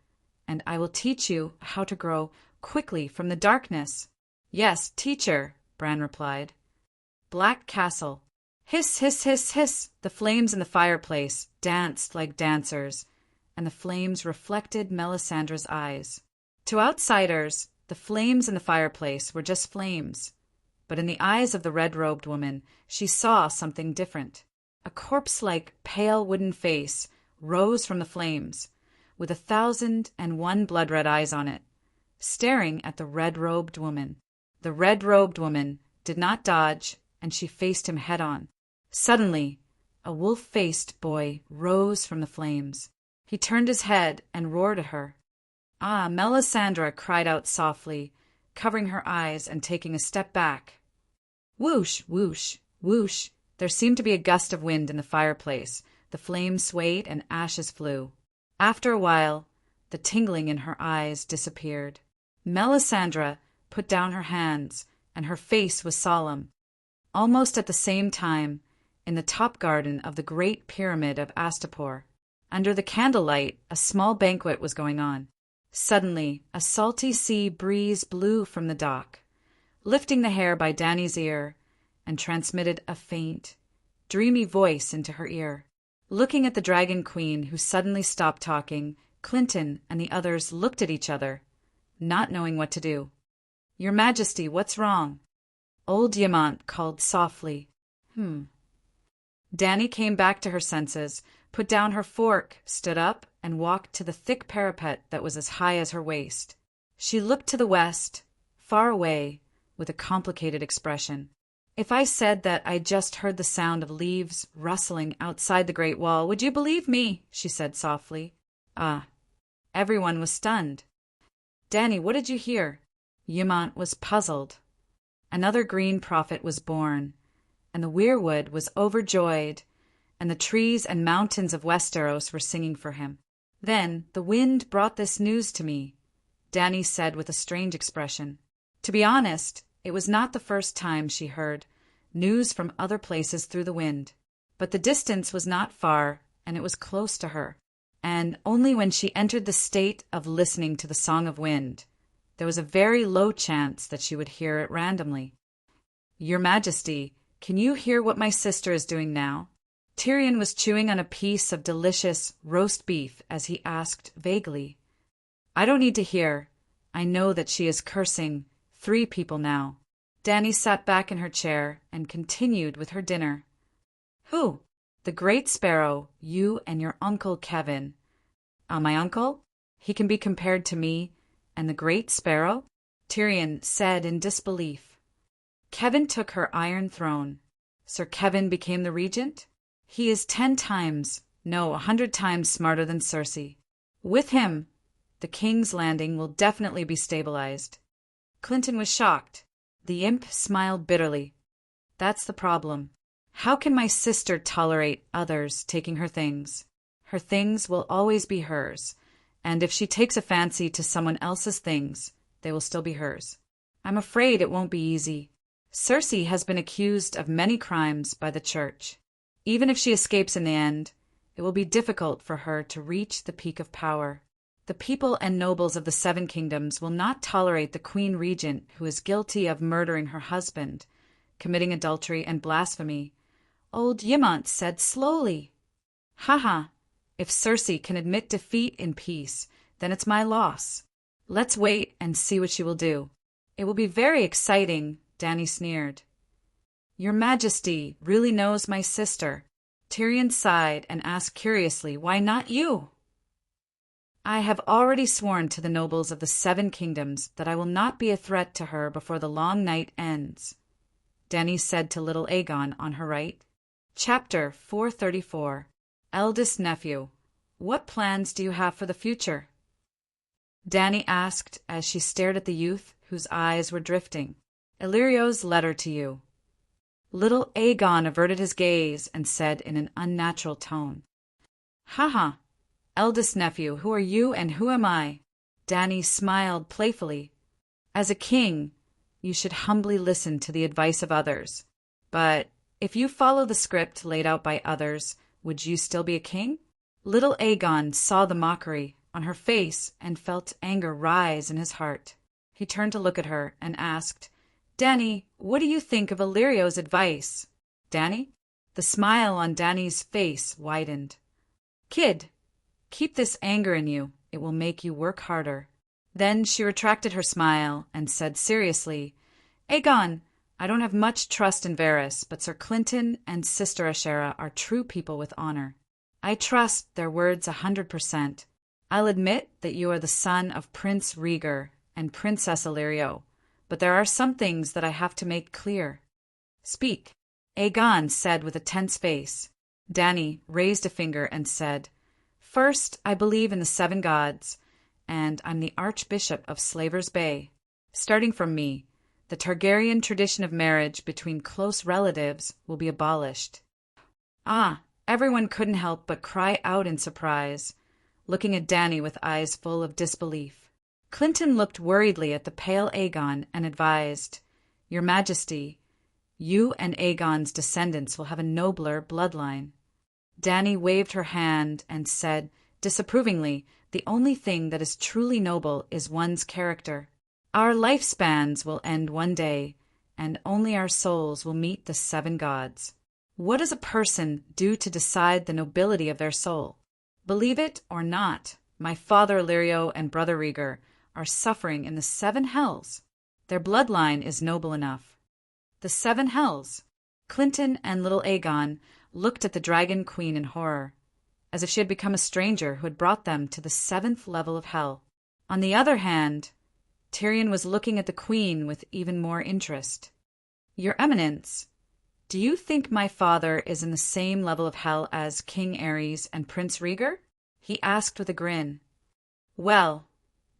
Speaker 1: and I will teach you how to grow quickly from the darkness." "Yes, teacher," Bran replied. Black Castle. Hiss, hiss, hiss, hiss! The flames in the fireplace danced like dancers, and the flames reflected Melisandre's eyes. To outsiders, the flames in the fireplace were just flames, but in the eyes of the red-robed woman, she saw something different. A corpse-like pale wooden face rose from the flames, with 1,001 blood-red eyes on it, staring at the red-robed woman. The red-robed woman did not dodge, and she faced him head-on. Suddenly, a wolf-faced boy rose from the flames. He turned his head and roared at her. "Ah, Melisandre!" cried out softly, covering her eyes and taking a step back. Whoosh, whoosh, whoosh! There seemed to be a gust of wind in the fireplace. The flames swayed and ashes flew. After a while, the tingling in her eyes disappeared. Melisandre put down her hands, and her face was solemn. Almost at the same time, in the top garden of the great pyramid of Astapor, under the candlelight, a small banquet was going on. Suddenly, a salty sea breeze blew from the dock, lifting the hair by Dany's ear, and transmitted a faint, dreamy voice into her ear. Looking at the Dragon Queen, who suddenly stopped talking, Clinton and the others looked at each other, not knowing what to do. "Your Majesty, what's wrong?" Old Yamant called softly, Dany came back to her senses, put down her fork, stood up, and walked to the thick parapet that was as high as her waist. She looked to the west, far away, with a complicated expression. "If I said that I just heard the sound of leaves rustling outside the Great Wall, would you believe me?" she said softly. "Ah." Everyone was stunned. "Dany, what did you hear?" Yamant was puzzled. Another green prophet was born, and the weirwood was overjoyed, and the trees and mountains of Westeros were singing for him. Then the wind brought this news to me, Dany said with a strange expression. To be honest, it was not the first time she heard news from other places through the wind. But the distance was not far, and it was close to her. And only when she entered the state of listening to the Song of Wind, there was a very low chance that she would hear it randomly. Your Majesty, can you hear what my sister is doing now? Tyrion was chewing on a piece of delicious roast beef as he asked vaguely. I don't need to hear. I know that she is cursing 3 people now. Dany sat back in her chair and continued with her dinner. Who? The Great Sparrow, you and your Uncle Kevin. My uncle? He can be compared to me and the Great Sparrow? Tyrion said in disbelief. Kevin took her iron throne. Sir Kevin became the regent? He is 10 times, no, 100 times smarter than Cersei. With him, the King's Landing will definitely be stabilized. Clinton was shocked. The imp smiled bitterly. That's the problem. How can my sister tolerate others taking her things? Her things will always be hers, and if she takes a fancy to someone else's things, they will still be hers. I'm afraid it won't be easy. Cersei has been accused of many crimes by the Church. Even if she escapes in the end, it will be difficult for her to reach the peak of power. The people and nobles of the 7 kingdoms will not tolerate the Queen Regent who is guilty of murdering her husband, committing adultery and blasphemy. Old Ymont said slowly. Haha, if Cersei can admit defeat in peace, then it's my loss. Let's wait and see what she will do. It will be very exciting, Dany sneered. Your Majesty really knows my sister. Tyrion sighed and asked curiously, why not you? I have already sworn to the nobles of the 7 kingdoms that I will not be a threat to her before the long night ends, Dany said to little Aegon on her right. Chapter 434. Eldest Nephew. What plans do you have for the future? Dany asked as she stared at the youth whose eyes were drifting. Illyrio's letter to you. Little Aegon averted his gaze and said in an unnatural tone. Haha, eldest nephew, who are you and who am I? Dany smiled playfully. As a king, you should humbly listen to the advice of others. But if you follow the script laid out by others, would you still be a king? Little Aegon saw the mockery on her face and felt anger rise in his heart. He turned to look at her and asked, Dany, what do you think of Illyrio's advice? Dany? The smile on Dany's face widened. Kid, keep this anger in you. It will make you work harder. Then she retracted her smile and said seriously, Aegon, I don't have much trust in Varys, but Sir Clinton and Sister Ashera are true people with honor. I trust their words 100%. I'll admit that you are the son of Prince Rhaegar and Princess Illyrio, but there are some things that I have to make clear. Speak, Aegon said with a tense face. Dany raised a finger and said, First, I believe in the 7 gods, and I'm the Archbishop of Slaver's Bay. Starting from me, the Targaryen tradition of marriage between close relatives will be abolished. Ah, everyone couldn't help but cry out in surprise, looking at Dany with eyes full of disbelief. Clinton looked worriedly at the pale Aegon and advised, Your Majesty, you and Aegon's descendants will have a nobler bloodline. Dany waved her hand and said, disapprovingly, the only thing that is truly noble is one's character. Our lifespans will end one day, and only our souls will meet the 7 gods. What does a person do to decide the nobility of their soul? Believe it or not, my father Illyrio and brother Rhaegar are suffering in the 7 hells. Their bloodline is noble enough. The 7 hells. Clinton and little Aegon looked at the Dragon Queen in horror, as if she had become a stranger who had brought them to the 7th level of hell. On the other hand, Tyrion was looking at the Queen with even more interest. Your Eminence, do you think my father is in the same level of hell as King Aerys and Prince Rhaegar? He asked with a grin. Well,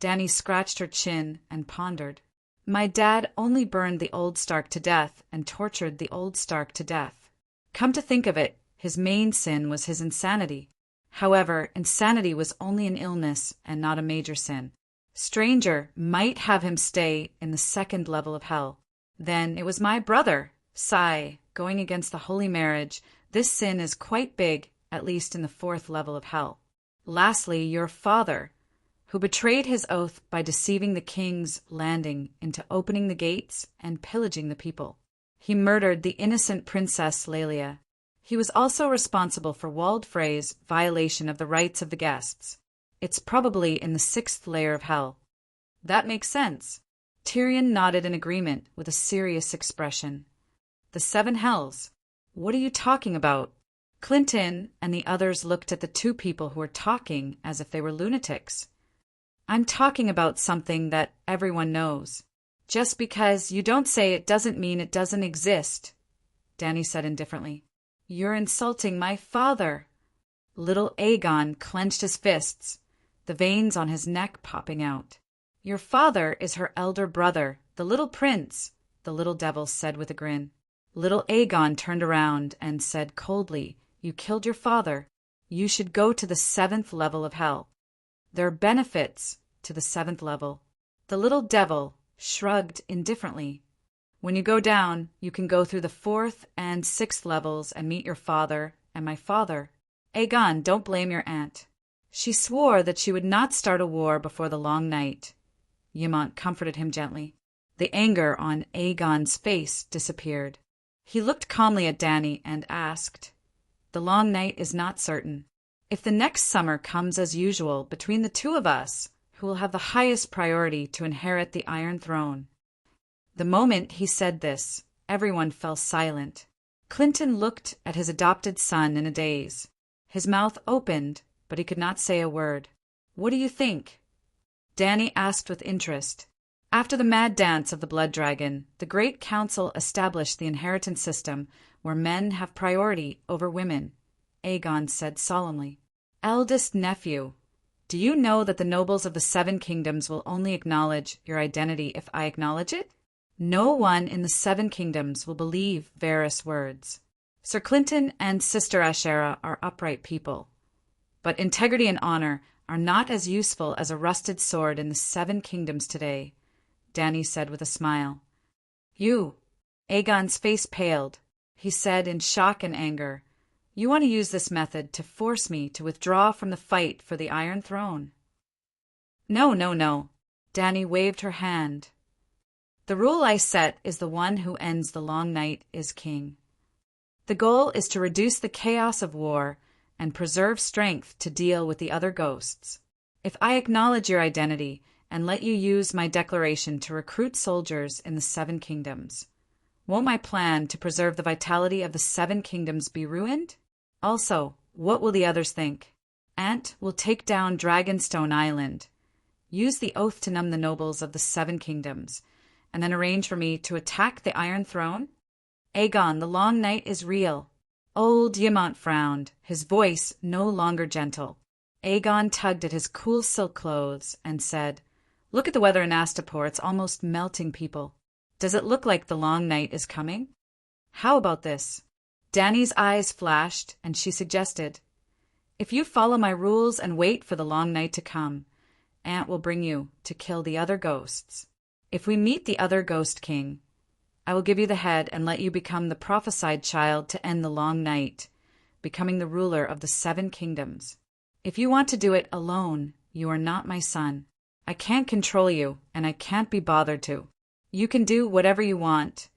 Speaker 1: Dany scratched her chin and pondered. My dad only burned the old Stark to death and tortured the old Stark to death. Come to think of it, His main sin was his insanity. However, insanity was only an illness and not a major sin. Stranger might have him stay in the second level of hell. Then it was my brother, Sai, going against the holy marriage. This sin is quite big, at least in the fourth level of hell. Lastly, your father, who betrayed his oath by deceiving the king's landing into opening the gates and pillaging the people. He murdered the innocent Princess Lelia. He was also responsible for Wald Frey's violation of the rights of the guests. It's probably in the sixth layer of hell. That makes sense. Tyrion nodded in agreement with a serious expression. The seven hells? What are you talking about? Clinton and the others looked at the two people who were talking as if they were lunatics. I'm talking about something that everyone knows. Just because you don't say it doesn't mean it doesn't exist, Dany said indifferently. You're insulting my father. Little Aegon clenched his fists, the veins on his neck popping out. Your father is her elder brother, the little prince, the little devil said with a grin. Little Aegon turned around and said coldly, You killed your father. You should go to the seventh level of hell. There are benefits to the seventh level. The little devil shrugged indifferently. When you go down, you can go through the fourth and sixth levels and meet your father and my father. Aegon, don't blame your aunt. She swore that she would not start a war before the long night. Ymont comforted him gently. The anger on Aegon's face disappeared. He looked calmly at Dany and asked, The long night is not certain. If the next summer comes as usual between the two of us, who will have the highest priority to inherit the Iron Throne? The moment he said this, everyone fell silent. Clinton looked at his adopted son in a daze. His mouth opened, but he could not say a word. What do you think? Dany asked with interest. After the mad dance of the Blood Dragon, the Great Council established the inheritance system where men have priority over women, Aegon said solemnly. Eldest nephew, do you know that the nobles of the Seven Kingdoms will only acknowledge your identity if I acknowledge it? No one in the Seven Kingdoms will believe Varys' words. Sir Clinton and Sister Ashera are upright people, but integrity and honor are not as useful as a rusted sword in the Seven Kingdoms today, Dany said with a smile. You, Aegon's face paled. He said in shock and anger, You want to use this method to force me to withdraw from the fight for the Iron Throne. No, no, no. Dany waved her hand. The rule I set is the one who ends the long night is king. The goal is to reduce the chaos of war and preserve strength to deal with the other ghosts. If I acknowledge your identity and let you use my declaration to recruit soldiers in the Seven Kingdoms, won't my plan to preserve the vitality of the Seven Kingdoms be ruined? Also, what will the others think? Ant will take down Dragonstone Island, use the oath to numb the nobles of the Seven Kingdoms, and then arrange for me to attack the Iron Throne? Aegon, the long night is real. Old Ymont frowned, his voice no longer gentle. Aegon tugged at his cool silk clothes and said, Look at the weather in Astapor, it's almost melting people. Does it look like the long night is coming? How about this? Dany's eyes flashed, and she suggested, If you follow my rules and wait for the long night to come, Ant will bring you to kill the other ghosts. If we meet the other Ghost King, I will give you the head and let you become the prophesied child to end the long night, becoming the ruler of the Seven Kingdoms. If you want to do it alone, you are not my son. I can't control you, and I can't be bothered to. You can do whatever you want,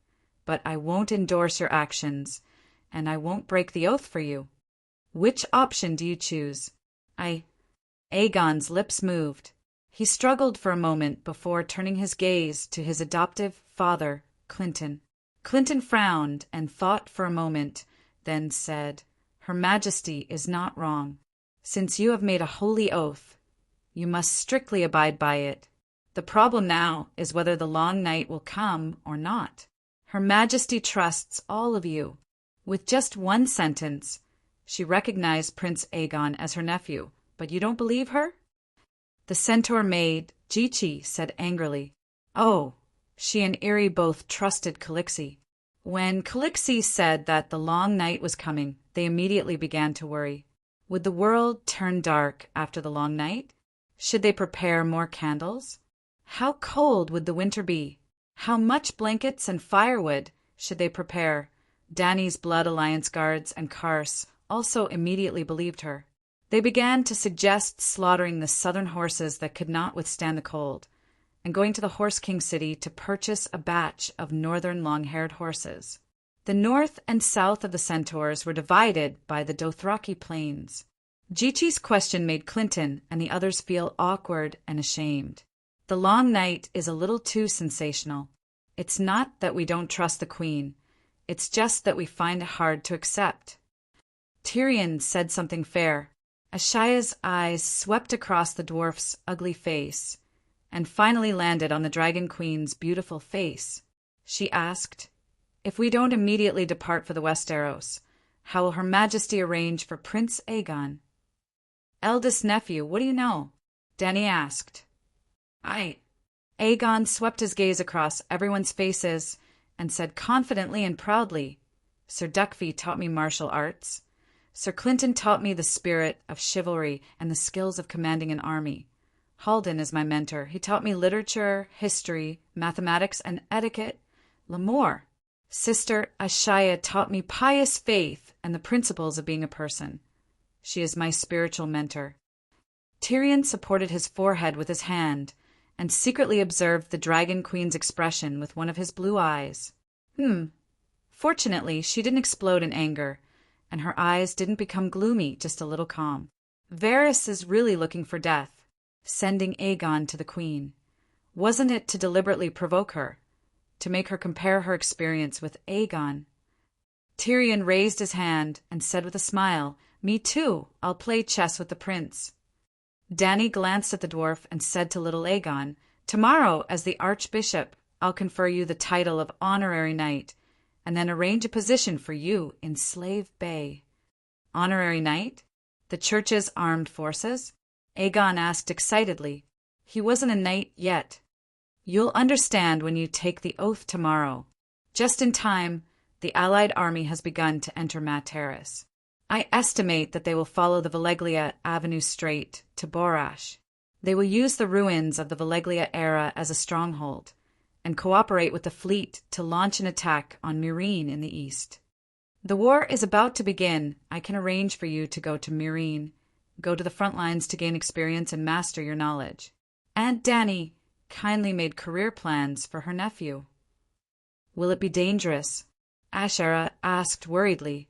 Speaker 1: but I won't endorse your actions, and I won't break the oath for you. Which option do you choose? Aegon's lips moved. He struggled for a moment before turning his gaze to his adoptive father, Clinton. Clinton frowned and thought for a moment, then said, Her Majesty is not wrong. Since you have made a holy oath, you must strictly abide by it. The problem now is whether the long night will come or not. Her Majesty trusts all of you. With just one sentence, she recognized Prince Aegon as her nephew, but you don't believe her? The centaur maid, Jichi, said angrily, Oh, she and Irri both trusted Calixi. When Calixi said that the long night was coming, they immediately began to worry. Would the world turn dark after the long night? Should they prepare more candles? How cold would the winter be? How much blankets and firewood should they prepare? Dany's Blood Alliance guards and Kars also immediately believed her. They began to suggest slaughtering the southern horses that could not withstand the cold, and going to the Horse King city to purchase a batch of northern long-haired horses. The north and south of the centaurs were divided by the Dothraki plains. Jichi's question made Clinton and the others feel awkward and ashamed. The long night is a little too sensational. It's not that we don't trust the queen. It's just that we find it hard to accept. Tyrion said something fair. Ashaya's eyes swept across the dwarf's ugly face and finally landed on the Dragon Queen's beautiful face. She asked, "If we don't immediately depart for the Westeros, how will Her Majesty arrange for Prince Aegon?" "Eldest nephew, what do you know?" Dany asked. Aegon swept his gaze across everyone's faces and said confidently and proudly, "Sir Duckfee taught me martial arts. Sir Clinton taught me the spirit of chivalry and the skills of commanding an army. Halden is my mentor. He taught me literature, history, mathematics, and etiquette. Lemore. Sister Ashaya taught me pious faith and the principles of being a person. She is my spiritual mentor." Tyrion supported his forehead with his hand and secretly observed the Dragon Queen's expression with one of his blue eyes. Fortunately, she didn't explode in anger, and her eyes didn't become gloomy, just a little calm. Varys is really looking for death, sending Aegon to the queen. Wasn't it to deliberately provoke her, to make her compare her experience with Aegon? Tyrion raised his hand and said with a smile, "Me too, I'll play chess with the prince." Dany glanced at the dwarf and said to little Aegon, "Tomorrow, as the archbishop, I'll confer you the title of honorary knight, and then arrange a position for you in Slave Bay." "Honorary knight? The church's armed forces?" Aegon asked excitedly. He wasn't a knight yet. "You'll understand when you take the oath tomorrow. Just in time, the allied army has begun to enter Mat Terrace. I estimate that they will follow the Valeglia Avenue straight to Borash. They will use the ruins of the Valeglia era as a stronghold, and cooperate with the fleet to launch an attack on Meereen in the east. The war is about to begin. I can arrange for you to go to Meereen, go to the front lines to gain experience and master your knowledge." Aunt Dany kindly made career plans for her nephew. "Will it be dangerous?" Ashera asked worriedly.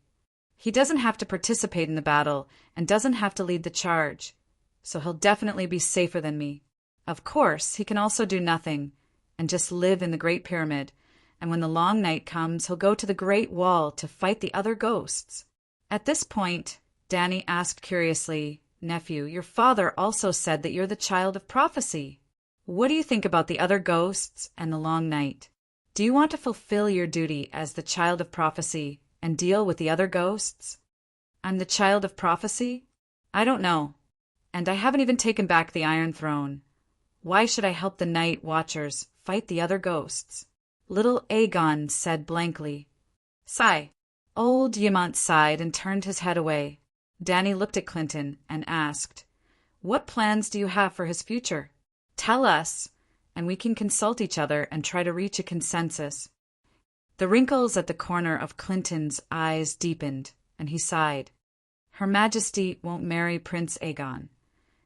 Speaker 1: "He doesn't have to participate in the battle and doesn't have to lead the charge, so he'll definitely be safer than me. Of course, he can also do nothing and just live in the Great Pyramid, and when the long night comes, he'll go to the Great Wall to fight the other ghosts." At this point, Dany asked curiously, "Nephew, your father also said that you're the child of prophecy. What do you think about the other ghosts and the long night? Do you want to fulfill your duty as the child of prophecy and deal with the other ghosts?" "I'm the child of prophecy? I don't know. And I haven't even taken back the Iron Throne. Why should I help the Night Watchers fight the other ghosts?" Little Aegon said blankly. "Sigh." Old Ymont sighed and turned his head away. Dany looked at Clinton and asked, "What plans do you have for his future? Tell us, and we can consult each other and try to reach a consensus." The wrinkles at the corner of Clinton's eyes deepened, and he sighed. "Her Majesty won't marry Prince Aegon,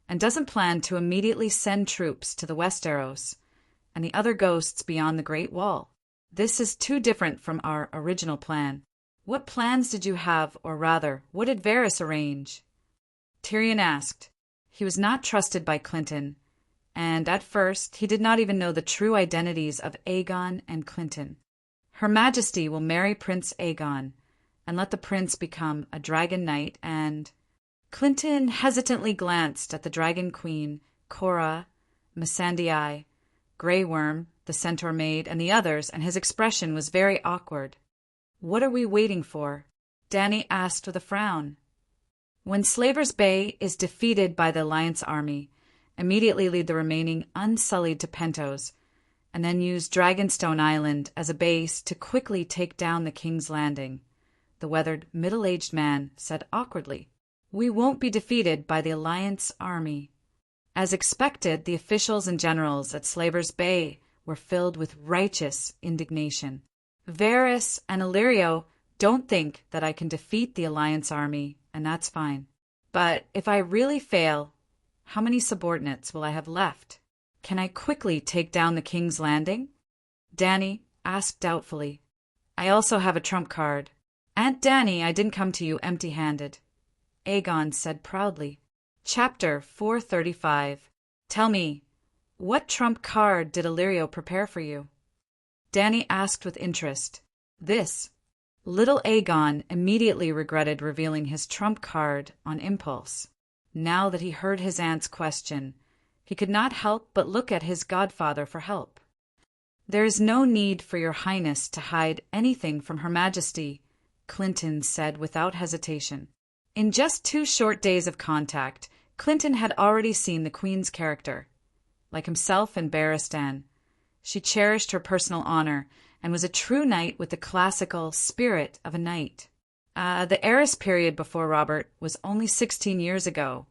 Speaker 1: and doesn't plan to immediately send troops to the Westeros and the other ghosts beyond the Great Wall. This is too different from our original plan. What plans did you have, or rather, what did Varys arrange?" Tyrion asked. He was not trusted by Clinton, and at first he did not even know the true identities of Aegon and Clinton. "Her Majesty will marry Prince Aegon and let the prince become a dragon knight and—" Clinton hesitantly glanced at the Dragon Queen, Cora, Missandei, Grey Worm, the Centaur Maid, and the others, and his expression was very awkward. "What are we waiting for?" Dany asked with a frown. "When Slaver's Bay is defeated by the Alliance army, immediately lead the remaining unsullied to Pentos, and then use Dragonstone Island as a base to quickly take down the King's Landing. The weathered, middle-aged man said awkwardly, "We won't be defeated by the Alliance army." As expected, the officials and generals at Slaver's Bay were filled with righteous indignation. "Varys and Illyrio don't think that I can defeat the Alliance army, and that's fine. But if I really fail, how many subordinates will I have left? Can I quickly take down the King's Landing?" Dany asked doubtfully, "I also have a trump card." "Aunt Dany, I didn't come to you empty-handed," Aegon said proudly. Chapter 435. Tell me, what trump card did Illyrio prepare for you? Dany asked with interest. This. Little Aegon immediately regretted revealing his trump card on impulse. Now that he heard his aunt's question, he could not help but look at his godfather for help. "There is no need for your highness to hide anything from her majesty," Clinton said without hesitation. In just 2 short days of contact, Clinton had already seen the Queen's character. Like himself and Barristan, she cherished her personal honor and was a true knight with the classical spirit of a knight. The heiress period before Robert was only 16 years ago,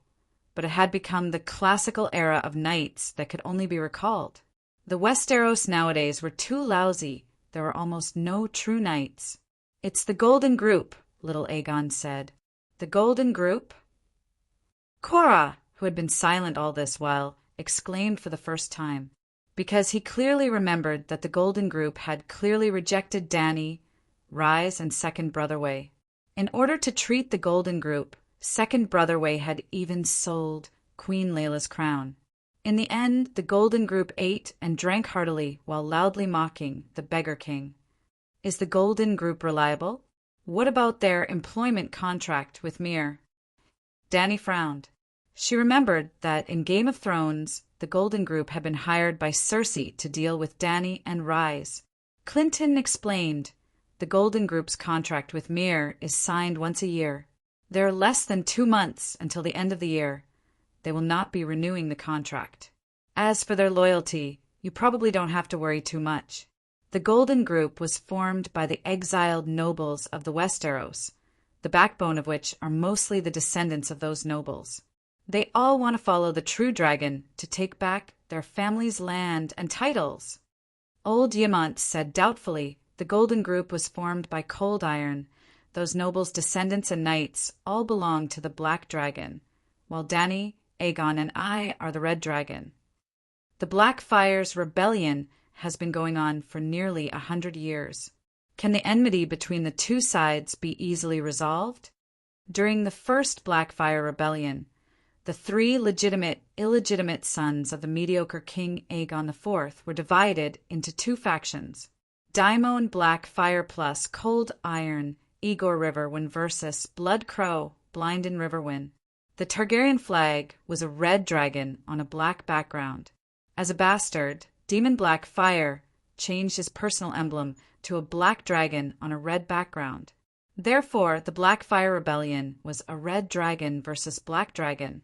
Speaker 1: but it had become the classical era of knights that could only be recalled. The Westeros nowadays were too lousy. There were almost no true knights. "It's the Golden Group," little Aegon said. "The Golden Group?" Cora, who had been silent all this while, exclaimed for the first time, because he clearly remembered that the Golden Group had clearly rejected Dany, Rise, and Second Brotherway. In order to treat the Golden Group, Second Brotherway had even sold Queen Layla's crown. In the end, the Golden Group ate and drank heartily while loudly mocking the Beggar King. Is the Golden Group reliable? What about their employment contract with Myr? Dany frowned. She remembered that in Game of Thrones, the Golden Group had been hired by Cersei to deal with Dany and Rise. Clinton explained, the Golden Group's contract with Myr is signed once a year. There are less than 2 months until the end of the year. They will not be renewing the contract. As for their loyalty, you probably don't have to worry too much. The Golden Group was formed by the exiled nobles of the Westeros, the backbone of which are mostly the descendants of those nobles. They all want to follow the true dragon to take back their family's land and titles. Old Ymont said doubtfully the Golden Group was formed by Cold Iron. Those nobles' descendants and knights all belong to the Black Dragon, while Dany, Aegon, and I are the Red Dragon. The Blackfyre's rebellion has been going on for nearly 100 years. Can the enmity between the two sides be easily resolved? During the first Blackfyre rebellion, the 3 legitimate, illegitimate sons of the mediocre King Aegon IV were divided into 2 factions. Daemon Blackfyre plus Cold Iron, Igor Riverwind versus Blood Crow, Blind and Riverwind. The Targaryen flag was a red dragon on a black background. As a bastard, Demon Blackfyre changed his personal emblem to a black dragon on a red background. Therefore, the Blackfyre Rebellion was a red dragon versus black dragon.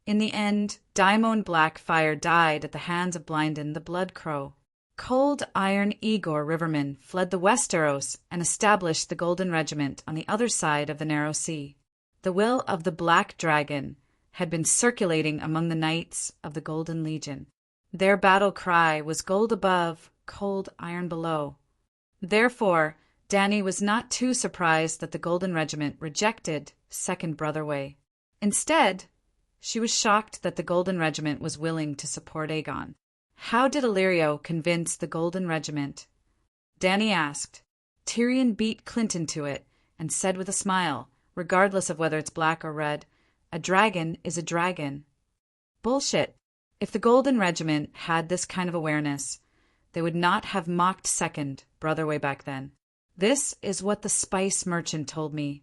Speaker 1: In the end, Daemon Blackfyre died at the hands of Blynden the Blood Crow. Cold Iron Igor Riverman fled the Westeros and established the Golden Regiment on the other side of the Narrow Sea. The will of the Black Dragon had been circulating among the knights of the Golden Legion. Their battle cry was gold above, cold iron below. Therefore, Dany was not too surprised that the Golden Regiment rejected Second Brotherway. Instead, she was shocked that the Golden Regiment was willing to support Aegon. How did Illyrio convince the Golden Regiment? Dany asked. Tyrion beat Clinton to it and said with a smile, regardless of whether it's black or red, "A dragon is a dragon." Bullshit. If the Golden Regiment had this kind of awareness, they would not have mocked Second Brotherway back then. This is what the spice merchant told me.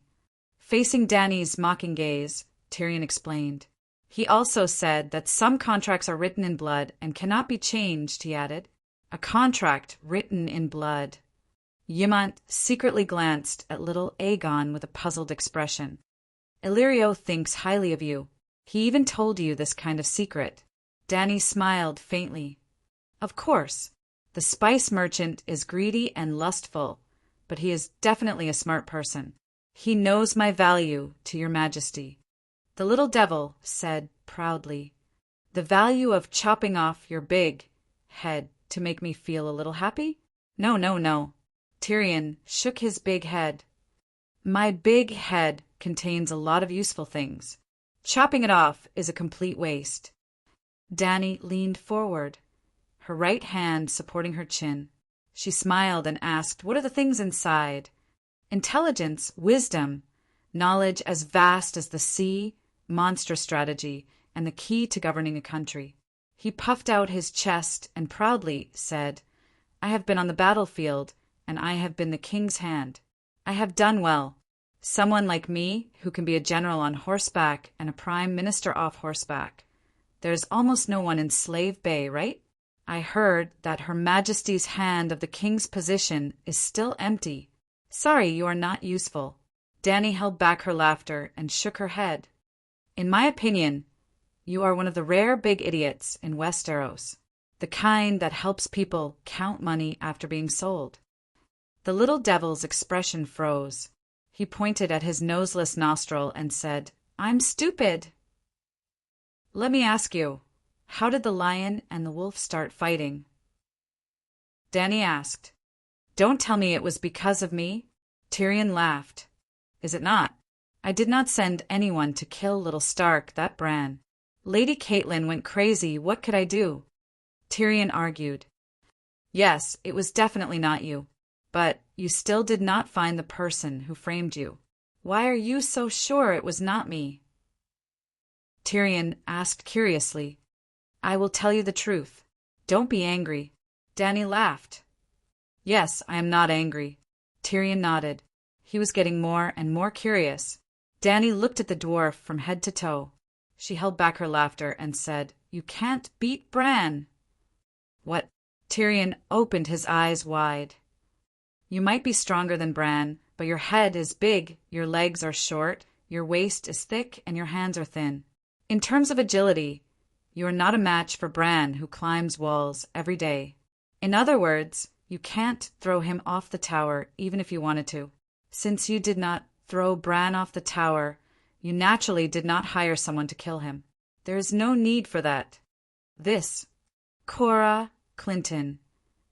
Speaker 1: Facing Dany's mocking gaze, Tyrion explained. He also said that some contracts are written in blood and cannot be changed, he added. A contract written in blood. Ymont secretly glanced at little Aegon with a puzzled expression. Illyrio thinks highly of you. He even told you this kind of secret. Dany smiled faintly. Of course. The The spice merchant is greedy and lustful, but he is definitely a smart person. He knows my value to your majesty." The little devil said proudly, "The value of chopping off your big head to make me feel a little happy? No, no, no." Tyrion shook his big head. "My big head contains a lot of useful things. Chopping it off is a complete waste." Dany leaned forward, her right hand supporting her chin. She smiled and asked, "What are the things inside?" "Intelligence, wisdom, knowledge as vast as the sea, monster strategy, and the key to governing a country." He puffed out his chest and proudly said, "I have been on the battlefield, and I have been the king's hand. I have done well. Someone like me, who can be a general on horseback and a prime minister off horseback. There's almost no one in Slave Bay, right? I heard that Her Majesty's hand of the king's position is still empty. Sorry you are not useful." Dany held back her laughter and shook her head. "In my opinion, you are one of the rare big idiots in Westeros, the kind that helps people count money after being sold." The little devil's expression froze. He pointed at his noseless nostril and said, "I'm stupid." "Let me ask you, how did the lion and the wolf start fighting?" Dany asked. "Don't tell me it was because of me." Tyrion laughed. "Is it not? I did not send anyone to kill little Stark, that Bran. Lady Catelyn went crazy, what could I do?" Tyrion argued. "Yes, it was definitely not you. But you still did not find the person who framed you. Why are you so sure it was not me?" Tyrion asked curiously. "I will tell you the truth. Don't be angry." Dany laughed. "Yes, I am not angry." Tyrion nodded. He was getting more and more curious. Dany looked at the dwarf from head to toe. She held back her laughter and said, "You can't beat Bran." "What?" Tyrion opened his eyes wide. "You might be stronger than Bran, but your head is big, your legs are short, your waist is thick, and your hands are thin. In terms of agility, you are not a match for Bran, who climbs walls every day. In other words, you can't throw him off the tower even if you wanted to. Since you did not throw Bran off the tower, you naturally did not hire someone to kill him. There is no need for that." This, Cora, Clinton,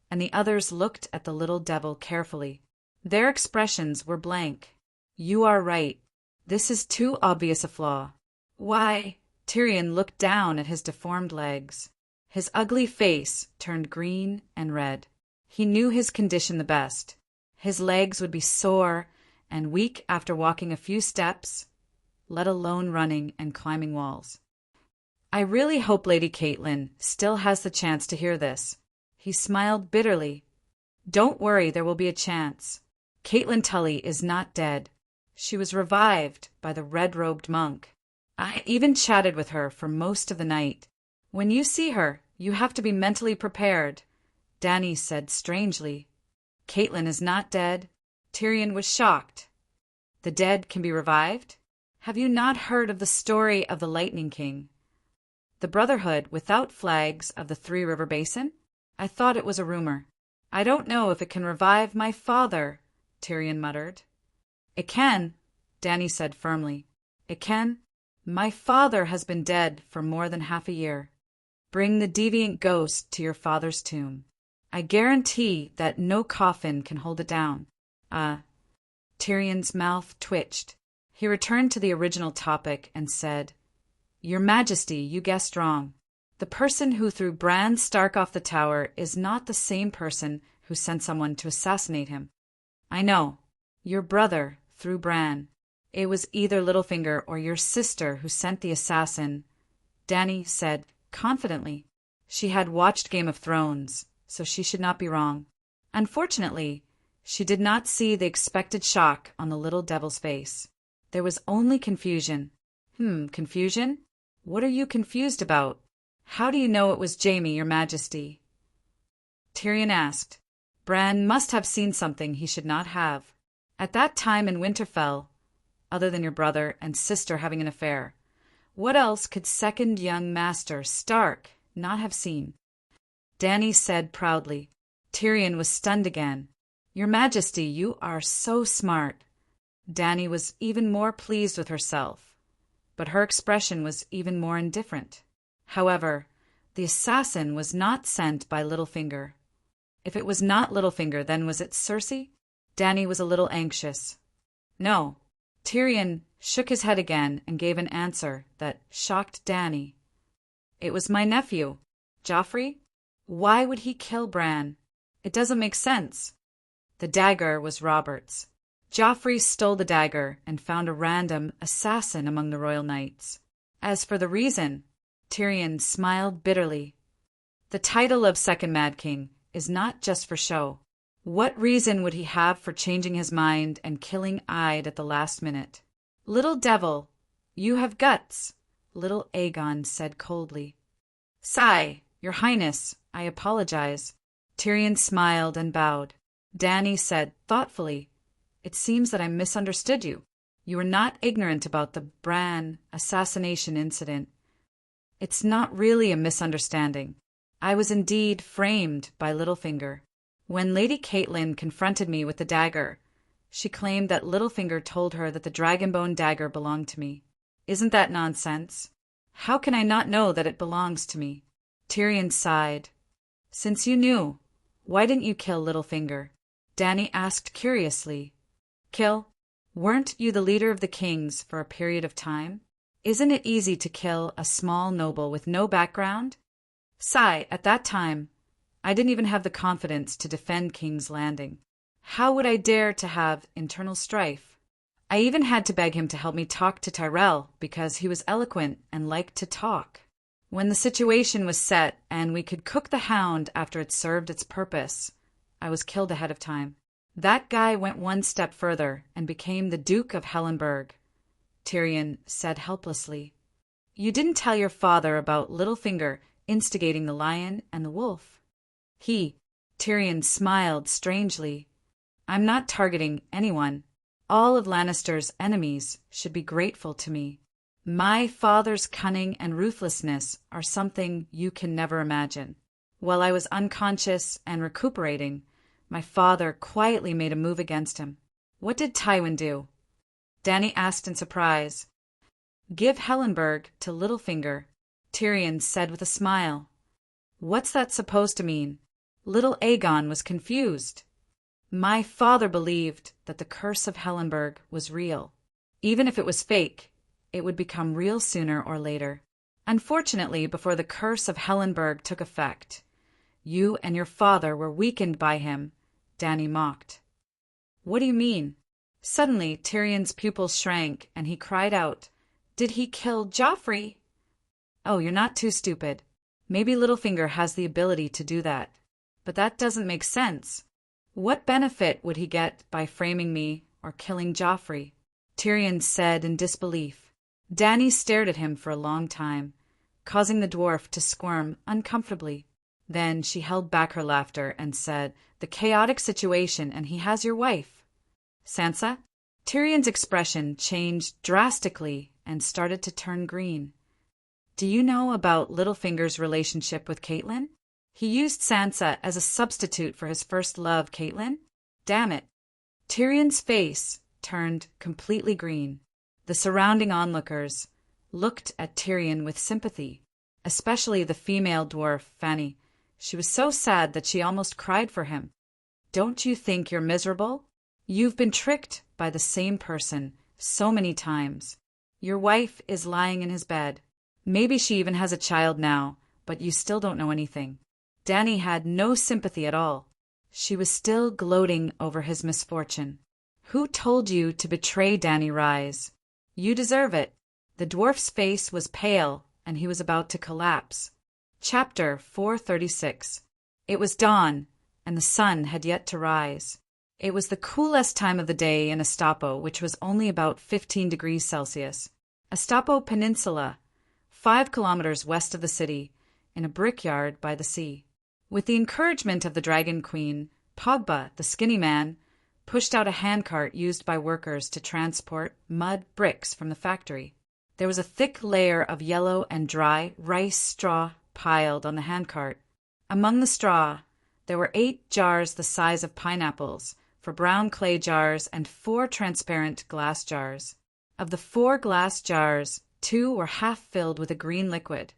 Speaker 1: and the others looked at the little devil carefully. Their expressions were blank. "You are right. This is too obvious a flaw." "Why?" Tyrion looked down at his deformed legs. His ugly face turned green and red. He knew his condition the best. His legs would be sore and weak after walking a few steps, let alone running and climbing walls. "I really hope Lady Catelyn still has the chance to hear this." He smiled bitterly. "Don't worry, there will be a chance. Catelyn Tully is not dead. She was revived by the red-robed monk. I even chatted with her for most of the night. When you see her, you have to be mentally prepared," Dany said strangely. "Catelyn is not dead." Tyrion was shocked. "The dead can be revived? Have you not heard of the story of the Lightning King? The Brotherhood without flags of the Three River Basin? I thought it was a rumor." "I don't know if it can revive my father," Tyrion muttered. "It can," Dany said firmly. "It can. My father has been dead for more than half a year. Bring the deviant ghost to your father's tomb. I guarantee that no coffin can hold it down." Tyrion's mouth twitched. He returned to the original topic and said, "Your Majesty, you guessed wrong. The person who threw Bran Stark off the tower is not the same person who sent someone to assassinate him. I know. Your brother threw Bran. It was either Littlefinger or your sister who sent the assassin," Dany said confidently. She had watched Game of Thrones, so she should not be wrong. Unfortunately, she did not see the expected shock on the little devil's face. There was only confusion. Confusion? What are you confused about? How do you know it was Jaime, your Majesty?" Tyrion asked. "Bran must have seen something he should not have. At that time in Winterfell, other than your brother and sister having an affair, what else could second young Master Stark not have seen?" Dany said proudly, Tyrion was stunned again. Your Majesty, you are so smart. Dany was even more pleased with herself, but her expression was even more indifferent. However, the assassin was not sent by Littlefinger. If it was not Littlefinger, then was it Cersei? Dany was a little anxious. No. Tyrion shook his head again and gave an answer that shocked Dany. It was my nephew, Joffrey. Why would he kill Bran? It doesn't make sense. The dagger was Robert's. Joffrey stole the dagger and found a random assassin among the royal knights. As for the reason, Tyrion smiled bitterly. The title of Second Mad King is not just for show. What reason would he have for changing his mind and killing Ide at the last minute? Little devil, you have guts, little Aegon said coldly. Sigh, your highness, I apologize. Tyrion smiled and bowed. Dany said thoughtfully, It seems that I misunderstood you. You were not ignorant about the Bran assassination incident. It's not really a misunderstanding. I was indeed framed by Littlefinger. When Lady Catelyn confronted me with the dagger, she claimed that Littlefinger told her that the Dragonbone dagger belonged to me. Isn't that nonsense? How can I not know that it belongs to me? Tyrion sighed. Since you knew, why didn't you kill Littlefinger? Dany asked curiously. Kill? Weren't you the leader of the kings for a period of time? Isn't it easy to kill a small noble with no background? Sigh, at that time, I didn't even have the confidence to defend King's Landing. How would I dare to have internal strife? I even had to beg him to help me talk to Tyrell because he was eloquent and liked to talk. When the situation was set and we could cook the hound after it served its purpose, I was killed ahead of time. That guy went one step further and became the Duke of Hellenberg, Tyrion said helplessly. You didn't tell your father about Littlefinger instigating the lion and the wolf. Tyrion smiled strangely. I'm not targeting anyone. All of Lannister's enemies should be grateful to me. My father's cunning and ruthlessness are something you can never imagine. While I was unconscious and recuperating, my father quietly made a move against him. What did Tywin do? Dany asked in surprise. Give Hellenberg to Littlefinger, Tyrion said with a smile. What's that supposed to mean? Little Aegon was confused. My father believed that the curse of Hellenberg was real. Even if it was fake, it would become real sooner or later. Unfortunately, before the curse of Hellenberg took effect, you and your father were weakened by him, Dany mocked. What do you mean? Suddenly, Tyrion's pupils shrank, and he cried out, Did he kill Joffrey? Oh, you're not too stupid. Maybe Littlefinger has the ability to do that. But that doesn't make sense. What benefit would he get by framing me or killing Joffrey? Tyrion said in disbelief. Dany stared at him for a long time, causing the dwarf to squirm uncomfortably. Then she held back her laughter and said, The chaotic situation, and he has your wife. Sansa? Tyrion's expression changed drastically and started to turn green. Do you know about Littlefinger's relationship with Catelyn? He used Sansa as a substitute for his first love, Catelyn? Damn it. Tyrion's face turned completely green. The surrounding onlookers looked at Tyrion with sympathy, especially the female dwarf, Fanny. She was so sad that she almost cried for him. Don't you think you're miserable? You've been tricked by the same person so many times. Your wife is lying in his bed. Maybe she even has a child now, but you still don't know anything. Dany had no sympathy at all. She was still gloating over his misfortune. Who told you to betray Dany Rise? You deserve it. The dwarf's face was pale, and he was about to collapse. Chapter 436. It was dawn, and the sun had yet to rise. It was the coolest time of the day in Astapo, which was only about 15 degrees Celsius. Astapo Peninsula, 5 kilometers west of the city, in a brickyard by the sea. With the encouragement of the Dragon Queen, Pogba, the skinny man, pushed out a handcart used by workers to transport mud bricks from the factory. There was a thick layer of yellow and dry rice straw piled on the handcart. Among the straw, There were 8 jars the size of pineapples, 4 brown clay jars, and 4 transparent glass jars. Of the 4 glass jars, 2 were half filled with a green liquid,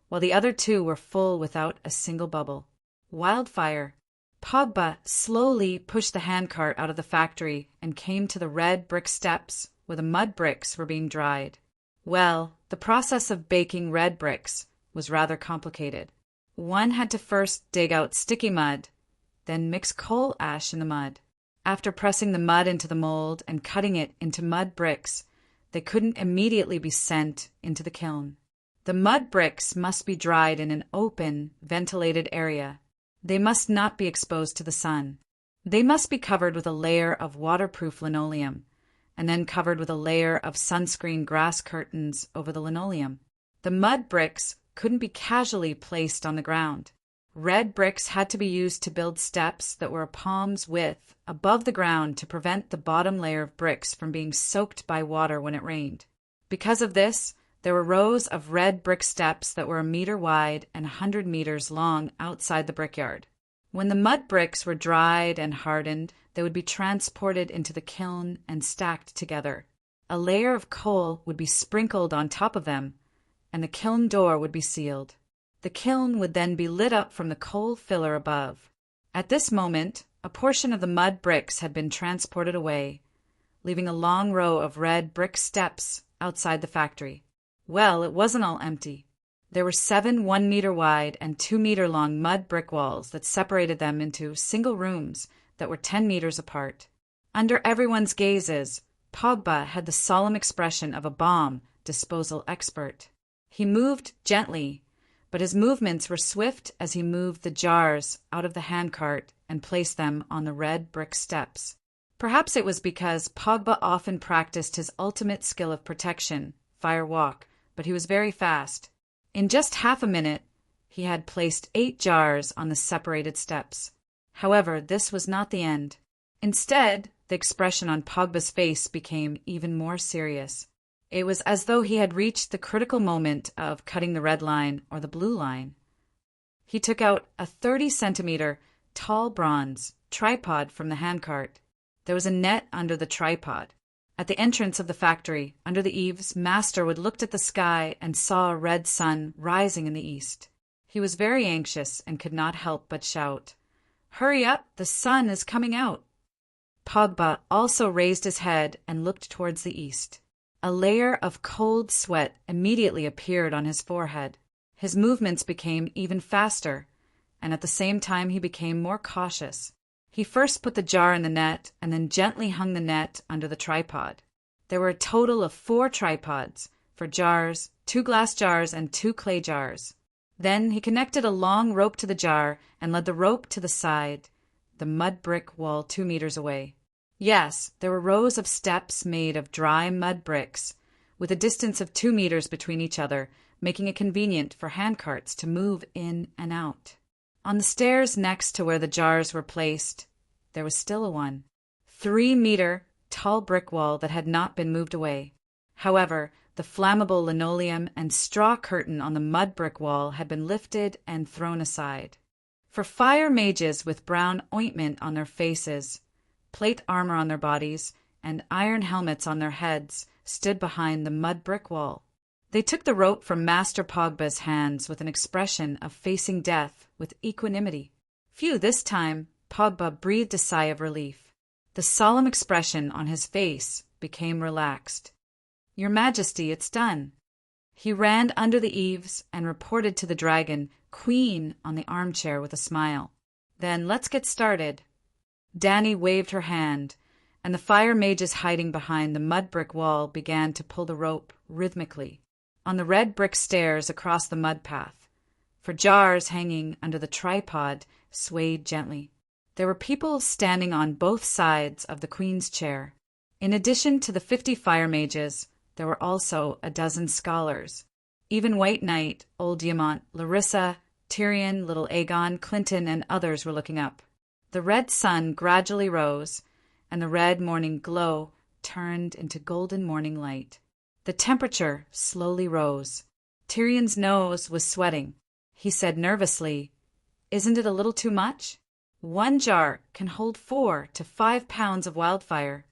Speaker 1: while the other 2 were full without a single bubble. Wildfire! Pogba slowly pushed the handcart out of the factory and came to the red brick steps where the mud bricks were being dried. Well, the process of baking red bricks was rather complicated. One had to first dig out sticky mud, then mix coal ash in the mud. After pressing the mud into the mold and cutting it into mud bricks, they couldn't immediately be sent into the kiln. The mud bricks must be dried in an open, ventilated area. They must not be exposed to the sun. They must be covered with a layer of waterproof linoleum, and then covered with a layer of sunscreen grass curtains over the linoleum. The mud bricks couldn't be casually placed on the ground. Red bricks had to be used to build steps that were a palm's width above the ground to prevent the bottom layer of bricks from being soaked by water when it rained. Because of this, there were rows of red brick steps that were 1 meter wide and 100 meters long outside the brickyard. When the mud bricks were dried and hardened, they would be transported into the kiln and stacked together. A layer of coal would be sprinkled on top of them, and the kiln door would be sealed. The kiln would then be lit up from the coal filler above. At this moment, a portion of the mud bricks had been transported away, leaving a long row of red brick steps outside the factory. Well, it wasn't all empty. There were 7 1-meter wide and 2-meter long mud brick walls that separated them into single rooms that were 10 meters apart. Under everyone's gazes, Pogba had the solemn expression of a bomb disposal expert. He moved gently, but his movements were swift as he moved the jars out of the handcart and placed them on the red brick steps. Perhaps it was because Pogba often practiced his ultimate skill of protection, fire walk, but he was very fast. In just half a minute, he had placed 8 jars on the separated steps. However, this was not the end. Instead, the expression on Pogba's face became even more serious. It was as though he had reached the critical moment of cutting the red line or the blue line. He took out a 30-centimeter tall bronze tripod from the handcart. There was a net under the tripod. At the entrance of the factory, under the eaves, Master looked at the sky and saw a red sun rising in the east. He was very anxious and could not help but shout, "Hurry up, the sun is coming out!" Pogba also raised his head and looked towards the east. A layer of cold sweat immediately appeared on his forehead. His movements became even faster, and at the same time he became more cautious. He first put the jar in the net and then gently hung the net under the tripod. There were a total of 4 tripods, for jars, 2 glass jars, and 2 clay jars. Then he connected a long rope to the jar and led the rope to the side, the mud brick wall 2 meters away. Yes, there were rows of steps made of dry mud bricks, with a distance of 2 meters between each other, making it convenient for handcarts to move in and out. On the stairs next to where the jars were placed, there was still one 3-meter tall brick wall that had not been moved away. However, the flammable linoleum and straw curtain on the mud brick wall had been lifted and thrown aside. For fire mages with brown ointment on their faces, plate armor on their bodies, and iron helmets on their heads stood behind the mud brick wall. They took the rope from Master Pogba's hands with an expression of facing death with equanimity. Phew, this time Pogba breathed a sigh of relief. The solemn expression on his face became relaxed. "Your Majesty, it's done." He ran under the eaves and reported to the dragon Queen on the armchair with a smile. "Then let's get started." Dani waved her hand, and the fire mages hiding behind the mud brick wall began to pull the rope rhythmically on the red brick stairs across the mud path, for jars hanging under the tripod swayed gently. There were people standing on both sides of the Queen's chair. In addition to the 50 fire mages, there were also a dozen scholars. Even White Knight, Old Diamant, Larissa, Tyrion, Little Aegon, Clinton, and others were looking up. The red sun gradually rose, and the red morning glow turned into golden morning light. The temperature slowly rose. Tyrion's nose was sweating. He said nervously, "Isn't it a little too much?" One jar can hold 4 to 5 pounds of wildfire.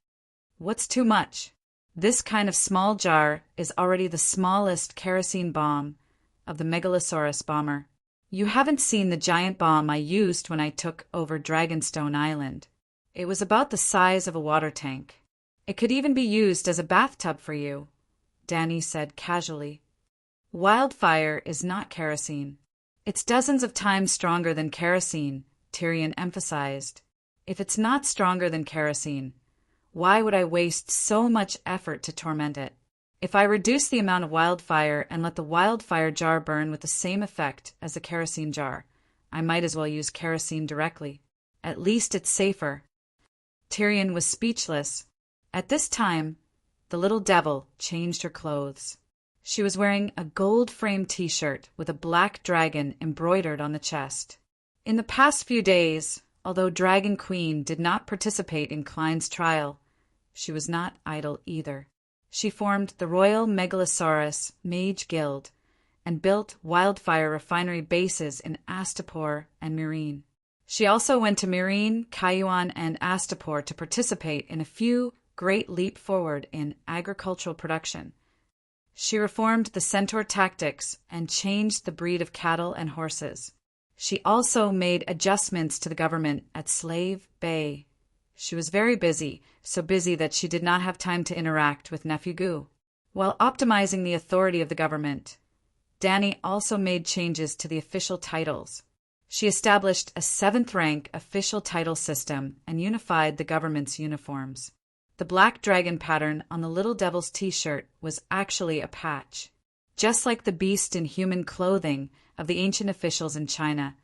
Speaker 1: What's too much? This kind of small jar is already the smallest kerosene bomb of the Megalosaurus bomber. You haven't seen the giant bomb I used when I took over Dragonstone Island. It was about the size of a water tank. It could even be used as a bathtub for you, Danny said casually. Wildfire is not kerosene. It's dozens of times stronger than kerosene, Tyrion emphasized. If it's not stronger than kerosene, why would I waste so much effort to torment it? If I reduce the amount of wildfire and let the wildfire jar burn with the same effect as the kerosene jar, I might as well use kerosene directly. At least it's safer. Tyrion was speechless. At this time, the little devil changed her clothes. She was wearing a gold-framed t-shirt with a black dragon embroidered on the chest. In the past few days, although Dragon Queen did not participate in Klein's trial, she was not idle either. She formed the Royal Megalosaurus Mage Guild and built wildfire refinery bases in Astapor and Meereen. She also went to Meereen, Cayuan, and Astapor to participate in a few great leap forward in agricultural production. She reformed the centaur tactics and changed the breed of cattle and horses. She also made adjustments to the government at Slave Bay. She was very busy, so busy that she did not have time to interact with Nephew Gu. While optimizing the authority of the government, Danny also made changes to the official titles. She established a 7th-rank official title system and unified the government's uniforms. The black dragon pattern on the little devil's t-shirt was actually a patch. Just like the beast in human clothing of the ancient officials in China,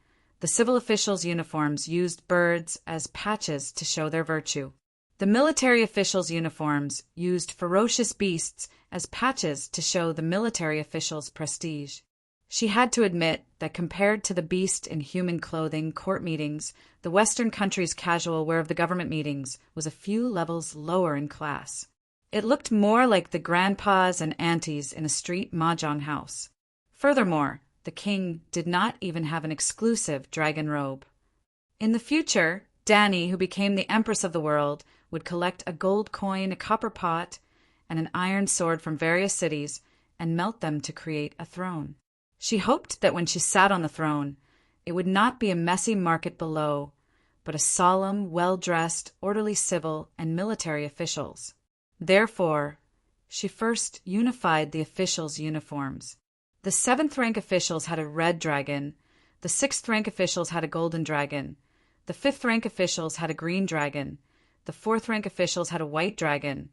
Speaker 1: the civil officials' uniforms used birds as patches to show their virtue. The military officials' uniforms used ferocious beasts as patches to show the military officials' prestige. She had to admit that compared to the beast in human clothing court meetings, the Western country's casual wear of the government meetings was a few levels lower in class. It looked more like the grandpas and aunties in a street mahjong house. Furthermore, the king did not even have an exclusive dragon robe. In the future, Danny, who became the empress of the world, would collect a gold coin, a copper pot, and an iron sword from various cities and melt them to create a throne. She hoped that when she sat on the throne, it would not be a messy market below, but a solemn, well-dressed, orderly civil and military officials. Therefore, she first unified the officials' uniforms. The 7th-rank officials had a red dragon, the 6th-rank officials had a golden dragon, the 5th-rank officials had a green dragon, the 4th-rank officials had a white dragon,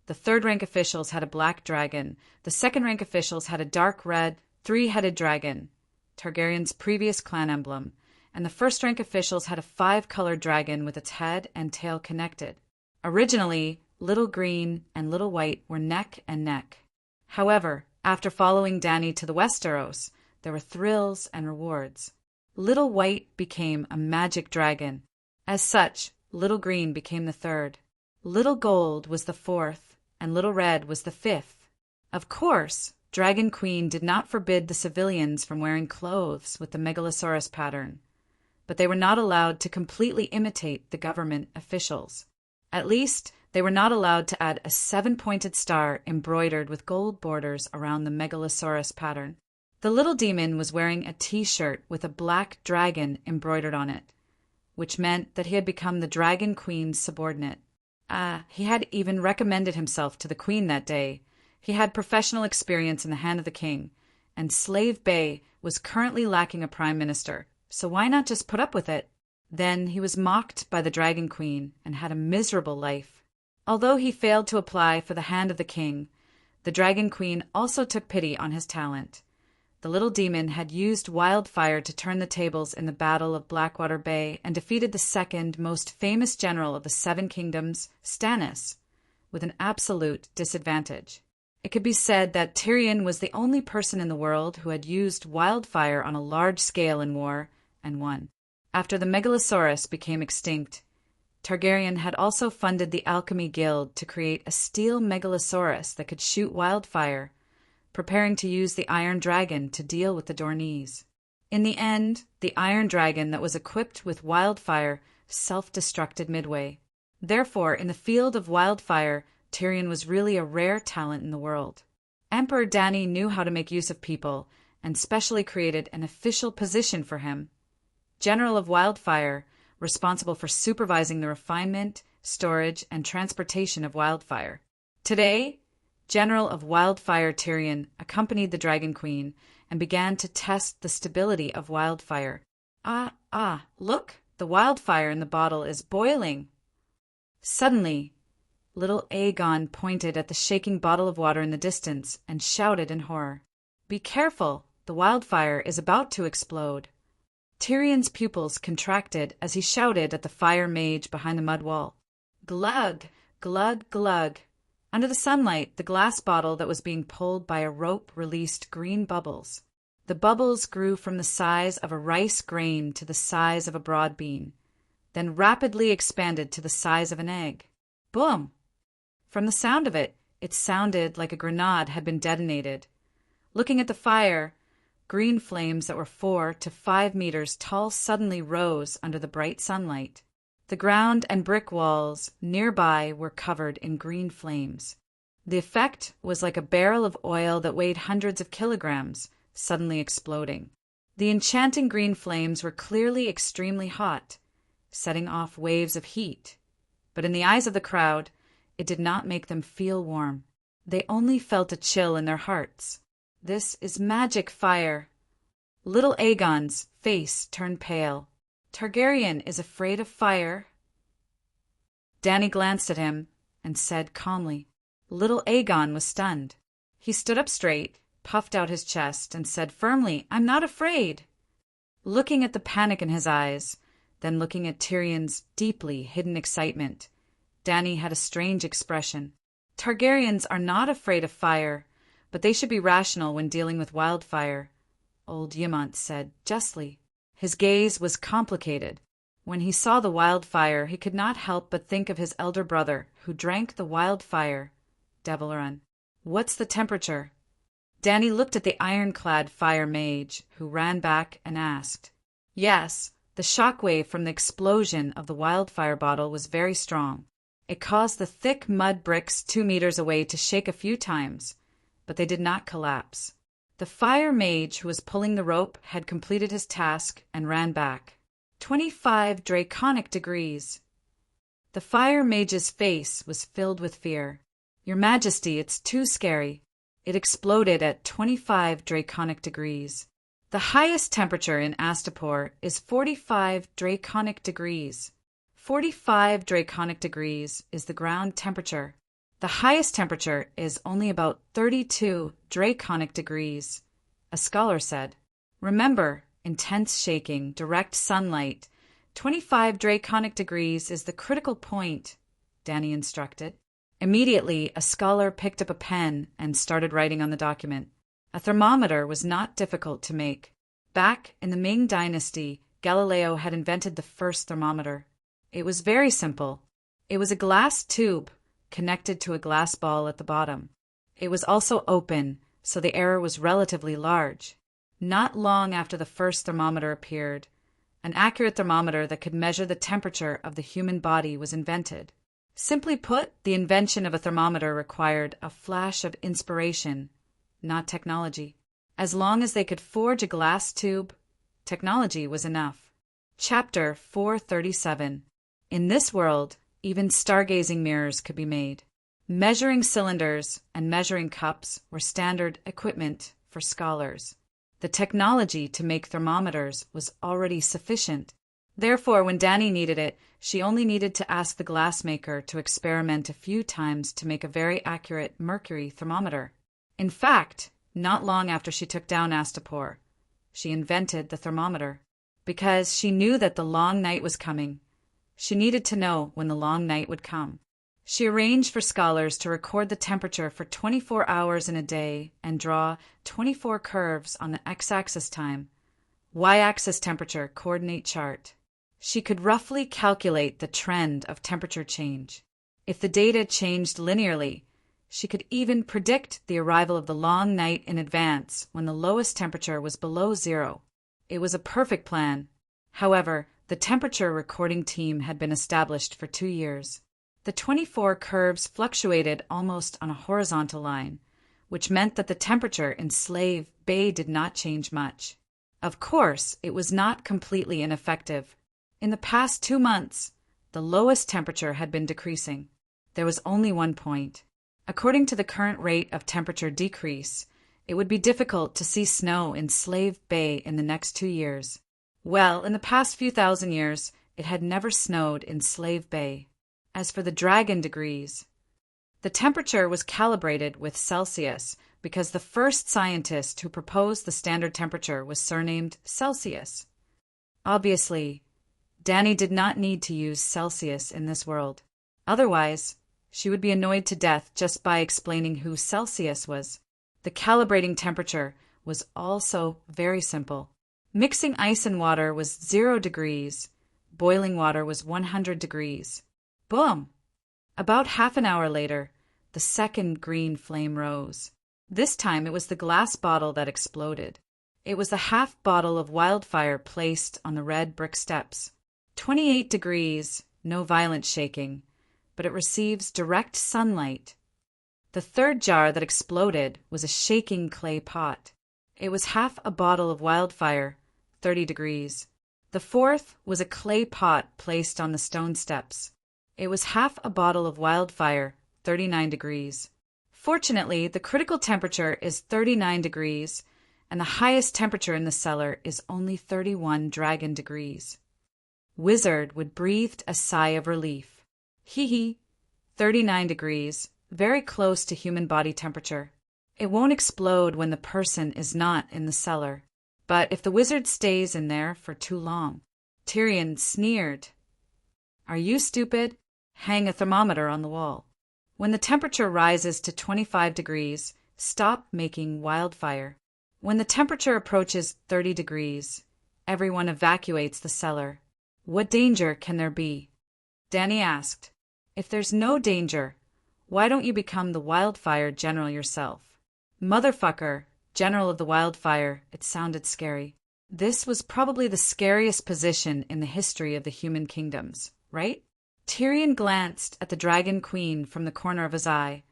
Speaker 1: the 3rd-rank officials had a black dragon, the 2nd-rank officials had a dark red, 3-headed dragon, Targaryen's previous clan emblem, and the 1st-rank officials had a 5-colored dragon with its head and tail connected. Originally, Little Green and Little White were neck and neck. However, after following Danny to the Westeros, there were thrills and rewards. Little White became a magic dragon. As such, Little Green became the 3rd. Little Gold was the 4th, and Little Red was the 5th. Of course, Dragon Queen did not forbid the civilians from wearing clothes with the Megalosaurus pattern, but they were not allowed to completely imitate the government officials. At least, they were not allowed to add a 7-pointed star embroidered with gold borders around the Megalosaurus pattern. The little demon was wearing a t-shirt with a black dragon embroidered on it, which meant that he had become the Dragon Queen's subordinate. He had even recommended himself to the queen that day. He had professional experience in the hand of the king, and Slave Bay was currently lacking a prime minister, so why not just put up with it? Then he was mocked by the Dragon Queen and had a miserable life. Although he failed to apply for the hand of the king, the Dragon Queen also took pity on his talent. The little demon had used wildfire to turn the tables in the Battle of Blackwater Bay and defeated the 2nd most famous general of the 7 Kingdoms, Stannis, with an absolute disadvantage. It could be said that Tyrion was the only person in the world who had used wildfire on a large scale in war and won. After the Megalosaurus became extinct, Targaryen had also funded the Alchemy Guild to create a steel Megalosaurus that could shoot wildfire, preparing to use the Iron Dragon to deal with the Dorneys. In the end, the iron dragon that was equipped with wildfire self-destructed midway. Therefore, in the field of wildfire, Tyrion was really a rare talent in the world. Emperor Dany knew how to make use of people, and specially created an official position for him. General of Wildfire, responsible for supervising the refinement, storage, and transportation of wildfire. Today, General of Wildfire Tyrion accompanied the Dragon Queen and began to test the stability of wildfire. Look, the wildfire in the bottle is boiling. Suddenly, little Aegon pointed at the shaking bottle of water in the distance and shouted in horror. Be careful, the wildfire is about to explode. Tyrion's pupils contracted as he shouted at the fire mage behind the mud wall. Glug, glug, glug. Under the sunlight, the glass bottle that was being pulled by a rope released green bubbles. The bubbles grew from the size of a rice grain to the size of a broad bean, then rapidly expanded to the size of an egg. Boom! From the sound of it, it sounded like a grenade had been detonated. Looking at the fire, green flames that were 4 to 5 meters tall suddenly rose under the bright sunlight. The ground and brick walls nearby were covered in green flames. The effect was like a barrel of oil that weighed hundreds of kilograms, suddenly exploding. The enchanting green flames were clearly extremely hot, setting off waves of heat. But in the eyes of the crowd, it did not make them feel warm. They only felt a chill in their hearts. This is magic fire. Little Aegon's face turned pale. Targaryen is afraid of fire. Dany glanced at him and said calmly. Little Aegon was stunned. He stood up straight, puffed out his chest, and said firmly, I'm not afraid. Looking at the panic in his eyes, then looking at Tyrion's deeply hidden excitement, Dany had a strange expression. Targaryens are not afraid of fire, but they should be rational when dealing with wildfire, old Ymont said justly. His gaze was complicated. When he saw the wildfire, he could not help but think of his elder brother, who drank the wildfire. Devilrun. What's the temperature? Dany looked at the ironclad fire mage, who ran back and asked. Yes, the shockwave from the explosion of the wildfire bottle was very strong. It caused the thick mud bricks 2 meters away to shake a few times, but they did not collapse. The fire mage who was pulling the rope had completed his task and ran back. 25 draconic degrees. The fire mage's face was filled with fear. Your Majesty, it's too scary. It exploded at 25 draconic degrees. The highest temperature in Astapor is 45 draconic degrees. 45 draconic degrees is the ground temperature. The highest temperature is only about 32 draconic degrees, a scholar said. Remember, intense shaking, direct sunlight. 25 draconic degrees is the critical point, Dany instructed. Immediately, a scholar picked up a pen and started writing on the document. A thermometer was not difficult to make. Back in the Ming Dynasty, Galileo had invented the first thermometer. It was very simple. It was a glass tube connected to a glass ball at the bottom. It was also open, so the error was relatively large. Not long after the first thermometer appeared, an accurate thermometer that could measure the temperature of the human body was invented. Simply put, the invention of a thermometer required a flash of inspiration, not technology. As long as they could forge a glass tube, technology was enough. Chapter 437. In this world, even stargazing mirrors could be made. Measuring cylinders and measuring cups were standard equipment for scholars. The technology to make thermometers was already sufficient. Therefore, when Dany needed it, she only needed to ask the glassmaker to experiment a few times to make a very accurate mercury thermometer. In fact, not long after she took down Astapor, she invented the thermometer. Because she knew that the long night was coming, she needed to know when the long night would come. She arranged for scholars to record the temperature for 24 hours in a day and draw 24 curves on the x-axis time, y-axis temperature coordinate chart. She could roughly calculate the trend of temperature change. If the data changed linearly, she could even predict the arrival of the long night in advance when the lowest temperature was below zero. It was a perfect plan. However, the temperature recording team had been established for 2 years. The 24 curves fluctuated almost on a horizontal line, which meant that the temperature in Slave Bay did not change much. Of course, it was not completely ineffective. In the past 2 months, the lowest temperature had been decreasing. There was only one point. According to the current rate of temperature decrease, it would be difficult to see snow in Slave Bay in the next 2 years. Well, in the past few thousand years, it had never snowed in Slave Bay. As for the dragon degrees, the temperature was calibrated with Celsius because the first scientist who proposed the standard temperature was surnamed Celsius. Obviously, Danny did not need to use Celsius in this world. Otherwise, she would be annoyed to death just by explaining who Celsius was. The calibrating temperature was also very simple. Mixing ice and water was 0 degrees. Boiling water was 100 degrees. Boom! About half an hour later, the second green flame rose. This time it was the glass bottle that exploded. It was the half bottle of wildfire placed on the red brick steps. 28 degrees, no violent shaking, but it receives direct sunlight. The third jar that exploded was a shaking clay pot. It was half a bottle of wildfire, 30 degrees. The fourth was a clay pot placed on the stone steps. It was half a bottle of wildfire, 39 degrees. Fortunately, the critical temperature is 39 degrees, and the highest temperature in the cellar is only 31 dragon degrees. Wizard would breathed a sigh of relief. Hee, 39 degrees, very close to human body temperature. It won't explode when the person is not in the cellar. But if the wizard stays in there for too long. Tyrion sneered. Are you stupid? Hang a thermometer on the wall. When the temperature rises to 25 degrees, stop making wildfire. When the temperature approaches 30 degrees, everyone evacuates the cellar. What danger can there be? Danny asked. If there's no danger, why don't you become the wildfire general yourself? Motherfucker, general of the wildfire, it sounded scary. This was probably the scariest position in the history of the human kingdoms, right? Tyrion glanced at the dragon queen from the corner of his eye,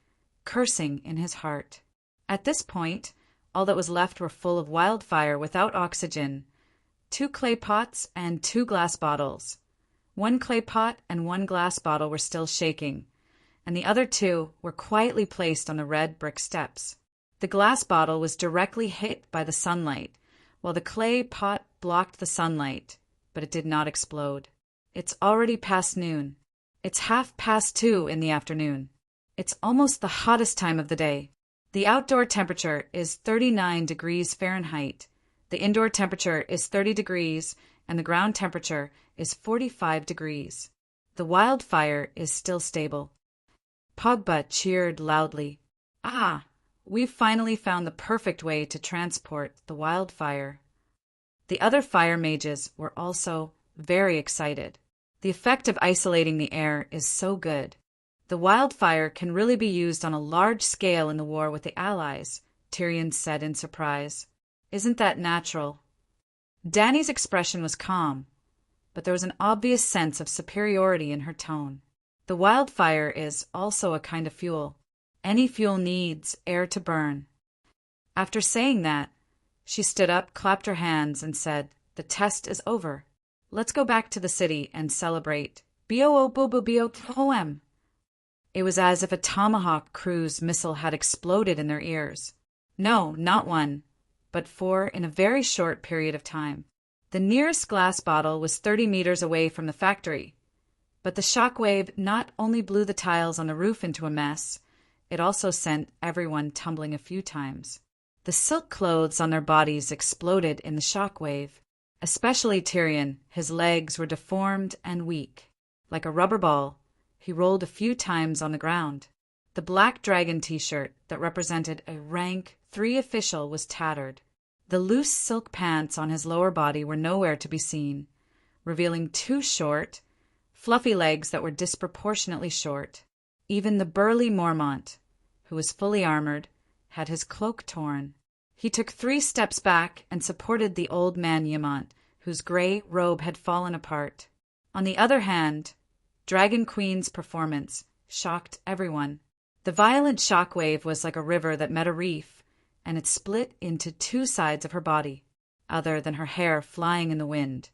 Speaker 1: cursing in his heart. At this point, all that was left were full of wildfire without oxygen, 2 clay pots and 2 glass bottles. 1 clay pot and 1 glass bottle were still shaking, and the other 2 were quietly placed on the red brick steps. The glass bottle was directly hit by the sunlight, while the clay pot blocked the sunlight, but it did not explode. It's already past noon. It's 2:30 in the afternoon. It's almost the hottest time of the day. The outdoor temperature is 39 degrees Fahrenheit. The indoor temperature is 30 degrees, and the ground temperature is 45 degrees. The wildfire is still stable. Pogba cheered loudly. Ah, we've finally found the perfect way to transport the wildfire. The other fire mages were also very excited. The effect of isolating the air is so good. The wildfire can really be used on a large scale in the war with the Allies, Tyrion said in surprise. Isn't that natural? Dany's expression was calm, but there was an obvious sense of superiority in her tone. The wildfire is also a kind of fuel. Any fuel needs air to burn. After saying that, she stood up, clapped her hands, and said, "The test is over. Let's go back to the city and celebrate. B-O-O-B-O-B-O-T-O-M." It was as if a Tomahawk cruise missile had exploded in their ears. No, not one, but 4 in a very short period of time. The nearest glass bottle was 30 meters away from the factory, but the shockwave not only blew the tiles on the roof into a mess, it also sent everyone tumbling a few times. The silk clothes on their bodies exploded in the shockwave. Especially Tyrion, his legs were deformed and weak. Like a rubber ball, he rolled a few times on the ground. The black dragon t-shirt that represented a rank 3 official was tattered. The loose silk pants on his lower body were nowhere to be seen, revealing 2 short, fluffy legs that were disproportionately short. Even the burly Mormont, who was fully armored, had his cloak torn. He took 3 steps back and supported the old man Yimant, whose gray robe had fallen apart. On the other hand, Dragon Queen's performance shocked everyone. The violent shock wave was like a river that met a reef, and it split into 2 sides of her body, other than her hair flying in the wind.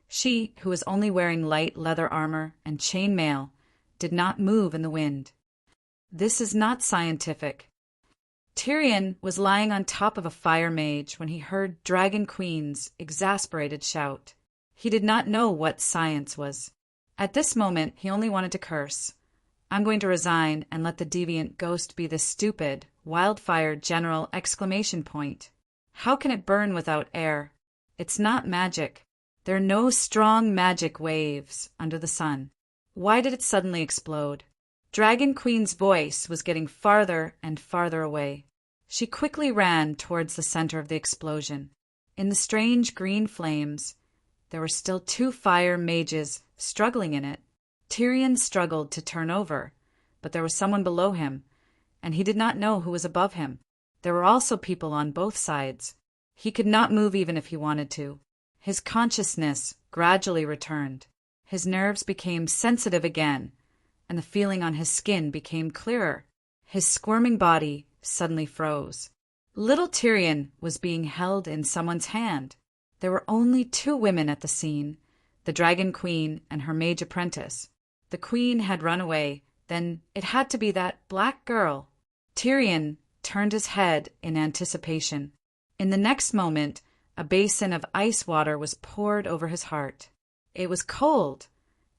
Speaker 1: She, who was only wearing light leather armor and chain mail, did not move in the wind. This is not scientific. Tyrion was lying on top of a fire mage when he heard Dragon Queen's exasperated shout. He did not know what science was. At this moment, he only wanted to curse. I'm going to resign and let the deviant ghost be the stupid, wildfire general exclamation point. How can it burn without air? It's not magic. There are no strong magic waves under the sun. Why did it suddenly explode? Dragon Queen's voice was getting farther and farther away. She quickly ran towards the center of the explosion. In the strange green flames, there were still 2 fire mages struggling in it. Tyrion struggled to turn over, but there was someone below him, and he did not know who was above him. There were also people on both sides. He could not move even if he wanted to. His consciousness gradually returned. His nerves became sensitive again, and the feeling on his skin became clearer. His squirming body suddenly froze. Little Tyrion was being held in someone's hand. There were only 2 women at the scene, the Dragon Queen and her mage apprentice. The queen had run away, then it had to be that black girl. Tyrion turned his head in anticipation. In the next moment, a basin of ice water was poured over his heart. It was cold,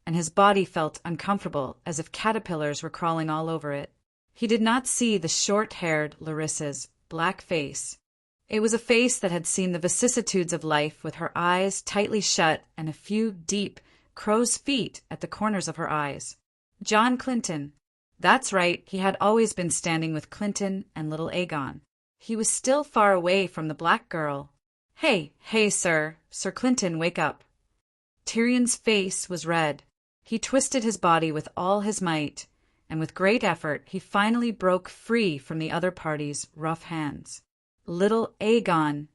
Speaker 1: and his body felt uncomfortable, as if caterpillars were crawling all over it. He did not see the short-haired Larissa's black face. It was a face that had seen the vicissitudes of life, with her eyes tightly shut and a few deep crow's feet at the corners of her eyes. John Clinton. That's right, he had always been standing with Clinton and little Aegon. He was still far away from the black girl. Hey, sir. Sir Clinton, wake up. Tyrion's face was red. He twisted his body with all his might, and with great effort he finally broke free from the other party's rough hands. Little Aegon,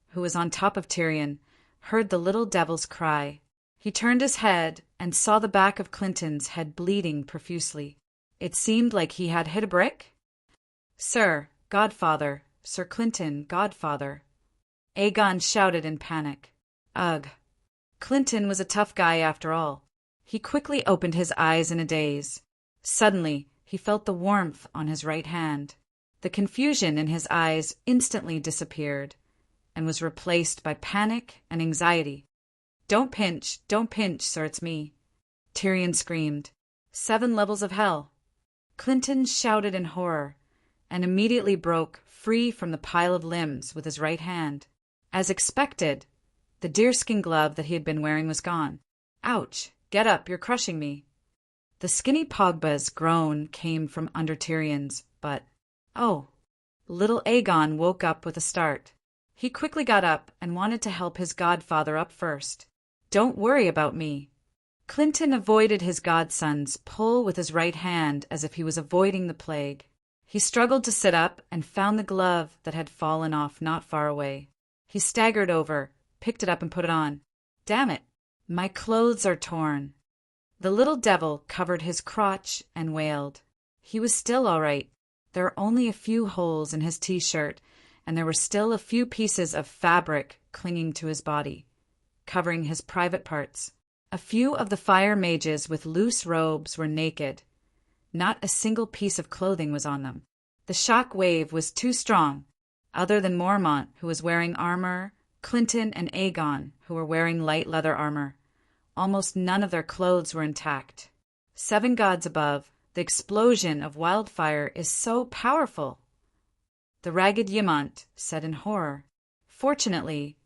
Speaker 1: who was on top of Tyrion, heard the little devil's cry. He turned his head and saw the back of Clinton's head bleeding profusely. It seemed like he had hit a brick. Sir, Godfather, Sir Clinton, Godfather. Aegon shouted in panic. Ugh. Clinton was a tough guy after all. He quickly opened his eyes in a daze. Suddenly, he felt the warmth on his right hand. The confusion in his eyes instantly disappeared and was replaced by panic and anxiety. Don't pinch, sir, it's me. Tyrion screamed. 7 levels of hell. Clinton shouted in horror and immediately broke free from the pile of limbs with his right hand. As expected, the deerskin glove that he had been wearing was gone. Ouch! Get up, you're crushing me. The skinny Pogba's groan came from under Tyrion's, but, oh, little Aegon woke up with a start. He quickly got up and wanted to help his godfather up first. Don't worry about me. Clinton avoided his godson's pull with his right hand as if he was avoiding the plague. He struggled to sit up and found the glove that had fallen off not far away. He staggered over, picked it up and put it on. Damn it, my clothes are torn. The little devil covered his crotch and wailed. He was still all right. There were only a few holes in his t-shirt, and there were still a few pieces of fabric clinging to his body, covering his private parts. A few of the fire mages with loose robes were naked. Not a single piece of clothing was on them. The shock wave was too strong. Other than Mormont, who was wearing armor, Clinton and Aegon, who were wearing light leather armor, almost none of their clothes were intact. 7 gods above, the explosion of wildfire is so powerful. The ragged Yimant said in horror. Fortunately,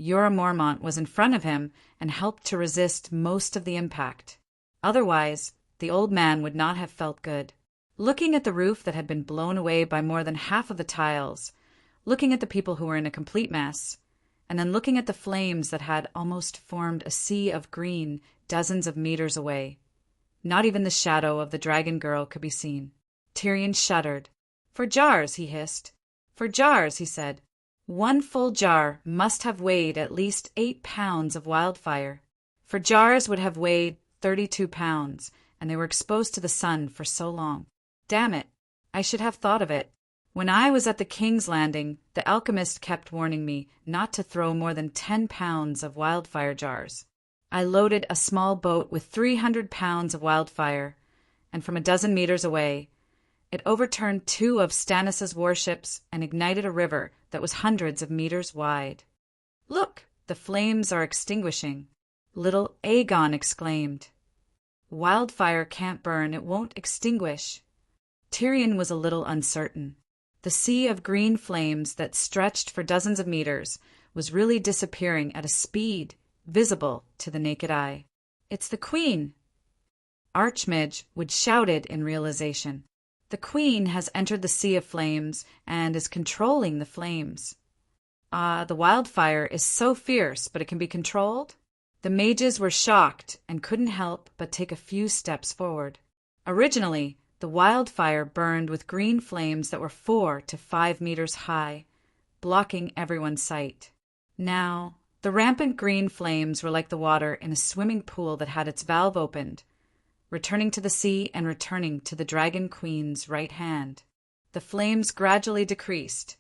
Speaker 1: Jorah Mormont was in front of him and helped to resist most of the impact. Otherwise, the old man would not have felt good. Looking at the roof that had been blown away by more than half of the tiles, looking at the people who were in a complete mess, and then looking at the flames that had almost formed a sea of green dozens of meters away. Not even the shadow of the dragon girl could be seen. Tyrion shuddered. For jars, he hissed. For jars, he said. One full jar must have weighed at least 8 pounds of wildfire, for jars would have weighed 32 pounds, and they were exposed to the sun for so long. Damn it, I should have thought of it. When I was at the King's Landing, the alchemist kept warning me not to throw more than 10 pounds of wildfire jars. I loaded a small boat with 300 pounds of wildfire, and from a dozen meters away, it overturned 2 of Stannis's warships and ignited a river that was hundreds of meters wide. "Look, the flames are extinguishing," little Aegon exclaimed. "Wildfire can't burn, it won't extinguish." Tyrion was a little uncertain. The sea of green flames that stretched for dozens of meters was really disappearing at a speed visible to the naked eye. "It's the Queen!" Archmidge would shouted in realization. "The Queen has entered the sea of flames and is controlling the flames." The wildfire is so fierce, but it can be controlled?" The mages were shocked and couldn't help but take a few steps forward. Originally, the wildfire burned with green flames that were 4 to 5 meters high, blocking everyone's sight. Now, the rampant green flames were like the water in a swimming pool that had its valve opened, returning to the sea and returning to the Dragon Queen's right hand. The flames gradually decreased,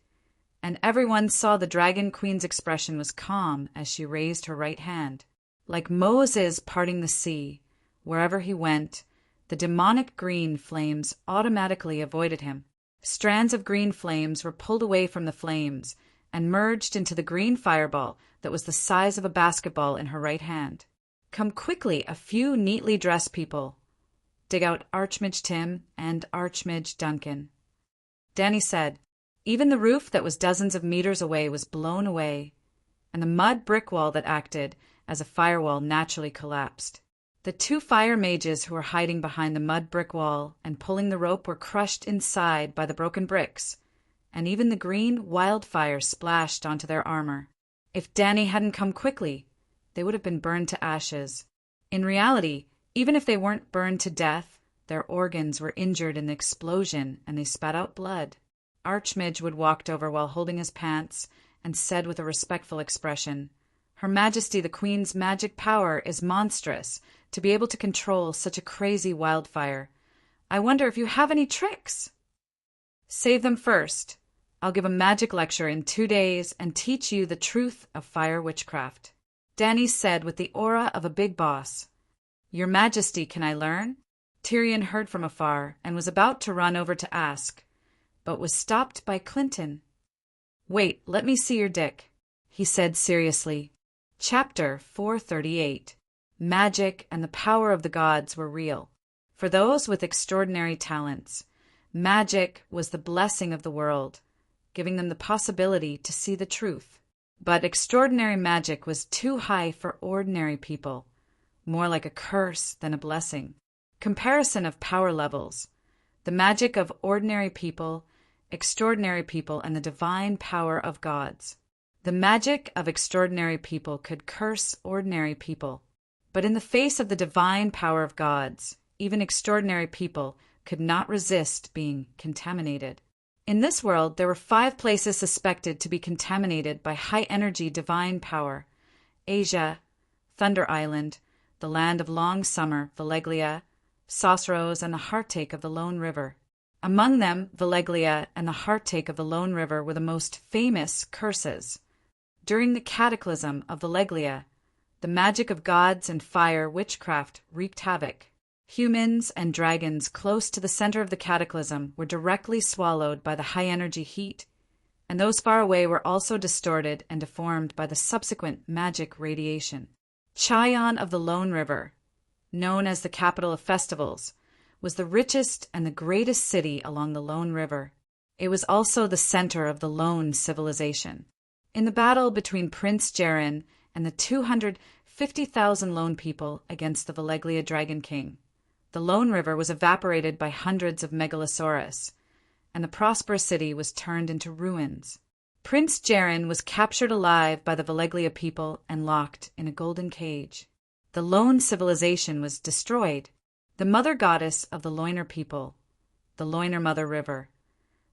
Speaker 1: and everyone saw the Dragon Queen's expression was calm as she raised her right hand. Like Moses parting the sea, wherever he went, the demonic green flames automatically avoided him. Strands of green flames were pulled away from the flames and merged into the green fireball that was the size of a basketball in her right hand. "Come quickly, a few neatly dressed people. Dig out Archmage Tim and Archmage Duncan." Dany said. Even the roof that was dozens of meters away was blown away, and the mud brick wall that acted as a firewall naturally collapsed. The 2 fire mages who were hiding behind the mud brick wall and pulling the rope were crushed inside by the broken bricks, and even the green wildfire splashed onto their armor. If Dany hadn't come quickly, they would have been burned to ashes. In reality, even if they weren't burned to death, their organs were injured in the explosion and they spat out blood. Archmidge walked over while holding his pants and said with a respectful expression, "Her Majesty the Queen's magic power is monstrous to be able to control such a crazy wildfire. I wonder if you have any tricks?" "Save them first. I'll give a magic lecture in 2 days and teach you the truth of fire witchcraft," Dany said with the aura of a big boss. "Your Majesty, can I learn?" Tyrion heard from afar and was about to run over to ask, but was stopped by Clinton. "Wait, let me see your dick," he said seriously. Chapter 438. Magic and the power of the gods were real. For those with extraordinary talents, magic was the blessing of the world, giving them the possibility to see the truth. But extraordinary magic was too high for ordinary people, more like a curse than a blessing. Comparison of power levels. The magic of ordinary people, extraordinary people, and the divine power of gods. The magic of extraordinary people could curse ordinary people. But in the face of the divine power of gods, even extraordinary people could not resist being contaminated. In this world, there were 5 places suspected to be contaminated by high-energy divine power: Asia, Thunder Island, the land of long summer, Valeglia, Sosros, and the heartache of the Lone River. Among them, Valeglia and the heartache of the Lone River were the most famous curses. During the cataclysm of Valeglia, the magic of gods and fire witchcraft wreaked havoc. Humans and dragons close to the center of the cataclysm were directly swallowed by the high-energy heat, and those far away were also distorted and deformed by the subsequent magic radiation. Chillon of the Lone River, known as the capital of festivals, was the richest and the greatest city along the Lone River. It was also the center of the Lone civilization. In the battle between Prince Jaren and the 250,000 Lone people against the Valeglia Dragon King, the Lone River was evaporated by hundreds of megalosaurus, and the prosperous city was turned into ruins. Prince Jaren was captured alive by the Valeglia people and locked in a golden cage. The Lone civilization was destroyed. The mother goddess of the Loiner people, the Loiner Mother River,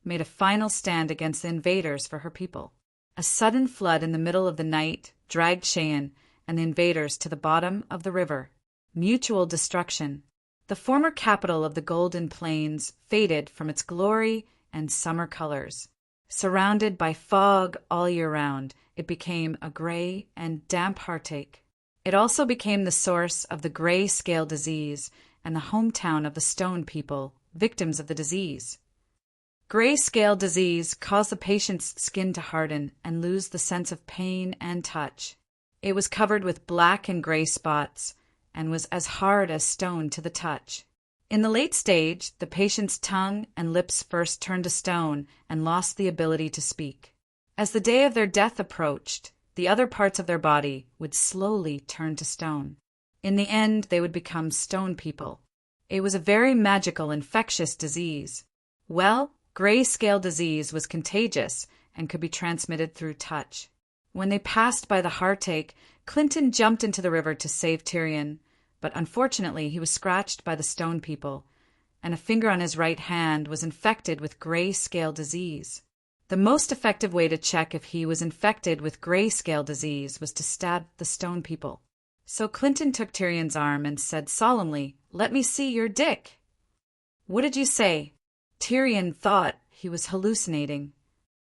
Speaker 1: made a final stand against the invaders for her people. A sudden flood in the middle of the night dragged Cheyenne and the invaders to the bottom of the river. Mutual destruction. The former capital of the Golden Plains faded from its glory and summer colors. Surrounded by fog all year round, it became a gray and damp heartache. It also became the source of the gray scale disease and the hometown of the Stone people, victims of the disease. Gray scale disease caused the patient's skin to harden and lose the sense of pain and touch. It was covered with black and gray spots and was as hard as stone to the touch. In the late stage, the patient's tongue and lips first turned to stone and lost the ability to speak. As the day of their death approached, the other parts of their body would slowly turn to stone. In the end, they would become stone people. It was a very magical, infectious disease. Well, gray scale disease was contagious and could be transmitted through touch. When they passed by the heartache, Clinton jumped into the river to save Tyrion, but unfortunately he was scratched by the Stone people, and a finger on his right hand was infected with gray scale disease. The most effective way to check if he was infected with gray scale disease was to stab the Stone people. So Clinton took Tyrion's arm and said solemnly, "Let me see your dick." "What did you say?" Tyrion thought he was hallucinating.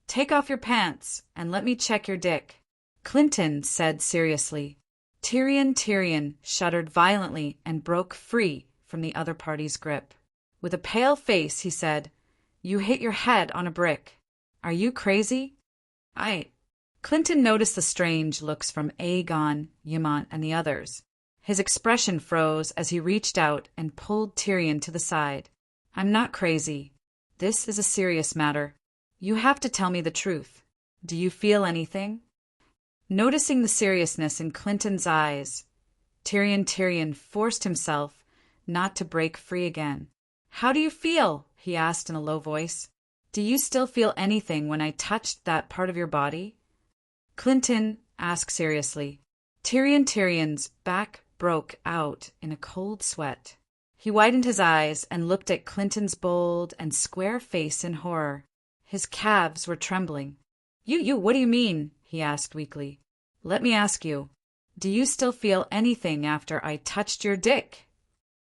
Speaker 1: "Take off your pants and let me check your dick," Clinton said seriously. Tyrion shuddered violently and broke free from the other party's grip. With a pale face, he said, "You hit your head on a brick. Are you crazy?" Clinton noticed the strange looks from Aegon, Ymont, and the others. His expression froze as he reached out and pulled Tyrion to the side. "I'm not crazy. This is a serious matter. You have to tell me the truth. Do you feel anything?" Noticing the seriousness in Clinton's eyes, Tyrion forced himself not to break free again. "How do you feel?" he asked in a low voice. "Do you still feel anything when I touched that part of your body?" Clinton asked seriously. Tyrion's back broke out in a cold sweat. He widened his eyes and looked at Clinton's bold and square face in horror. His calves were trembling. What do you mean?" he asked weakly. "Let me ask you, do you still feel anything after I touched your dick?"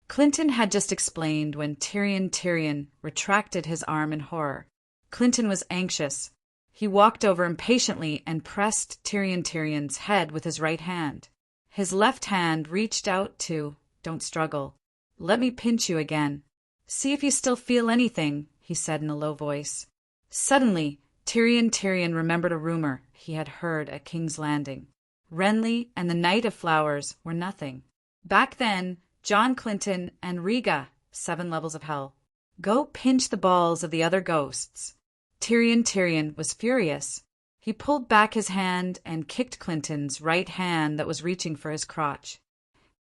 Speaker 1: Clinton had just explained when Tyrion retracted his arm in horror. Clinton was anxious. He walked over impatiently and pressed Tyrion's head with his right hand. His left hand reached out to, "Don't struggle. Let me pinch you again. See if you still feel anything," he said in a low voice. Suddenly, Tyrion remembered a rumor he had heard at King's Landing. Renly and the Knight of Flowers were nothing. Back then, John Clinton and Riga, 7 levels of hell. Go pinch the balls of the other ghosts. Tyrion was furious. He pulled back his hand and kicked Clinton's right hand that was reaching for his crotch.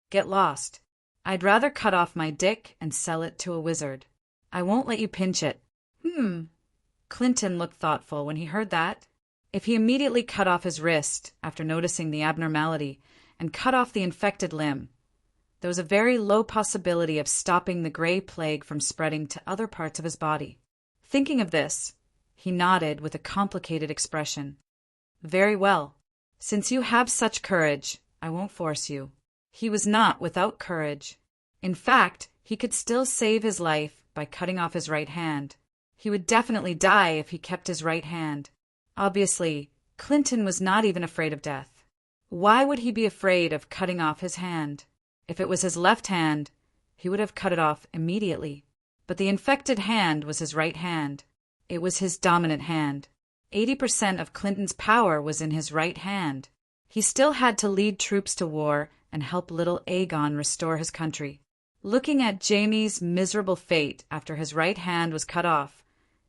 Speaker 1: "Get lost. I'd rather cut off my dick and sell it to a wizard. I won't let you pinch it." Clinton looked thoughtful when he heard that. If he immediately cut off his wrist after noticing the abnormality and cut off the infected limb, there was a very low possibility of stopping the gray plague from spreading to other parts of his body. Thinking of this, he nodded with a complicated expression. "Very well. Since you have such courage, I won't force you." He was not without courage. In fact, he could still save his life by cutting off his right hand. He would definitely die if he kept his right hand. Obviously, Clinton was not even afraid of death. Why would he be afraid of cutting off his hand? If it was his left hand, he would have cut it off immediately. But the infected hand was his right hand. It was his dominant hand. 80% of Clinton's power was in his right hand. He still had to lead troops to war and help little Aegon restore his country. Looking at Jaime's miserable fate after his right hand was cut off,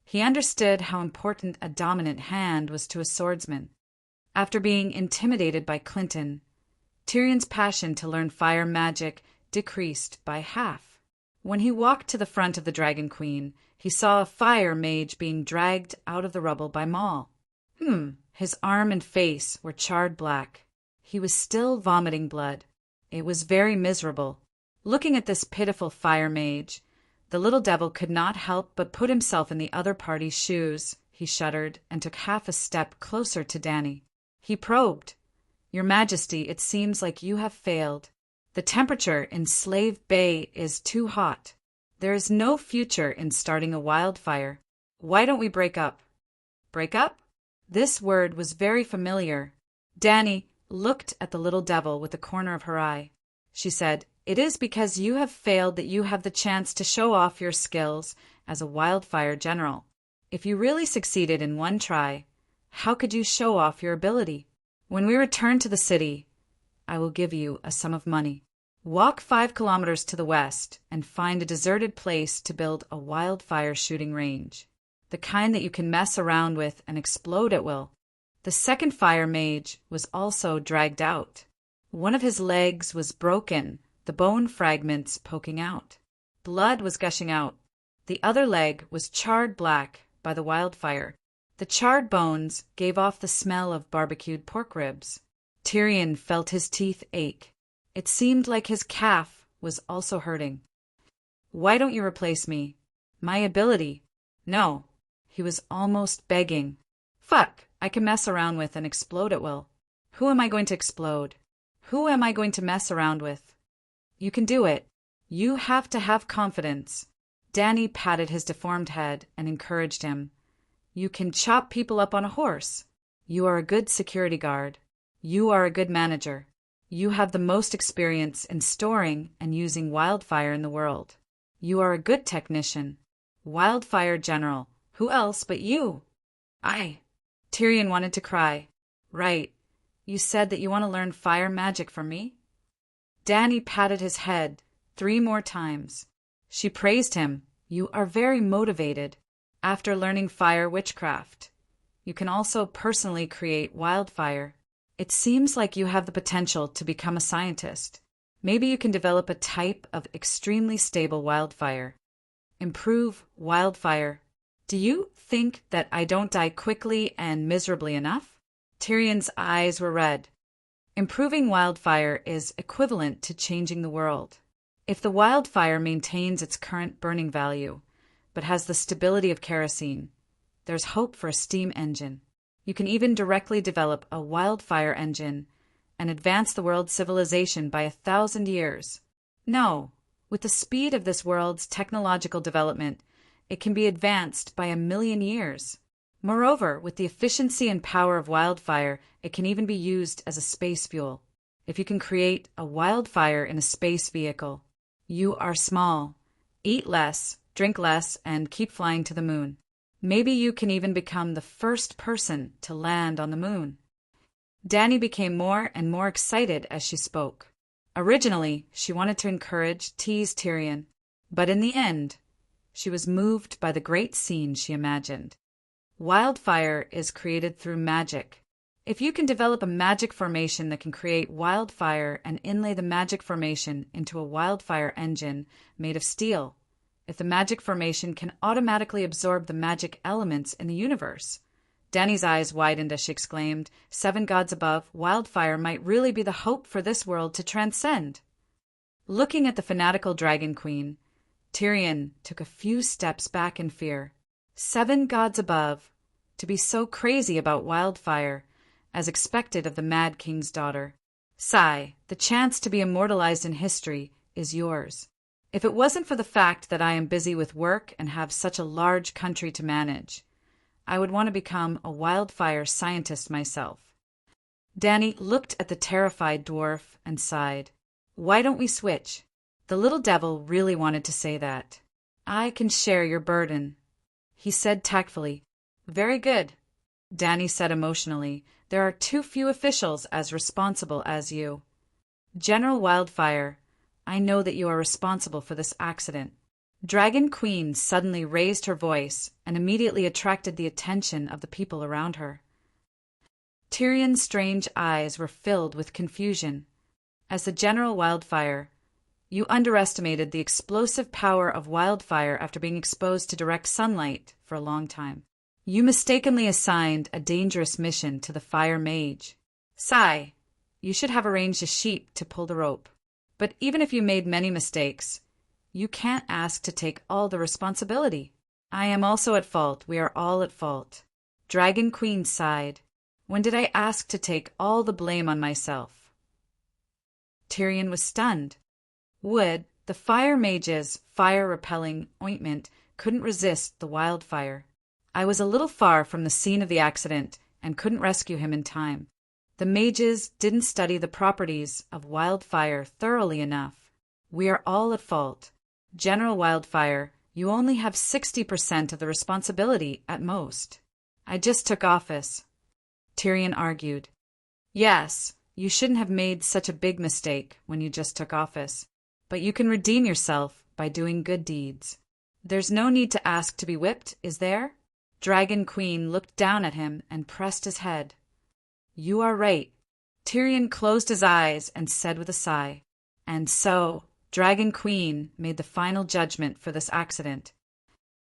Speaker 1: he understood how important a dominant hand was to a swordsman. After being intimidated by Clinton, Tyrion's passion to learn fire magic decreased by half. When he walked to the front of the Dragon Queen, he saw a fire mage being dragged out of the rubble by Maul. His arm and face were charred black. He was still vomiting blood. It was very miserable. Looking at this pitiful fire mage, the little devil could not help but put himself in the other party's shoes. he shuddered and took half a step closer to Danny. He probed. Your Majesty, it seems like you have failed. The temperature in Slave Bay is too hot. There is no future in starting a wildfire. Why don't we break up? Break up? This word was very familiar. Danny looked at the little devil with the corner of her eye. She said, It is because you have failed that you have the chance to show off your skills as a wildfire general. If you really succeeded in one try, how could you show off your ability? When we return to the city, I will give you a sum of money. Walk 5 kilometers to the west and find a deserted place to build a wildfire shooting range, the kind that you can mess around with and explode at will. The second fire mage was also dragged out. One of his legs was broken, the bone fragments poking out. Blood was gushing out. The other leg was charred black by the wildfire. The charred bones gave off the smell of barbecued pork ribs. Tyrion felt his teeth ache. It seemed like his calf was also hurting. Why don't you replace me? My ability. No. He was almost begging. Fuck, I can mess around with and explode at will. Who am I going to explode? Who am I going to mess around with? You can do it. You have to have confidence. Danny patted his deformed head and encouraged him. You can chop people up on a horse. You are a good security guard. You are a good manager. You have the most experience in storing and using wildfire in the world. You are a good technician. Wildfire general. Who else but you? Tyrion wanted to cry. Right. You said that you want to learn fire magic from me? Danny patted his head 3 more times. She praised him. You are very motivated. After learning fire witchcraft, you can also personally create wildfire. It seems like you have the potential to become a scientist. Maybe you can develop a type of extremely stable wildfire. Improve wildfire. Do you think that I don't die quickly and miserably enough? Tyrion's eyes were red. Improving wildfire is equivalent to changing the world. If the wildfire maintains its current burning value, but has the stability of kerosene, there's hope for a steam engine. You can even directly develop a wildfire engine and advance the world's civilization by 1,000 years. No, with the speed of this world's technological development, it can be advanced by 1,000,000 years. Moreover, with the efficiency and power of wildfire, it can even be used as a space fuel. If you can create a wildfire in a space vehicle, you are small. Eat less, drink less, and keep flying to the moon. Maybe you can even become the first person to land on the moon. Danny became more and more excited as she spoke. Originally, she wanted to tease Tyrion, but in the end, she was moved by the great scene she imagined. Wildfire is created through magic. If you can develop a magic formation that can create wildfire and inlay the magic formation into a wildfire engine made of steel, if the magic formation can automatically absorb the magic elements in the universe. Danny's eyes widened as she exclaimed, 7 gods above, wildfire might really be the hope for this world to transcend. Looking at the fanatical Dragon Queen, Tyrion took a few steps back in fear. 7 gods above, to be so crazy about wildfire, as expected of the Mad King's daughter. Sigh, the chance to be immortalized in history is yours. If it wasn't for the fact that I am busy with work and have such a large country to manage, I would want to become a wildfire scientist myself. Danny looked at the terrified dwarf and sighed. Why don't we switch? The little devil really wanted to say that. I can share your burden, he said tactfully. Very good, Danny said emotionally. There are too few officials as responsible as you. General Wildfire, I know that you are responsible for this accident. Dragon Queen suddenly raised her voice and immediately attracted the attention of the people around her. Tyrion's strange eyes were filled with confusion. As the General Wildfire, you underestimated the explosive power of wildfire after being exposed to direct sunlight for a long time. You mistakenly assigned a dangerous mission to the Fire Mage. Sigh, you should have arranged a sheep to pull the rope. But even if you made many mistakes, you can't ask to take all the responsibility. I am also at fault. We are all at fault. Dragon Queen sighed. When did I ask to take all the blame on myself? Tyrion was stunned. Wood, the fire mage's fire-repelling ointment, couldn't resist the wildfire. I was a little far from the scene of the accident and couldn't rescue him in time. The mages didn't study the properties of wildfire thoroughly enough. We are all at fault. General Wildfire, you only have 60% of the responsibility at most. I just took office. Tyrion argued. Yes, you shouldn't have made such a big mistake when you just took office. But you can redeem yourself by doing good deeds. There's no need to ask to be whipped, is there? Dragon Queen looked down at him and pressed his head. You are right. Tyrion closed his eyes and said with a sigh. And so, Dragon Queen made the final judgment for this accident.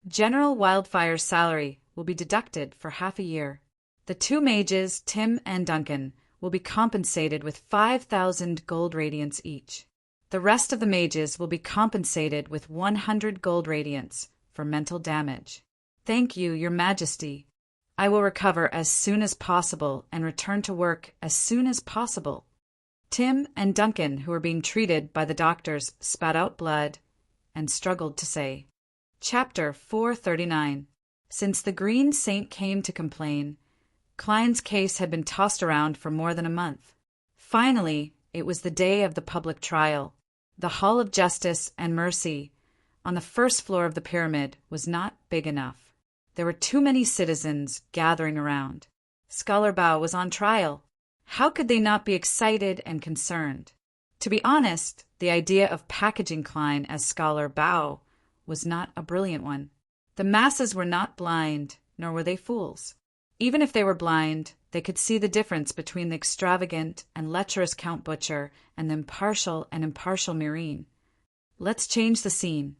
Speaker 1: General Wildfire's salary will be deducted for half a year. The two mages, Tim and Duncan, will be compensated with 5,000 gold radiance each. The rest of the mages will be compensated with 100 gold radiance for mental damage. Thank you, Your Majesty. I will recover as soon as possible and return to work as soon as possible. Tim and Duncan, who were being treated by the doctors, spat out blood and struggled to say. Chapter 439. Since the Green Saint came to complain, Klein's case had been tossed around for more than a month. Finally, it was the day of the public trial. The Hall of Justice and Mercy, on the first floor of the pyramid, was not big enough. There were too many citizens gathering around. Scholar Bao was on trial. How could they not be excited and concerned? To be honest, the idea of packaging Klein as Scholar Bao was not a brilliant one. The masses were not blind, nor were they fools. Even if they were blind, they could see the difference between the extravagant and lecherous Count Butcher and the impartial Myrrine. Let's change the scene.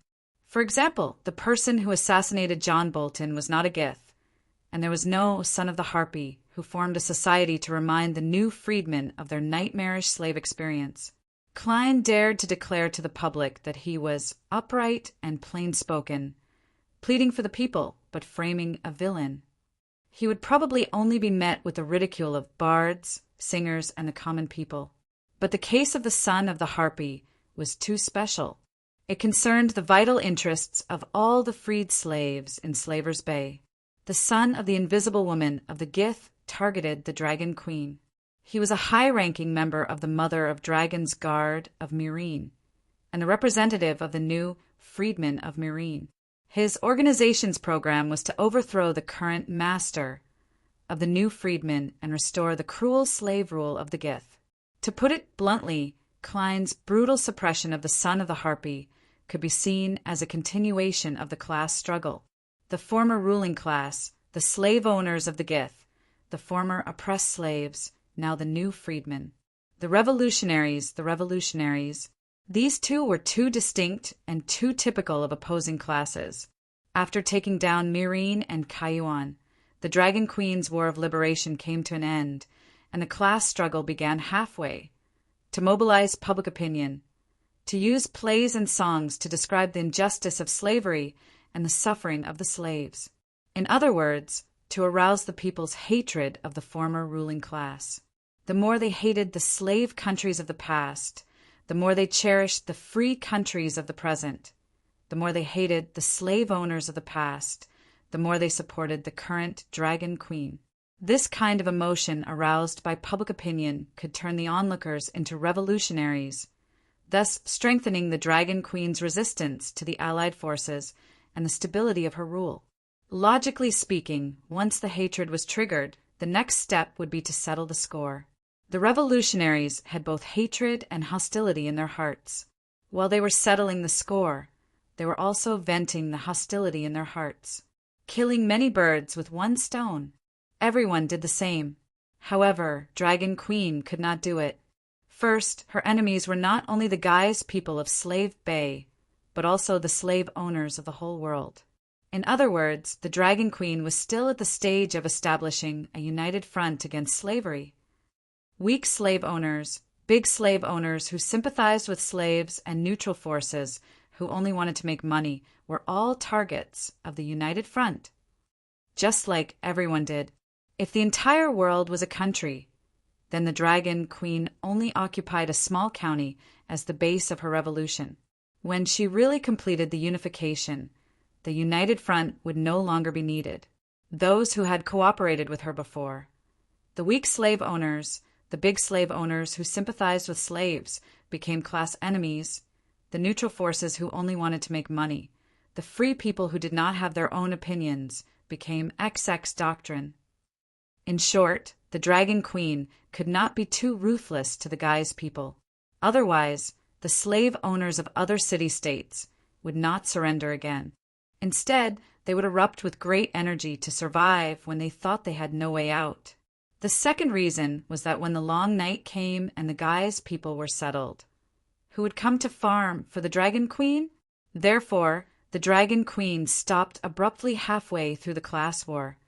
Speaker 1: For example, the person who assassinated John Bolton was not a Gith, and there was no son of the Harpy who formed a society to remind the new freedmen of their nightmarish slave experience. Klein dared to declare to the public that he was upright and plain-spoken, pleading for the people, but framing a villain. He would probably only be met with the ridicule of bards, singers, and the common people. But the case of the son of the Harpy was too special. It concerned the vital interests of all the freed slaves in Slaver's Bay. The son of the invisible woman of the Gith targeted the Dragon Queen. He was a high-ranking member of the Mother of Dragons Guard of Myrrine, and a representative of the new Freedmen of Myrrine. His organization's program was to overthrow the current master of the new freedmen and restore the cruel slave rule of the Gith. To put it bluntly, Klein's brutal suppression of the son of the Harpy could be seen as a continuation of the class struggle. The former ruling class, the slave owners of the Gith, the former oppressed slaves, now the new freedmen. The revolutionaries, these two were too distinct and too typical of opposing classes. After taking down Myrrine and Kayuan, the Dragon Queen's War of Liberation came to an end, and the class struggle began halfway. To mobilize public opinion, to use plays and songs to describe the injustice of slavery and the suffering of the slaves. In other words, to arouse the people's hatred of the former ruling class. The more they hated the slave countries of the past, the more they cherished the free countries of the present. The more they hated the slave owners of the past, the more they supported the current Dragon Queen. This kind of emotion aroused by public opinion could turn the onlookers into revolutionaries, thus strengthening the Dragon Queen's resistance to the Allied forces and the stability of her rule. Logically speaking, once the hatred was triggered, the next step would be to settle the score. The revolutionaries had both hatred and hostility in their hearts. While they were settling the score, they were also venting the hostility in their hearts, killing many birds with one stone. Everyone did the same. However, Dragon Queen could not do it. First, her enemies were not only the guise people of Slave Bay, but also the slave owners of the whole world. In other words, the Dragon Queen was still at the stage of establishing a united front against slavery. Weak slave owners, big slave owners who sympathized with slaves, and neutral forces who only wanted to make money were all targets of the united front. just like everyone did. If the entire world was a country, then the Dragon Queen only occupied a small county as the base of her revolution. When she really completed the unification, the united front would no longer be needed. Those who had cooperated with her before, the weak slave owners, the big slave owners who sympathized with slaves, became class enemies, the neutral forces who only wanted to make money, the free people who did not have their own opinions, became XX doctrine. In short, the Dragon Queen could not be too ruthless to the Guy's people. Otherwise, the slave owners of other city-states would not surrender again. Instead, they would erupt with great energy to survive when they thought they had no way out. The second reason was that when the long night came and the Guy's people were settled, who would come to farm for the Dragon Queen? Therefore, the Dragon Queen stopped abruptly halfway through the class war,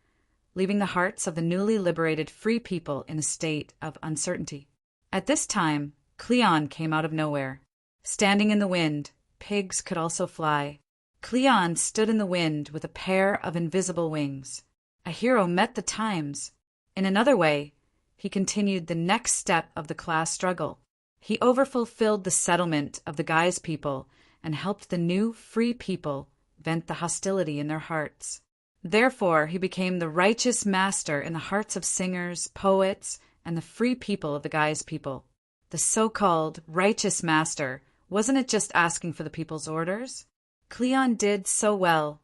Speaker 1: leaving the hearts of the newly liberated free people in a state of uncertainty. At this time, Cleon came out of nowhere. Standing in the wind, pigs could also fly. Cleon stood in the wind with a pair of invisible wings. A hero met the times. In another way, he continued the next step of the class struggle. He overfulfilled the settlement of the Guy's people and helped the new free people vent the hostility in their hearts. Therefore, he became the righteous master in the hearts of singers, poets, and the free people of the Guy's people. The so-called righteous master wasn't just asking for the people's orders. Cleon did so well.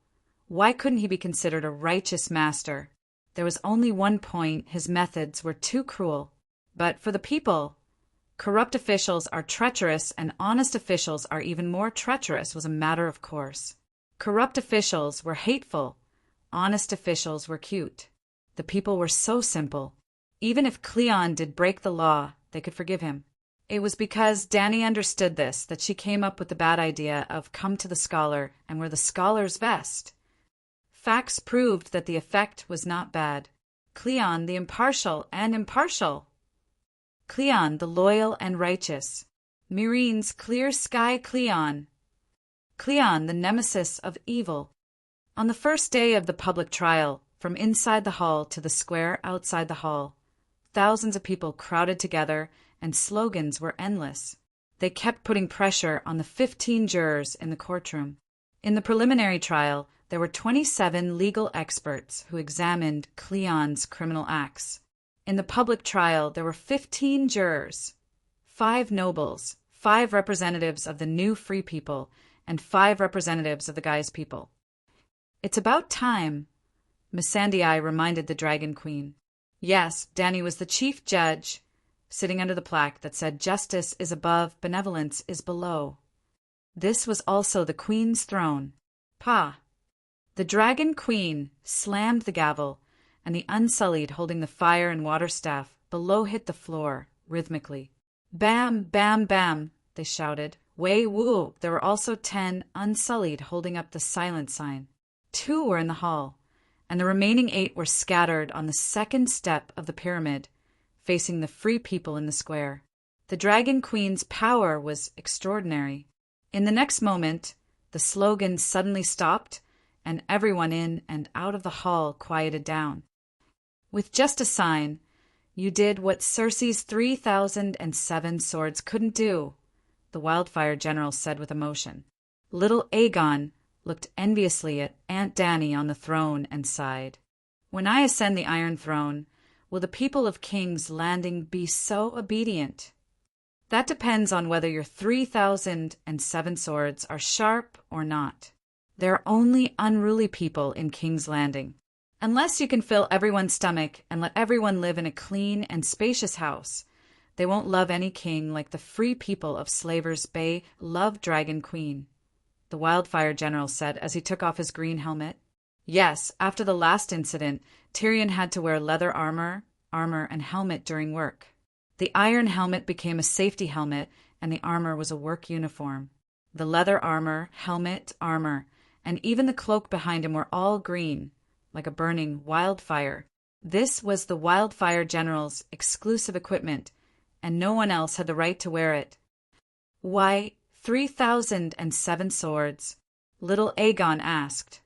Speaker 1: Why couldn't he be considered a righteous master? There was only one point: his methods were too cruel. But for the people, corrupt officials are treacherous and honest officials are even more treacherous was a matter of course. Corrupt officials were hateful. Honest officials were cute. The people were so simple. Even if Cleon did break the law, they could forgive him. It was because Dany understood this that she came up with the bad idea of come to the scholar and wear the scholar's vest. Facts proved that the effect was not bad. Cleon the impartial and impartial. Cleon the loyal and righteous. Meereen's clear sky Cleon. Cleon the nemesis of evil. On the first day of the public trial, from inside the hall to the square outside the hall, thousands of people crowded together and slogans were endless. They kept putting pressure on the 15 jurors in the courtroom. In the preliminary trial, there were 27 legal experts who examined Cleon's criminal acts. In the public trial, there were 15 jurors, 5 nobles, 5 representatives of the new free people, and 5 representatives of the Guy's people. It's about time, Missandei reminded the Dragon Queen. Yes, Dany was the chief judge, sitting under the plaque that said justice is above, benevolence is below. This was also the Queen's throne. Pa! The Dragon Queen slammed the gavel, and the Unsullied holding the fire and water staff below hit the floor, rhythmically. Bam, bam, bam, they shouted. Way woo! There were also 10 Unsullied holding up the silent sign. 2 were in the hall, and the remaining 8 were scattered on the second step of the pyramid, facing the free people in the square. The Dragon Queen's power was extraordinary. In the next moment, the slogan suddenly stopped, and everyone in and out of the hall quieted down. With just a sign, you did what Cersei's 3,007 swords couldn't do, the Wildfire General said with emotion. Little Aegon looked enviously at Aunt Dany on the throne and sighed. When I ascend the Iron Throne, will the people of King's Landing be so obedient? That depends on whether your 3,007 swords are sharp or not. There are only unruly people in King's Landing. Unless you can fill everyone's stomach and let everyone live in a clean and spacious house, they won't love any king like the free people of Slaver's Bay love Dragon Queen, the Wildfire General said as he took off his green helmet. Yes, after the last incident, Tyrion had to wear leather armor, and helmet during work. The iron helmet became a safety helmet, and the armor was a work uniform. The leather armor, helmet, armor, and even the cloak behind him were all green, like a burning wildfire. This was the Wildfire General's exclusive equipment, and no one else had the right to wear it. Why, 3,007 swords? Little Aegon asked.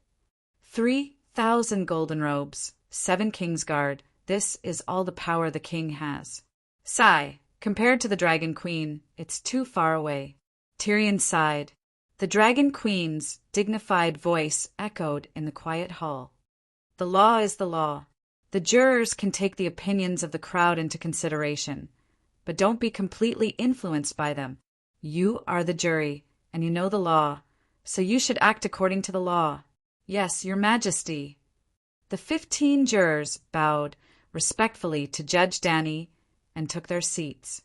Speaker 1: 7,000 golden robes, 7 kings guard. This is all the power the king has. Sigh, compared to the Dragon Queen, it's too far away. Tyrion sighed. The Dragon Queen's dignified voice echoed in the quiet hall. The law is the law. The jurors can take the opinions of the crowd into consideration, but don't be completely influenced by them. You are the jury, and you know the law, so you should act according to the law. Yes, Your Majesty. The 15 jurors bowed respectfully to Judge Dany and took their seats.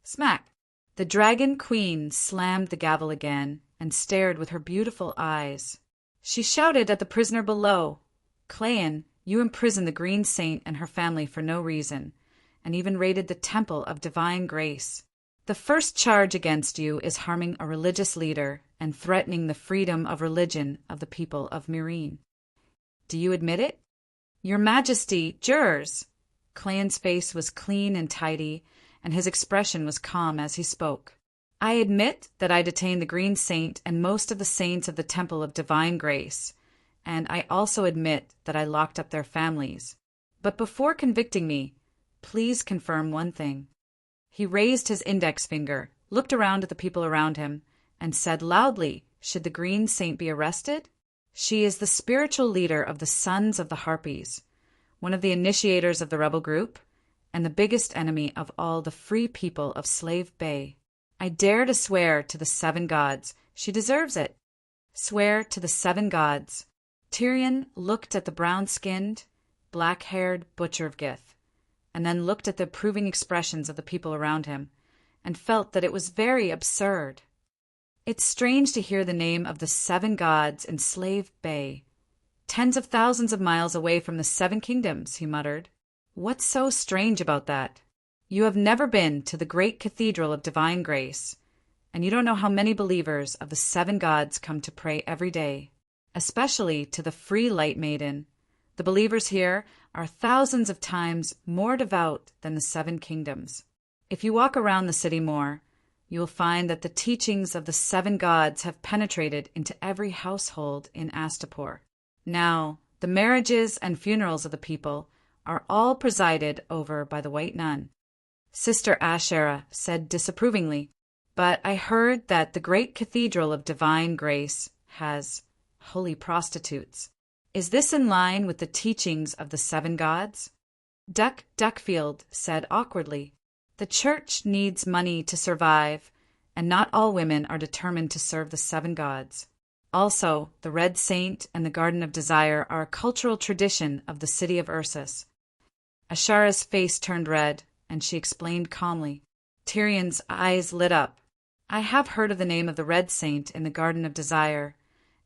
Speaker 1: Smack! The Dragon Queen slammed the gavel again and stared with her beautiful eyes. She shouted at the prisoner below, Cleon, you imprisoned the Green Saint and her family for no reason, and even raided the Temple of Divine Grace. The first charge against you is harming a religious leader and threatening the freedom of religion of the people of Meereen. Do you admit it? Your Majesty, jurors! Cleon's face was clean and tidy, and his expression was calm as he spoke. I admit that I detained the Green Saint and most of the saints of the Temple of Divine Grace, and I also admit that I locked up their families. But before convicting me, please confirm one thing. He raised his index finger, looked around at the people around him, and said loudly, should the Green Saint be arrested? She is the spiritual leader of the Sons of the Harpies, one of the initiators of the rebel group, and the biggest enemy of all the free people of Slave Bay. I dare to swear to the 7 gods. She deserves it. Swear to the 7 gods. Tyrion looked at the brown-skinned, black-haired butcher of Gith, and then looked at the approving expressions of the people around him, and felt that it was very absurd. It's strange to hear the name of the 7 gods in Slave Bay, tens of thousands of miles away from the 7 kingdoms, he muttered. What's so strange about that? You have never been to the great cathedral of Divine Grace, and you don't know how many believers of the 7 gods come to pray every day, especially to the free Light Maiden. The believers here are thousands of times more devout than the 7 kingdoms. If you walk around the city more, you will find that the teachings of the 7 gods have penetrated into every household in Astapor. Now, the marriages and funerals of the people are all presided over by the White Nun. Sister Ashera said disapprovingly, but I heard that the great cathedral of Divine Grace has holy prostitutes. Is this in line with the teachings of the 7 gods? Duckfield said awkwardly, the church needs money to survive, and not all women are determined to serve the 7 gods. Also, the Red Saint and the Garden of Desire are a cultural tradition of the city of Ursus. Ashara's face turned red, and she explained calmly. Tyrion's eyes lit up. I have heard of the name of the Red Saint in the Garden of Desire,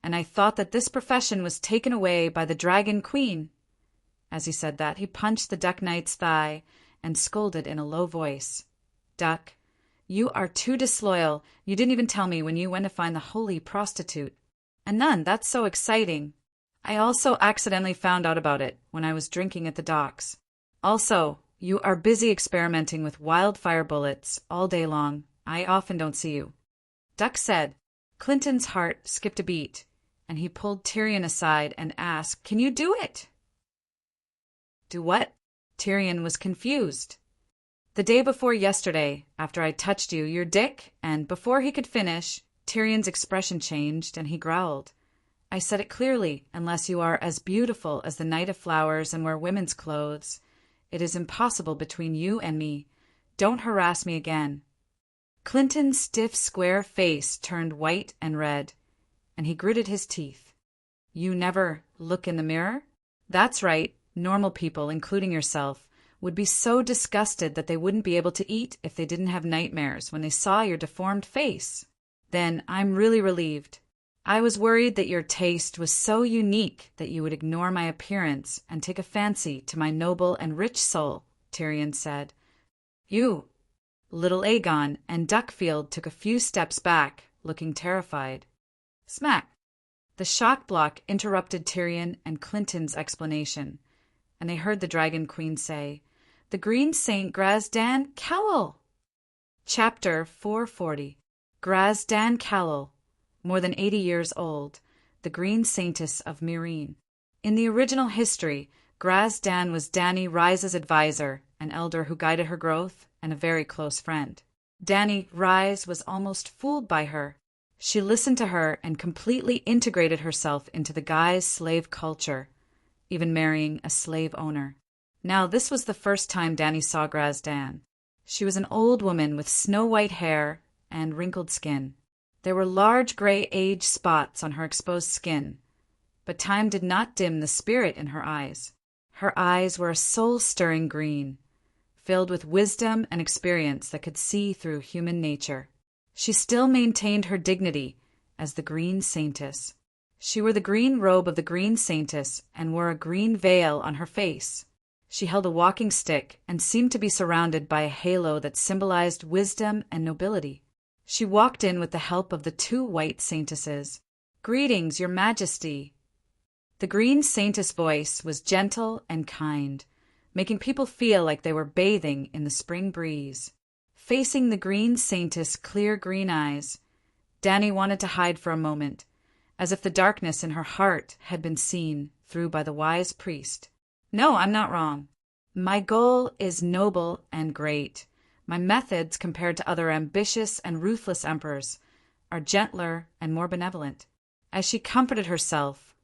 Speaker 1: and I thought that this profession was taken away by the Dragon Queen. As he said that, he punched the Duck Knight's thigh and scolded in a low voice. Duck, you are too disloyal. You didn't even tell me when you went to find the holy prostitute. A nun, that's so exciting. I also accidentally found out about it when I was drinking at the docks. Also, you are busy experimenting with wildfire bullets all day long. I often don't see you. Duck said. Clinton's heart skipped a beat, and he pulled Tyrion aside and asked, Can you do it? Do what? Tyrion was confused. The day before yesterday, after I touched you, your dick, and before he could finish, Tyrion's expression changed and he growled. I said it clearly, unless you are as beautiful as the Knight of Flowers and wear women's clothes. It is impossible between you and me. Don't harass me again. Clinton's stiff, square face turned white and red, and he gritted his teeth. You never look in the mirror? That's right. Normal people, including yourself, would be so disgusted that they wouldn't be able to eat if they didn't have nightmares when they saw your deformed face. Then I'm really relieved. I was worried that your taste was so unique that you would ignore my appearance and take a fancy to my noble and rich soul, Tyrion said. You. Little Aegon and Duckfield took a few steps back, looking terrified. Smack! The shock block interrupted Tyrion and Clinton's explanation, and they heard the Dragon Queen say, The Green Saint Grazdan Cowell! Chapter 440. Grazdan Cowell, more than 80 years old, the Green Saintess of Meereen. In the original history, Graz Dan was Dany Rise's advisor, an elder who guided her growth, and a very close friend. Dany Rise was almost fooled by her. She listened to her and completely integrated herself into the Guy's slave culture, even marrying a slave owner. Now, this was the first time Dany saw Graz Dan. She was an old woman with snow-white hair and wrinkled skin. There were large gray age spots on her exposed skin, but time did not dim the spirit in her eyes. Her eyes were a soul-stirring green, filled with wisdom and experience that could see through human nature. She still maintained her dignity as the Green Saintess. She wore the green robe of the Green Saintess and wore a green veil on her face. She held a walking stick and seemed to be surrounded by a halo that symbolized wisdom and nobility. She walked in with the help of the 2 white saintesses. "Greetings, Your Majesty." The Green Saintess' voice was gentle and kind, making people feel like they were bathing in the spring breeze. Facing the Green Saintess' clear green eyes, Dany wanted to hide for a moment, as if the darkness in her heart had been seen through by the wise priest. "No, I'm not wrong. My goal is noble and great. My methods, compared to other ambitious and ruthless emperors, are gentler and more benevolent." As she comforted herself,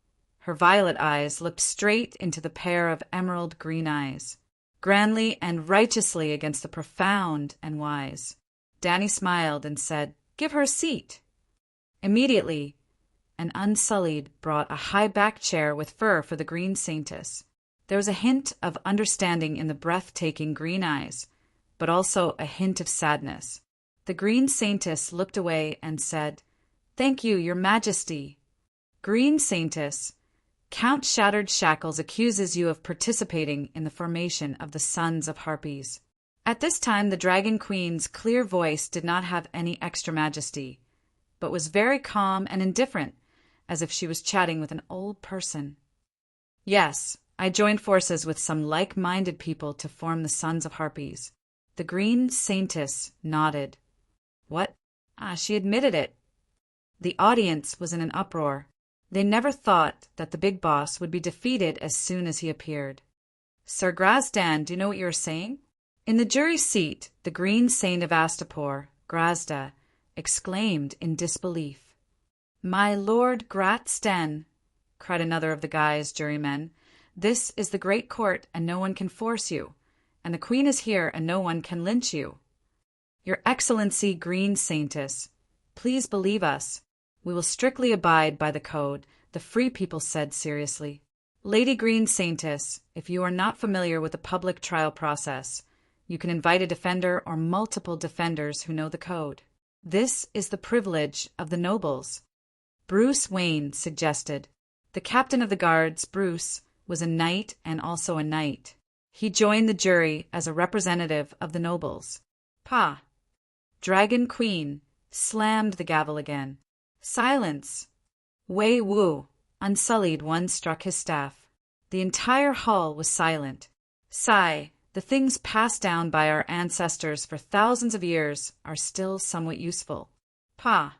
Speaker 1: her violet eyes looked straight into the pair of emerald green eyes, grandly and righteously against the profound and wise. Dany smiled and said, "Give her a seat." Immediately, an Unsullied brought a high back chair with fur for the Green Saintess. There was a hint of understanding in the breathtaking green eyes, but also a hint of sadness. The Green Saintess looked away and said, "Thank you, Your Majesty." "Green Saintess, Count Shattered Shackles accuses you of participating in the formation of the Sons of Harpies." At this time, the Dragon Queen's clear voice did not have any extra majesty, but was very calm and indifferent, as if she was chatting with an old person. "Yes, I joined forces with some like-minded people to form the Sons of Harpies." The Green Saintess nodded. "What?" She admitted it. The audience was in an uproar. They never thought that the big boss would be defeated as soon as he appeared. "Sir Grazdan, do you know what you are saying?" In the jury seat, the Green Saint of Astapor, Grazda, exclaimed in disbelief. "My Lord Grazdan," cried another of the Guy's jurymen, "this is the great court and no one can force you, and the Queen is here and no one can lynch you." "Your Excellency Green Saintess, please believe us. We will strictly abide by the code," the Free People said seriously. "Lady Green Saintess, if you are not familiar with the public trial process, you can invite a defender or multiple defenders who know the code. This is the privilege of the nobles." Bruce Wayne suggested. The captain of the guards, Bruce, was a knight and also a knight. He joined the jury as a representative of the nobles. "Pa!" Dragon Queen slammed the gavel again. "Silence!" Wei Wu, Unsullied one, struck his staff. The entire hall was silent. "Sigh, the things passed down by our ancestors for thousands of years are still somewhat useful." "Pa!"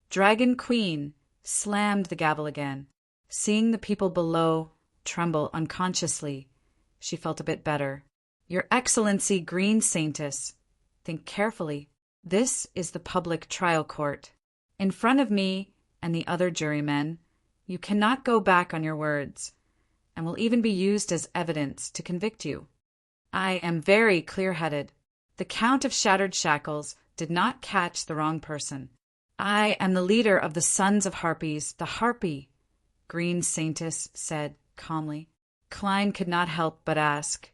Speaker 1: Dragon Queen slammed the gavel again. Seeing the people below tremble unconsciously, she felt a bit better. "Your Excellency Green Saintess, think carefully. This is the public trial court. In front of me and the other jurymen, you cannot go back on your words, and will even be used as evidence to convict you. I am very clear-headed. The Count of Shattered Shackles did not catch the wrong person. I am the leader of the Sons of Harpies, the Harpy," Green Saintess said calmly. Klein could not help but ask,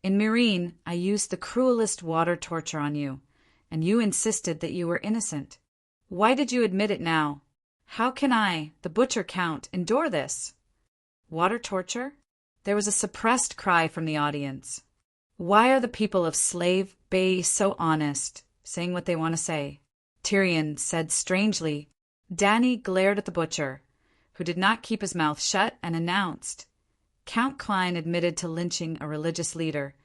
Speaker 1: "In Meereen, I used the cruelest water torture on you, and you insisted that you were innocent. Why did you admit it now? How can I, the Butcher Count, endure this?" "Water torture?" There was a suppressed cry from the audience. "Why are the people of Slave Bay so honest, saying what they want to say?" Tyrion said strangely. Dany glared at the butcher, who did not keep his mouth shut, and announced, "Count Klein admitted to lynching a religious leader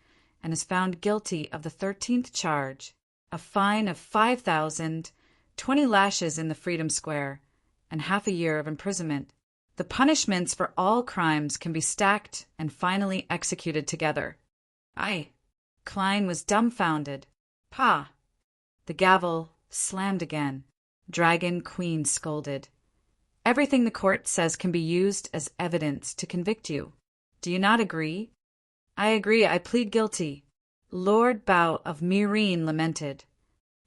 Speaker 1: and is found guilty of the 13th charge, a fine of 5,000, 20 lashes in the Freedom Square, and half a year of imprisonment." The punishments for all crimes can be stacked and finally executed together. Aye. Klein was dumbfounded. Pa! The gavel slammed again. Dragon Queen scolded. Everything the court says can be used as evidence to convict you. Do you not agree? I agree. I plead guilty. Lord Bow of Myrene lamented.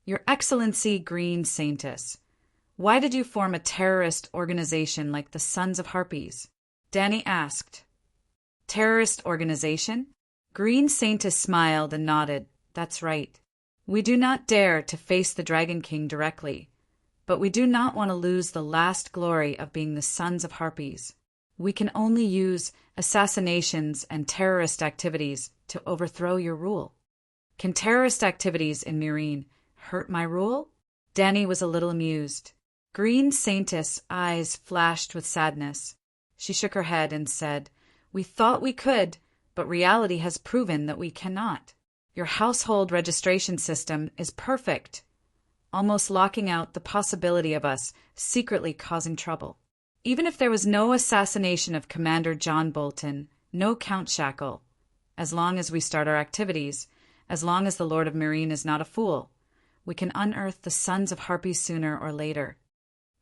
Speaker 1: Your Excellency Green Saintess, why did you form a terrorist organization like the Sons of Harpies? Danny asked. Terrorist organization? Green Saintess smiled and nodded. That's right. We do not dare to face the Dragon King directly, but we do not want to lose the last glory of being the Sons of Harpies. We can only use assassinations and terrorist activities to overthrow your rule. Can terrorist activities in Myrene hurt my rule? Danny was a little amused. Green Saintess' eyes flashed with sadness. She shook her head and said, We thought we could, but reality has proven that we cannot. Your household registration system is perfect, almost locking out the possibility of us secretly causing trouble. Even if there was no assassination of Commander John Bolton, no Count Shackle, as long as we start our activities, as long as the Lord of Myrene is not a fool, we can unearth the Sons of Harpies sooner or later.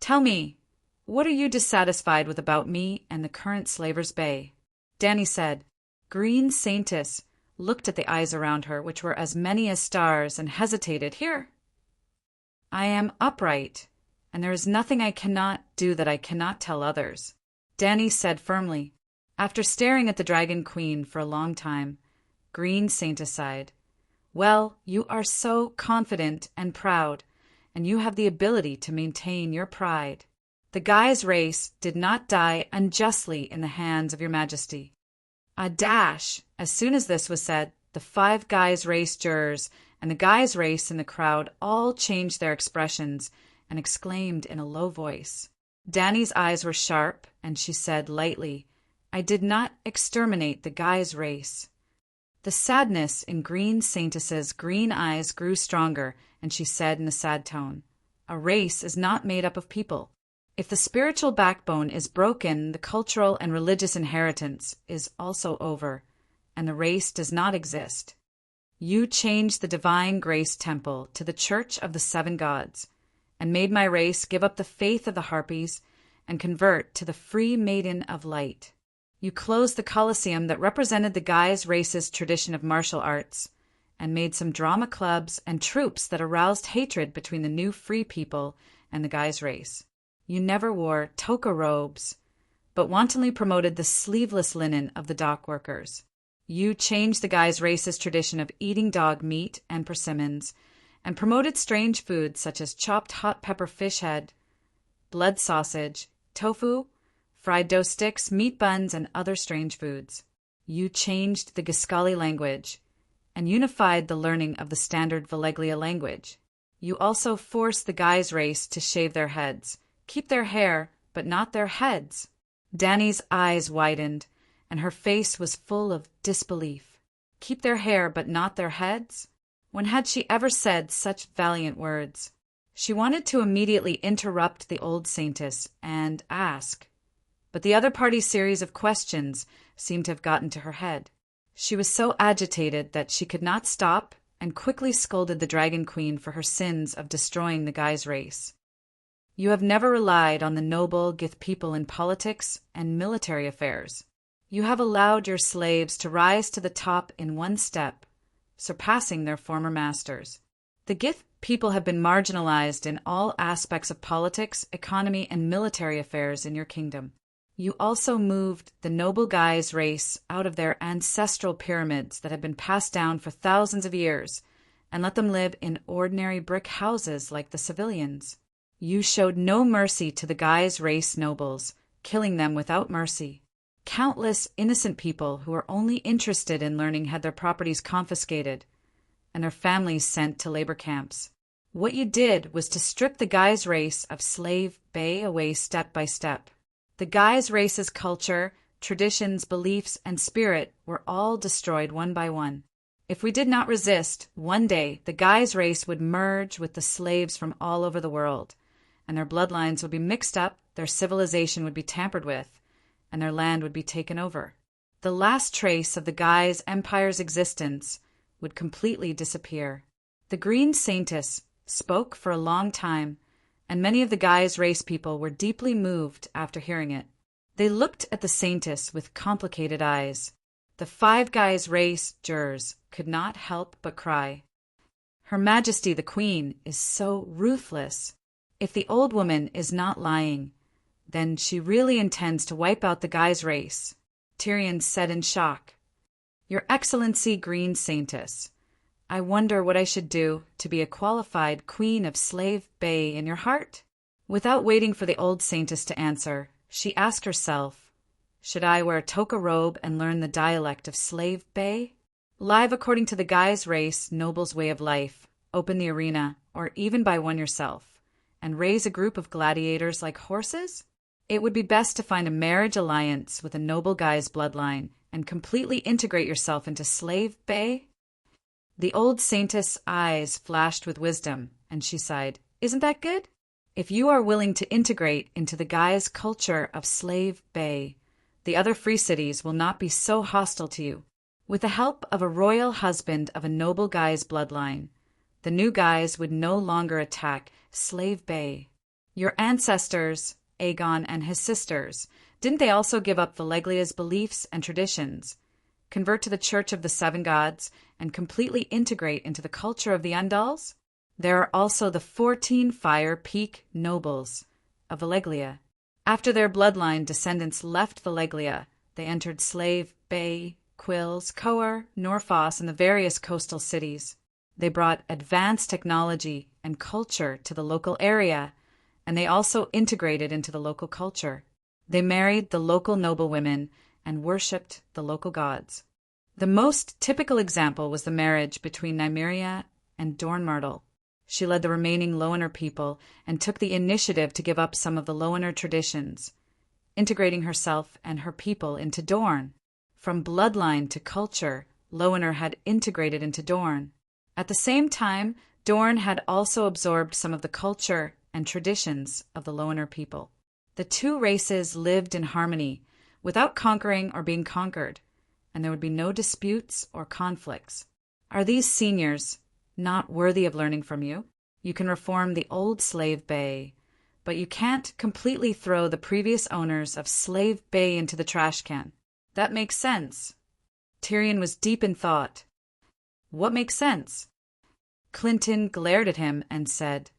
Speaker 1: Tell me, what are you dissatisfied with about me and the current Slaver's Bay? Danny said. Green Saintess looked at the eyes around her, which were as many as stars, and hesitated. Here. I am upright, and there is nothing I cannot do that I cannot tell others. Danny said firmly. After staring at the Dragon Queen for a long time, Green Saintess sighed. Well, you are so confident and proud, and you have the ability to maintain your pride. The Guy's race did not die unjustly in the hands of your Majesty. A dash! As soon as this was said, the 5 Guy's race jurors and the Guy's race in the crowd all changed their expressions and exclaimed in a low voice. Danny's eyes were sharp, and she said lightly, I did not exterminate the Guy's race. The sadness in Green Saintess's green eyes grew stronger, and she said in a sad tone, A race is not made up of people. If the spiritual backbone is broken, the cultural and religious inheritance is also over, and the race does not exist. You changed the divine grace temple to the Church of the 7 Gods, and made my race give up the faith of the Harpies and convert to the free Maiden of Light. You closed the Colosseum that represented the Guy's race's tradition of martial arts, and made some drama clubs and troops that aroused hatred between the new free people and the Guy's race. You never wore toga robes, but wantonly promoted the sleeveless linen of the dock workers. You changed the Guy's race's tradition of eating dog meat and persimmons, and promoted strange foods such as chopped hot pepper fish head, blood sausage, tofu, fried dough sticks, meat buns, and other strange foods. You changed the Gaskali language and unified the learning of the standard Valeglia language. You also forced the Guy's race to shave their heads, keep their hair, but not their heads. Danny's eyes widened, and her face was full of disbelief. Keep their hair, but not their heads? When had she ever said such valiant words? She wanted to immediately interrupt the old saintess and ask, but the other party's series of questions seemed to have gotten to her head. She was so agitated that she could not stop and quickly scolded the Dragon Queen for her sins of destroying the Guy's race. You have never relied on the noble Gith people in politics and military affairs. You have allowed your slaves to rise to the top in one step, surpassing their former masters. The Gith people have been marginalized in all aspects of politics, economy, and military affairs in your kingdom. You also moved the noble Guy's race out of their ancestral pyramids that have been passed down for thousands of years and let them live in ordinary brick houses like the civilians. You showed no mercy to the Guy's race nobles, killing them without mercy. Countless innocent people who were only interested in learning had their properties confiscated and their families sent to labor camps. What you did was to strip the Guy's race of Slave Bay away step by step. The Guy's race's culture, traditions, beliefs, and spirit were all destroyed one by one. If we did not resist, one day the Guy's race would merge with the slaves from all over the world, and their bloodlines would be mixed up, their civilization would be tampered with, and their land would be taken over. The last trace of the Gai's empire's existence would completely disappear. The Green Saintess spoke for a long time, and many of the Gai's race people were deeply moved after hearing it. They looked at the Saintess with complicated eyes. The 5 Gai's race jurors could not help but cry. Her Majesty the Queen is so ruthless. If the old woman is not lying, then she really intends to wipe out the Gai's race, Tyrion said in shock. Your Excellency Green Saintess, I wonder what I should do to be a qualified Queen of Slave Bay in your heart? Without waiting for the old Saintess to answer, she asked herself, should I wear a toga robe and learn the dialect of Slave Bay? Live according to the Gai's race noble's way of life, open the arena, or even buy one yourself, and raise a group of gladiators like horses? It would be best to find a marriage alliance with a noble Gai's bloodline and completely integrate yourself into Slave Bay. The old Saintess' eyes flashed with wisdom, and she sighed, isn't that good? If you are willing to integrate into the Gai's culture of Slave Bay, the other free cities will not be so hostile to you. With the help of a royal husband of a noble Gai's bloodline, the new Gais would no longer attack Slave Bay. Your ancestors, Aegon and his sisters, didn't they also give up Valeglia's beliefs and traditions, convert to the Church of the Seven Gods, and completely integrate into the culture of the Undals? There are also the 14 Fire Peak nobles of Valeglia. After their bloodline descendants left Valeglia, they entered Slave Bay, Quills, Coer, Norfoss, and the various coastal cities. They brought advanced technology and culture to the local area, and they also integrated into the local culture. They married the local noblewomen and worshipped the local gods. The most typical example was the marriage between Nymeria and Dornmartel. She led the remaining Loener people and took the initiative to give up some of the Loener traditions, integrating herself and her people into Dorne. From bloodline to culture, Loener had integrated into Dorne. At the same time, Dorne had also absorbed some of the culture and traditions of the Loener people. The two races lived in harmony, without conquering or being conquered, and there would be no disputes or conflicts. Are these seniors not worthy of learning from you? You can reform the old Slave Bay, but you can't completely throw the previous owners of Slave Bay into the trash can. That makes sense. Tyrion was deep in thought. What makes sense? Clinton glared at him and said,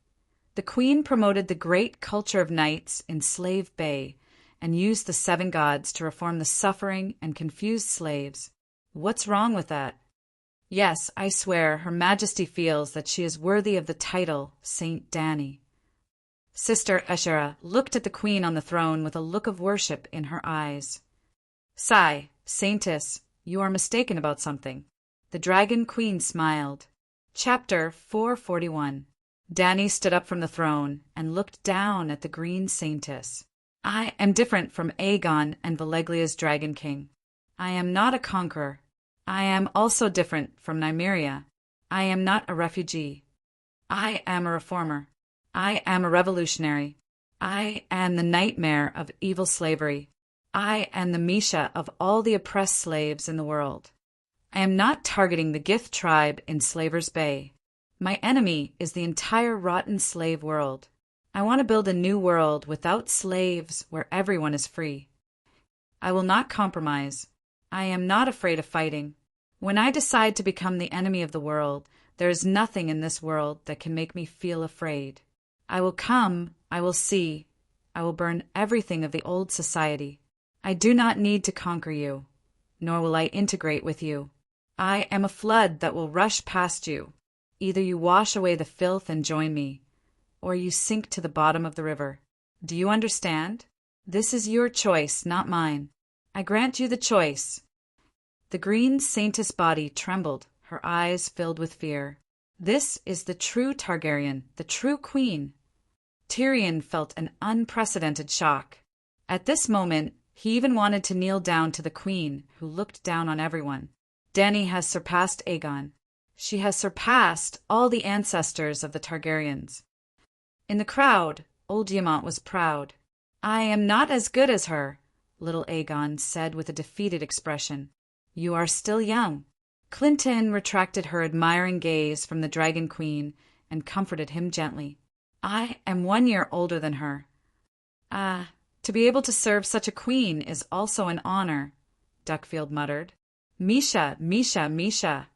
Speaker 1: the Queen promoted the great culture of knights in Slave Bay and used the 7 gods to reform the suffering and confused slaves. What's wrong with that? Yes, I swear Her Majesty feels that she is worthy of the title Saint Dany. Sister Ashera looked at the Queen on the throne with a look of worship in her eyes. Sigh, Saintess, you are mistaken about something. The Dragon Queen smiled. Chapter 441. Dany stood up from the throne and looked down at the Green Saintess. I am different from Aegon and Valeglia's Dragon King. I am not a conqueror. I am also different from Nymeria. I am not a refugee. I am a reformer. I am a revolutionary. I am the nightmare of evil slavery. I am the Misha of all the oppressed slaves in the world. I am not targeting the Gith tribe in Slaver's Bay. My enemy is the entire rotten slave world. I want to build a new world without slaves where everyone is free. I will not compromise. I am not afraid of fighting. When I decide to become the enemy of the world, there is nothing in this world that can make me feel afraid. I will come, I will see, I will burn everything of the old society. I do not need to conquer you, nor will I integrate with you. I am a flood that will rush past you. Either you wash away the filth and join me, or you sink to the bottom of the river. Do you understand? This is your choice, not mine. I grant you the choice. The Green Saintess' body trembled, her eyes filled with fear. This is the true Targaryen, the true queen. Tyrion felt an unprecedented shock. At this moment, he even wanted to kneel down to the queen, who looked down on everyone. Dany has surpassed Aegon. She has surpassed all the ancestors of the Targaryens. In the crowd, old Yemont was proud. I am not as good as her. little Aegon said with a defeated expression. You are still young. Clinton retracted her admiring gaze from the Dragon Queen and comforted him gently. I am 1 year older than her. To be able to serve such a queen is also an honor, Duckfield muttered. Misha, Misha, Misha.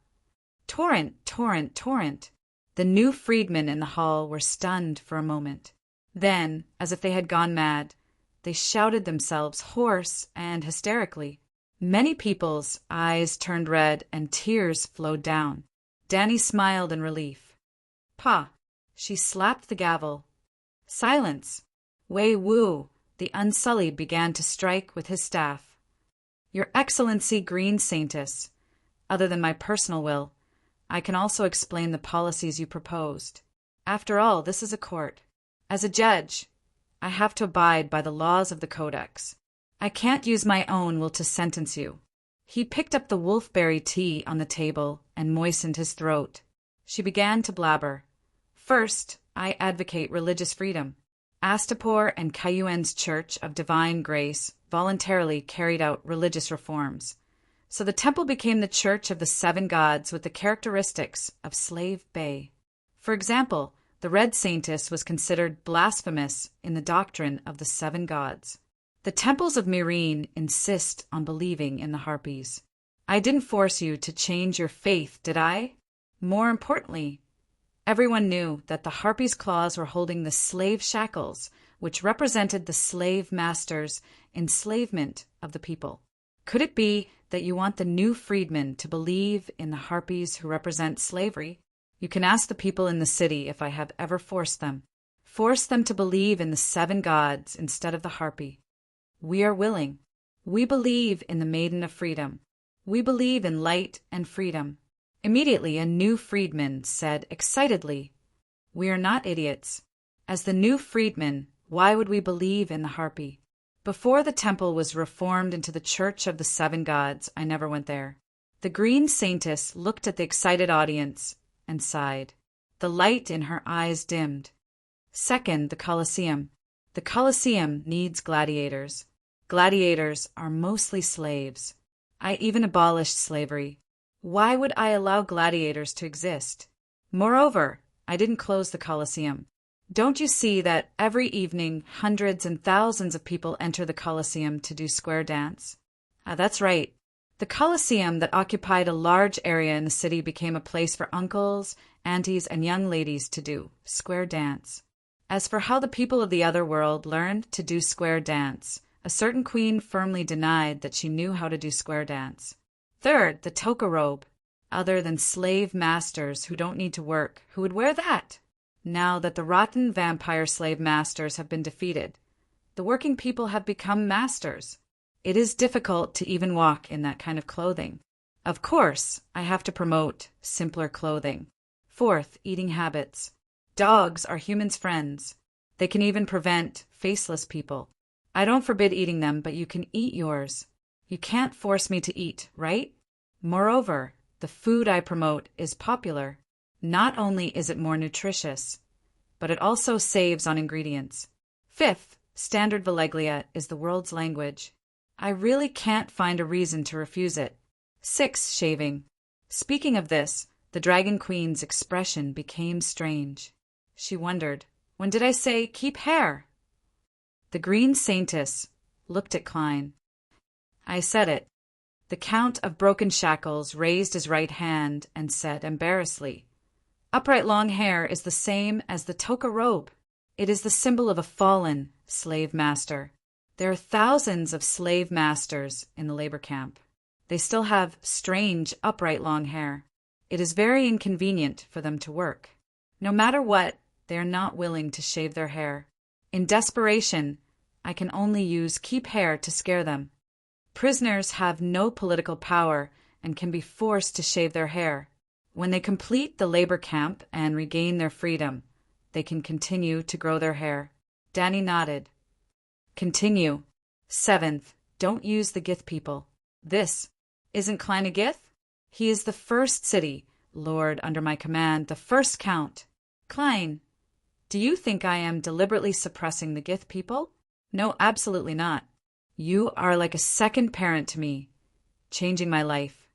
Speaker 1: Torrent, Torrent, Torrent. The new freedmen in the hall were stunned for a moment. Then, as if they had gone mad, they shouted themselves hoarse and hysterically. Many people's eyes turned red and tears flowed down. Dany smiled in relief. Pa! She slapped the gavel. Silence! Wei Wu, the Unsullied, began to strike with his staff. Your Excellency Green Saintess, other than my personal will, I can also explain the policies you proposed. After all, this is a court. As a judge, I have to abide by the laws of the Codex. I can't use my own will to sentence you. He picked up the wolfberry tea on the table and moistened his throat. She began to blabber. First, I advocate religious freedom. Astapor and Cayuen's Church of Divine Grace voluntarily carried out religious reforms. So the temple became the Church of the Seven Gods with the characteristics of Slave Bay. For example, the Red Saintess was considered blasphemous in the doctrine of the Seven Gods. The temples of Meereen insist on believing in the Harpies. I didn't force you to change your faith, did I? More importantly, everyone knew that the Harpies' claws were holding the slave shackles, which represented the slave masters' enslavement of the people. Could it be that you want the new freedmen to believe in the Harpies who represent slavery? You can ask the people in the city if I have ever forced them. Force them to believe in the seven gods instead of the Harpy. We are willing. We believe in the Maiden of Freedom. We believe in light and freedom. Immediately a new freedman said excitedly, We are not idiots. As the new freedmen, why would we believe in the Harpy? Before the temple was reformed into the Church of the Seven Gods, I never went there. The Green Saintess looked at the excited audience and sighed. The light in her eyes dimmed. Second, the Colosseum. The Colosseum needs gladiators. Gladiators are mostly slaves. I even abolished slavery. Why would I allow gladiators to exist? Moreover, I didn't close the Colosseum. Don't you see that every evening hundreds and thousands of people enter the Colosseum to do square dance? That's right. The Colosseum that occupied a large area in the city became a place for uncles, aunties, and young ladies to do square dance. As for how the people of the other world learned to do square dance, a certain queen firmly denied that she knew how to do square dance. Third, the toga robe. Other than slave masters who don't need to work, who would wear that? Now that the rotten vampire slave masters have been defeated, the working people have become masters. It is difficult to even walk in that kind of clothing. Of course, I have to promote simpler clothing. Fourth, eating habits. Dogs are humans' friends. They can even prevent faceless people. I don't forbid eating them, but you can eat yours. You can't force me to eat, right? Moreover, the food I promote is popular. Not only is it more nutritious, but it also saves on ingredients. Fifth, Standard Valeglia is the world's language. I really can't find a reason to refuse it. Sixth, shaving. Speaking of this, the Dragon Queen's expression became strange. She wondered, when did I say, keep hair? The Green Saintess looked at Klein. I said it. The Count of Broken Shackles raised his right hand and said embarrassedly, Upright long hair is the same as the toga robe. It is the symbol of a fallen slave master. There are thousands of slave masters in the labor camp. They still have strange, upright long hair. It is very inconvenient for them to work. No matter what, they are not willing to shave their hair. In desperation, I can only use keep hair to scare them. Prisoners have no political power and can be forced to shave their hair. When they complete the labor camp and regain their freedom, they can continue to grow their hair. Dany nodded. Continue. Seventh, don't use the Gith people. This, isn't Klein a Gith? He is the first city lord under my command, the first count. Klein, do you think I am deliberately suppressing the Gith people? No, absolutely not. You are like a second parent to me, changing my life.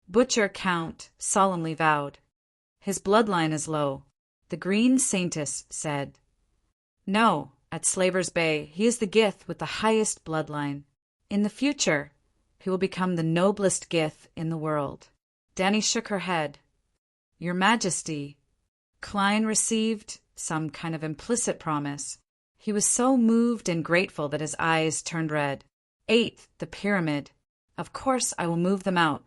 Speaker 1: Butcher Count solemnly vowed. His bloodline is low, the Green Saintess said. No, at Slaver's Bay, he is the Gith with the highest bloodline. In the future, he will become the noblest Gith in the world. Dany shook her head. Your Majesty. Klein received some kind of implicit promise. He was so moved and grateful that his eyes turned red. 8th, the pyramid. Of course I will move them out.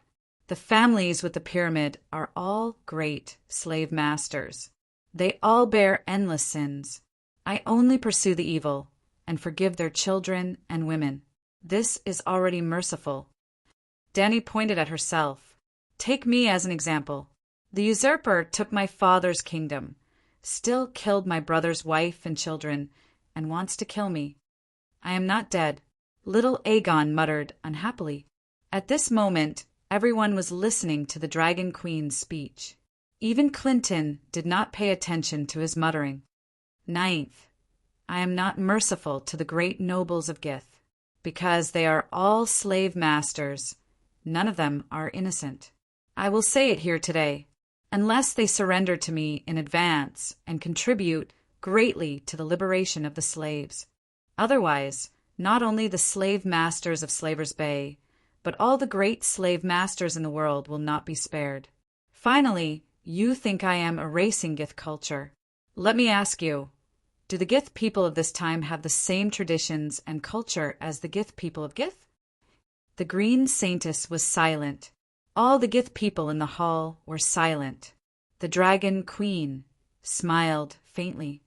Speaker 1: The families with the pyramid are all great slave masters. They all bear endless sins. I only pursue the evil and forgive their children and women. This is already merciful. Dany pointed at herself. Take me as an example. The usurper took my father's kingdom, still killed my brother's wife and children, and wants to kill me. I am not dead, little Aegon muttered unhappily. At this moment, everyone was listening to the Dragon Queen's speech. Even Clinton did not pay attention to his muttering. 9th, I am not merciful to the great nobles of Gith, because they are all slave masters. None of them are innocent. I will say it here today. Unless they surrender to me in advance and contribute greatly to the liberation of the slaves. Otherwise, not only the slave masters of Slaver's Bay, but all the great slave masters in the world will not be spared. Finally, you think I am erasing Gith culture. Let me ask you, do the Gith people of this time have the same traditions and culture as the Gith people of Gith? The Green Saintess was silent. All the Gith people in the hall were silent. The Dragon Queen smiled faintly.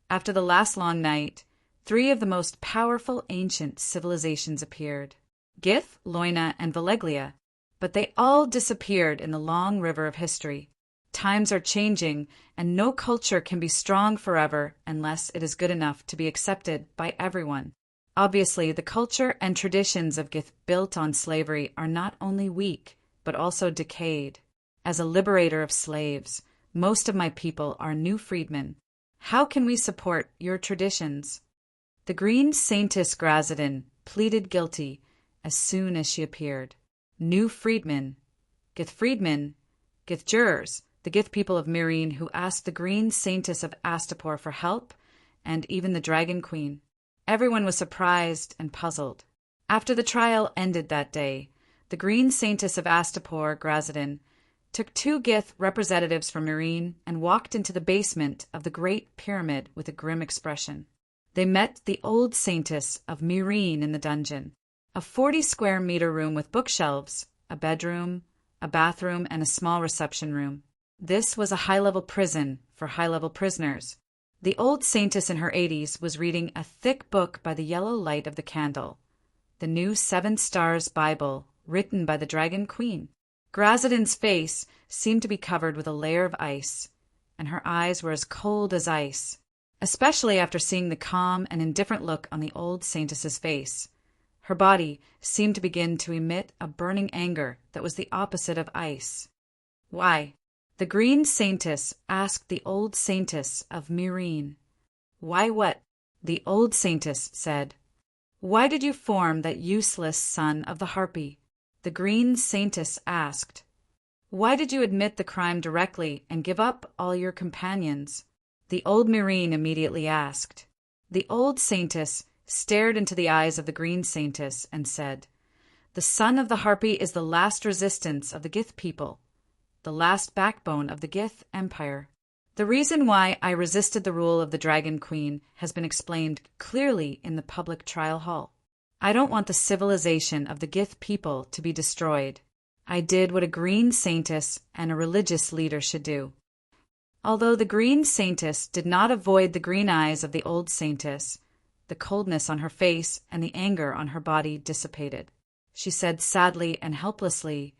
Speaker 1: After the last long night, 3 of the most powerful ancient civilizations appeared. Gith, Loina, and Valeglia, but they all disappeared in the long river of history. Times are changing, and no culture can be strong forever unless it is good enough to be accepted by everyone. Obviously, the culture and traditions of Gith built on slavery are not only weak, but also decayed. As a liberator of slaves, most of my people are new freedmen. How can we support your traditions? The Green Saintess Grazadin pleaded guilty as soon as she appeared. New freedmen, Gith freedmen, Gith jurors, the Gith people of Meereen who asked the Green Saintess of Astapor for help, and even the Dragon Queen. Everyone was surprised and puzzled. After the trial ended that day, the Green Saintess of Astapor, Grazadin, took 2 Gith representatives from Meereen and walked into the basement of the Great Pyramid with a grim expression. They met the old Saintess of Meereen in the dungeon, a 40-square-meter room with bookshelves, a bedroom, a bathroom, and a small reception room. This was a high-level prison for high-level prisoners. The old Saintess in her 80s was reading a thick book by the yellow light of the candle, the new 7 Stars Bible, written by the Dragon Queen. Grazadin's face seemed to be covered with a layer of ice, and her eyes were as cold as ice, especially after seeing the calm and indifferent look on the old Saintess's face. Her body seemed to begin to emit a burning anger that was the opposite of ice. Why? The Green Saintess asked the old Saintess of Meereen. Why what? The old Saintess said. Why did you form that useless son of the Harpy? The Green Saintess asked. Why did you admit the crime directly and give up all your companions? The old Meereen immediately asked. The old Saintess stared into the eyes of the Green Saintess and said, The son of the Harpy is the last resistance of the Gith people, the last backbone of the Gith Empire. The reason why I resisted the rule of the Dragon Queen has been explained clearly in the public trial hall. I don't want the civilization of the Gith people to be destroyed. I did what a Green Saintess and a religious leader should do. Although the Green Saintess did not avoid the green eyes of the old Saintess, the coldness on her face and the anger on her body dissipated. She said sadly and helplessly,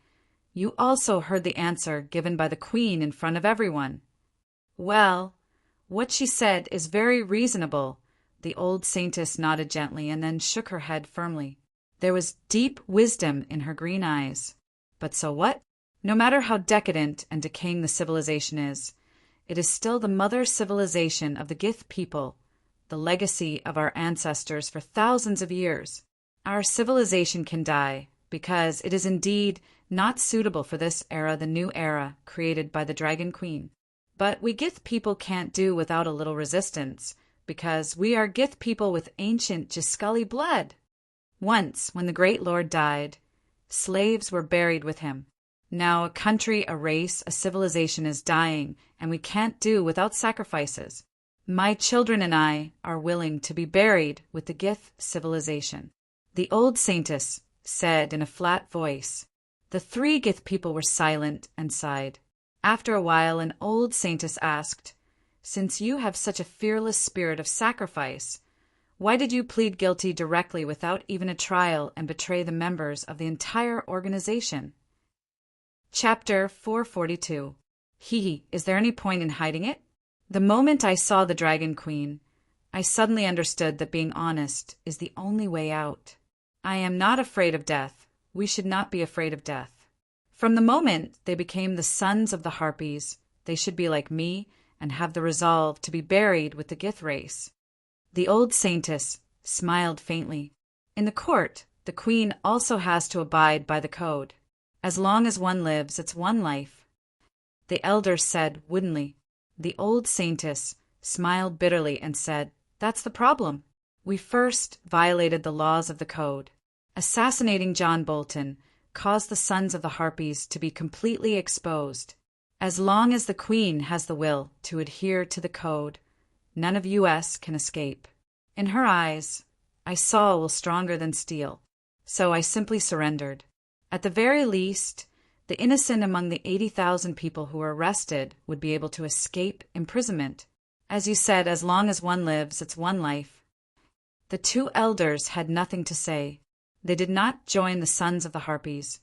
Speaker 1: You also heard the answer given by the Queen in front of everyone. Well, what she said is very reasonable. The old Saintess nodded gently and then shook her head firmly. There was deep wisdom in her green eyes. But so what? No matter how decadent and decaying the civilization is, it is still the mother civilization of the Gith people, the legacy of our ancestors for thousands of years. Our civilization can die, because it is indeed not suitable for this era, the new era created by the Dragon Queen. But we Gith people can't do without a little resistance, because we are Gith people with ancient Giscully blood. Once, when the great lord died, slaves were buried with him. Now a country, a race, a civilization is dying, and we can't do without sacrifices. My children and I are willing to be buried with the Gith civilization. The old saintess said in a flat voice. The three Gith people were silent and sighed. After a while, an old saintess asked, Since you have such a fearless spirit of sacrifice, why did you plead guilty directly without even a trial and betray the members of the entire organization? Chapter 442. Is there any point in hiding it? The moment I saw the Dragon Queen, I suddenly understood that being honest is the only way out. I am not afraid of death. We should not be afraid of death. From the moment they became the sons of the Harpies, they should be like me and have the resolve to be buried with the Gith race. The old saintess smiled faintly. In the court, the queen also has to abide by the code. As long as one lives, it's one life. The elder said woodenly. The old saintess smiled bitterly and said, That's the problem. We first violated the laws of the code. Assassinating John Bolton caused the sons of the Harpies to be completely exposed. As long as the queen has the will to adhere to the code, none of us can escape. In her eyes, I saw a will stronger than steel, so I simply surrendered. At the very least, the innocent among the 80,000 people who were arrested would be able to escape imprisonment. As you said, as long as one lives, it's one life. The two elders had nothing to say. They did not join the sons of the Harpies,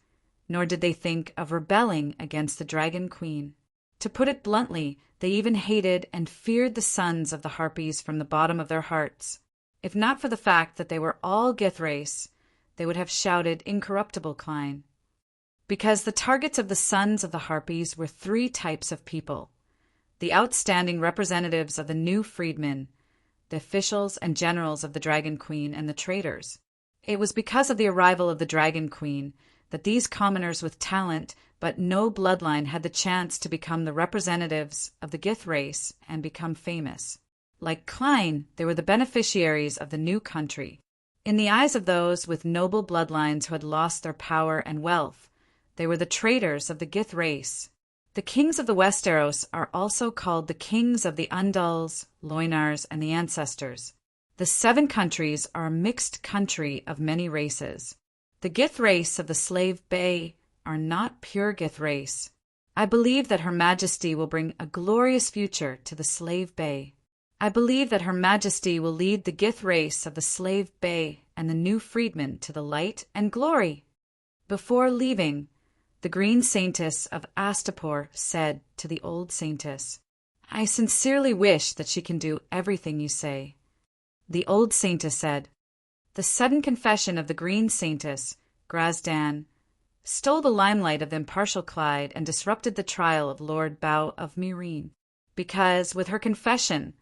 Speaker 1: nor did they think of rebelling against the Dragon Queen. To put it bluntly, they even hated and feared the sons of the Harpies from the bottom of their hearts. If not for the fact that they were all Gith race, they would have shouted incorruptible Klein. Because the targets of the sons of the Harpies were three types of people: the outstanding representatives of the new freedmen, the officials and generals of the Dragon Queen, and the traitors. It was because of the arrival of the Dragon Queen that these commoners with talent but no bloodline had the chance to become the representatives of the Gith race and become famous. Like Klein, they were the beneficiaries of the new country. In the eyes of those with noble bloodlines who had lost their power and wealth, they were the traitors of the Gith race. The kings of the Westeros are also called the kings of the Undals, Loinars, and the Ancestors. The 7 countries are a mixed country of many races. The Gith race of the Slave Bay are not pure Gith race. I believe that Her Majesty will bring a glorious future to the Slave Bay. I believe that Her Majesty will lead the Gith race of the Slave Bay and the new freedmen to the light and glory. Before leaving, the Green Saintess of Astapor said to the Old Saintess, I sincerely wish that she can do everything you say. The Old Saintess said, The sudden confession of the Green Saintess, Grazdan, stole the limelight of the impartial Clyde and disrupted the trial of Lord Bow of Meereen, because, with her confession,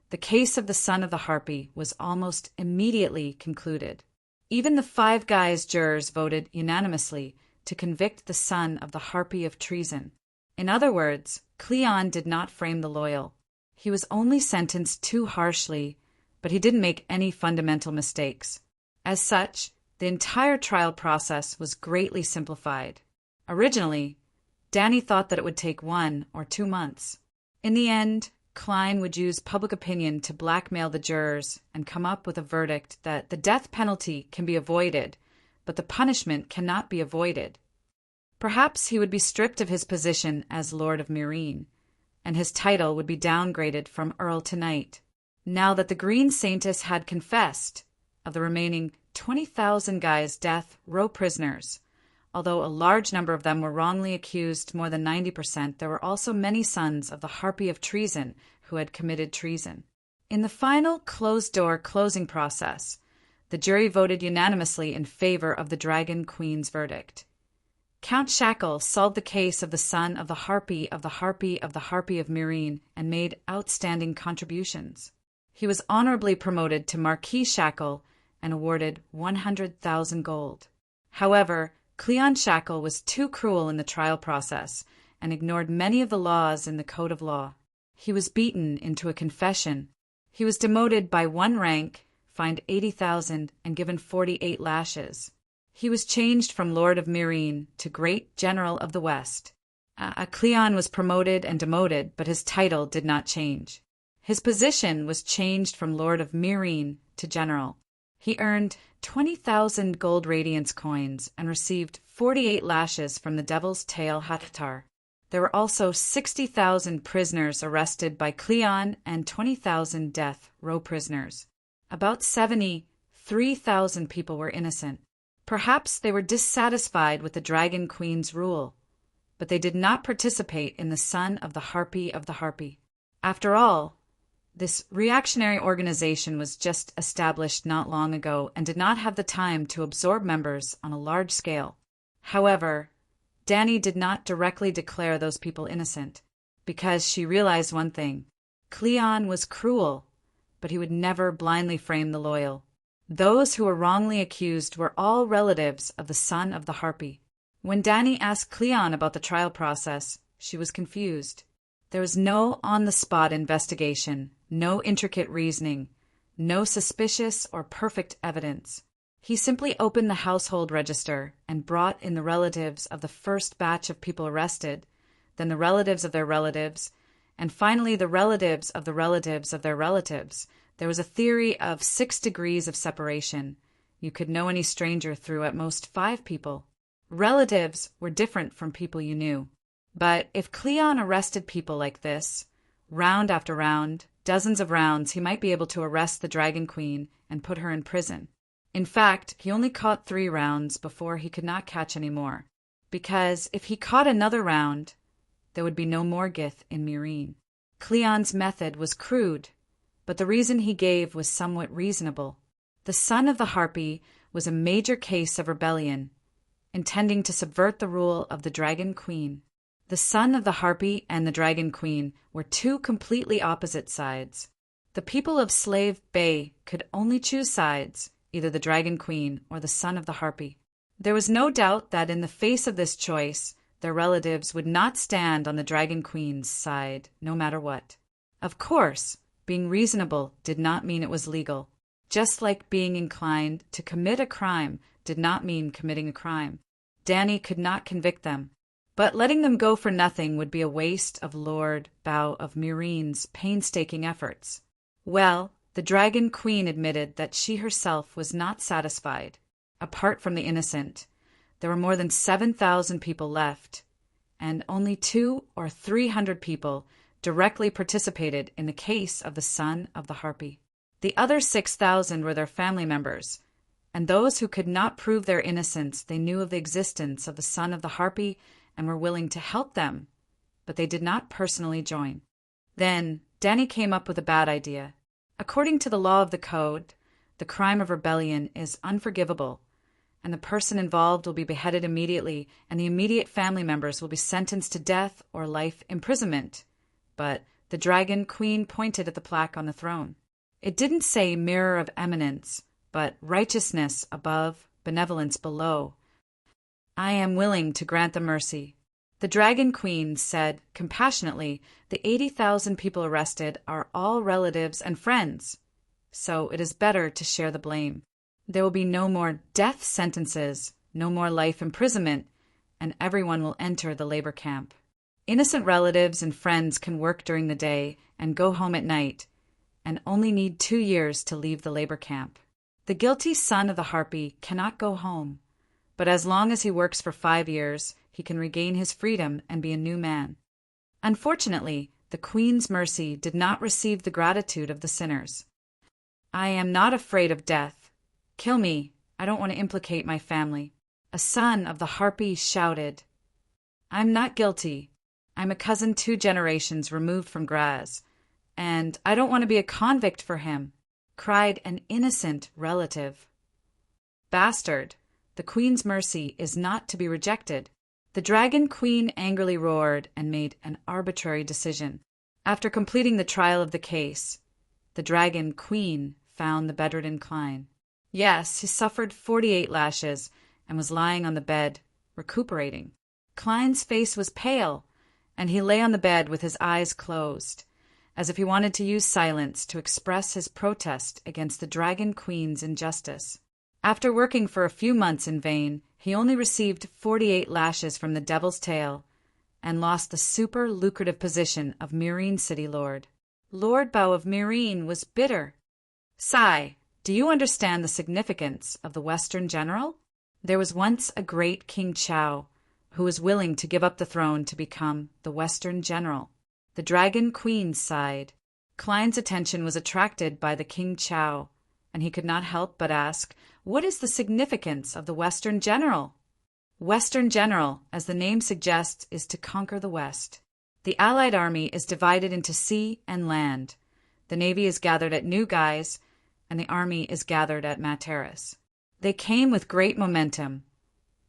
Speaker 1: the case of the son of the Harpy was almost immediately concluded. Even the Five Guys jurors voted unanimously to convict the son of the Harpy of treason. In other words, Cleon did not frame the loyal. He was only sentenced too harshly, but he didn't make any fundamental mistakes. As such, the entire trial process was greatly simplified. Originally, Danny thought that it would take 1 or 2 months. In the end, Klein would use public opinion to blackmail the jurors and come up with a verdict that the death penalty can be avoided, but the punishment cannot be avoided. Perhaps he would be stripped of his position as Lord of Meereen, and his title would be downgraded from Earl to Knight. Now that the Green Saintess had confessed, of the remaining 20,000 guys' death row prisoners, although a large number of them were wrongly accused, more than 90%, there were also many sons of the Harpy of treason who had committed treason. In the final closed-door closing process, the jury voted unanimously in favor of the Dragon Queen's verdict. Count Shackle solved the case of the son of the Harpy of the Harpy of the Harpy of Meereen and made outstanding contributions. He was honorably promoted to Marquis Shackle and awarded 100,000 gold. However, Cleon Shackle was too cruel in the trial process and ignored many of the laws in the Code of Law. He was beaten into a confession. He was demoted by 1 rank, fined 80,000, and given 48 lashes. He was changed from Lord of Myrine to Great General of the West. Cleon was promoted and demoted, but his title did not change. His position was changed from Lord of Myrine to General. He earned 20,000 gold radiance coins and received 48 lashes from the Devil's Tail Hathatar. There were also 60,000 prisoners arrested by Cleon and 20,000 death row prisoners. About 73,000 people were innocent. Perhaps they were dissatisfied with the Dragon Queen's rule, but they did not participate in the Son of the Harpy of the Harpy. After all, this reactionary organization was just established not long ago and did not have the time to absorb members on a large scale. However, Dany did not directly declare those people innocent, because she realized one thing: Cleon was cruel, but he would never blindly frame the loyal. Those who were wrongly accused were all relatives of the Son of the Harpy. When Dany asked Cleon about the trial process, she was confused. There was no on-the-spot investigation, no intricate reasoning, no suspicious or perfect evidence. He simply opened the household register and brought in the relatives of the first batch of people arrested, then the relatives of their relatives, and finally the relatives of the relatives of their relatives. There was a theory of 6 degrees of separation. You could know any stranger through at most 5 people. Relatives were different from people you knew. But if Cleon arrested people like this, round after round, dozens of rounds, he might be able to arrest the Dragon Queen and put her in prison. In fact, he only caught 3 rounds before he could not catch any more, because if he caught another round, there would be no more Gith in Myrine. Cleon's method was crude, but the reason he gave was somewhat reasonable. The Son of the Harpy was a major case of rebellion, intending to subvert the rule of the Dragon Queen. The Son of the Harpy and the Dragon Queen were 2 completely opposite sides. The people of Slave Bay could only choose sides, either the Dragon Queen or the Son of the Harpy. There was no doubt that in the face of this choice, their relatives would not stand on the Dragon Queen's side, no matter what. Of course, being reasonable did not mean it was legal, just like being inclined to commit a crime did not mean committing a crime. Dany could not convict them, but letting them go for nothing would be a waste of Lord Bow of Myrine's painstaking efforts. Well, the Dragon Queen admitted that she herself was not satisfied. Apart from the innocent, there were more than 7,000 people left, and only 200 or 300 people directly participated in the case of the Son of the Harpy. The other 6,000 were their family members, and those who could not prove their innocence, they knew of the existence of the Son of the Harpy and were willing to help them, but they did not personally join. Then Dany came up with a bad idea. According to the law of the Code, the crime of rebellion is unforgivable, and the person involved will be beheaded immediately, and the immediate family members will be sentenced to death or life imprisonment. But the Dragon Queen pointed at the plaque on the throne. It didn't say Mirror of Eminence, but righteousness above, benevolence below. I am willing to grant the mercy. The Dragon Queen said compassionately, the 80,000 people arrested are all relatives and friends, so it is better to share the blame. There will be no more death sentences, no more life imprisonment, and everyone will enter the labor camp. Innocent relatives and friends can work during the day and go home at night, and only need 2 years to leave the labor camp. The guilty Son of the Harpy cannot go home, but as long as he works for 5 years, he can regain his freedom and be a new man. Unfortunately, the Queen's mercy did not receive the gratitude of the sinners. I am not afraid of death. Kill me. I don't want to implicate my family. A Son of the Harpy shouted. I'm not guilty. I'm a cousin 2 generations removed from Graz, and I don't want to be a convict for him, cried an innocent relative. Bastard, the Queen's mercy is not to be rejected. The Dragon Queen angrily roared and made an arbitrary decision. After completing the trial of the case, the Dragon Queen found the bedridden Klein. Yes, he suffered 48 lashes and was lying on the bed, recuperating. Klein's face was pale, and he lay on the bed with his eyes closed, as if he wanted to use silence to express his protest against the Dragon Queen's injustice. After working for a few months in vain, he only received 48 lashes from the Devil's Tail and lost the super lucrative position of Myrene City Lord. Lord Bao of Myrene was bitter. Sigh, do you understand the significance of the Western General? There was once a great King Chao who was willing to give up the throne to become the Western General. The Dragon Queen sighed. Klein's attention was attracted by the King Chao, and he could not help but ask, "What is the significance of the Western General?" Western General, as the name suggests, is to conquer the West. The Allied army is divided into sea and land. The navy is gathered at New Guise, and the army is gathered at Materis. They came with great momentum,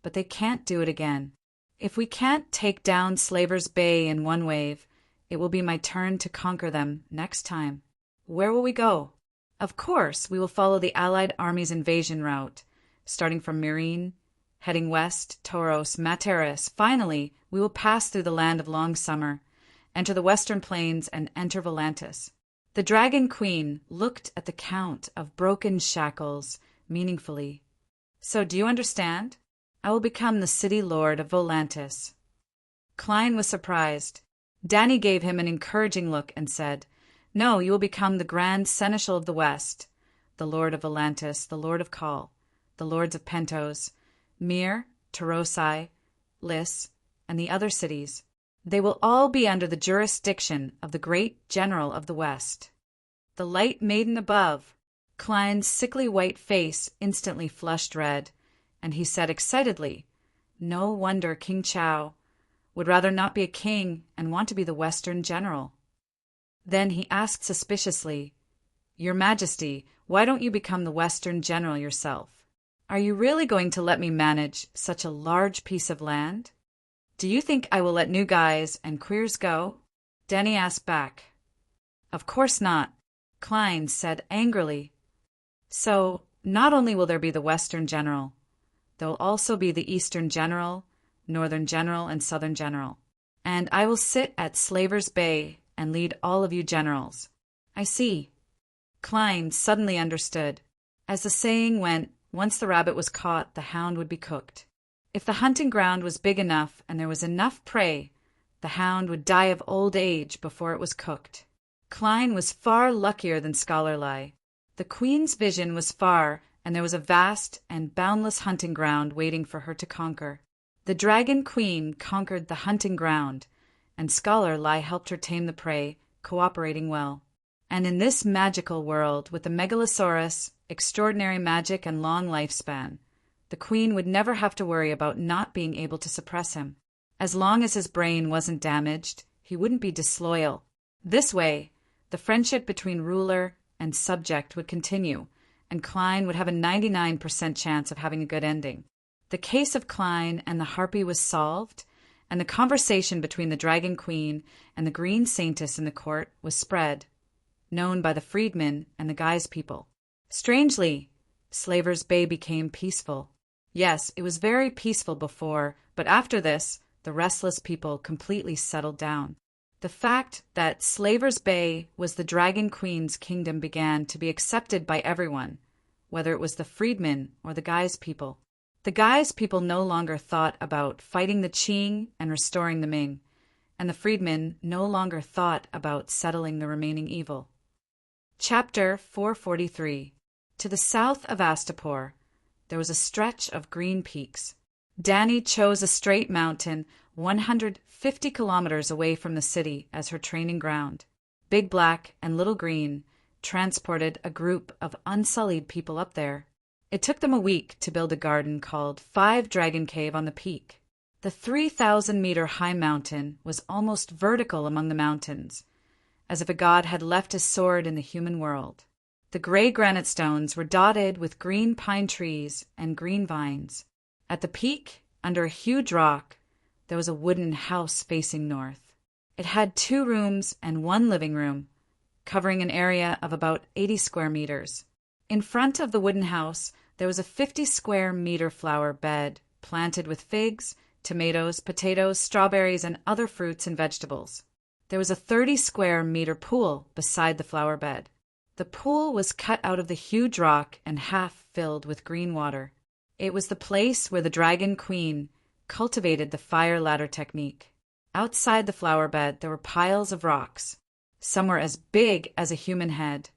Speaker 1: but they can't do it again. If we can't take down Slavers Bay in one wave, it will be my turn to conquer them next time. Where will we go? Of course, we will follow the Allied army's invasion route, starting from Myrene, heading west, Toros, Materis. Finally, we will pass through the land of long summer, enter the western plains, and enter Volantis. The Dragon Queen looked at the count of broken shackles meaningfully. So do you understand? I will become the city lord of Volantis. Klein was surprised. Danny gave him an encouraging look and said, "No, you will become the Grand Seneschal of the West, the Lord of Volantis, the Lord of Kal, the Lords of Pentos, Mir, Tarosai, Lys, and the other cities. They will all be under the jurisdiction of the great General of the West." The light maiden above. Klein's sickly white face instantly flushed red, and he said excitedly, "No wonder King Chao would rather not be a king and want to be the Western General." Then he asked suspiciously, "Your Majesty, why don't you become the Western General yourself? Are you really going to let me manage such a large piece of land? Do you think I will let New Guise and Queers go?" Danny asked back. "Of course not," Klein said angrily. "So, not only will there be the Western General, there will also be the Eastern General, Northern General, and Southern General. And I will sit at Slavers Bay and lead all of you generals." "I see." Klein suddenly understood. As the saying went, once the rabbit was caught, the hound would be cooked. If the hunting ground was big enough and there was enough prey, the hound would die of old age before it was cooked. Klein was far luckier than Scholarly. The Queen's vision was far, and there was a vast and boundless hunting ground waiting for her to conquer. The Dragon Queen conquered the hunting ground, and Scholarly helped her tame the prey, cooperating well. And in this magical world, with the Megalosaurus, extraordinary magic, and long lifespan, the Queen would never have to worry about not being able to suppress him. As long as his brain wasn't damaged, he wouldn't be disloyal. This way, the friendship between ruler and subject would continue, and Klein would have a 99% chance of having a good ending. The case of Klein and the Harpy was solved, and the conversation between the Dragon Queen and the Green Saintess in the court was spread, known by the freedmen and the Guise people. Strangely, Slavers Bay became peaceful. Yes, it was very peaceful before, but after this, the restless people completely settled down. The fact that Slavers Bay was the Dragon Queen's kingdom began to be accepted by everyone, whether it was the freedmen or the Guise people. The Guise people no longer thought about fighting the Qing and restoring the Ming, and the freedmen no longer thought about settling the remaining evil. Chapter 443. To the south of Astapor, there was a stretch of green peaks. Danny chose a straight mountain 150 kilometers away from the city as her training ground. Big Black and Little Green transported a group of unsullied people up there. It took them a week to build a garden called 5 Dragon Cave on the peak. The 3,000-meter high mountain was almost vertical among the mountains, as if a god had left his sword in the human world. The gray granite stones were dotted with green pine trees and green vines. At the peak, under a huge rock, there was a wooden house facing north. It had 2 rooms and 1 living room, covering an area of about 80 square meters. In front of the wooden house, there was a 50-square-meter flower bed planted with figs, tomatoes, potatoes, strawberries, and other fruits and vegetables. There was a 30-square-meter pool beside the flower bed. The pool was cut out of the huge rock and half filled with green water. It was the place where the Dragon Queen cultivated the fire ladder technique. Outside the flower bed, there were piles of rocks. Some were as big as a human head,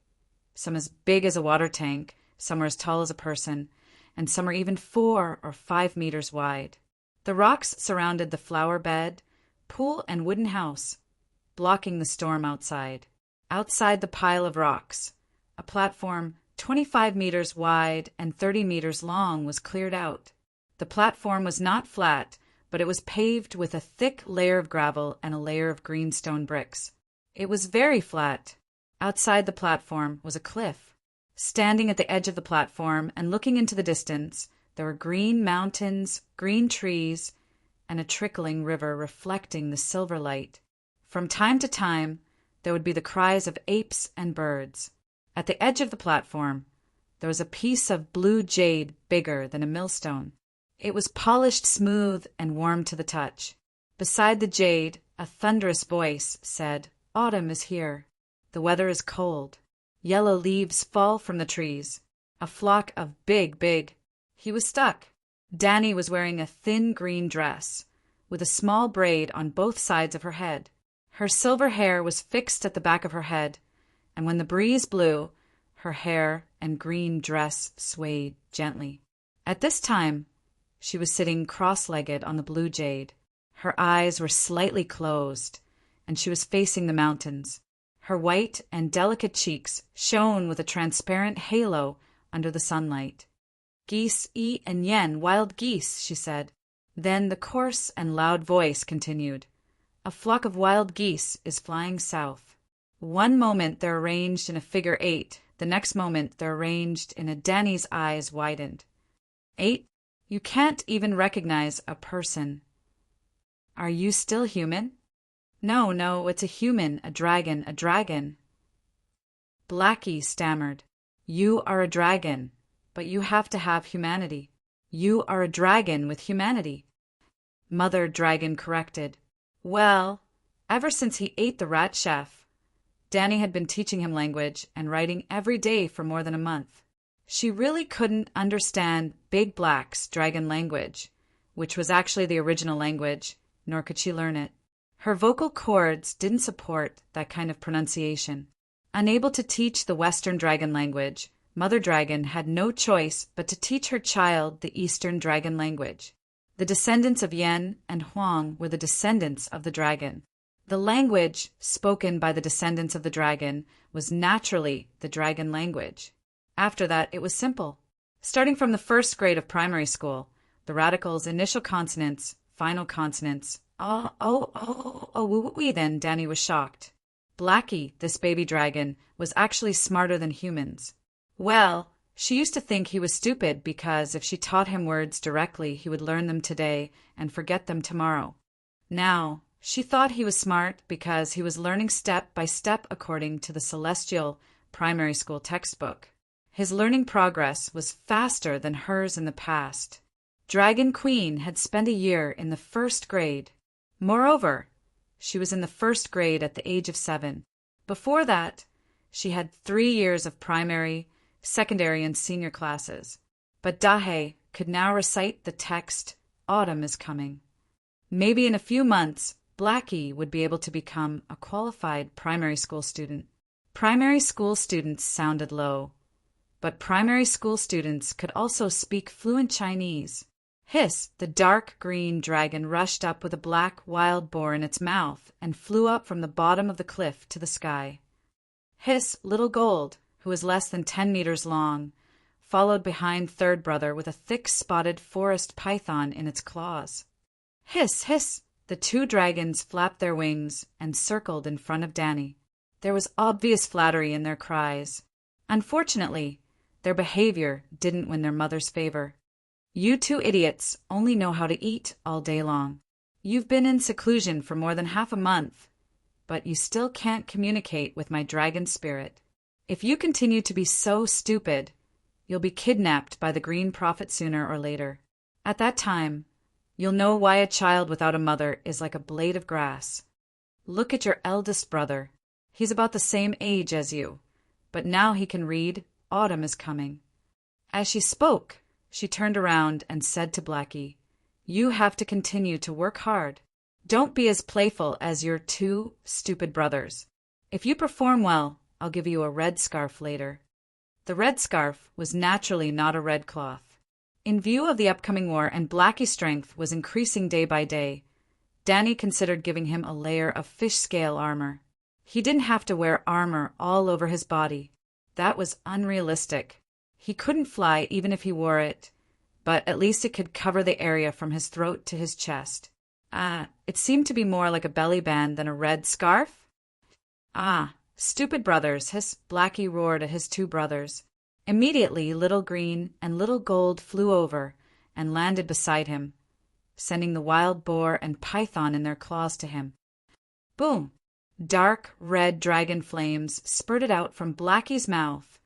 Speaker 1: some as big as a water tank, some were as tall as a person, and some were even 4 or 5 meters wide. The rocks surrounded the flower bed, pool, and wooden house, blocking the storm outside. Outside the pile of rocks, a platform 25 meters wide and 30 meters long was cleared out. The platform was not flat, but it was paved with a thick layer of gravel and a layer of greenstone bricks. It was very flat. Outside the platform was a cliff. Standing at the edge of the platform and looking into the distance, there were green mountains, green trees, and a trickling river reflecting the silver light. From time to time, there would be the cries of apes and birds. At the edge of the platform, there was a piece of blue jade bigger than a millstone. It was polished smooth and warm to the touch. Beside the jade, a thunderous voice said, "Autumn is here. The weather is cold. Yellow leaves fall from the trees. A flock of big. He was stuck. Danny was wearing a thin green dress, with a small braid on both sides of her head. Her silver hair was fixed at the back of her head, and when the breeze blew, her hair and green dress swayed gently. At this time, she was sitting cross-legged on the blue jade. Her eyes were slightly closed, and she was facing the mountains. Her white and delicate cheeks shone with a transparent halo under the sunlight. "Geese, yi and yen, wild geese," she said. Then the coarse and loud voice continued. "A flock of wild geese is flying south. One moment they're arranged in a figure 8, the next moment they're arranged in a..." Danny's eyes widened. "8? You can't even recognize a person. Are you still human?" No, it's a human, a dragon. Blackie stammered. "You are a dragon, but you have to have humanity. You are a dragon with humanity." Mother Dragon corrected. "Well, ever since he ate the rat chef, Danny had been teaching him language and writing every day for more than a month. She really couldn't understand Big Black's dragon language, which was actually the original language, nor could she learn it. Her vocal cords didn't support that kind of pronunciation. Unable to teach the Western dragon language, Mother Dragon had no choice but to teach her child the Eastern dragon language. The descendants of Yen and Huang were the descendants of the dragon. The language spoken by the descendants of the dragon was naturally the dragon language. After that, it was simple. Starting from the first grade of primary school, the radicals' initial consonants, final consonants. Then Danny was shocked. Blackie, this baby dragon, was actually smarter than humans. Well, she used to think he was stupid because if she taught him words directly, he would learn them today and forget them tomorrow. Now, she thought he was smart because he was learning step by step according to the celestial primary school textbook. His learning progress was faster than hers in the past. Dragon Queen had spent a year in the first grade. Moreover, she was in the first grade at the age of 7. Before that, she had 3 years of primary, secondary, and senior classes. But Dahe could now recite the text, "Autumn is coming." Maybe in a few months, Blackie would be able to become a qualified primary school student. Primary school students sounded low, but primary school students could also speak fluent Chinese. Hiss, the dark green dragon rushed up with a black wild boar in its mouth and flew up from the bottom of the cliff to the sky. Hiss, Little Gold, who was less than 10 meters long, followed behind Third Brother with a thick spotted forest python in its claws. Hiss, hiss, the 2 dragons flapped their wings and circled in front of Danny. There was obvious flattery in their cries. Unfortunately, their behavior didn't win their mother's favor. "You 2 idiots only know how to eat all day long. You've been in seclusion for more than half a month, but you still can't communicate with my dragon spirit. If you continue to be so stupid, You'll be kidnapped by the Green Prophet sooner or later. At that time, you'll know why a child without a mother is like a blade of grass. Look at your eldest brother. He's about the same age as you, but now he can read Autumn is coming." As she spoke, she turned around and said to Blackie, "You have to continue to work hard. Don't be as playful as your two stupid brothers. If you perform well, I'll give you a red scarf later." The red scarf was naturally not a red cloth. In view of the upcoming war and Blackie's strength was increasing day by day, Danny considered giving him a layer of fish-scale armor. He didn't have to wear armor all over his body. That was unrealistic. He couldn't fly even if he wore it, but at least it could cover the area from his throat to his chest. It seemed to be more like a belly band than a red scarf. Stupid brothers, Blackie roared at his two brothers. Immediately, Little Green and Little Gold flew over and landed beside him, sending the wild boar and python in their claws to him. Boom! Dark red dragon flames spurted out from Blackie's mouth,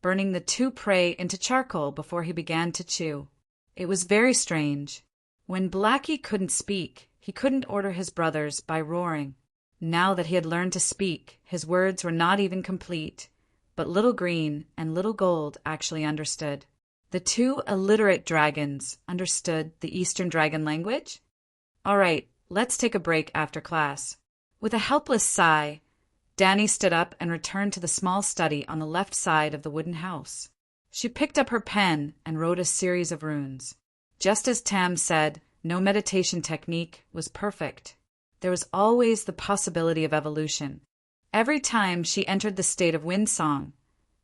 Speaker 1: burning the two prey into charcoal before he began to chew. It was very strange. When Blackie couldn't speak, he couldn't order his brothers by roaring. Now that he had learned to speak, his words were not even complete, but Little Green and Little Gold actually understood. The two illiterate dragons understood the Eastern dragon language? All right, let's take a break after class. With a helpless sigh, Danny stood up and returned to the small study on the left side of the wooden house. She picked up her pen and wrote a series of runes. Just as Tam said, no meditation technique was perfect. There was always the possibility of evolution. Every time she entered the state of wind song,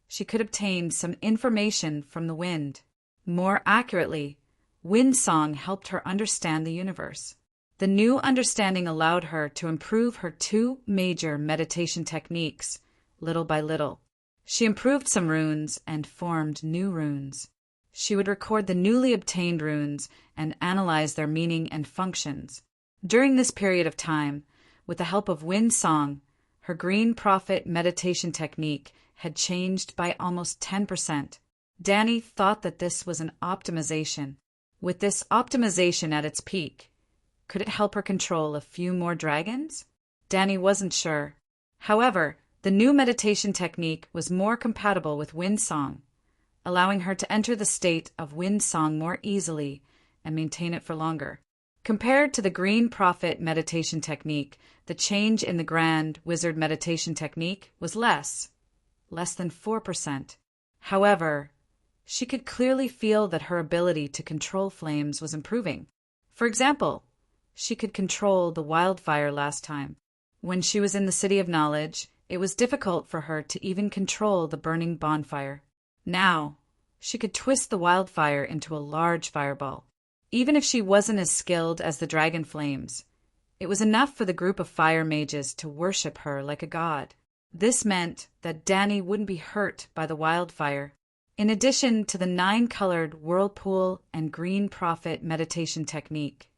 Speaker 1: she could obtain some information from the wind. More accurately, wind song helped her understand the universe. The new understanding allowed her to improve her two major meditation techniques, little by little. She improved some runes and formed new runes. She would record the newly obtained runes and analyze their meaning and functions. During this period of time, with the help of wind song, her Green Prophet meditation technique had changed by almost 10%. Danny thought that this was an optimization. With this optimization at its peak, could it help her control a few more dragons? Danny wasn't sure. However, the new meditation technique was more compatible with wind song, allowing her to enter the state of wind song more easily and maintain it for longer. Compared to the Green Prophet meditation technique, the change in the Grand Wizard meditation technique was less than 4%. However, she could clearly feel that her ability to control flames was improving. For example, she could control the wildfire last time. When she was in the City of Knowledge, it was difficult for her to even control the burning bonfire. Now, she could twist the wildfire into a large fireball. Even if she wasn't as skilled as the dragon flames, it was enough for the group of fire mages to worship her like a god. This meant that Danny wouldn't be hurt by the wildfire. In addition to the 9-colored whirlpool and Green Prophet meditation technique,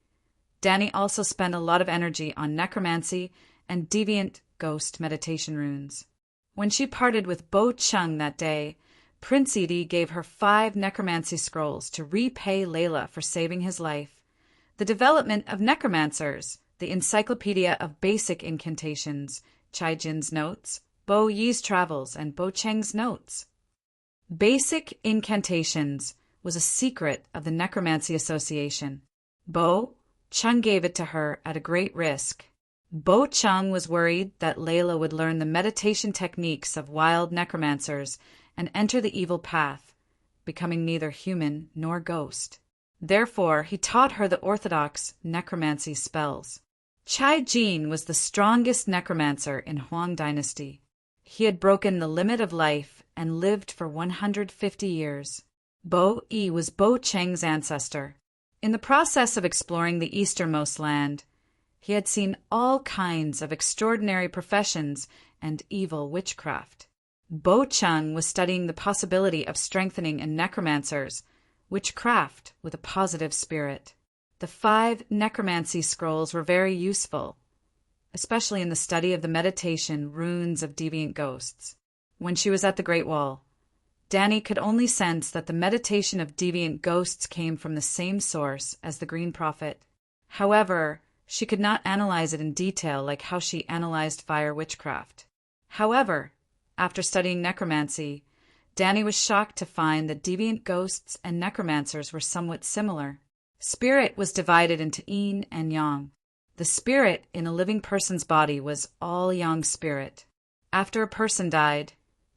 Speaker 1: Danny also spent a lot of energy on necromancy and deviant ghost meditation runes. When she parted with Bo Chung that day, Prince Edie gave her 5 necromancy scrolls to repay Layla for saving his life. The development of necromancers, the Encyclopedia of Basic Incantations, Chai Jin's notes, Bo Yi's travels, and Bo Cheng's notes. Basic Incantations was a secret of the Necromancy Association. Bo Chung gave it to her at a great risk. Bo Chung was worried that Layla would learn the meditation techniques of wild necromancers and enter the evil path, becoming neither human nor ghost. Therefore, he taught her the orthodox necromancy spells. Chai Jin was the strongest necromancer in Huang Dynasty. He had broken the limit of life and lived for 150 years. Bo Yi was Bo Cheng's ancestor. In the process of exploring the easternmost land, he had seen all kinds of extraordinary professions and evil witchcraft. Bo Chung was studying the possibility of strengthening in necromancers witchcraft with a positive spirit. The 5 necromancy scrolls were very useful, especially in the study of the meditation runes of deviant ghosts. When she was at the Great Wall, Danny could only sense that the meditation of deviant ghosts came from the same source as the Green Prophet. However, she could not analyze it in detail like how she analyzed fire witchcraft. However, after studying necromancy, Danny was shocked to find that deviant ghosts and necromancers were somewhat similar. Spirit was divided into yin and yang. The spirit in a living person's body was all yang spirit. After a person died,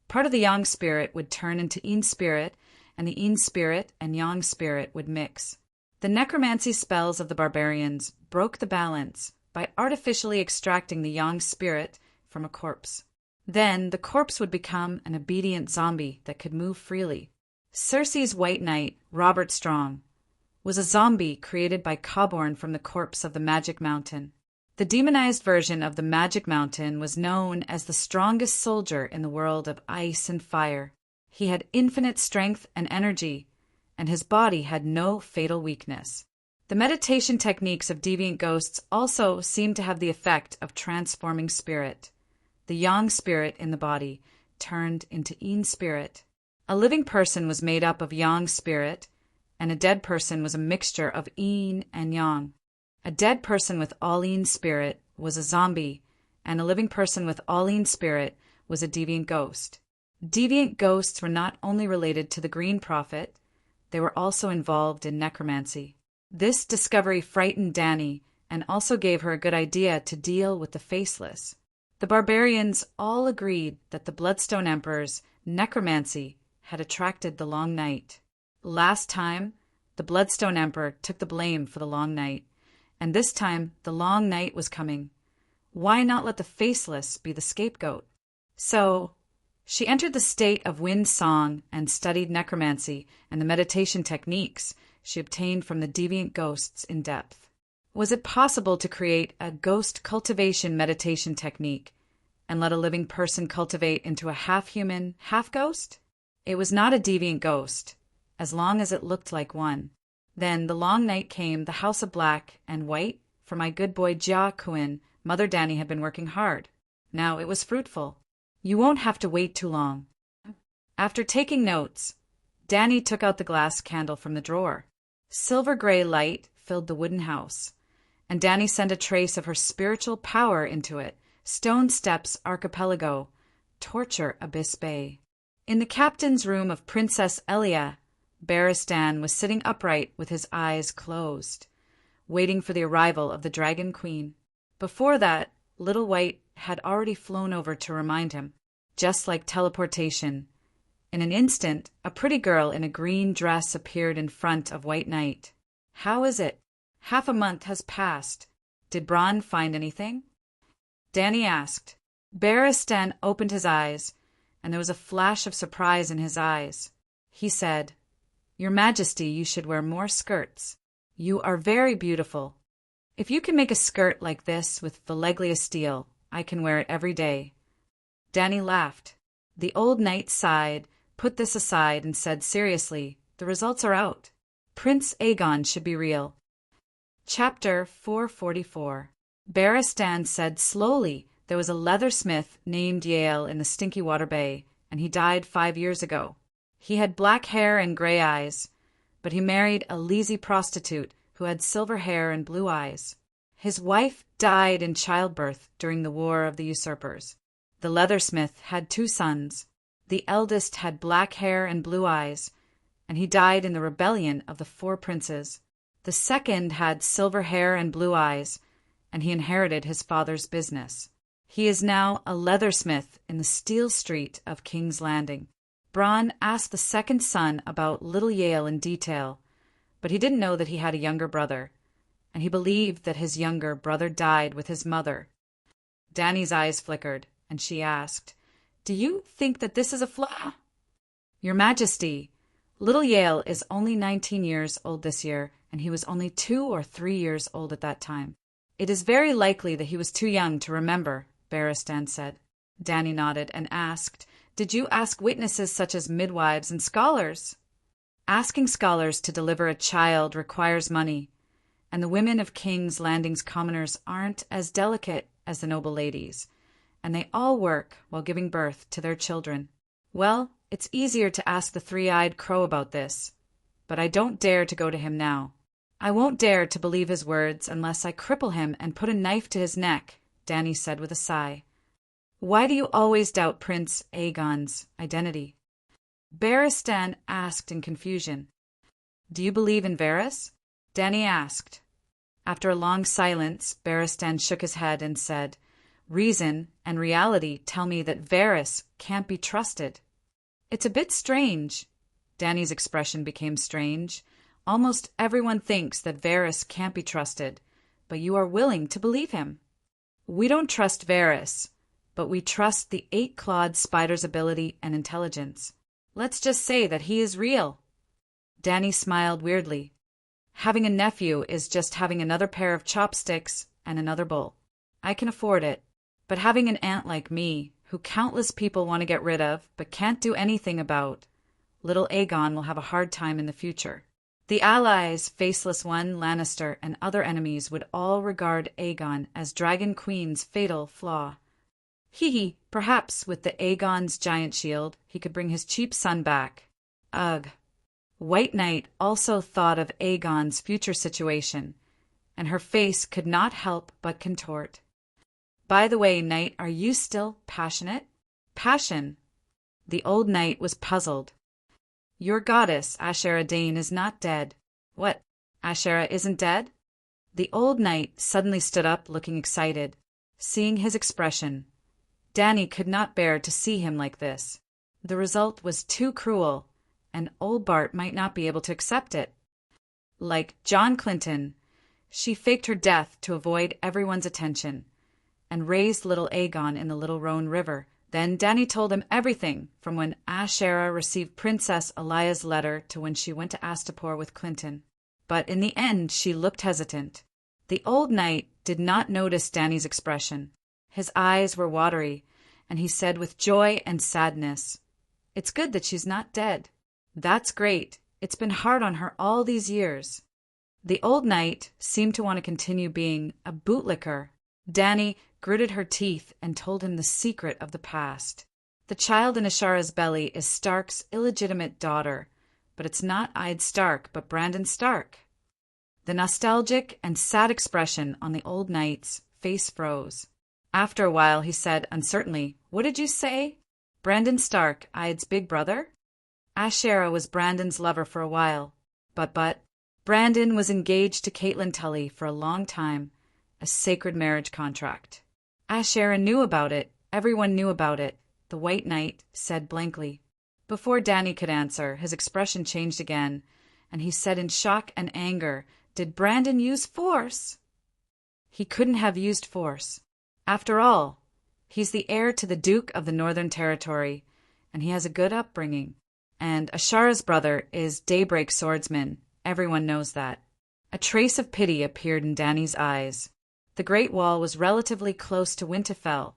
Speaker 1: part of the yang spirit would turn into yin spirit, and the yin spirit and yang spirit would mix. The necromancy spells of the barbarians broke the balance by artificially extracting the yang spirit from a corpse. Then the corpse would become an obedient zombie that could move freely. Cersei's White Knight, Robert Strong, was a zombie created by Cawborn from the corpse of the Magic Mountain. The demonized version of the Magic Mountain was known as the strongest soldier in the world of ice and fire. He had infinite strength and energy, and his body had no fatal weakness. The meditation techniques of deviant ghosts also seem to have the effect of transforming spirit. The yang spirit in the body turned into yin spirit. A living person was made up of yang spirit, and a dead person was a mixture of yin and yang. A dead person with all yin spirit was a zombie, and a living person with all yin spirit was a deviant ghost. Deviant ghosts were not only related to the Green Prophet, they were also involved in necromancy. This discovery frightened Danny and also gave her a good idea to deal with the faceless. The barbarians all agreed that the Bloodstone Emperor's necromancy had attracted the Long Night. Last time, the Bloodstone Emperor took the blame for the Long Night, and this time the Long Night was coming. Why not let the faceless be the scapegoat? So, she entered the state of wind song and studied necromancy and the meditation techniques she obtained from the deviant ghosts in depth. Was it possible to create a ghost cultivation meditation technique and let a living person cultivate into a half-human, half-ghost? It was not a deviant ghost, as long as it looked like one. Then the long night came, the house of black and white. For my good boy Jia Kuin, Mother Danny had been working hard. Now it was fruitful. You won't have to wait too long. After taking notes, Danny took out the glass candle from the drawer. Silver-gray light filled the wooden house, and Danny sent a trace of her spiritual power into it. Stone Steps Archipelago, Torture Abyss Bay. In the captain's room of Princess Elia, Barristan was sitting upright with his eyes closed, waiting for the arrival of the Dragon Queen. Before that, Little White had already flown over to remind him. Just like teleportation, in an instant, a pretty girl in a green dress appeared in front of White Knight. How is it? Half a month has passed. Did Bronn find anything? Danny asked. Barristan opened his eyes, and there was a flash of surprise in his eyes. He said, Your Majesty, you should wear more skirts. You are very beautiful. If you can make a skirt like this with Valeglia steel, I can wear it every day. Danny laughed. The old knight sighed, put this aside, and said seriously, The results are out. Prince Aegon should be real. Chapter 444. Barristan said slowly, There was a leathersmith named Yale in the Stinky Water Bay, and he died 5 years ago. He had black hair and gray eyes, but he married a lazy prostitute who had silver hair and blue eyes. His wife died in childbirth during the War of the Usurpers. The leathersmith had 2 sons. The eldest had black hair and blue eyes, and he died in the rebellion of the 4 princes. The second had silver hair and blue eyes, and he inherited his father's business. He is now a leathersmith in the Steel Street of King's Landing. Bronn asked the second son about Little Yale in detail, but he didn't know that he had a younger brother, and he believed that his younger brother died with his mother. Danny's eyes flickered, and she asked, Do you think that this is a flaw? Your Majesty, Little Yale is only 19 years old this year, and he was only 2 or 3 years old at that time. It is very likely that he was too young to remember, Barristan said. Danny nodded and asked, Did you ask witnesses such as midwives and scholars? Asking scholars to deliver a child requires money, and the women of King's Landing's commoners aren't as delicate as the noble ladies, and they all work while giving birth to their children. Well, It's easier to ask the three-eyed crow about this, but I don't dare to go to him now. I won't dare to believe his words unless I cripple him and put a knife to his neck, Dany said with a sigh. Why do you always doubt Prince Aegon's identity? Barristan asked in confusion. Do you believe in Varys? Dany asked. After a long silence, Barristan shook his head and said, Reason and reality tell me that Varys can't be trusted. It's a bit strange. Dany's expression became strange. Almost everyone thinks that Varys can't be trusted, but you are willing to believe him. We don't trust Varys, but we trust the eight-clawed spider's ability and intelligence. Let's just say that he is real. Dany smiled weirdly. Having a nephew is just having another pair of chopsticks and another bowl. I can afford it. But having an aunt like me, who countless people want to get rid of but can't do anything about, little Aegon will have a hard time in the future. The allies, Faceless One, Lannister, and other enemies would all regard Aegon as Dragon Queen's fatal flaw. Perhaps with the Aegon's giant shield, he could bring his cheap son back. Ugh. White Knight also thought of Aegon's future situation, and her face could not help but contort. By the way, Knight, are you still passionate? Passion. The old knight was puzzled. Your goddess, Ashera Dane, is not dead. What? Ashera isn't dead? The old knight suddenly stood up, looking excited. Seeing his expression, Dany could not bear to see him like this. The result was too cruel, and old Bart might not be able to accept it. Like John Clinton, she faked her death to avoid everyone's attention, and raised little Aegon in the Little Roan River. Then Dany told him everything, from when Ashera received Princess Elia's letter to when she went to Astapor with Clinton. But in the end she looked hesitant. The old knight did not notice Dany's expression. His eyes were watery, and he said with joy and sadness, It's good that she's not dead. That's great. It's been hard on her all these years. The old knight seemed to want to continue being a bootlicker. Dany gritted her teeth and told him the secret of the past. The child in Ashara's belly is Stark's illegitimate daughter, but it's not Ide Stark, but Brandon Stark. The nostalgic and sad expression on the old knight's face froze. After a while, he said uncertainly, What did you say? Brandon Stark, Ide's big brother? Ashera was Brandon's lover for a while, but Brandon was engaged to Catelyn Tully for a long time, a sacred marriage contract. Ashera knew about it. Everyone knew about it, the White Knight said blankly. Before Dany could answer, his expression changed again, and he said in shock and anger, Did Brandon use force? He couldn't have used force. After all, he's the heir to the Duke of the Northern Territory, and he has a good upbringing. And Ashara's brother is Daybreak Swordsman. Everyone knows that. A trace of pity appeared in Dany's eyes. The Great Wall was relatively close to Winterfell,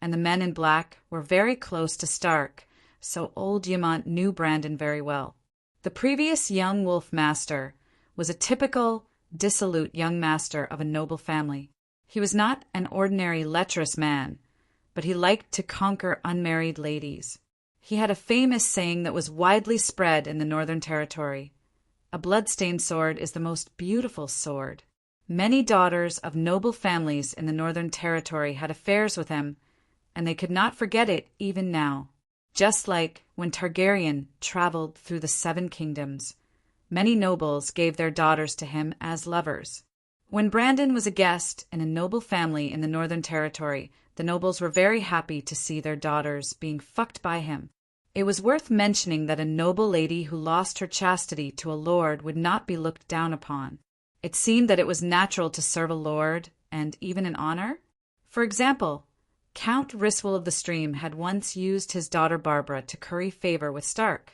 Speaker 1: and the men in black were very close to Stark, so old Ymont knew Brandon very well. The previous young Wolf Master was a typical, dissolute young master of a noble family. He was not an ordinary lecherous man, but he liked to conquer unmarried ladies. He had a famous saying that was widely spread in the Northern Territory. A blood-stained sword is the most beautiful sword. Many daughters of noble families in the Northern Territory had affairs with him, and they could not forget it even now. Just like when Targaryen traveled through the Seven Kingdoms, many nobles gave their daughters to him as lovers. When Brandon was a guest in a noble family in the Northern Territory, the nobles were very happy to see their daughters being fucked by him. It was worth mentioning that a noble lady who lost her chastity to a lord would not be looked down upon. It seemed that it was natural to serve a lord, and even an honor. For example, Count Ryswell of the Stream had once used his daughter Barbara to curry favor with Stark.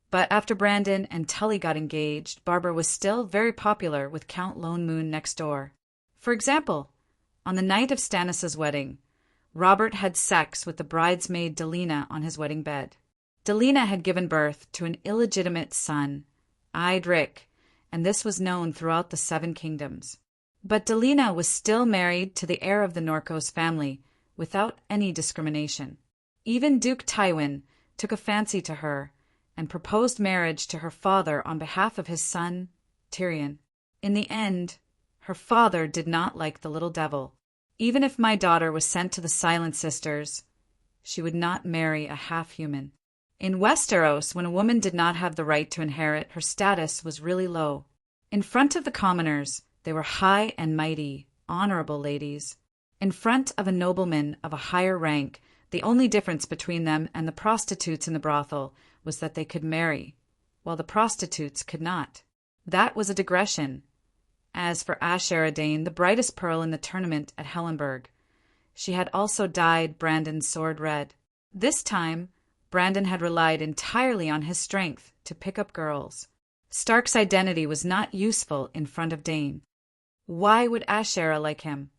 Speaker 1: But after Brandon and Tully got engaged, Barbara was still very popular with Count Lone Moon next door. For example, on the night of Stannis' wedding, Robert had sex with the bridesmaid Delena on his wedding bed. Delena had given birth to an illegitimate son, Idric, and this was known throughout the Seven Kingdoms. But Delena was still married to the heir of the Norcos family, without any discrimination. Even Duke Tywin, took a fancy to her, and proposed marriage to her father on behalf of his son, Tyrion. In the end, her father did not like the little devil. Even if my daughter was sent to the Silent Sisters, she would not marry a half-human. In Westeros, when a woman did not have the right to inherit, her status was really low. In front of the commoners, they were high and mighty, honorable ladies. In front of a nobleman of a higher rank, the only difference between them and the prostitutes in the brothel was that they could marry, while the prostitutes could not. That was a digression. As for Ashera Dane, the brightest pearl in the tournament at Hellenberg, she had also dyed Brandon's sword red. This time, Brandon had relied entirely on his strength to pick up girls. Stark's identity was not useful in front of Dane. Why would Ashera like him?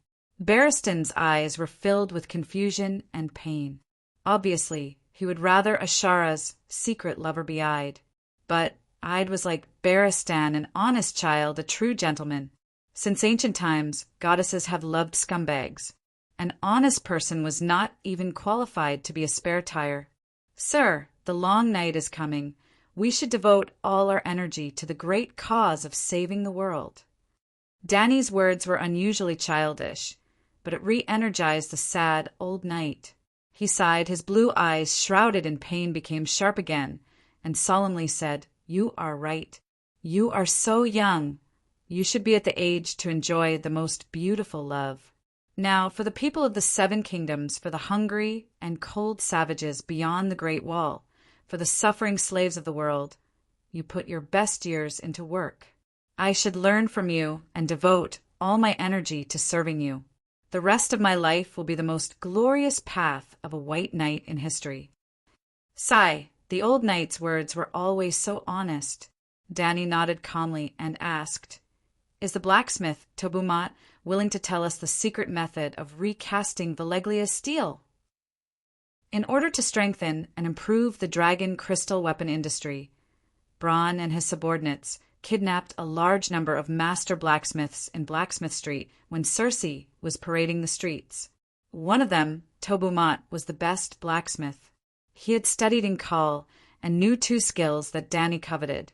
Speaker 1: Barristan's eyes were filled with confusion and pain. Obviously, he would rather Ashara's secret lover be Ide. But Ide was like Barristan, an honest child, a true gentleman. Since ancient times, goddesses have loved scumbags. An honest person was not even qualified to be a spare tire. Sir, the long night is coming. We should devote all our energy to the great cause of saving the world. Dany's words were unusually childish, but it re-energized the sad old knight. He sighed, his blue eyes, shrouded in pain, became sharp again, and solemnly said, "You are right. You are so young. You should be at the age to enjoy the most beautiful love. Now, for the people of the Seven Kingdoms, for the hungry and cold savages beyond the Great Wall, for the suffering slaves of the world, you put your best years into work. I should learn from you and devote all my energy to serving you. The rest of my life will be the most glorious path of a white knight in history." Sigh, the old knight's words were always so honest. Dany nodded calmly and asked, "Is the blacksmith, Tobumat, willing to tell us the secret method of recasting Valeglia's steel?" In order to strengthen and improve the dragon crystal weapon industry, Bronn and his subordinates kidnapped a large number of master blacksmiths in Blacksmith Street when Cersei was parading the streets. One of them, Tobumat, was the best blacksmith. He had studied in Khal and knew two skills that Dany coveted: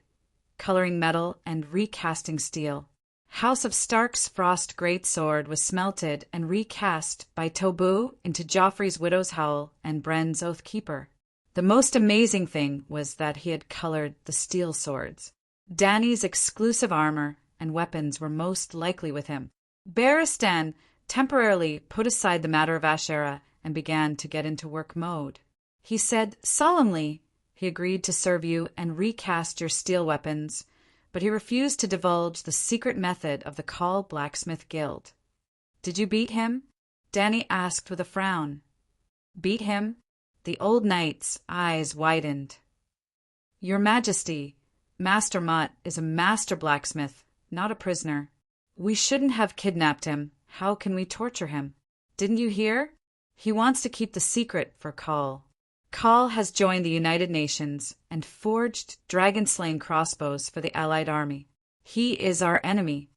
Speaker 1: coloring metal and recasting steel. House of Stark's frost greatsword was smelted and recast by Tobu into Joffrey's widow's howl and Brenn's oathkeeper. The most amazing thing was that he had colored the steel swords. Dany's exclusive armor and weapons were most likely with him. Barristan temporarily put aside the matter of Ashera and began to get into work mode. He said solemnly he agreed to serve you and recast your steel weapons, but he refused to divulge the secret method of the Khal Blacksmith Guild. "Did you beat him?" Dany asked with a frown. "Beat him?" The old knight's eyes widened. "Your Majesty, Master Mutt is a master blacksmith, not a prisoner. We shouldn't have kidnapped him. How can we torture him? Didn't you hear? He wants to keep the secret for Khal. Khal has joined the United Nations and forged dragon-slaying crossbows for the Allied army. He is our enemy."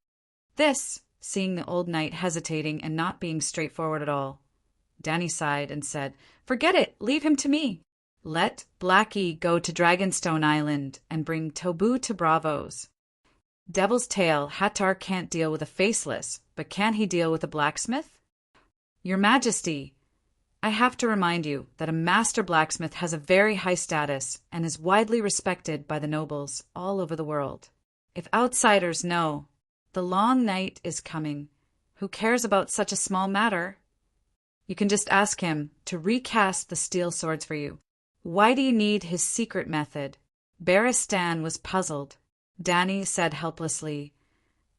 Speaker 1: This, seeing the old knight hesitating and not being straightforward at all. Dany sighed and said, "Forget it, leave him to me. Let Blackie go to Dragonstone Island and bring Tobu to Bravos. Devil's Tail, Hattar can't deal with a faceless, but can he deal with a blacksmith?" "Your Majesty, I have to remind you that a master blacksmith has a very high status and is widely respected by the nobles all over the world. If outsiders know, the long night is coming. Who cares about such a small matter? You can just ask him to recast the steel swords for you. Why do you need his secret method?" Barristan was puzzled. Dany said helplessly,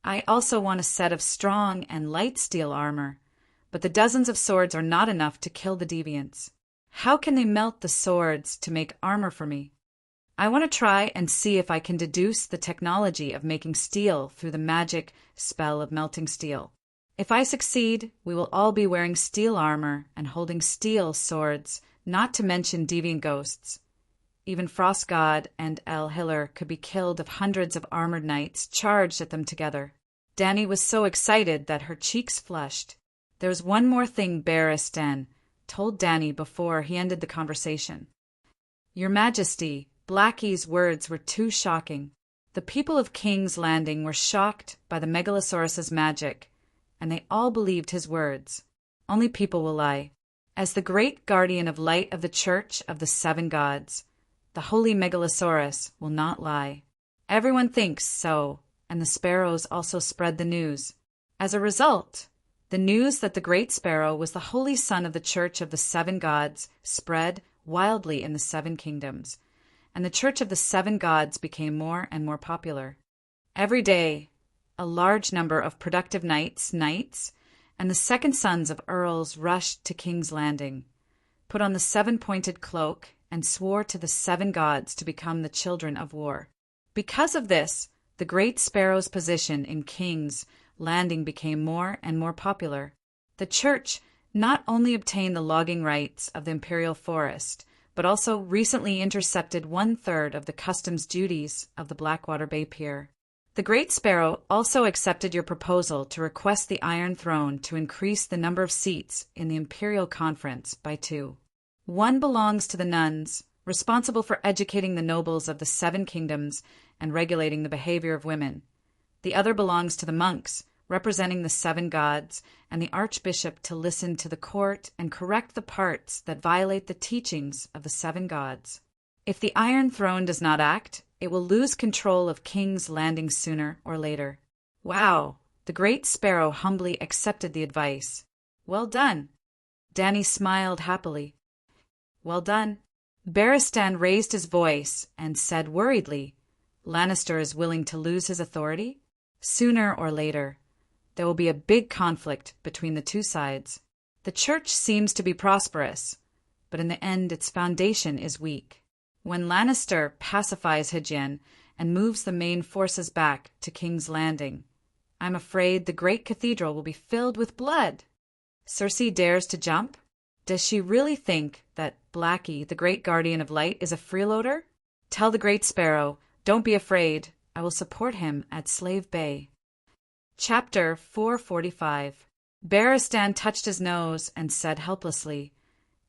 Speaker 1: "I also want a set of strong and light steel armor, but the dozens of swords are not enough to kill the deviants. How can they melt the swords to make armor for me? I want to try and see if I can deduce the technology of making steel through the magic spell of melting steel. If I succeed, we will all be wearing steel armor and holding steel swords, not to mention deviant ghosts. Even Frost God and El Hiller could be killed if hundreds of armored knights charged at them together." Dany was so excited that her cheeks flushed. There was one more thing Barristan told Dany before he ended the conversation. Your Majesty, Blackie's words were too shocking. The people of King's Landing were shocked by the Megalosaurus's magic, and they all believed his words. Only people will lie. As the great guardian of light of the Church of the Seven Gods, the holy Megalosaurus will not lie. Everyone thinks so, and the sparrows also spread the news. As a result, the news that the Great Sparrow was the holy son of the Church of the Seven Gods spread wildly in the Seven Kingdoms, and the Church of the Seven Gods became more and more popular. Every day, a large number of productive knights, and the second sons of earls rushed to King's Landing, put on the seven-pointed cloak, and swore to the seven gods to become the children of war. Because of this, the Great Sparrow's position in King's Landing became more and more popular. The Church not only obtained the logging rights of the imperial forest, but also recently intercepted 1/3 of the customs duties of the Blackwater Bay Pier. The Great Sparrow also accepted your proposal to request the Iron Throne to increase the number of seats in the Imperial Conference by 2. One belongs to the nuns, responsible for educating the nobles of the Seven Kingdoms and regulating the behavior of women. The other belongs to the monks, representing the seven gods, and the archbishop to listen to the court and correct the parts that violate the teachings of the seven gods. If the Iron Throne does not act, it will lose control of King's Landing sooner or later. Wow! The Great Sparrow humbly accepted the advice. Well done! Danny smiled happily. Well done. Barristan raised his voice and said worriedly, Lannister is willing to lose his authority? Sooner or later. There will be a big conflict between the two sides. The Church seems to be prosperous, but in the end its foundation is weak. When Lannister pacifies Hygien and moves the main forces back to King's Landing, I'm afraid the great cathedral will be filled with blood. Cersei dares to jump? Does she really think that Blackie, the great guardian of light, is a freeloader? Tell the Great Sparrow, don't be afraid. I will support him at Slave Bay. Chapter 445. Barristan touched his nose and said helplessly,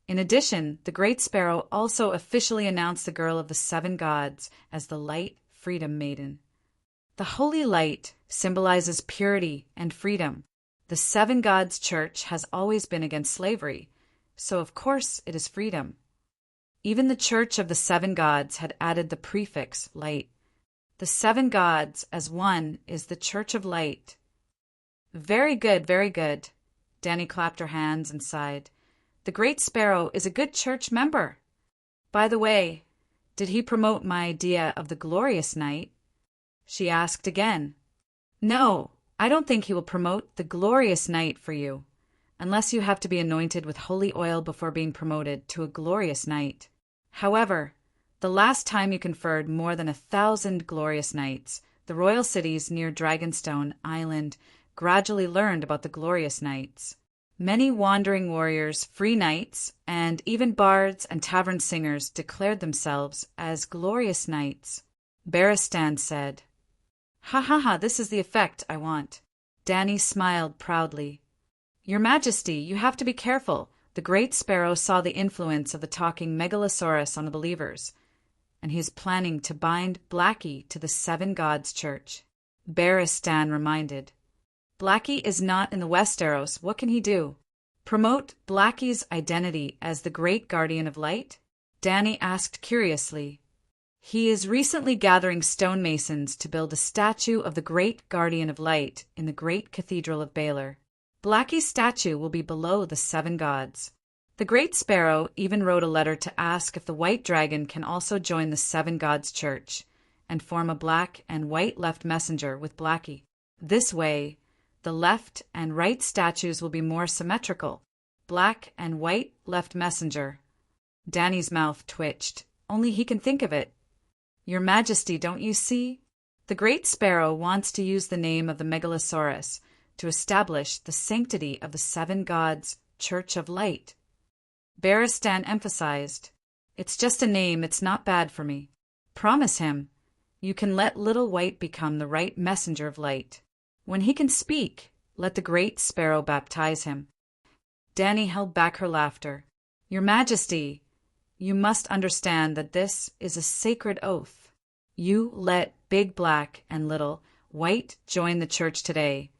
Speaker 1: in addition, the Great Sparrow also officially announced the girl of the seven gods as the Light Freedom Maiden. The holy light symbolizes purity and freedom. The Seven Gods Church has always been against slavery, so of course it is freedom. Even the Church of the Seven Gods had added the prefix light. The seven gods as one is the Church of Light. Very good, very good. Danny clapped her hands and sighed. The Great Sparrow is a good church member. By the way, did he promote my idea of the glorious night? She asked again. No, I don't think he will promote the glorious night for you, unless you have to be anointed with holy oil before being promoted to a glorious night. However, the last time you conferred more than 1,000 glorious nights, the royal cities near Dragonstone Island gradually learned about the glorious nights. Many wandering warriors, free knights, and even bards and tavern singers declared themselves as glorious knights. Barristan said, Ha ha ha, this is the effect I want. Danny smiled proudly. Your Majesty, you have to be careful. The Great Sparrow saw the influence of the talking Megalosaurus on the believers, and he is planning to bind Blackie to the Seven Gods Church. Barristan reminded. Blackie is not in the Westeros. What can he do? Promote Blackie's identity as the great guardian of light? Danny asked curiously. He is recently gathering stonemasons to build a statue of the great guardian of light in the great cathedral of Baelor. Blackie's statue will be below the seven gods. The Great Sparrow even wrote a letter to ask if the White Dragon can also join the Seven Gods Church and form a black and white left messenger with Blackie. This way, the left and right statues will be more symmetrical. Black and white left messenger. Danny's mouth twitched. Only he can think of it. Your Majesty, don't you see? The Great Sparrow wants to use the name of the Megalosaurus to establish the sanctity of the Seven Gods Church of Light. Barristan emphasized, It's just a name, it's not bad for me. Promise him. You can let Little White become the right messenger of light. When he can speak, let the Great Sparrow baptize him. Danny held back her laughter. Your Majesty, You must understand that this is a sacred oath. You let Big Black and Little White join the church today,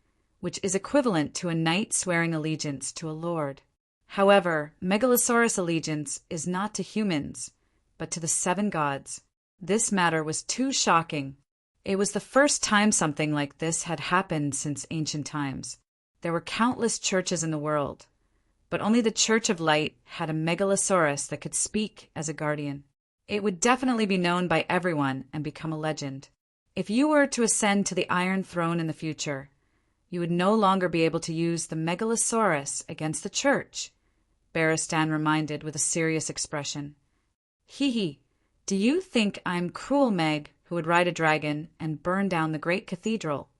Speaker 1: which is equivalent to a knight swearing allegiance to a lord. However, Megalosaurus' allegiance is not to humans, but to the 7 gods. This matter was too shocking. It was the first time something like this had happened since ancient times. There were countless churches in the world, but only the Church of Light had a Megalosaurus that could speak as a guardian. It would definitely be known by everyone and become a legend. If you were to ascend to the Iron Throne in the future, you would no longer be able to use the Megalosaurus against the church, Barristan reminded with a serious expression. Hee, do you think I'm cruel Meg who would ride a dragon and burn down the great cathedral?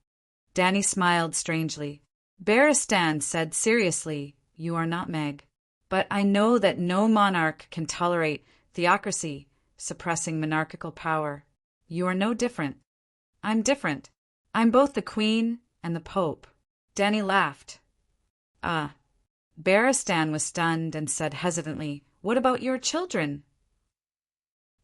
Speaker 1: Danny smiled strangely. Barristan said seriously, you are not Meg. But I know that no monarch can tolerate theocracy, suppressing monarchical power. You are no different. I'm different. I'm both the Queen and the Pope. Danny laughed. Ah. Barristan was stunned and said hesitantly, what about your children?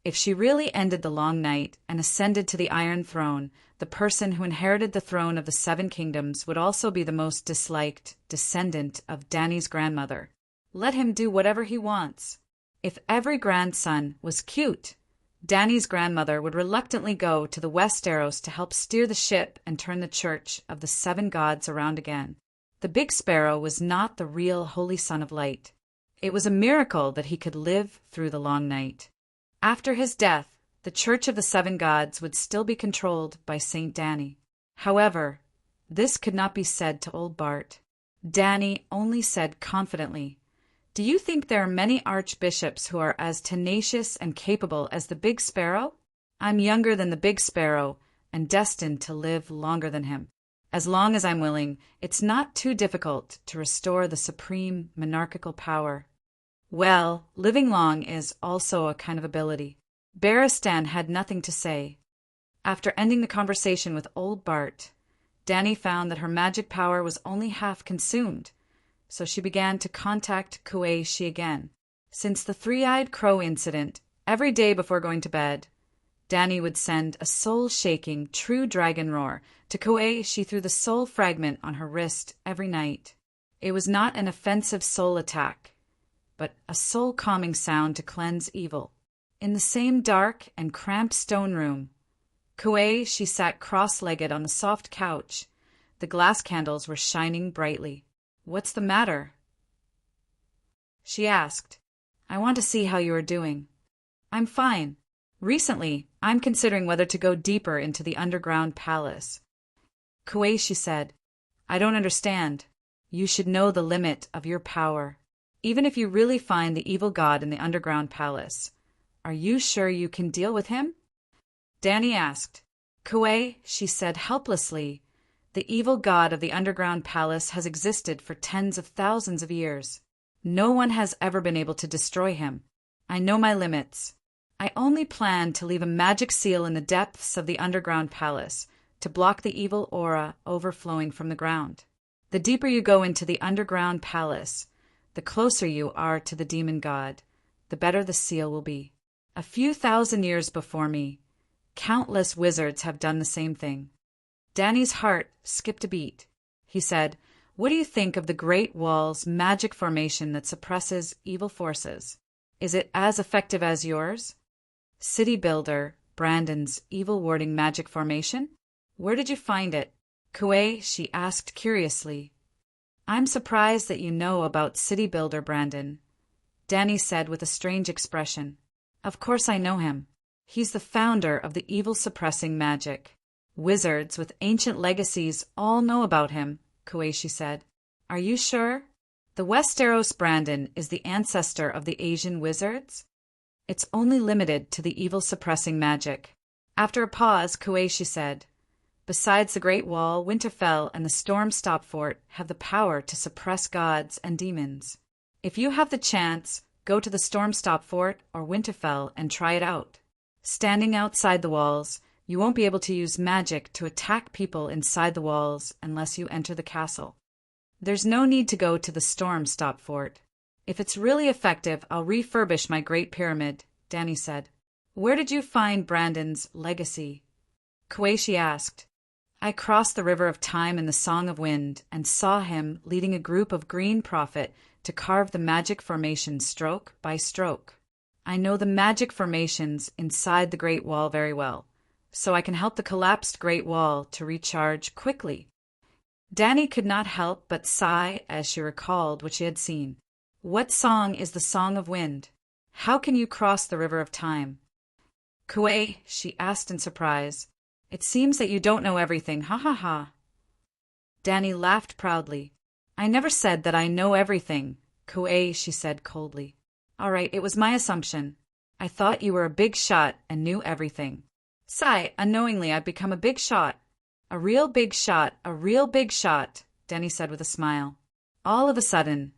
Speaker 1: If she really ended the long night and ascended to the Iron Throne, the person who inherited the throne of the 7 kingdoms would also be the most disliked descendant of Danny's grandmother. Let him do whatever he wants. If every grandson was cute, Danny's grandmother would reluctantly go to the Westeros to help steer the ship and turn the church of the 7 gods around again. The Big Sparrow was not the real Holy Son of Light. It was a miracle that he could live through the long night. After his death, the Church of the 7 Gods would still be controlled by Saint Danny. However, this could not be said to old Bart. Danny only said confidently, do you think there are many archbishops who are as tenacious and capable as the Big Sparrow? I'm younger than the Big Sparrow and destined to live longer than him. As long as I'm willing, it's not too difficult to restore the supreme monarchical power. Well, living long is also a kind of ability. Barristan had nothing to say. After ending the conversation with old Bart, Danny found that her magic power was only half consumed, so she began to contact Kuei-shi again. Since the 3-eyed crow incident, every day before going to bed, Danny would send a soul-shaking, true dragon roar to Kuei-shi through the soul fragment on her wrist every night. It was not an offensive soul attack, but a soul-calming sound to cleanse evil. In the same dark and cramped stone room, Kuei-shi sat cross-legged on the soft couch. The glass candles were shining brightly. What's the matter? She asked. I want to see how you are doing. I'm fine. Recently, I'm considering whether to go deeper into the underground palace. Kuei-shi said, I don't understand. You should know the limit of your power. Even if you really find the evil god in the underground palace, are you sure you can deal with him? Danny asked. Kuei-shi said helplessly, the evil god of the underground palace has existed for tens of thousands of years. No one has ever been able to destroy him. I know my limits. I only plan to leave a magic seal in the depths of the underground palace to block the evil aura overflowing from the ground. The deeper you go into the underground palace, the closer you are to the demon god, the better the seal will be. A few thousand years before me, countless wizards have done the same thing. Danny's heart skipped a beat. He said, what do you think of the Great Wall's magic formation that suppresses evil forces? Is it as effective as yours? City Builder Brandon's evil-warding magic formation? Where did you find it? Kuei-shi asked curiously. I'm surprised that you know about City Builder Brandon, Danny said with a strange expression. Of course I know him. He's the founder of the evil-suppressing magic. Wizards with ancient legacies all know about him, Kuei-shi said. Are you sure? The Westeros Brandon is the ancestor of the Asian wizards? It's only limited to the evil-suppressing magic. After a pause, Kuei-shi said, besides the Great Wall, Winterfell and the Stormstop Fort have the power to suppress gods and demons. If you have the chance, go to the Stormstop Fort or Winterfell and try it out. Standing outside the walls, you won't be able to use magic to attack people inside the walls unless you enter the castle. There's no need to go to the Stormstop Fort. If it's really effective, I'll refurbish my Great Pyramid, Danny said. Where did you find Brandon's legacy? Kueishi asked. I crossed the river of time in the Song of Wind and saw him leading a group of green prophet to carve the magic formation stroke by stroke. I know the magic formations inside the Great Wall very well, so I can help the collapsed Great Wall to recharge quickly. Danny could not help but sigh as she recalled what she had seen. What song is the Song of Wind? How can you cross the river of time? Kuei, she asked in surprise. It seems that you don't know everything, ha ha ha. Danny laughed proudly. I never said that I know everything, Kuei, she said coldly. All right, it was my assumption. I thought you were a big shot and knew everything. Sigh, unknowingly I've become a big shot. A real big shot, Danny said with a smile. All of a sudden,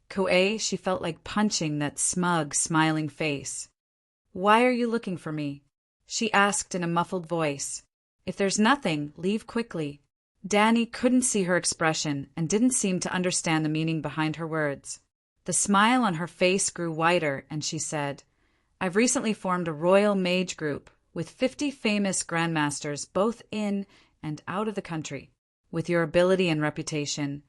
Speaker 1: Kuei, she felt like punching that smug, smiling face. Why are you looking for me? She asked in a muffled voice. If there's nothing, leave quickly. Danny couldn't see her expression and didn't seem to understand the meaning behind her words. The smile on her face grew wider and she said, I've recently formed a royal mage group with 50 famous grandmasters both in and out of the country. With your ability and reputation,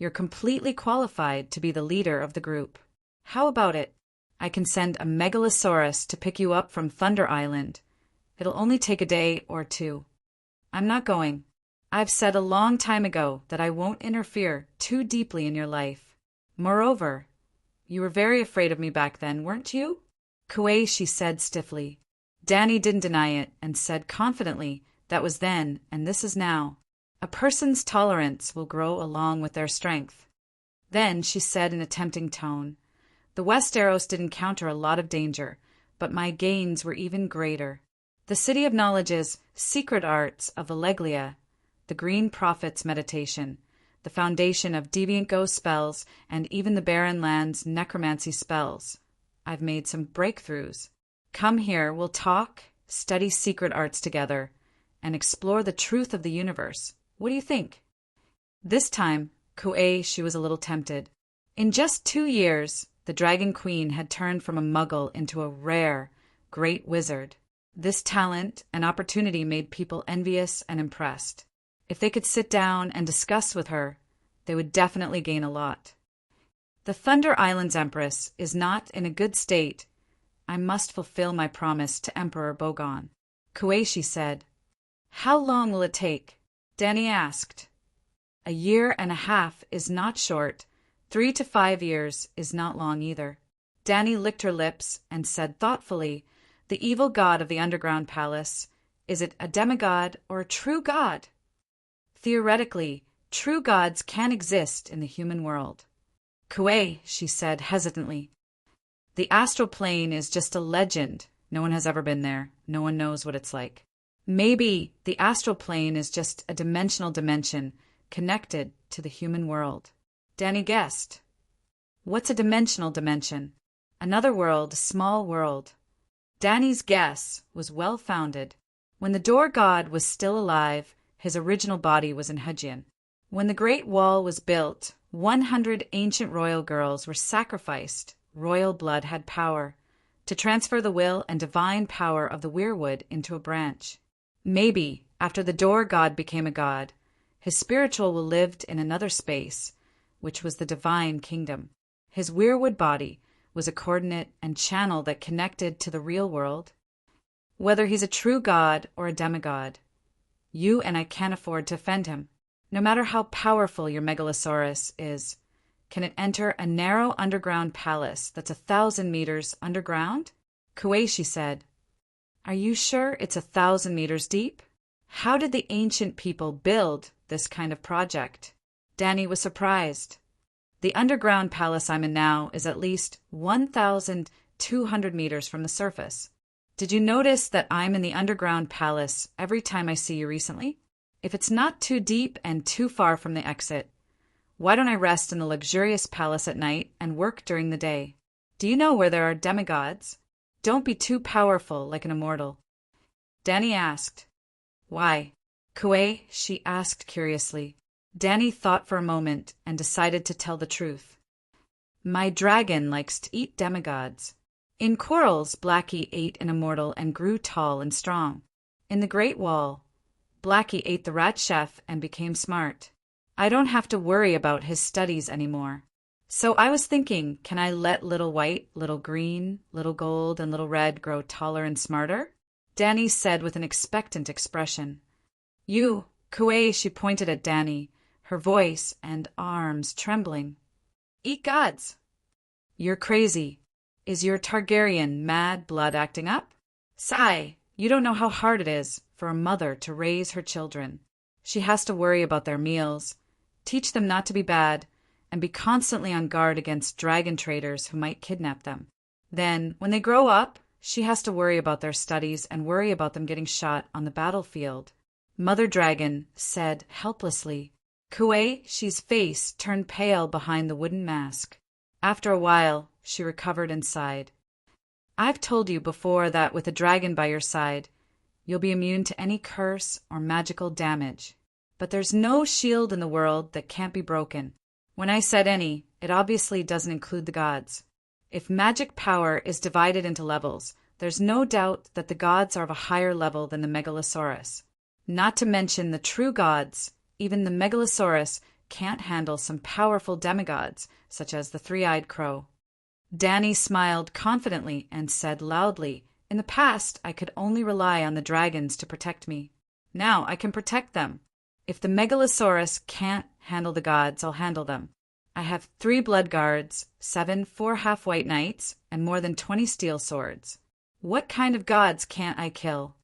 Speaker 1: you're completely qualified to be the leader of the group. How about it? I can send a megalosaurus to pick you up from Thunder Island. It'll only take a day or two. I'm not going. I've said a long time ago that I won't interfere too deeply in your life. Moreover, you were very afraid of me back then, weren't you? Kuei, she said stiffly. Danny didn't deny it and said confidently, that was then and this is now. A person's tolerance will grow along with their strength. Then she said in a tempting tone, the Westeros did encounter a lot of danger, but my gains were even greater. The City of Knowledge's secret arts of Alleglia, the Green Prophet's meditation, the foundation of deviant ghost spells, and even the Barren Land's necromancy spells. I've made some breakthroughs. Come here, we'll talk, study secret arts together, and explore the truth of the universe. What do you think? This time, Kuei, she was a little tempted. In just 2 years, the Dragon Queen had turned from a muggle into a rare, great wizard. This talent and opportunity made people envious and impressed. If they could sit down and discuss with her, they would definitely gain a lot. The Thunder Island's Empress is not in a good state. I must fulfill my promise to Emperor Bogon. Kuei said. How long will it take? Danny asked. 1.5 years is not short. 3 to 5 years is not long either. Danny licked her lips and said thoughtfully, the evil god of the underground palace, is it a demigod or a true god? Theoretically, true gods can exist in the human world. Kuei, she said hesitantly. The astral plane is just a legend. No one has ever been there. No one knows what it's like. Maybe the astral plane is just a dimensional dimension connected to the human world. Danny guessed. What's a dimensional dimension? Another world, a small world. Danny's guess was well-founded. When the door god was still alive, his original body was in Hedjian. When the Great Wall was built, 100 ancient royal girls were sacrificed. Royal blood had power to transfer the will and divine power of the weirwood into a branch. Maybe, after the door god became a god, his spiritual will lived in another space, which was the divine kingdom. His weirwood body was a coordinate and channel that connected to the real world. Whether he's a true god or a demigod, you and I can't afford to offend him. No matter how powerful your megalosaurus is, can it enter a narrow underground palace that's 1,000 meters underground? Kuei, she said. Are you sure it's 1,000 meters deep? How did the ancient people build this kind of project? Danny was surprised. The underground palace I'm in now is at least 1,200 meters from the surface. Did you notice that I'm in the underground palace every time I see you recently? If it's not too deep and too far from the exit, why don't I rest in the luxurious palace at night and work during the day? Do you know where there are demigods? Don't be too powerful like an immortal. Danny asked. Why? Kuei, she asked curiously. Danny thought for a moment and decided to tell the truth. My dragon likes to eat demigods. In corals, Blackie ate an immortal and grew tall and strong. In the Great Wall, Blackie ate the rat chef and became smart. I don't have to worry about his studies anymore. So I was thinking, can I let little white, little green, little gold, and little red grow taller and smarter? Danny said with an expectant expression. You, Kuei, she pointed at Danny, her voice and arms trembling. Eat gods. You're crazy. Is your Targaryen mad blood acting up? Sigh, you don't know how hard it is for a mother to raise her children. She has to worry about their meals, teach them not to be bad, and be constantly on guard against dragon traders who might kidnap them. Then, when they grow up, she has to worry about their studies and worry about them getting shot on the battlefield. Mother Dragon said helplessly. Kuei, she's face turned pale behind the wooden mask. After a while, she recovered and sighed. I've told you before that with a dragon by your side, you'll be immune to any curse or magical damage. But there's no shield in the world that can't be broken. When I said any, it obviously doesn't include the gods. If magic power is divided into levels, there's no doubt that the gods are of a higher level than the Megalosaurus. Not to mention the true gods, even the Megalosaurus can't handle some powerful demigods, such as the three-eyed crow. Danny smiled confidently and said loudly, In the past, I could only rely on the dragons to protect me. Now I can protect them. If the Megalosaurus can't handle the gods, I'll handle them. I have 3 blood guards, 7 4-half white knights, and more than 20 steel swords. What kind of gods can't I kill?